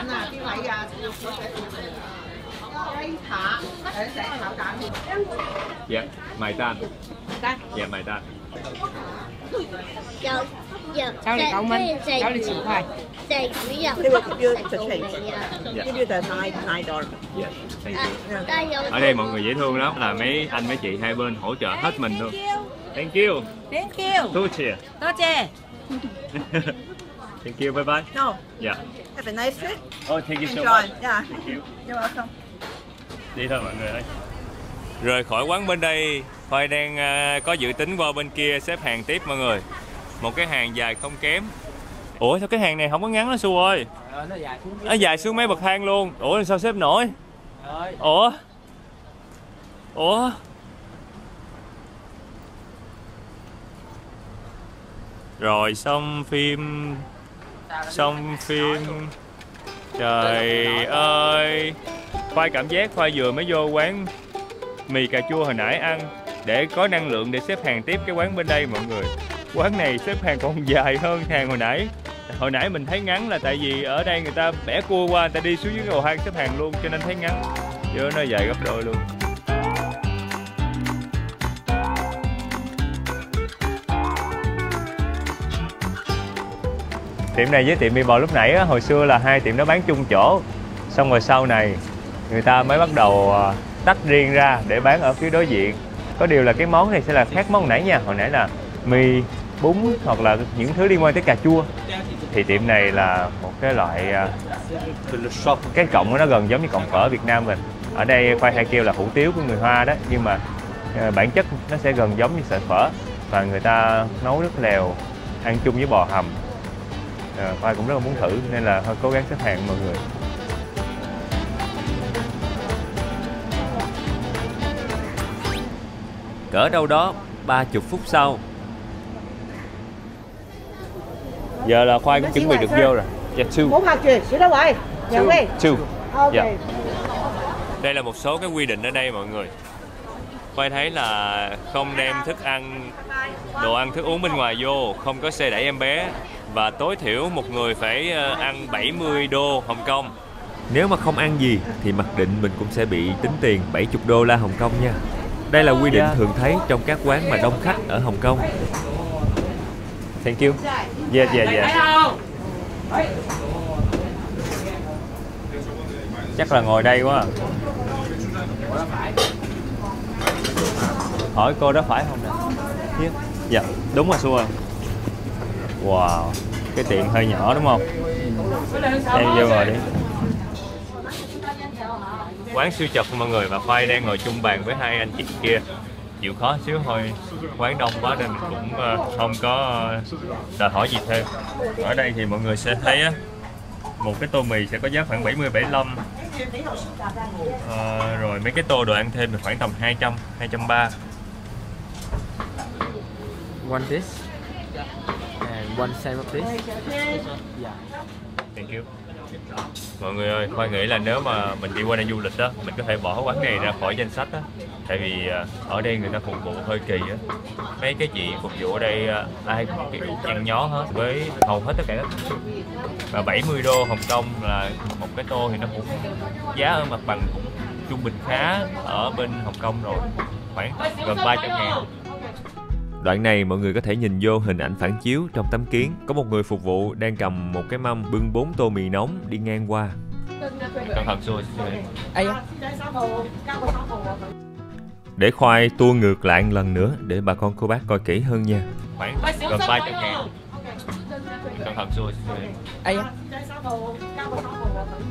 Dạ, mài tan. Dạ, mài tan. Cháu này cậu Minh, cháu đi chịu khoai. Give you the change. Give you the $9. Dạ, thank you. Ở đây mọi người dễ thương lắm, là mấy anh mấy chị hai bên hỗ trợ hết mình luôn. Thank you. Thank you. Toche. Toche. Thank you, bye bye. No. Dạ. Have a nice trip. Oh, thank you so Enjoy. much. Yeah. Thank you. You're welcome. Đi thôi mọi người ơi. Rời khỏi quán bên đây, Khoai đang có dự tính qua bên kia xếp hàng tiếp mọi người. Một cái hàng dài không kém. Ủa sao cái hàng này không có ngắn đó Su ơi? Nó dài xuống mấy bậc thang luôn. Ủa sao xếp nổi? Ủa? Rồi xong phim. Trời ơi. Khoai cảm giác Khoai vừa mới vô quán mì cà chua hồi nãy ăn để có năng lượng để xếp hàng tiếp cái quán bên đây mọi người. Quán này xếp hàng còn dài hơn hàng hồi nãy. Hồi nãy mình thấy ngắn là tại vì ở đây người ta bẻ cua qua, người ta đi xuống dưới cầu thang xếp hàng luôn cho nên thấy ngắn. Chứ nó dài gấp đôi luôn. Tiệm này với tiệm mì bò lúc nãy á, hồi xưa là hai tiệm đó bán chung chỗ. Xong rồi sau này người ta mới bắt đầu tách riêng ra để bán ở phía đối diện. Có điều là cái món này sẽ là khác món nãy nha. Hồi nãy là mì, bún hoặc là những thứ liên quan tới cà chua. Thì tiệm này là một cái loại cái cọng của nó gần giống như cọng phở Việt Nam mình. Ở đây Khoai hay kêu là hủ tiếu của người Hoa đó, nhưng mà bản chất nó sẽ gần giống như sợi phở và người ta nấu rất lèo, ăn chung với bò hầm. Khoai cũng rất là muốn thử nên là thôi cố gắng xếp hàng mọi người. Cỡ đâu đó 30 phút sau. Giờ là Khoai cũng chuẩn bị được vô rồi. Dạ, two. Dạ. Đây là một số cái quy định ở đây mọi người. Khoai thấy là không đem thức ăn, đồ ăn thức uống bên ngoài vô, không có xe đẩy em bé và tối thiểu một người phải ăn 70 đô Hồng Kông. Nếu mà không ăn gì thì mặc định mình cũng sẽ bị tính tiền 70 đô la Hồng Kông nha. Đây là quy định thường thấy trong các quán mà đông khách ở Hồng Kông. Thank you. Yeah. Chắc là ngồi đây quá. Hỏi cô đó phải không nè? Dạ, đúng rồi Su ơi. Wow, cái tiệm hơi nhỏ đúng không? Em vô ngồi đi. Quán siêu chật mọi người và Khoai đang ngồi chung bàn với hai anh chị kia. Chịu khó xíu thôi, quán đông quá nên cũng không có đòi hỏi gì thêm. Ở đây thì mọi người sẽ thấy á, một cái tô mì sẽ có giá khoảng 70-75. Rồi mấy cái tô đồ ăn thêm thì khoảng tầm 200-230. One this and one side of this. Thank you. Mọi người ơi, Khoai nghĩ là nếu mà mình đi qua đây du lịch đó, mình có thể bỏ quán này ra khỏi danh sách đó. Tại vì ở đây người ta phục vụ hơi kỳ á. Mấy cái chị phục vụ ở đây ai cũng kiểu nhăn nhó hết với hầu hết tất cả các thứ. Và 70 đô Hồng Kông là một cái tô thì nó cũng giá ở mặt bằng cũng trung bình khá ở bên Hồng Kông rồi, khoảng gần 300.000. Đoạn này mọi người có thể nhìn vô hình ảnh phản chiếu trong tấm kiến. Có một người phục vụ đang cầm một cái mâm bưng 4 tô mì nóng đi ngang qua. Cẩn thận rồi. Để Khoai tua ngược lại một lần nữa để bà con cô bác coi kỹ hơn nha. Khoảng gần 300.000. Cẩn thận rồi.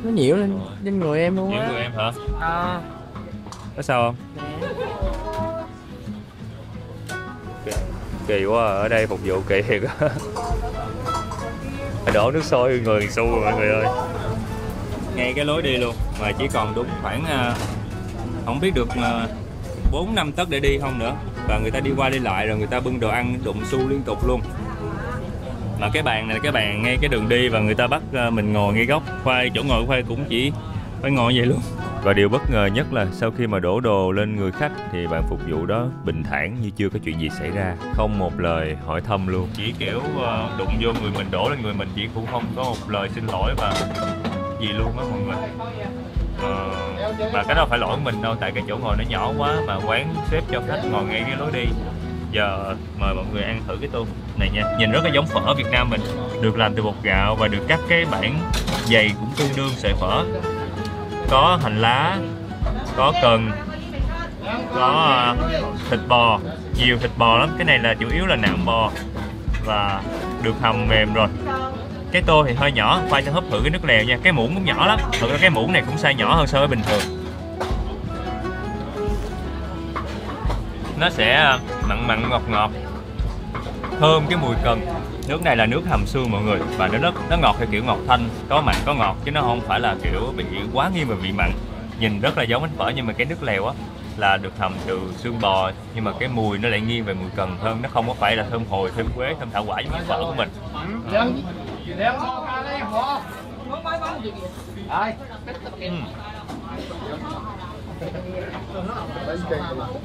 Nó nhiễu lên người em luôn á. Nhiễu người em hả? Có sao không? Kỳ quá, ở đây phục vụ kỳ thiệt á. Đổ nước sôi người xu rồi mọi người ơi. Ngay cái lối đi luôn, mà chỉ còn đúng khoảng không biết được 4-5 tấc để đi không nữa. Và người ta đi qua đi lại rồi người ta bưng đồ ăn đụng xu liên tục luôn. Mà cái bàn này là cái bàn ngay cái đường đi và người ta bắt mình ngồi ngay góc. Khoai, chỗ ngồi của Khoai cũng chỉ phải ngồi vậy luôn. Và điều bất ngờ nhất là sau khi mà đổ đồ lên người khách thì bạn phục vụ đó bình thản như chưa có chuyện gì xảy ra, không một lời hỏi thăm luôn. Chỉ kiểu đụng vô người mình, đổ lên người mình, chỉ cũng không có một lời xin lỗi và gì luôn á mọi người. Mà cái đó phải lỗi của mình đâu, tại cái chỗ ngồi nó nhỏ quá mà quán xếp cho khách ngồi ngay cái lối đi. Giờ mời mọi người ăn thử cái tô này nha. Nhìn rất là giống phở Việt Nam mình, được làm từ bột gạo và được cắt cái bản dày cũng tương đương sợi phở. Có hành lá, có cần, có thịt bò, nhiều thịt bò lắm. Cái này là chủ yếu là nạm bò và được hầm mềm rồi. Cái tô thì hơi nhỏ, Khoai sẽ húp thử cái nước lèo nha. Cái muỗng cũng nhỏ lắm, thực ra cái muỗng này cũng size nhỏ hơn so với bình thường. Nó sẽ mặn mặn ngọt ngọt, thơm cái mùi cần. Nước này là nước hầm xương mọi người, và nó ngọt theo kiểu ngọt thanh, có mặn có ngọt chứ nó không phải là kiểu bị quá nghiêng về vị mặn. Nhìn rất là giống bánh phở nhưng mà cái nước lèo á là được hầm từ xương bò, nhưng mà cái mùi nó lại nghiêng về mùi cần hơn, nó không có phải là thơm hồi, thơm quế, thơm thảo quả như bánh phở của mình.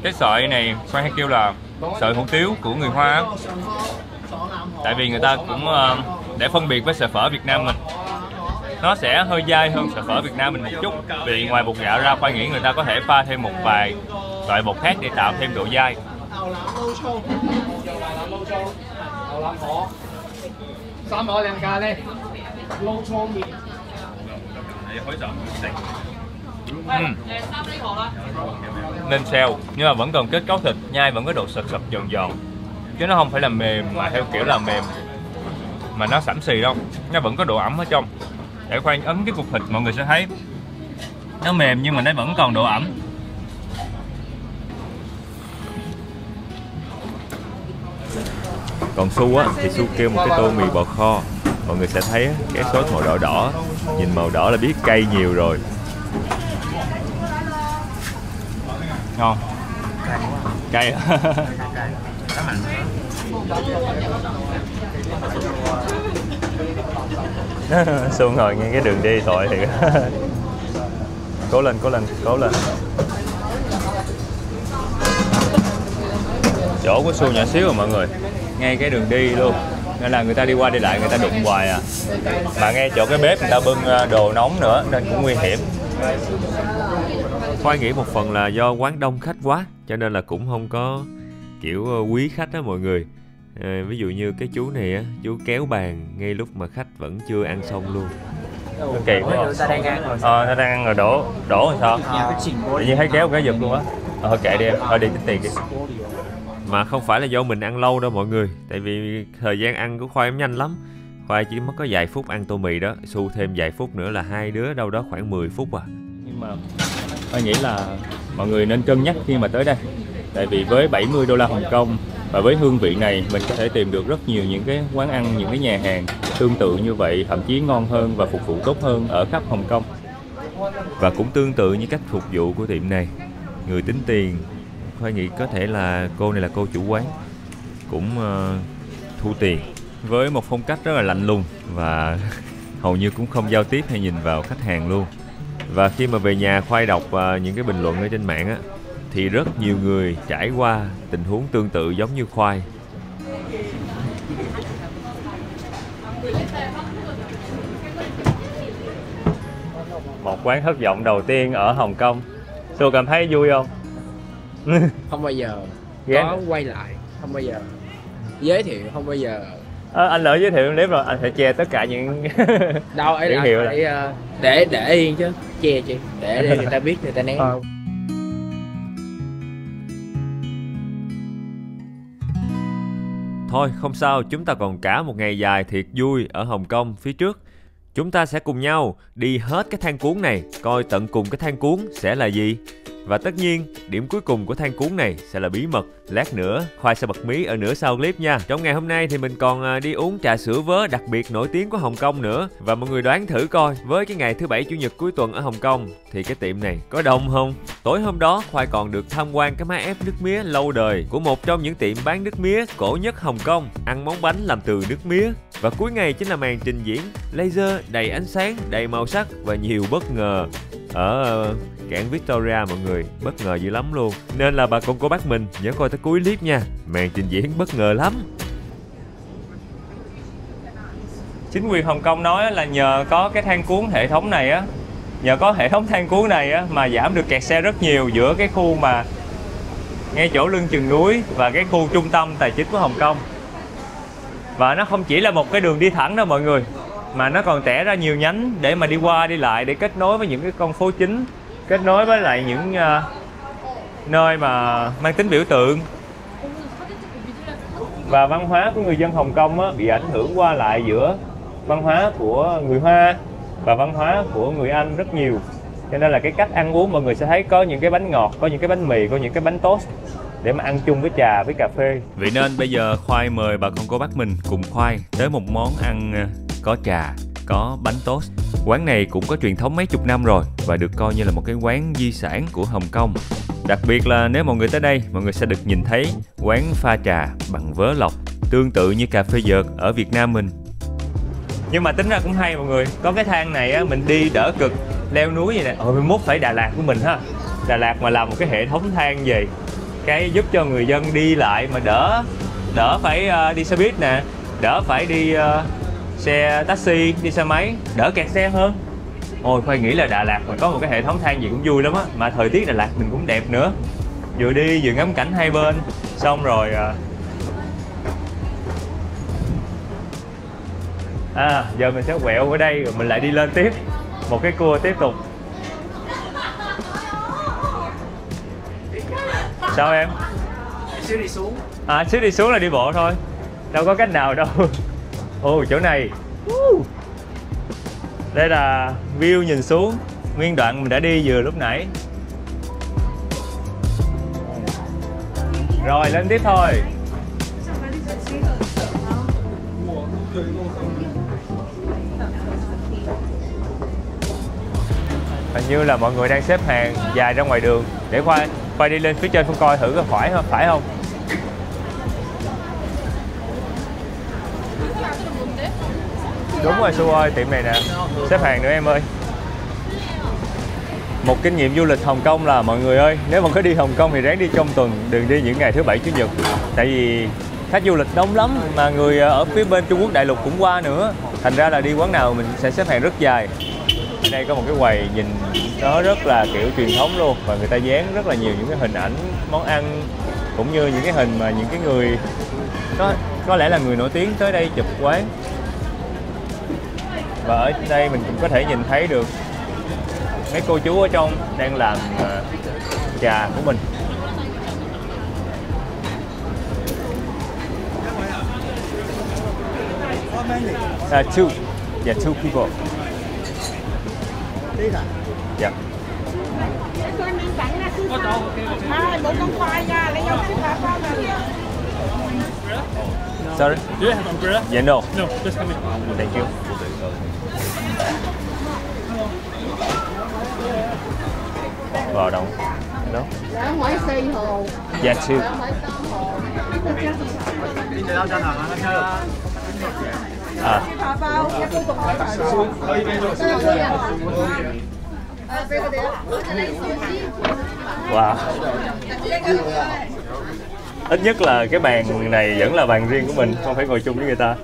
Cái sợi này Khoai hay kêu là sợi hủ tiếu của người Hoa, tại vì người ta cũng để phân biệt với sợi phở Việt Nam mình, nó sẽ hơi dai hơn sợi phở Việt Nam mình một chút. Vì ngoài bột gạo ra, Khoai nghĩ người ta có thể pha thêm một vài loại bột khác để tạo thêm độ dai. Nên xeo nhưng mà vẫn còn kết cấu thịt, nhai vẫn có độ sật sật giòn giòn, chứ nó không phải là mềm mà theo kiểu là mềm mà nó sẫm xì đâu, nó vẫn có độ ẩm ở trong. Để Khoai ấn cái cục thịt mọi người sẽ thấy nó mềm nhưng mà nó vẫn còn độ ẩm. Còn Su á thì Su kêu một cái tô mì bò kho. Mọi người sẽ thấy cái sốt màu đỏ đỏ, nhìn màu đỏ là biết cay nhiều rồi. Ngon. Cay. Su ngồi ngay cái đường đi tội thiệt. Cố lên, cố lên, cố lên. Chỗ của Su nhỏ xíu rồi mọi người, ngay cái đường đi luôn, nên là người ta đi qua đi lại người ta đụng hoài à. Mà ngay chỗ cái bếp người ta bưng đồ nóng nữa nên cũng nguy hiểm. Khoai nghĩ một phần là do quán đông khách quá cho nên là cũng không có kiểu quý khách đó mọi người. Ví dụ như cái chú này á, chú kéo bàn ngay lúc mà khách vẫn chưa ăn xong luôn. Kỳ quá. Ta đang ăn rồi. Ta đang ăn rồi đổ rồi sao? Tự nhiên thấy kéo cái giật luôn á. Thôi kệ đi em, thôi đi tính tiền đi. Mà không phải là do mình ăn lâu đâu mọi người, tại vì thời gian ăn của Khoai nhanh lắm. Khoai chỉ mất có vài phút ăn tô mì đó, Su thêm vài phút nữa là hai đứa đâu đó khoảng 10 phút à. Nhưng mà tôi nghĩ là mọi người nên cân nhắc khi mà tới đây. Tại vì với 70 đô la Hồng Kông và với hương vị này mình có thể tìm được rất nhiều những cái quán ăn, những cái nhà hàng tương tự như vậy, thậm chí ngon hơn và phục vụ tốt hơn ở khắp Hồng Kông. Và cũng tương tự như cách phục vụ của tiệm này, người tính tiền, Khoai nghĩ có thể là cô này là cô chủ quán, cũng thu tiền với một phong cách rất là lạnh lùng và hầu như cũng không giao tiếp hay nhìn vào khách hàng luôn. Và khi mà về nhà Khoai đọc những cái bình luận ở trên mạng á, thì rất nhiều người trải qua tình huống tương tự giống như Khoai. Một quán thất vọng đầu tiên ở Hồng Kông. Su cảm thấy vui không? Không bao giờ Ghét. có quay lại, không bao giờ giới thiệu, không bao giờ. Anh lỡ giới thiệu clip rồi, anh phải che tất cả những Đâu ấy là hiệu phải để yên chứ, che chị, để người ta biết, người ta né. Thôi không sao, chúng ta còn cả một ngày dài thiệt vui ở Hồng Kông phía trước. Chúng ta sẽ cùng nhau đi hết cái thang cuốn này, coi tận cùng cái thang cuốn sẽ là gì. Và tất nhiên, điểm cuối cùng của than cuốn này sẽ là bí mật. Lát nữa, Khoai sẽ bật mí ở nửa sau clip nha. Trong ngày hôm nay thì mình còn đi uống trà sữa vớ đặc biệt nổi tiếng của Hồng Kông nữa. Và mọi người đoán thử coi, với cái ngày thứ Bảy Chủ nhật cuối tuần ở Hồng Kông thì cái tiệm này có đông không? Tối hôm đó, Khoai còn được tham quan cái máy ép nước mía lâu đời của một trong những tiệm bán nước mía cổ nhất Hồng Kông, ăn món bánh làm từ nước mía. Và cuối ngày chính là màn trình diễn laser đầy ánh sáng, đầy màu sắc và nhiều bất ngờ ở cảng Victoria mọi người, bất ngờ dữ lắm luôn. Nên là bà con cô bác mình nhớ coi tới cuối clip nha, màn trình diễn bất ngờ lắm. Chính quyền Hồng Kông nói là nhờ có cái than cuốn hệ thống này á, nhờ có hệ thống than cuốn này á mà giảm được kẹt xe rất nhiều giữa cái khu mà ngay chỗ lưng chừng núi và cái khu trung tâm tài chính của Hồng Kông. Và nó không chỉ là một cái đường đi thẳng đâu mọi người, mà nó còn tẻ ra nhiều nhánh để mà đi qua đi lại, để kết nối với những cái con phố chính, kết nối với lại những nơi mà mang tính biểu tượng. Và văn hóa của người dân Hồng Kông á, bị ảnh hưởng qua lại giữa văn hóa của người Hoa và văn hóa của người Anh rất nhiều. Cho nên là cái cách ăn uống mọi người sẽ thấy có những cái bánh ngọt, có những cái bánh mì, có những cái bánh toast để mà ăn chung với trà, với cà phê. Vậy nên bây giờ Khoai mời bà con cô bác mình cùng Khoai tới một món ăn có trà, có bánh toast. Quán này cũng có truyền thống mấy chục năm rồi và được coi như là một cái quán di sản của Hồng Kông. Đặc biệt là nếu mọi người tới đây, mọi người sẽ được nhìn thấy quán pha trà bằng vớ lọc, tương tự như cà phê vợt ở Việt Nam mình. Nhưng mà tính ra cũng hay mọi người, có cái thang này á, mình đi đỡ cực, leo núi vậy nè. Mai mốt phải Đà Lạt của mình ha. Đà Lạt mà làm một cái hệ thống thang về, cái giúp cho người dân đi lại mà đỡ phải đi xe buýt nè, đỡ phải đi xe taxi, đi xe máy, đỡ kẹt xe hơn. Ôi, Khoai nghĩ là Đà Lạt mà có một cái hệ thống thang gì cũng vui lắm á. Mà thời tiết Đà Lạt mình cũng đẹp nữa, vừa đi vừa ngắm cảnh hai bên. Xong rồi giờ mình sẽ quẹo ở đây rồi mình lại đi lên tiếp một cái cua tiếp tục. Sao em? Xíu đi xuống. Xíu đi xuống là đi bộ thôi, đâu có cách nào đâu. Ồ, chỗ này đây là view nhìn xuống nguyên đoạn mình đã đi vừa lúc nãy. Rồi lên tiếp thôi. Hình như là mọi người đang xếp hàng dài ra ngoài đường để Khoai đi lên phía trên coi thử có phải không. Đúng rồi Su ơi, tiệm này nè, xếp hàng nữa em ơi. Một kinh nghiệm du lịch Hồng Kông là mọi người ơi, nếu mà có đi Hồng Kông thì ráng đi trong tuần, đừng đi những ngày thứ Bảy Chủ nhật. Tại vì khách du lịch đông lắm, mà người ở phía bên Trung Quốc đại lục cũng qua nữa. Thành ra là đi quán nào mình sẽ xếp hàng rất dài. Ở đây có một cái quầy nhìn nó rất là kiểu truyền thống luôn, và người ta dán rất là nhiều những cái hình ảnh món ăn, cũng như những cái hình mà những cái người có lẽ là người nổi tiếng tới đây chụp quán. Và ở đây mình cũng có thể nhìn thấy được mấy cô chú ở trong đang làm trà của mình. Two people. Dạ. Một con khoai nha, lấy nhau xíu bao nè. Sorry. Do you have umbrella? Yeah, no. No, just come in. Thank you. Vào đâu? Đó. Ở ngoài Tây Hồ. Dạ chưa. Wow. Ít nhất là cái bàn này vẫn là bàn riêng của mình, không phải ngồi chung với người ta,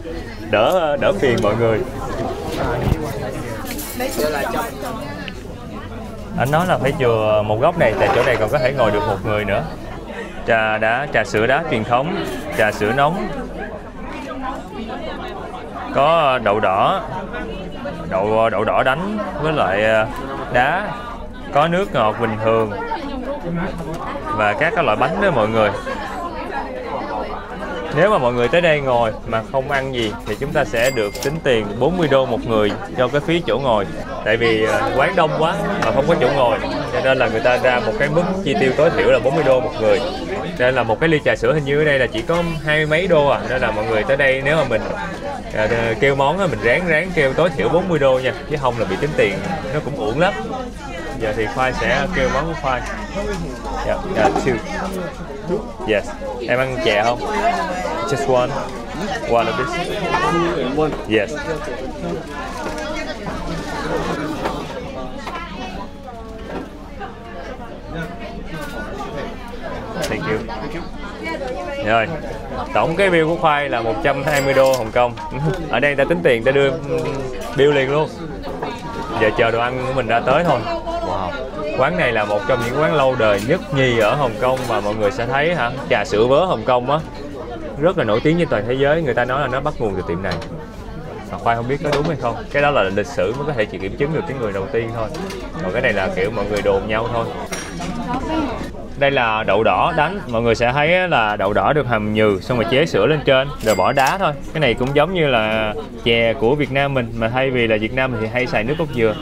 đỡ phiền mọi người. Anh nói là phải chừa một góc này, tại chỗ này còn có thể ngồi được một người nữa. Trà sữa đá truyền thống, trà sữa nóng, có đậu đỏ đánh với lại đá, có nước ngọt bình thường và các loại bánh đó mọi người. Nếu mà mọi người tới đây ngồi mà không ăn gì thì chúng ta sẽ được tính tiền 40 đô một người cho cái phí chỗ ngồi. Tại vì quán đông quá mà không có chỗ ngồi, cho nên là người ta ra một cái mức chi tiêu tối thiểu là 40 đô một người. Nên là một cái ly trà sữa hình như ở đây là chỉ có 20 mấy đô à, nên là mọi người tới đây nếu mà mình kêu món á, mình ráng kêu tối thiểu 40 đô nha, chứ không là bị tính tiền nó cũng uổng lắm. Giờ thì Khoai sẽ kêu món của Khoai. Two. Yes. Em ăn chè không? Just one. One of this. Yes. Thank you. Rồi, tổng cái bill của Khoai là 120 đô Hồng Kông. Ở đây ta tính tiền, ta đưa bill liền luôn. Giờ chờ đồ ăn của mình ra tới thôi. Wow. Quán này là một trong những quán lâu đời nhất nhì ở Hồng Kông mà mọi người sẽ thấy hả? Trà sữa vớ Hồng Kông á, rất là nổi tiếng trên toàn thế giới. Người ta nói là nó bắt nguồn từ tiệm này. Mà Khoai không biết có đúng hay không. Cái đó là lịch sử mới có thể chỉ kiểm chứng được cái người đầu tiên thôi. Còn cái này là kiểu mọi người đồn nhau thôi. Đây là đậu đỏ đánh, mọi người sẽ thấy là đậu đỏ được hầm nhừ xong rồi chế sữa lên trên rồi bỏ đá thôi. Cái này cũng giống như là chè của Việt Nam mình, mà thay vì là Việt Nam thì hay xài nước cốt dừa.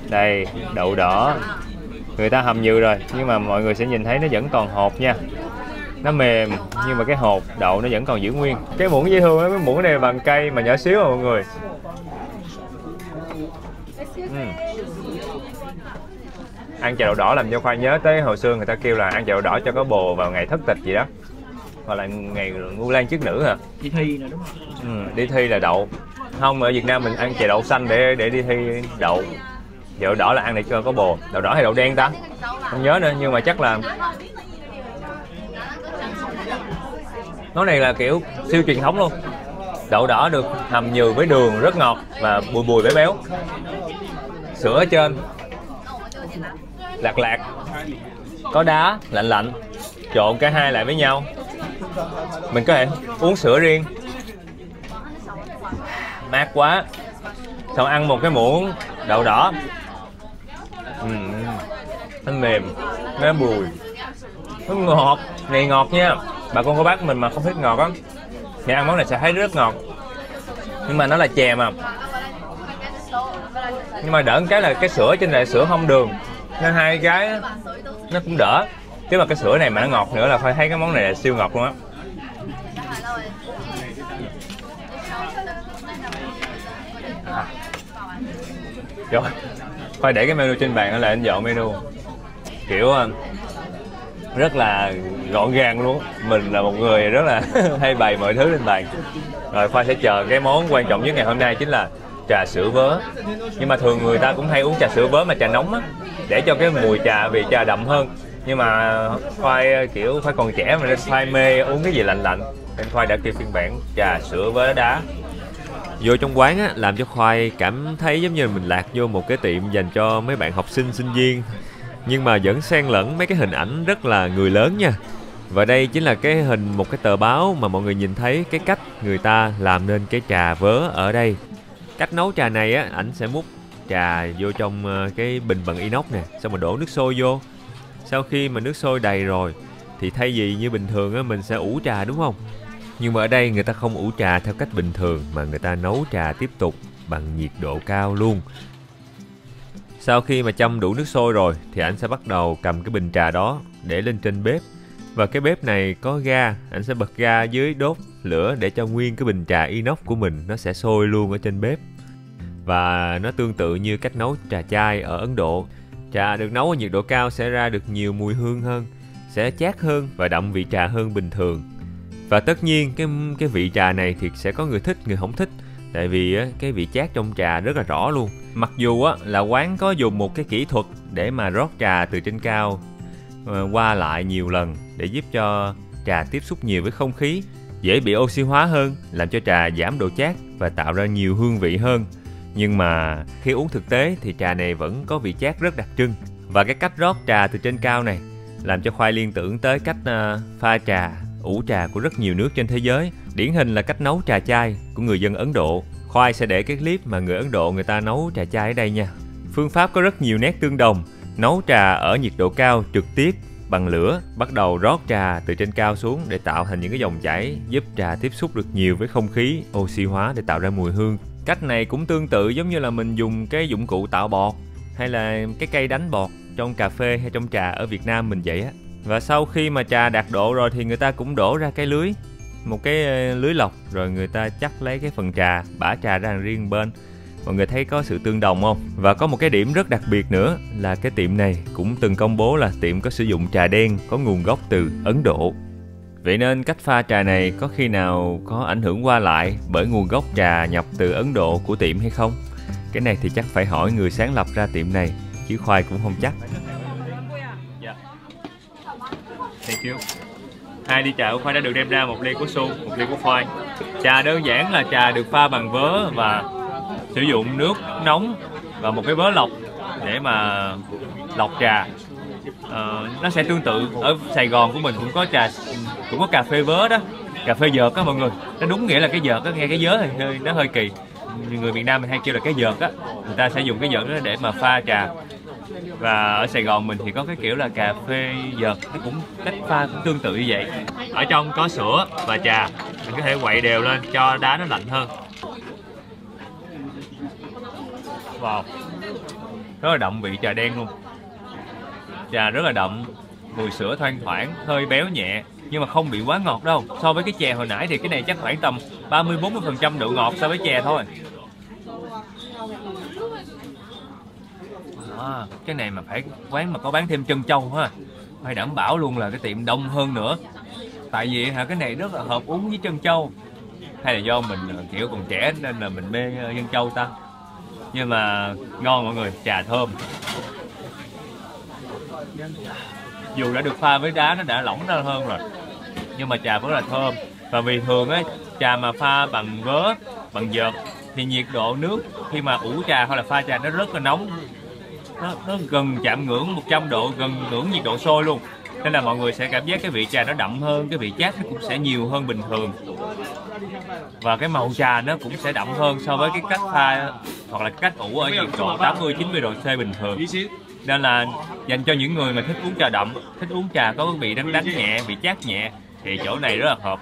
Đây, đậu đỏ người ta hầm nhừ rồi nhưng mà mọi người sẽ nhìn thấy nó vẫn còn hột nha, nó mềm nhưng mà cái hột đậu nó vẫn còn giữ nguyên. Cái muỗng dễ thương, cái muỗng này bằng cây mà nhỏ xíu à mọi người. Ăn chè đậu đỏ làm cho Khoai nhớ tới hồi xưa người ta kêu là ăn chè đậu đỏ cho có bồ vào ngày thất tịch gì đó, hoặc là ngày Vu Lan chức nữ hả? Đi thi nè đúng không? Đi thi là đậu. Không, ở Việt Nam mình ăn chè đậu xanh để đi thi đậu. Chè đậu đỏ là ăn để cho có bồ. Đậu đỏ hay đậu đen ta? Không nhớ nữa nhưng mà chắc là nó này là kiểu siêu truyền thống luôn. Đậu đỏ được hầm nhừ với đường rất ngọt và bùi bùi béo béo. Sữa ở trên lạc lạc, có đá lạnh lạnh, trộn cả hai lại với nhau. Mình có thể uống sữa riêng, mát quá. Xong ăn một cái muỗng đậu đỏ, nó mềm, nó bùi, nó ngọt. Này ngọt nha, bà con cô bác mình mà không thích ngọt á thì ăn món này sẽ thấy rất ngọt. Nhưng mà nó là chè mà. Nhưng mà đỡ cái là cái sữa trên này sữa không đường, nên hai cái nó cũng đỡ. Chứ mà cái sữa này mà nó ngọt nữa là phải thấy cái món này là siêu ngọt luôn á. Rồi, phải để cái menu trên bàn đó là anh dọn menu kiểu rất là gọn gàng luôn. Mình là một người rất là hay bày mọi thứ lên bàn. Rồi Khoai sẽ chờ cái món quan trọng nhất ngày hôm nay chính là trà sữa vớ. Nhưng mà thường người ta cũng hay uống trà sữa vớ mà trà nóng á, để cho cái mùi trà vị trà đậm hơn. Nhưng mà Khoai kiểu Khoai còn trẻ mà nên Khoai mê uống cái gì lạnh lạnh, nên Khoai đã kêu phiên bản trà sữa vớ đá. Vô trong quán á, làm cho Khoai cảm thấy giống như mình lạc vô một cái tiệm dành cho mấy bạn học sinh, sinh viên, nhưng mà vẫn xen lẫn mấy cái hình ảnh rất là người lớn nha. Và đây chính là cái hình một cái tờ báo mà mọi người nhìn thấy cái cách người ta làm nên cái trà vớ ở đây. Cách nấu trà này á, ảnh sẽ múc trà vô trong cái bình bằng inox nè, xong rồi đổ nước sôi vô. Sau khi mà nước sôi đầy rồi thì thay vì như bình thường á, mình sẽ ủ trà đúng không? Nhưng mà ở đây người ta không ủ trà theo cách bình thường mà người ta nấu trà tiếp tục bằng nhiệt độ cao luôn. Sau khi mà châm đủ nước sôi rồi thì anh sẽ bắt đầu cầm cái bình trà đó để lên trên bếp. Và cái bếp này có ga, anh sẽ bật ga dưới đốt lửa để cho nguyên cái bình trà inox của mình nó sẽ sôi luôn ở trên bếp. Và nó tương tự như cách nấu trà chai ở Ấn Độ. Trà được nấu ở nhiệt độ cao sẽ ra được nhiều mùi hương hơn, sẽ chát hơn và đậm vị trà hơn bình thường. Và tất nhiên cái vị trà này thì sẽ có người thích, người không thích. Tại vì cái vị chát trong trà rất là rõ luôn. Mặc dù là quán có dùng một cái kỹ thuật để mà rót trà từ trên cao qua lại nhiều lần để giúp cho trà tiếp xúc nhiều với không khí, dễ bị oxy hóa hơn, làm cho trà giảm độ chát và tạo ra nhiều hương vị hơn. Nhưng mà khi uống thực tế thì trà này vẫn có vị chát rất đặc trưng. Và cái cách rót trà từ trên cao này làm cho Khoai liên tưởng tới cách pha trà, ủ trà của rất nhiều nước trên thế giới. Điển hình là cách nấu trà chai của người dân Ấn Độ. Khoai sẽ để cái clip mà người Ấn Độ người ta nấu trà chai ở đây nha. Phương pháp có rất nhiều nét tương đồng. Nấu trà ở nhiệt độ cao trực tiếp bằng lửa, bắt đầu rót trà từ trên cao xuống để tạo thành những cái dòng chảy giúp trà tiếp xúc được nhiều với không khí, oxy hóa để tạo ra mùi hương. Cách này cũng tương tự giống như là mình dùng cái dụng cụ tạo bọt hay là cái cây đánh bọt trong cà phê hay trong trà ở Việt Nam mình vậy á. Và sau khi mà trà đạt độ rồi thì người ta cũng đổ ra cái lưới, một cái lưới lọc, rồi người ta chắc lấy cái phần trà, bã trà ra riêng bên. Mọi người thấy có sự tương đồng không? Và có một cái điểm rất đặc biệt nữa là cái tiệm này cũng từng công bố là tiệm có sử dụng trà đen có nguồn gốc từ Ấn Độ. Vậy nên cách pha trà này có khi nào có ảnh hưởng qua lại bởi nguồn gốc trà nhập từ Ấn Độ của tiệm hay không? Cái này thì chắc phải hỏi người sáng lập ra tiệm này, chứ Khoai cũng không chắc. Thank you. 2 ly trà của Khoai đã được đem ra, 1 ly của Su, 1 ly của Khoai. Trà đơn giản là trà được pha bằng vớ và sử dụng nước nóng và một cái vớ lọc để mà lọc trà. Nó sẽ tương tự ở Sài Gòn của mình cũng có trà, cũng có cà phê vớ đó, cà phê vợt á mọi người. Nó đúng nghĩa là cái vợt á, nghe cái vớ thì nó hơi kỳ. Người Việt Nam mình hay kêu là cái vợt á, người ta sẽ dùng cái vợt đó để mà pha trà. Và ở Sài Gòn mình thì có cái kiểu là cà phê vợt, nó cũng cách pha cũng tương tự như vậy. Ở trong có sữa và trà, mình có thể quậy đều lên cho đá nó lạnh hơn. Wow, rất là đậm vị trà đen luôn. Trà rất là đậm, mùi sữa thoang thoảng, hơi béo nhẹ nhưng mà không bị quá ngọt đâu. So với cái chè hồi nãy thì cái này chắc khoảng tầm 30-40% độ ngọt so với chè thôi. Cái này mà phải quán mà có bán thêm trân châu ha, phải đảm bảo luôn là cái tiệm đông hơn nữa. Tại vì cái này rất là hợp uống với trân châu. Hay là do mình kiểu còn trẻ nên là mình mê trân châu ta. Nhưng mà ngon mọi người, trà thơm. Dù đã được pha với đá nó đã lỏng ra hơn rồi, nhưng mà trà vẫn là thơm. Và vì thường á, trà mà pha bằng vớ, bằng vợt thì nhiệt độ nước khi mà ủ trà hoặc là pha trà nó rất là nóng. Nó gần chạm ngưỡng 100 độ, gần ngưỡng nhiệt độ sôi luôn. Nên là mọi người sẽ cảm giác cái vị trà nó đậm hơn, cái vị chát nó cũng sẽ nhiều hơn bình thường. Và cái màu trà nó cũng sẽ đậm hơn so với cái cách pha hoặc là cách ủ ở nhiệt độ 80-90 độ C bình thường. Nên là dành cho những người mà thích uống trà đậm, thích uống trà có vị đắng đắng nhẹ, vị chát nhẹ thì chỗ này rất là hợp.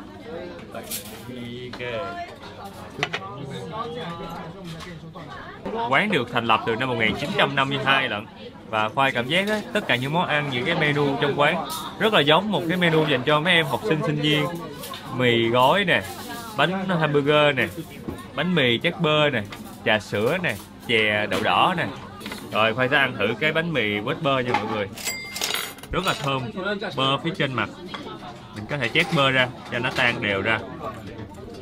Quán được thành lập từ năm 1952 lận. Và Khoai cảm giác á, tất cả những món ăn, những cái menu trong quán rất là giống một cái menu dành cho mấy em học sinh, sinh viên. Mì gói nè, bánh hamburger nè, bánh mì chất bơ nè, trà sữa nè, chè đậu đỏ nè. Rồi Khoai sẽ ăn thử cái bánh mì quết bơ nha mọi người. Rất là thơm, bơ phía trên mặt. Mình có thể chét bơ ra cho nó tan đều ra.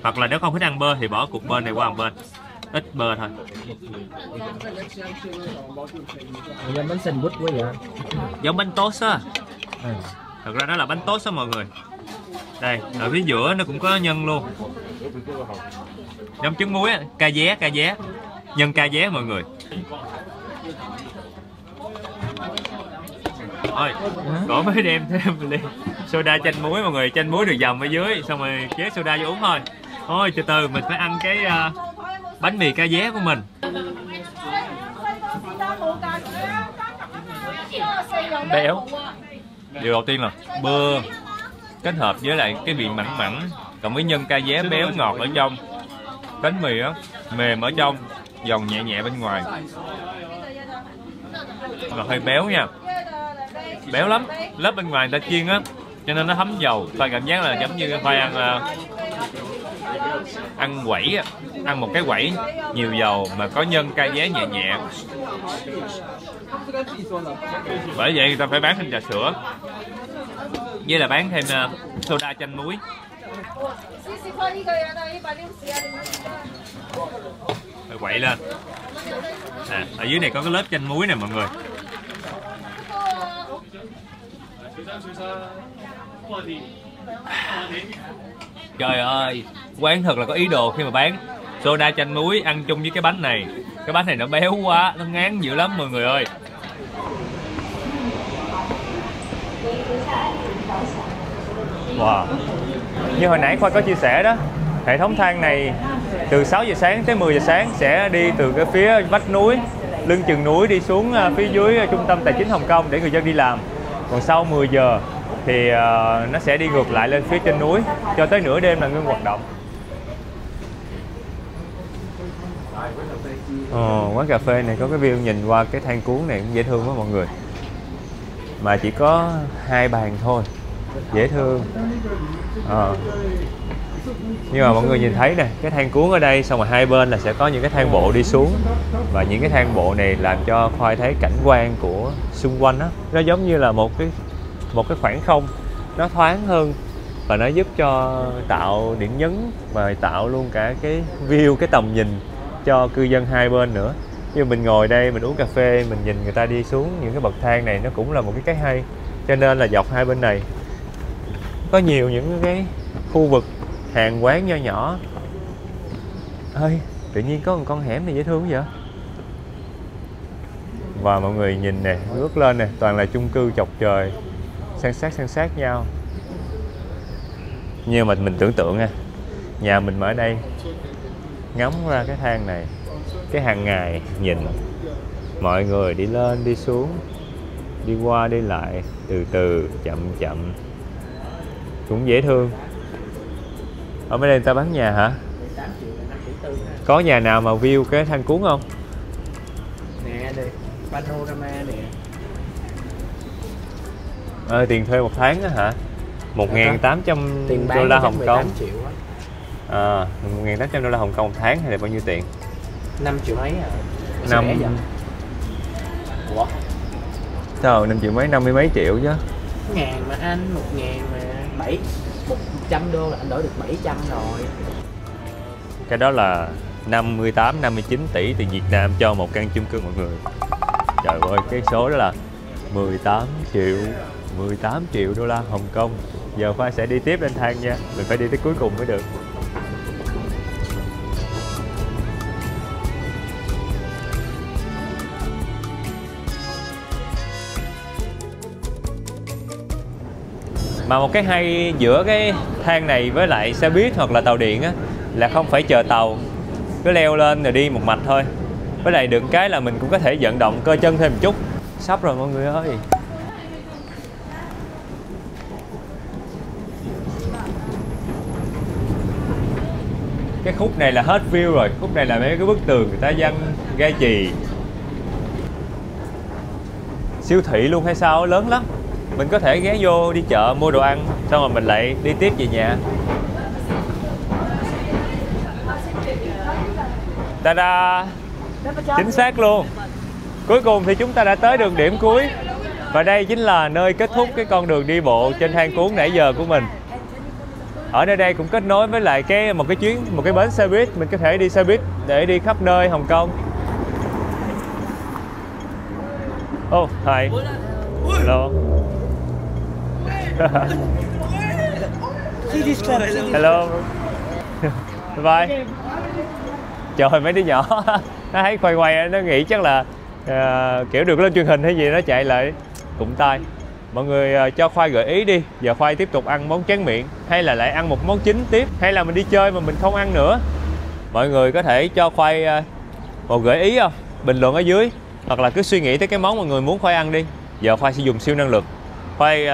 Hoặc là nếu không thích ăn bơ thì bỏ cục bơ này qua một bên. Ít bơ thôi. Giống bánh sandwich quá vậy. Giống bánh toast á. Thật ra nó là bánh toast á mọi người. Đây, ở phía giữa nó cũng có nhân luôn. Giống trứng muối á, ca vé. Nhân ca vé mọi người. Thôi, cổ mới đem thêm ly soda chanh muối mọi người. Chanh muối được dầm ở dưới, xong rồi chế soda vô uống thôi. Thôi từ từ mình phải ăn cái bánh mì ca vé của mình. Béo. Điều đầu tiên là bơ kết hợp với lại cái vị mặn mặn cộng với nhân ca vé béo ngọt ở trong. Bánh mì á mềm ở trong, giòn nhẹ nhẹ bên ngoài. Mà hơi béo nha. Béo lắm. Lớp bên ngoài người ta chiên á cho nên nó thấm dầu. Khoai cảm giác là giống như Khoai ăn quẩy á, ăn một cái quẩy nhiều dầu mà có nhân ca vé nhẹ nhẹ. Bởi vậy người ta phải bán thêm trà sữa với là bán thêm soda chanh muối. Rồi quậy lên. Ở dưới này có cái lớp chanh muối nè mọi người. Trời ơi, quán thật là có ý đồ khi mà bán soda chanh muối ăn chung với cái bánh này. Cái bánh này nó béo quá, nó ngán dữ lắm mọi người ơi. Wow. Như hồi nãy Khoai có chia sẻ đó, hệ thống thang này từ 6 giờ sáng tới 10 giờ sáng sẽ đi từ cái phía vách núi, lưng chừng núi đi xuống phía dưới trung tâm tài chính Hồng Kông để người dân đi làm. Còn sau 10 giờ thì nó sẽ đi ngược lại lên phía trên núi cho tới nửa đêm là ngưng hoạt động. Quán cà phê này có cái view nhìn qua cái thang cuốn này cũng dễ thương quá mọi người. mà chỉ có 2 bàn thôi, dễ thương. Nhưng mà mọi người nhìn thấy nè, cái thang cuốn ở đây, xong rồi hai bên là sẽ có những cái thang bộ đi xuống, và những cái thang bộ này làm cho Khoai thấy cảnh quan của xung quanh đó, nó giống như là một cái khoảng không nó thoáng hơn, và nó giúp cho tạo điểm nhấn và tạo luôn cả cái view, cái tầm nhìn cho cư dân hai bên nữa. Như mình ngồi đây mình uống cà phê, mình nhìn người ta đi xuống những cái bậc thang này, nó cũng là một cái hay. Cho nên là dọc hai bên này có nhiều những cái khu vực hàng quán nho nhỏ. Ơi, tự nhiên có một con hẻm này dễ thương vậy. Và mọi người nhìn nè, ngước lên nè, toàn là chung cư chọc trời san sát nhau. Nhưng mà mình tưởng tượng nha, nhà mình ở đây ngắm ra cái thang này, cái hàng ngày nhìn mọi người đi lên đi xuống, đi qua đi lại, từ từ chậm chậm, cũng dễ thương. Ở bên đây người ta bán nhà hả? Có nhà nào mà view cái thang cuốn không? Nè đây, panorama nè. Tiền thuê một tháng á hả? 1.800 đô la Hồng Kông. À, 1.800 đô la Hồng Kông một tháng hay là bao nhiêu tiền? 5 triệu mấy à? 5 Ủa? Sao 5 triệu mấy, 50 mấy triệu chứ? Ngàn mà anh, 1.000 mà 100 đô là anh đổi được 700 rồi. Cái đó là 58, 59 tỷ tiền Việt Nam cho một căn chung cư mọi người. Trời ơi, cái số đó là 18 triệu đô la Hồng Kông. Giờ Khoa sẽ đi tiếp lên thang nha. Mình phải đi tới cuối cùng mới được. Mà một cái hay giữa cái thang này với lại xe buýt hoặc là tàu điện á, là không phải chờ tàu, cứ leo lên rồi đi một mạch thôi. Với lại được cái là mình cũng có thể vận động cơ chân thêm một chút. Sắp rồi mọi người ơi. Cái khúc này là hết view rồi. Khúc này là mấy cái bức tường người ta dăng gai chì. Siêu thị luôn hay sao, lớn lắm. Mình có thể ghé vô đi chợ mua đồ ăn, xong rồi mình lại đi tiếp về nhà. Ta-da! Chính xác luôn. Cuối cùng thì chúng ta đã tới được điểm cuối. Và đây chính là nơi kết thúc cái con đường đi bộ trên thang cuốn nãy giờ của mình. Ở nơi đây cũng kết nối với lại một cái bến xe buýt. Mình có thể đi xe buýt để đi khắp nơi Hồng Kông. Oh, hi. Hello. Hello. Bye bye. Trời, mấy đứa nhỏ nó thấy quay nó nghĩ chắc là kiểu được lên truyền hình hay gì, nó chạy lại cụm tai. Mọi người cho Khoai gợi ý đi. Giờ Khoai tiếp tục ăn món tráng miệng, hay là lại ăn một món chính tiếp, hay là mình đi chơi mà mình không ăn nữa. Mọi người có thể cho Khoai một gợi ý không? Bình luận ở dưới. Hoặc là cứ suy nghĩ tới cái món mọi người muốn Khoai ăn đi. Giờ Khoai sẽ dùng siêu năng lực. Khoai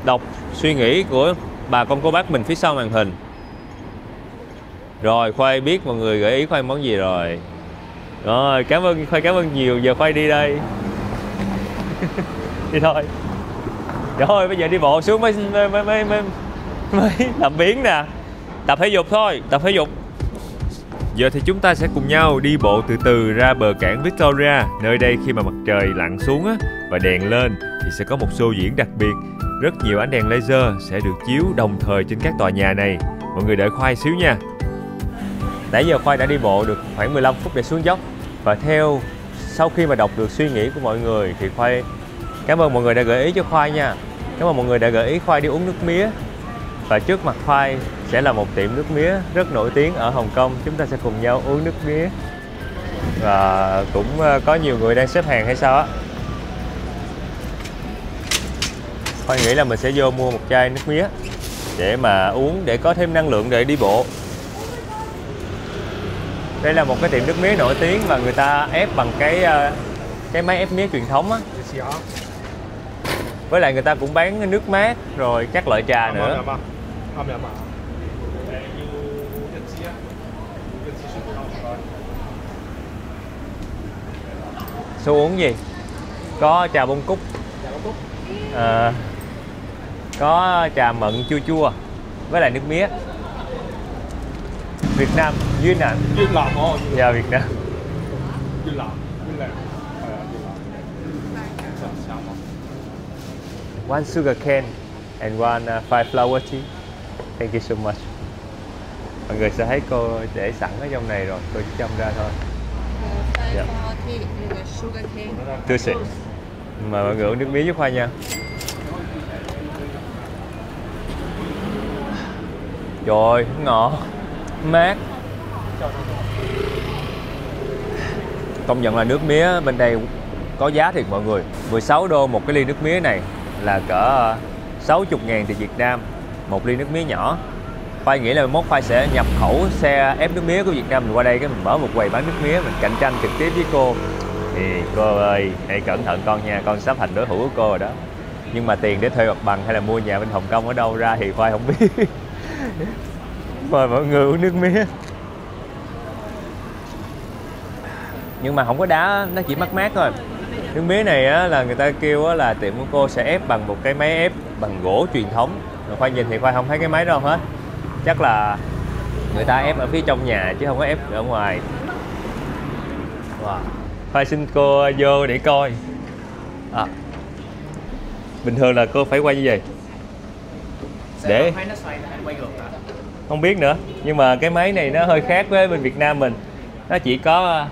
đọc suy nghĩ của bà con cô bác mình phía sau màn hình. Rồi, Khoai biết mọi người gợi ý Khoai món gì rồi. Rồi, cảm ơn Khoai, cảm ơn nhiều. Giờ Khoai đi đây. Đi thôi. Rồi, bây giờ đi bộ xuống mới làm biến nè. Tập thể dục thôi, tập thể dục. Giờ thì chúng ta sẽ cùng nhau đi bộ từ từ ra bờ cảng Victoria. Nơi đây khi mà mặt trời lặn xuống á, và đèn lên thì sẽ có một show diễn đặc biệt. Rất nhiều ánh đèn laser sẽ được chiếu đồng thời trên các tòa nhà này. Mọi người đợi Khoai xíu nha. Nãy giờ Khoai đã đi bộ được khoảng 15 phút để xuống dốc. Và sau khi mà đọc được suy nghĩ của mọi người thì Khoai cảm ơn mọi người đã gợi ý cho Khoai nha. Cảm ơn mọi người đã gợi ý Khoai đi uống nước mía. Và trước mặt Khoai sẽ là một tiệm nước mía rất nổi tiếng ở Hồng Kông. Chúng ta sẽ cùng nhau uống nước mía. Và cũng có nhiều người đang xếp hàng hay sao á. Khoai nghĩ là mình sẽ vô mua một chai nước mía để mà uống, để có thêm năng lượng để đi bộ. Đây là một cái tiệm nước mía nổi tiếng và người ta ép bằng cái máy ép mía truyền thống á. Với lại người ta cũng bán nước mát rồi các loại trà nữa. Xu uống gì? Có trà bông cúc. Có trà mận chua chua với lại nước mía. Việt Nam, Việt Nam. Dạ, Việt Nam. One sugar cane and one 5 flower tea. Thank you so much. Mọi người sẽ thấy cô để sẵn ở trong này rồi, cô chỉ châm ra thôi. Dạ. Too sweet. Mà mọi người uống nước mía với Khoa nha. Trời ơi, ngọt, mát. Công nhận là nước mía bên đây có giá thiệt mọi người. 16 đô một cái ly nước mía này là cỡ 60.000 tiền Việt Nam. Một ly nước mía nhỏ. Khoai nghĩ là mốt Khoai sẽ nhập khẩu xe ép nước mía của Việt Nam mình qua đây, cái mình mở một quầy bán nước mía, mình cạnh tranh trực tiếp với cô. Thì cô ơi, hãy cẩn thận con nha, con sắp thành đối thủ của cô rồi đó. Nhưng mà tiền để thuê mặt bằng hay là mua nhà bên Hồng Kông ở đâu ra thì Khoai không biết. Mời mọi người uống nước mía. Nhưng mà không có đá, nó chỉ mát mát thôi. Nước mía này á, là người ta kêu á, là tiệm của cô sẽ ép bằng một cái máy ép bằng gỗ truyền thống. Rồi Khoai nhìn thì Khoai không thấy cái máy đâu hết. Chắc là người ta ép ở phía trong nhà chứ không có ép ở ngoài. Wow. Khoai xin cô vô để coi. Bình thường là cô phải quay như vậy. Để không biết nữa. Nhưng mà cái máy này nó hơi khác với bên Việt Nam mình. Nó chỉ có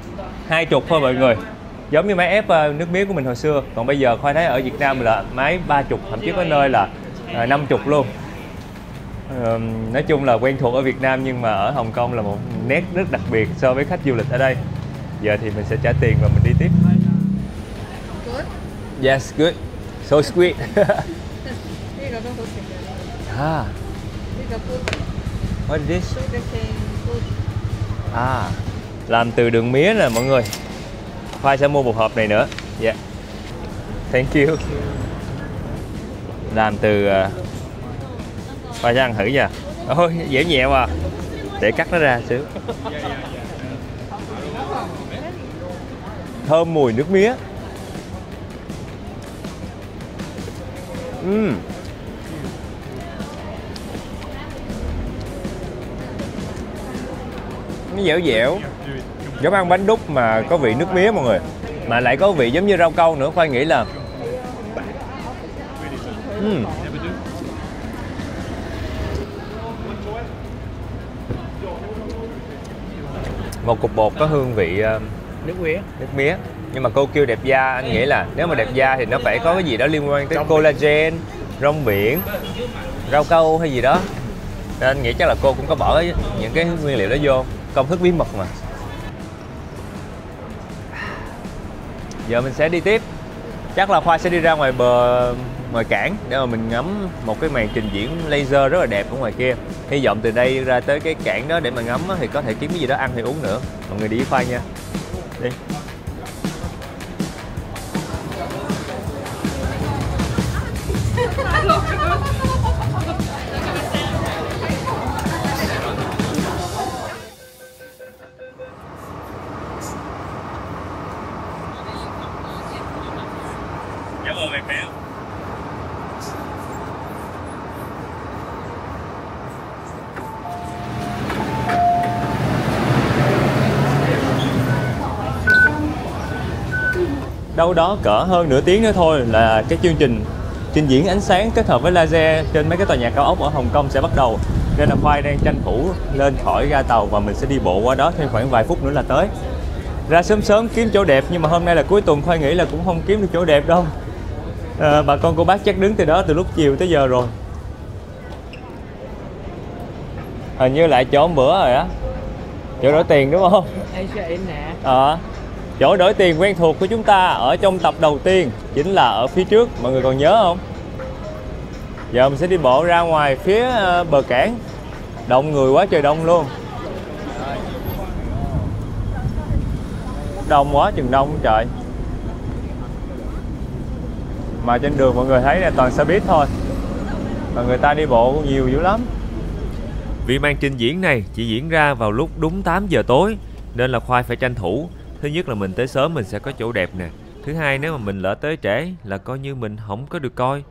20 thôi mọi người. Giống như máy ép nước mía của mình hồi xưa. Còn bây giờ Khoai thấy ở Việt Nam là máy 30, thậm chí có nơi là 50 luôn. Nói chung là quen thuộc ở Việt Nam nhưng mà ở Hồng Kông là một nét rất đặc biệt so với khách du lịch ở đây. Giờ thì mình sẽ trả tiền và mình đi tiếp. Good? Yes, good. So sweet. What is this? Làm từ đường mía nè mọi người. Khoai sẽ mua một hộp này nữa. Yeah. Thank you. Làm từ Khoai sẽ ăn thử nha. Ôi, dễ nhẹo à. Để cắt nó ra xíu. Thơm mùi nước mía. Nó dẻo dẻo, giống ăn bánh đúc mà có vị nước mía mọi người. Mà lại có vị giống như rau câu nữa. Khoai nghĩ là một cục bột có hương vị nước mía. Nhưng mà cô kêu đẹp da, anh nghĩ là nếu mà đẹp da thì nó phải có cái gì đó liên quan tới collagen, rong biển, rau câu hay gì đó. Nên anh nghĩ chắc là cô cũng có bỏ những cái nguyên liệu đó vô. Công thức bí mật mà. Giờ mình sẽ đi tiếp. Chắc là Khoai sẽ đi ra ngoài bờ, ngoài cảng để mà mình ngắm một cái màn trình diễn laser rất là đẹp ở ngoài kia. Hy vọng từ đây ra tới cái cảng đó để mà ngắm thì có thể kiếm cái gì đó ăn hay uống nữa. Mọi người đi với Khoai nha. Đi. Cảm ơn bạn Mèo. Đâu đó cỡ hơn nửa tiếng nữa thôi là cái chương trình trình diễn ánh sáng kết hợp với laser trên mấy cái tòa nhà cao ốc ở Hồng Kông sẽ bắt đầu. Nên là Khoai đang tranh thủ lên khỏi ga tàu và mình sẽ đi bộ qua đó thêm khoảng vài phút nữa là tới. Ra sớm sớm kiếm chỗ đẹp, nhưng mà hôm nay là cuối tuần, Khoai nghĩ là cũng không kiếm được chỗ đẹp đâu. Bà con cô bác chắc đứng từ đó từ lúc chiều tới giờ rồi. Hình như lại chỗ hôm bữa rồi á. Chỗ đổi tiền đúng không? Chỗ đổi tiền quen thuộc của chúng ta ở trong tập đầu tiên chính là ở phía trước, mọi người còn nhớ không? Giờ mình sẽ đi bộ ra ngoài phía bờ cảng. Đông người quá trời đông luôn. Đông quá chừng đông trời. Mà trên đường mọi người thấy là toàn xe buýt thôi. Mà người ta đi bộ nhiều dữ lắm. Vì màn trình diễn này chỉ diễn ra vào lúc đúng 8 giờ tối nên là Khoai phải tranh thủ. Thứ nhất là mình tới sớm mình sẽ có chỗ đẹp nè. Thứ hai, nếu mà mình lỡ tới trễ là coi như mình không có được coi.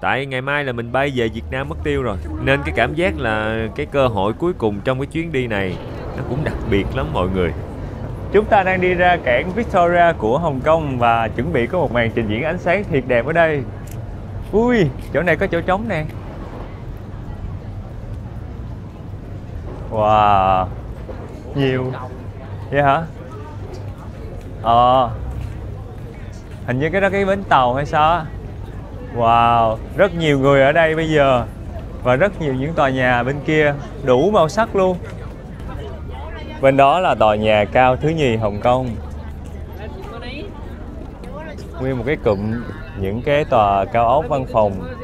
Tại ngày mai là mình bay về Việt Nam mất tiêu rồi. Nên cái cảm giác là cái cơ hội cuối cùng trong cái chuyến đi này nó cũng đặc biệt lắm mọi người. Chúng ta đang đi ra cảng Victoria của Hồng Kông và chuẩn bị có một màn trình diễn ánh sáng thiệt đẹp ở đây. Ui, chỗ này có chỗ trống nè. Wow, nhiều. Vậy hả? Hình như cái đó cái bến tàu hay sao á. Wow, rất nhiều người ở đây bây giờ. Và rất nhiều những tòa nhà bên kia, đủ màu sắc luôn. Bên đó là tòa nhà cao thứ nhì Hồng Kông. Nguyên một cái cụm những cái tòa cao ốc văn phòng,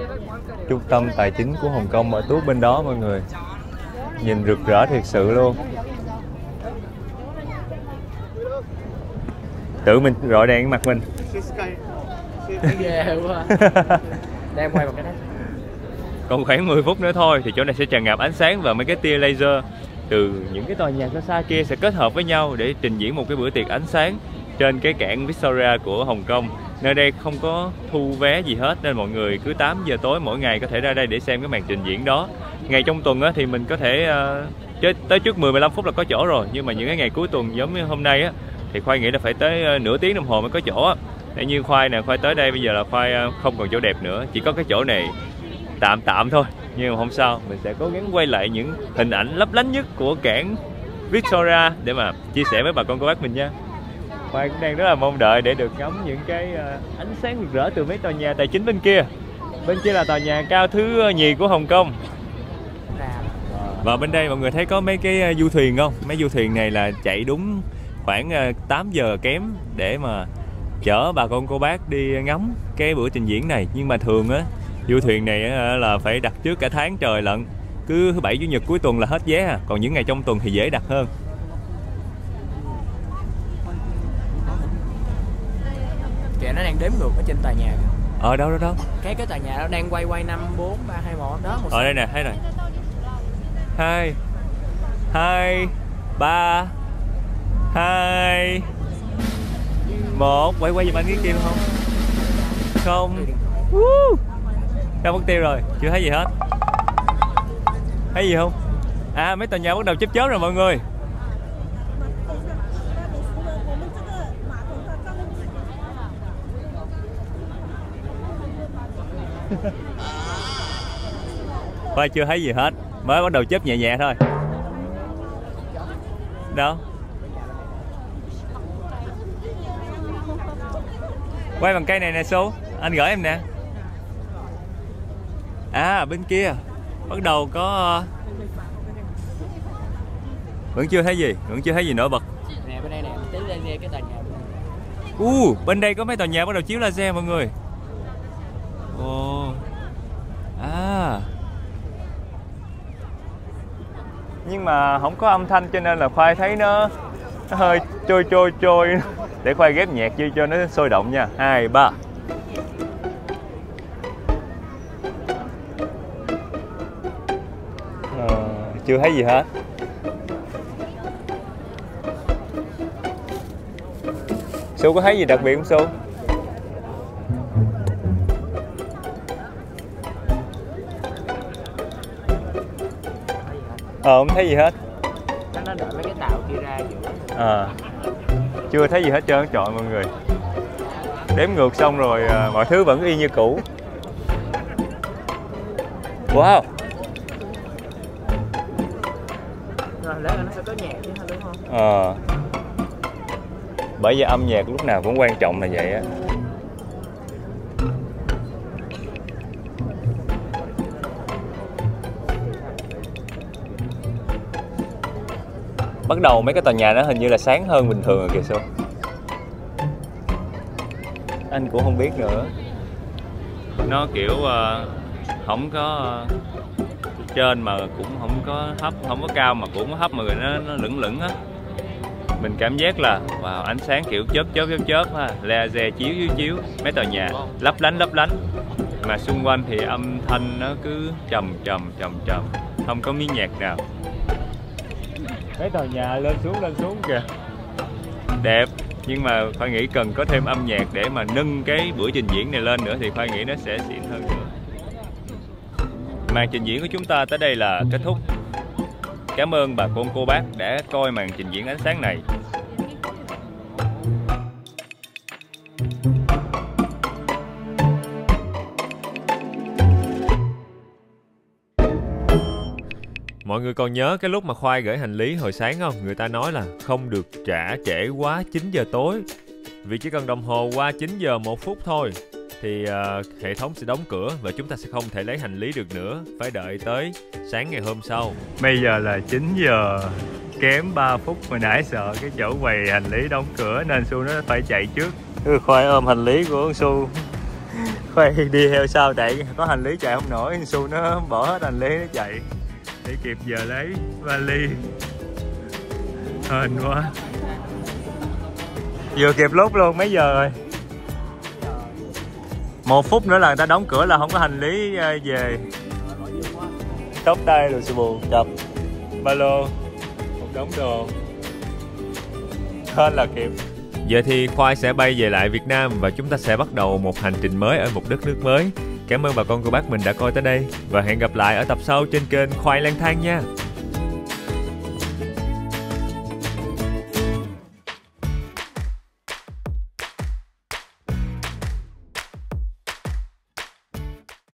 trung tâm tài chính của Hồng Kông ở tuốt bên đó mọi người. Nhìn rực rỡ thiệt sự luôn. Tự mình rọi đèn mặt mình. Ghê quá. Đang quay bằng cái đó. Còn khoảng 10 phút nữa thôi thì chỗ này sẽ tràn ngập ánh sáng và mấy cái tia laser từ những cái tòa nhà xa xa kia sẽ kết hợp với nhau để trình diễn một cái bữa tiệc ánh sáng trên cái cảng Victoria của Hồng Kông. Nơi đây không có thu vé gì hết nên mọi người cứ 8 giờ tối mỗi ngày có thể ra đây để xem cái màn trình diễn đó. Ngày trong tuần á, thì mình có thể tới trước 10-15 phút là có chỗ rồi, nhưng mà những cái ngày cuối tuần giống như hôm nay á, thì Khoai nghĩ là phải tới nửa tiếng đồng hồ mới có chỗ á. Để như Khoai nè, Khoai tới đây bây giờ là Khoai không còn chỗ đẹp nữa, chỉ có cái chỗ này tạm thôi, nhưng mà không sao, mình sẽ cố gắng quay lại những hình ảnh lấp lánh nhất của cảng Victoria để mà chia sẻ với bà con cô bác mình nha. Khoai cũng đang rất là mong đợi để được ngắm những cái ánh sáng rực rỡ từ mấy tòa nhà tài chính bên kia. Bên kia là tòa nhà cao thứ nhì của Hồng Kông. Và bên đây mọi người thấy có mấy cái du thuyền không? Mấy du thuyền này là chạy đúng khoảng 8 giờ kém để mà chở bà con cô bác đi ngắm cái bữa trình diễn này. Nhưng mà thường á, du thuyền này là phải đặt trước cả tháng trời lận. Cứ thứ Bảy Chủ nhật cuối tuần là hết vé à. Còn những ngày trong tuần thì dễ đặt hơn. Kìa, nó đang đếm ngược ở trên tòa nhà kìa. Đâu? Cái tòa nhà đó đang quay 5, 4, 3, 2, 1 đó. Ở đây nè, thấy này. 2, 3, 2, 1. Quay giùm anh cái kia không? Không. Đâu mất tiêu rồi, chưa thấy gì hết. Thấy gì không? À, mấy tòa nhà bắt đầu chớp rồi mọi người. Khoai chưa thấy gì hết, mới bắt đầu chớp nhẹ thôi. Đâu? Quay bằng cây này nè Su, anh gửi em nè. À, bên kia bắt đầu có vẫn chưa thấy gì nổi bật. Nè, bên đây nè, tí laser cái tòa nhà. Bên đây có mấy tòa nhà bắt đầu chiếu laser mọi người. Nhưng mà không có âm thanh cho nên là Khoai thấy nó hơi trôi. Để Khoai ghép nhạc vô cho nó sôi động nha. 2, 3. Chưa thấy gì hết. Su có thấy gì đặc biệt không Su? Không thấy gì hết. Nó đợi mấy cái tàu kia ra giữa. Chưa thấy gì hết trơn trọi mọi người. Đếm ngược xong rồi mọi thứ vẫn y như cũ. Wow. Rồi lẽ là nó phải có nhạc chứ đúng không? Bởi vì âm nhạc lúc nào cũng quan trọng là vậy á. Bắt đầu mấy cái tòa nhà nó hình như là sáng hơn bình thường rồi kìa Su. Anh cũng không biết nữa. Nó kiểu không có trên mà cũng không có thấp, không có cao mà cũng có thấp, mà người nó lửng á. Mình cảm giác là wow, ánh sáng kiểu chớp ha, laser chiếu mấy tòa nhà lấp lánh, mà xung quanh thì âm thanh nó cứ trầm, không có miếng nhạc nào. Mấy tòa nhà lên xuống kìa, đẹp. Nhưng mà Khoai nghĩ cần có thêm âm nhạc để mà nâng cái buổi trình diễn này lên nữa thì Khoai nghĩ nó sẽ xịn hơn nữa. Màn trình diễn của chúng ta tới đây là kết thúc. Cảm ơn bà con cô bác đã coi màn trình diễn ánh sáng này. Mọi người còn nhớ cái lúc mà Khoai gửi hành lý hồi sáng không? Người ta nói là không được trả trễ quá 9 giờ tối. Vì chỉ cần đồng hồ qua 9 giờ 1 phút thôi thì hệ thống sẽ đóng cửa và chúng ta sẽ không thể lấy hành lý được nữa. Phải đợi tới sáng ngày hôm sau. Bây giờ là 9 giờ kém 3 phút. Hồi nãy sợ cái chỗ quầy hành lý đóng cửa nên Su nó phải chạy trước. Khoai ôm hành lý của Su. Khoai đi theo sau tại có hành lý chạy không nổi. Su nó bỏ hết hành lý nó chạy để kịp giờ lấy vali. Hên quá. Vừa kịp lúc luôn. Mấy giờ rồi? 1 phút nữa là người ta đóng cửa là không có hành lý về. Tóc tay rồi xù bù, cặp, ba lô, một đống đồ. Hên là kịp. Giờ thì Khoai sẽ bay về lại Việt Nam và chúng ta sẽ bắt đầu một hành trình mới ở một đất nước mới. Cảm ơn bà con cô bác mình đã coi tới đây và hẹn gặp lại ở tập sau trên kênh Khoai Lang Thang nha.